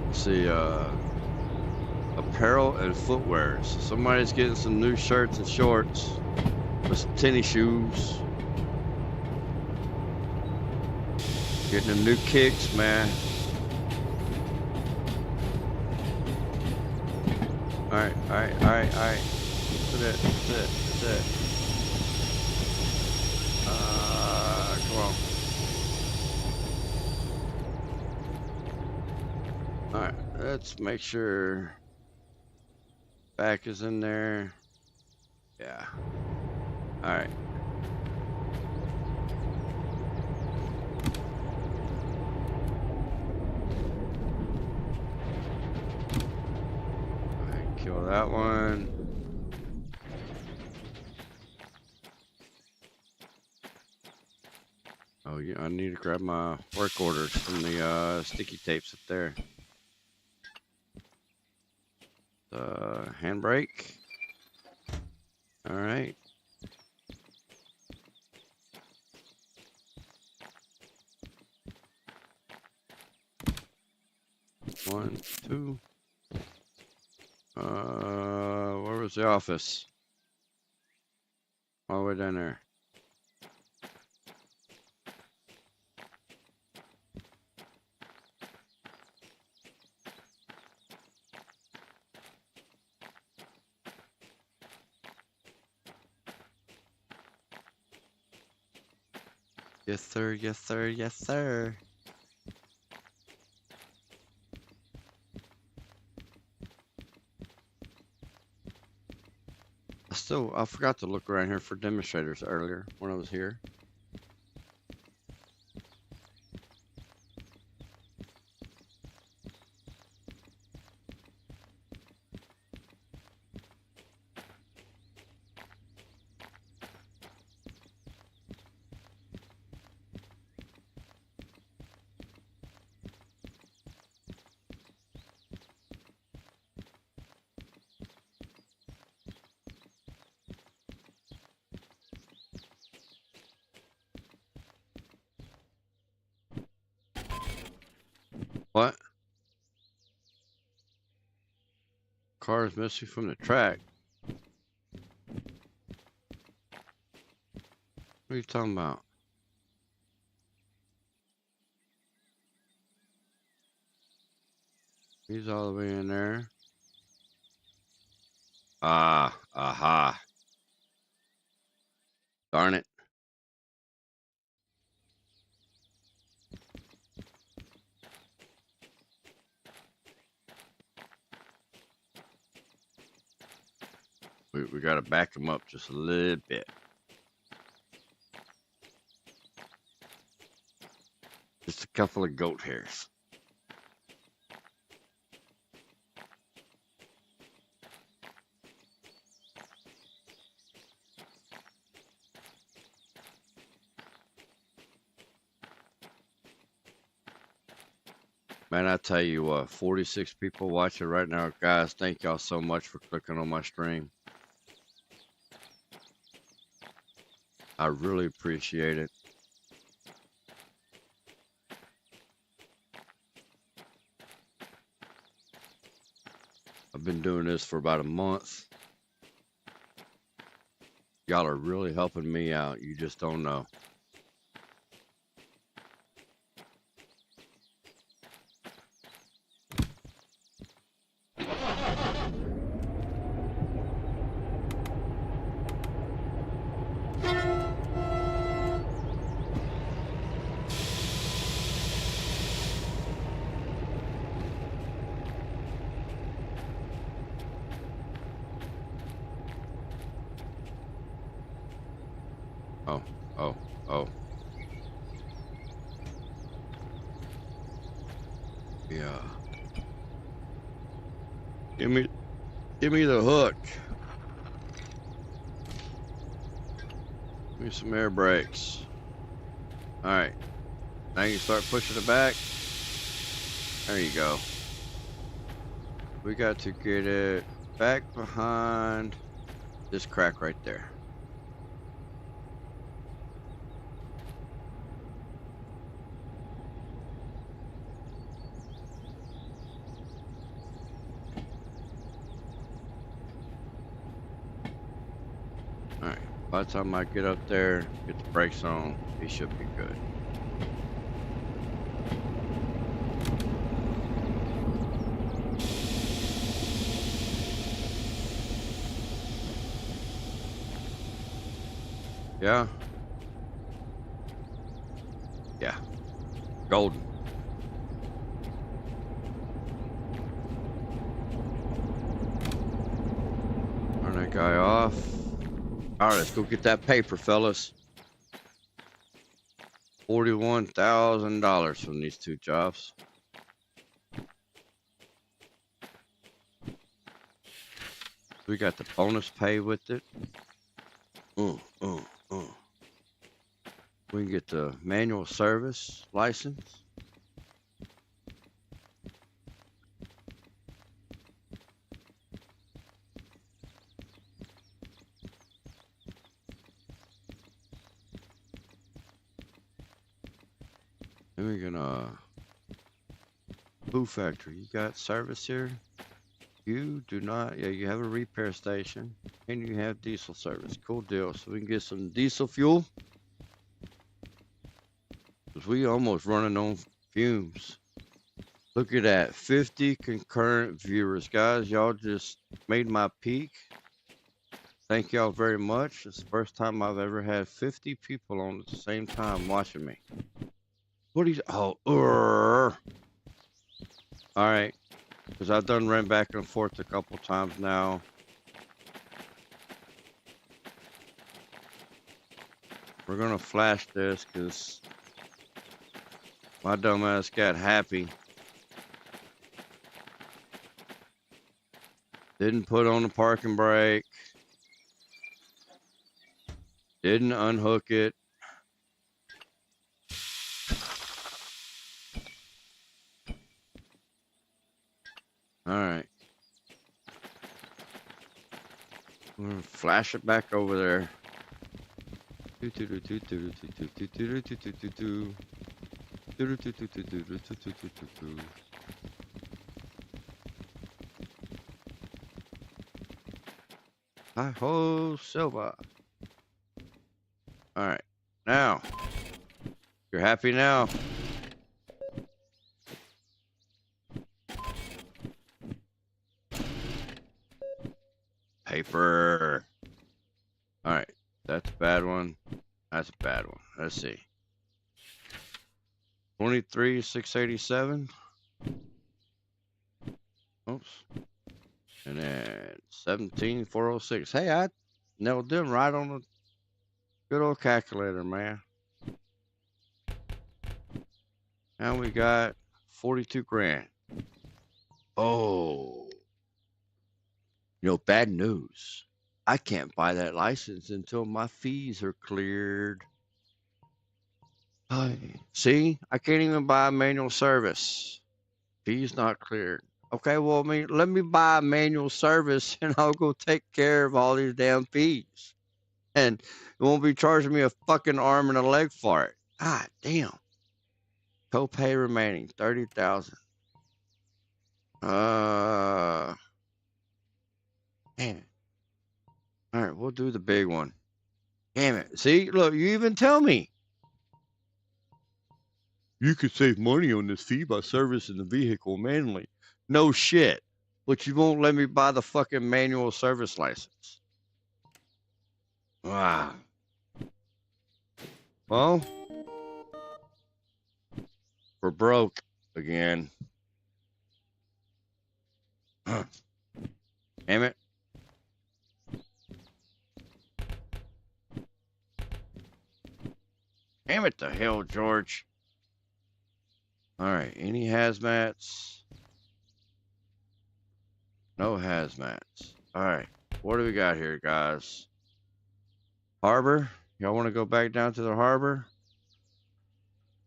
Let's see, apparel and footwear. So somebody's getting some new shirts and shorts with some tennis shoes. Getting them new kicks, man. Alright. That's it. Come on. Alright, let's make sure back is in there. Yeah. Alright. Kill that one. Oh yeah, I need to grab my work orders from the sticky tapes up there. The handbrake. All right. One, two. Where was the office? All the way down there. Yes, sir. Yes, sir. Yes, sir. I forgot to look around here for demonstrators earlier when I was here. What? Car is missing from the track. What are you talking about? He's all the way in there. Ah, aha. Darn it. We got to back him up just a little bit. Just a couple of goat hairs. Man, I tell you what, 46 people watching right now. Guys, thank y'all so much for clicking on my stream. I really appreciate it. I've been doing this for about a month. Y'all are really helping me out. You just don't know. Oh. Yeah. Give me the hook. Give me some air brakes. All right. Now you start pushing it back. There you go. We got to get it back behind this crack right there. By the time I get up there, get the brakes on, he should be good. Yeah. Yeah. Golden. Turn that guy off. All right, let's go get that paper, fellas. $41,000 from these two jobs. We got the bonus pay with it. We can get the manual service license. Then we're gonna Boo Factory. You got service here? You do not. Yeah, you have a repair station and you have diesel service. Cool deal. So we can get some diesel fuel. Cause we almost running on fumes. Look at that, 50 concurrent viewers, guys. Y'all just made my peak. Thank y'all very much. It's the first time I've ever had 50 people on at the same time watching me. What are you? Oh, all right. Because I've done ran back and forth a couple times now. We're gonna flash this because my dumbass got happy. Didn't put on the parking brake. Didn't unhook it. All right. I'm gonna flash it back over there. Hi ho, Silva. All right. Now, you're happy now. Paper. All right. That's a bad one. That's a bad one. Let's see. 23,687. Oops. And then 17,406. Hey, I nailed them right on the good old calculator, man. And we got 42 grand. Oh. You know, bad news. I can't buy that license until my fees are cleared. See, I can't even buy a manual service. Fees not cleared. Okay, well, I mean, let me buy a manual service and I'll go take care of all these damn fees. And it won't be charging me a fucking arm and a leg for it. God damn. CoPay remaining 30,000. Man. All right, we'll do the big one. Damn it. See, look, you even tell me. You could save money on this fee by servicing the vehicle manually. No shit. But you won't let me buy the fucking manual service license. Wow. Well, we're broke again. Damn it. Damn it to hell, George. All right, any hazmats? No hazmats. All right, what do we got here, guys? Harbor? Y'all want to go back down to the harbor?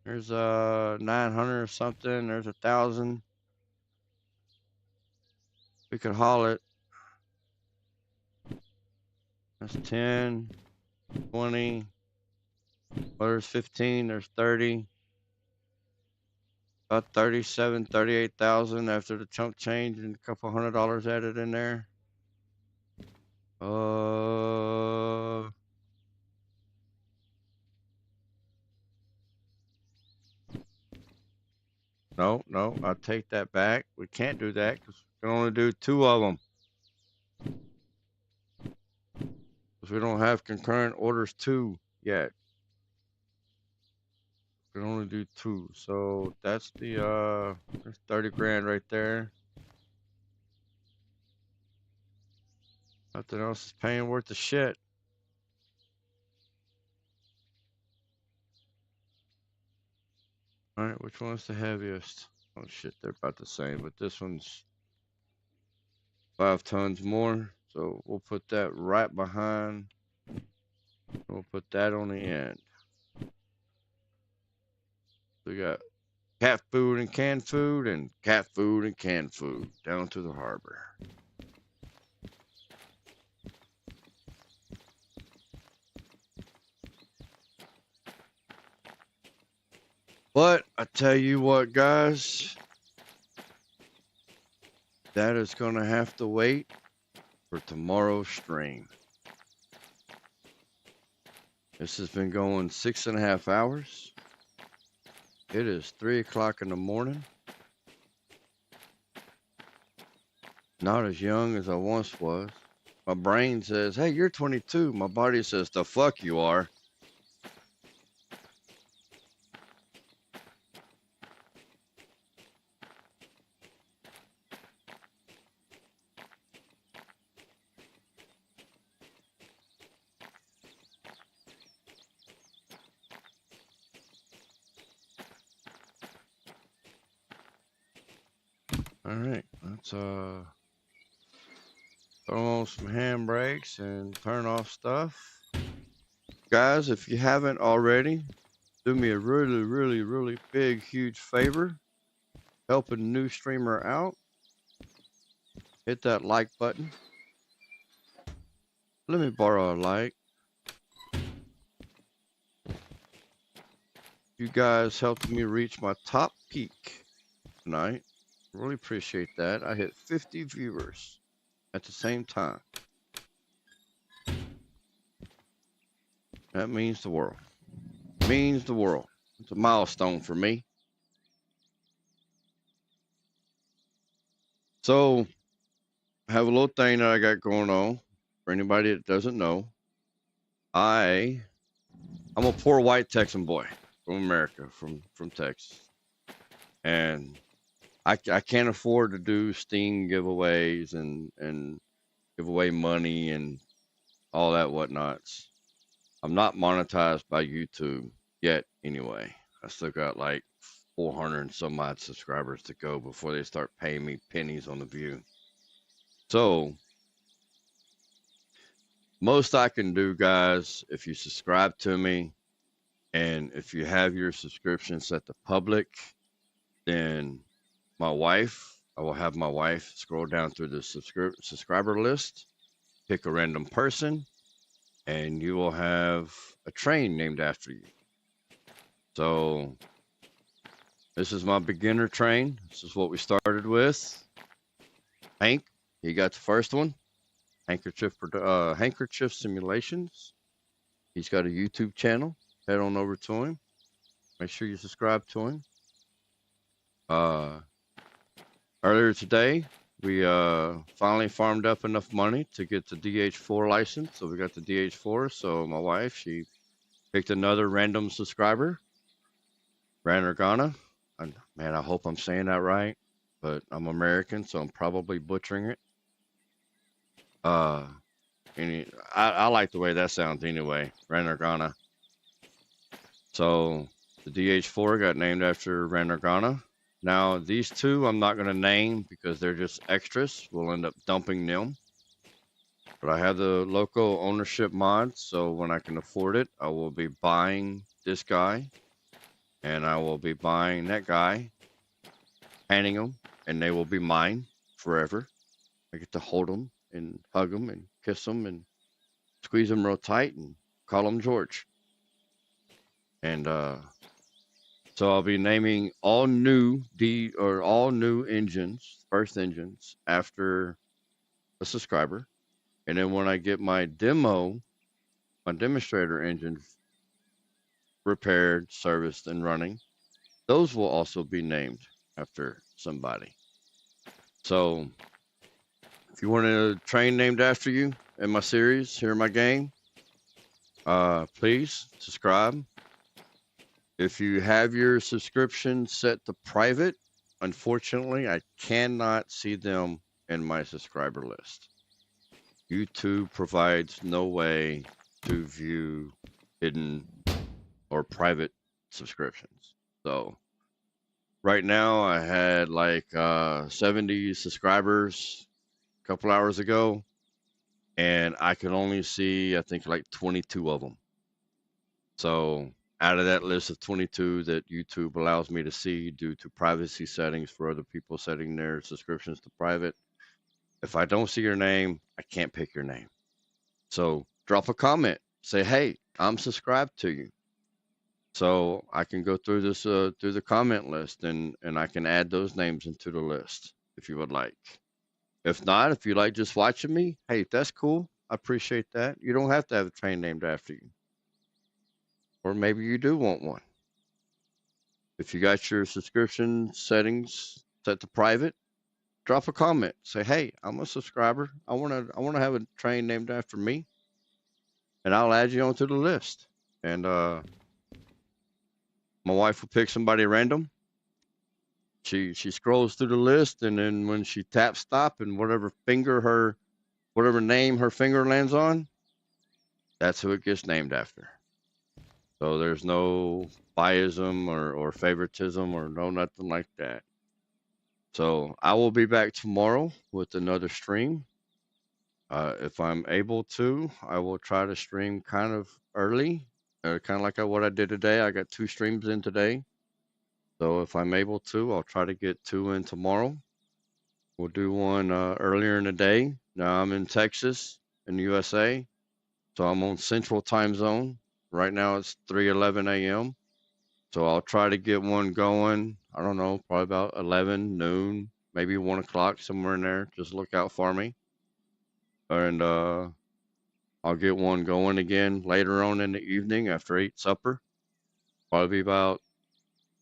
There's 900 or something. There's 1,000. We could haul it. That's 10, 20. Well, there's 15. There's 30. About 37, 38,000 after the chump change and a couple $100 added in there. No, I'll take that back. We can't do that because we can only do 2 of them. Because we don't have concurrent orders 2 yet. We can only do 2. So that's the, there's 30 grand right there. Nothing else is paying worth the shit. All right, which one's the heaviest? Oh shit, they're about the same, but this one's 5 tons more. So we'll put that right behind. We'll put that on the end. We got cat food and canned food and cat food and canned food down to the harbor. But I tell you what, guys, that is going to have to wait for tomorrow's stream. This has been going 6.5 hours. It is 3 o'clock in the morning. Not as young as I once was. My brain says, hey, you're 22. My body says, the fuck you are. All right, let's throw on some handbrakes and turn off stuff. Guys, if you haven't already, do me a really, really, really big, huge favor. Help a new streamer out. Hit that like button. Let me borrow a like. You guys helped me reach my top peak tonight. Really appreciate that. I hit 50 viewers at the same time. That means the world. Means the world. It's a milestone for me. So, I have a little thing that I got going on. For anybody that doesn't know, I'm a poor white Texan boy from America, from Texas, and I can't afford to do Steam giveaways and give away money and all that whatnots. I'm not monetized by YouTube yet anyway. I still got like 400 and some odd subscribers to go before they start paying me pennies on the view. So most I can do, guys, if you subscribe to me and if you have your subscription set to public, then I will have my wife scroll down through the subscriber list, pick a random person, and you will have a train named after you. So this is my beginner train. This is what we started with. Hank, he got the first one. Handkerchief Simulations. He's got a YouTube channel. Head on over to him. Make sure you subscribe to him. Earlier today, we finally farmed up enough money to get the DH4 license. So we got the DH4. So my wife, she picked another random subscriber, Ranargana. Man, I hope I'm saying that right, but I'm American, so I'm probably butchering it. I like the way that sounds anyway, Ranargana. So the DH4 got named after Ranargana. Now these two I'm not going to name because they're just extras. We'll end up dumping them. But I have the local ownership mod, so when I can afford it, I will be buying this guy, and I will be buying that guy, handing them, and they will be mine forever. I get to hold them and hug them and kiss them and squeeze them real tight and call them George. And so I'll be naming all new engines, first engines, after a subscriber. And then when I get my demonstrator engine repaired, serviced, and running, those will also be named after somebody. So if you want a train named after you in my series here in my game, please subscribe. If you have your subscription set to private, unfortunately, I cannot see them in my subscriber list. YouTube provides no way to view hidden or private subscriptions. So right now I had like 70 subscribers a couple hours ago, and I can only see, I think, like 22 of them. So out of that list of 22 that YouTube allows me to see due to privacy settings for other people setting their subscriptions to private, if I don't see your name, I can't pick your name. So drop a comment. Say, hey, I'm subscribed to you. So I can go through this through the comment list, and I can add those names into the list if you would like. If not, if you like just watching me, hey, that's cool. I appreciate that. You don't have to have a train named after you. Or maybe you do want one. If you got your subscription settings set to private, drop a comment. Say, hey, I'm a subscriber. I wanna have a train named after me, and I'll add you onto the list. And my wife will pick somebody random. She scrolls through the list, and then when she taps stop and whatever name her finger lands on, that's who it gets named after. So there's no biasm or favoritism or no nothing like that. So I will be back tomorrow with another stream. If I'm able to, I will try to stream kind of early, kind of like what I did today. I got 2 streams in today. So if I'm able to, I'll try to get 2 in tomorrow. We'll do one earlier in the day. Now I'm in Texas, in the USA. So I'm on Central Time Zone. Right now it's 3:11 a.m. So I'll try to get one going. I don't know, probably about 11 noon, maybe 1 o'clock, somewhere in there. Just look out for me. And I'll get one going again later on in the evening after I eat supper. Probably about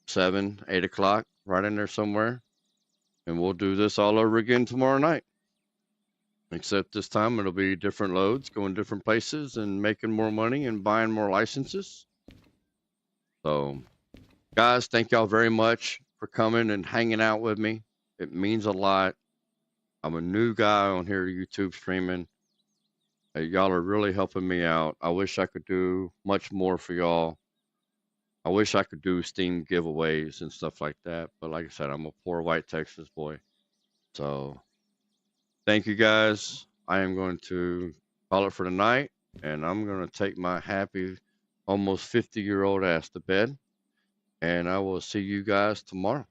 7, 8 o'clock, right in there somewhere. And we'll do this all over again tomorrow night. Except this time it'll be different loads, going different places and making more money and buying more licenses. So, guys, thank y'all very much for coming and hanging out with me. It means a lot. I'm a new guy on here YouTube streaming. Y'all are really helping me out. I wish I could do much more for y'all. I wish I could do Steam giveaways and stuff like that. But like I said, I'm a poor white Texas boy. So thank you guys. I am going to call it for the night. And I'm going to take my happy, almost 50-year-old ass to bed. And I will see you guys tomorrow.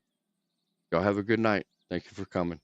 Y'all have a good night. Thank you for coming.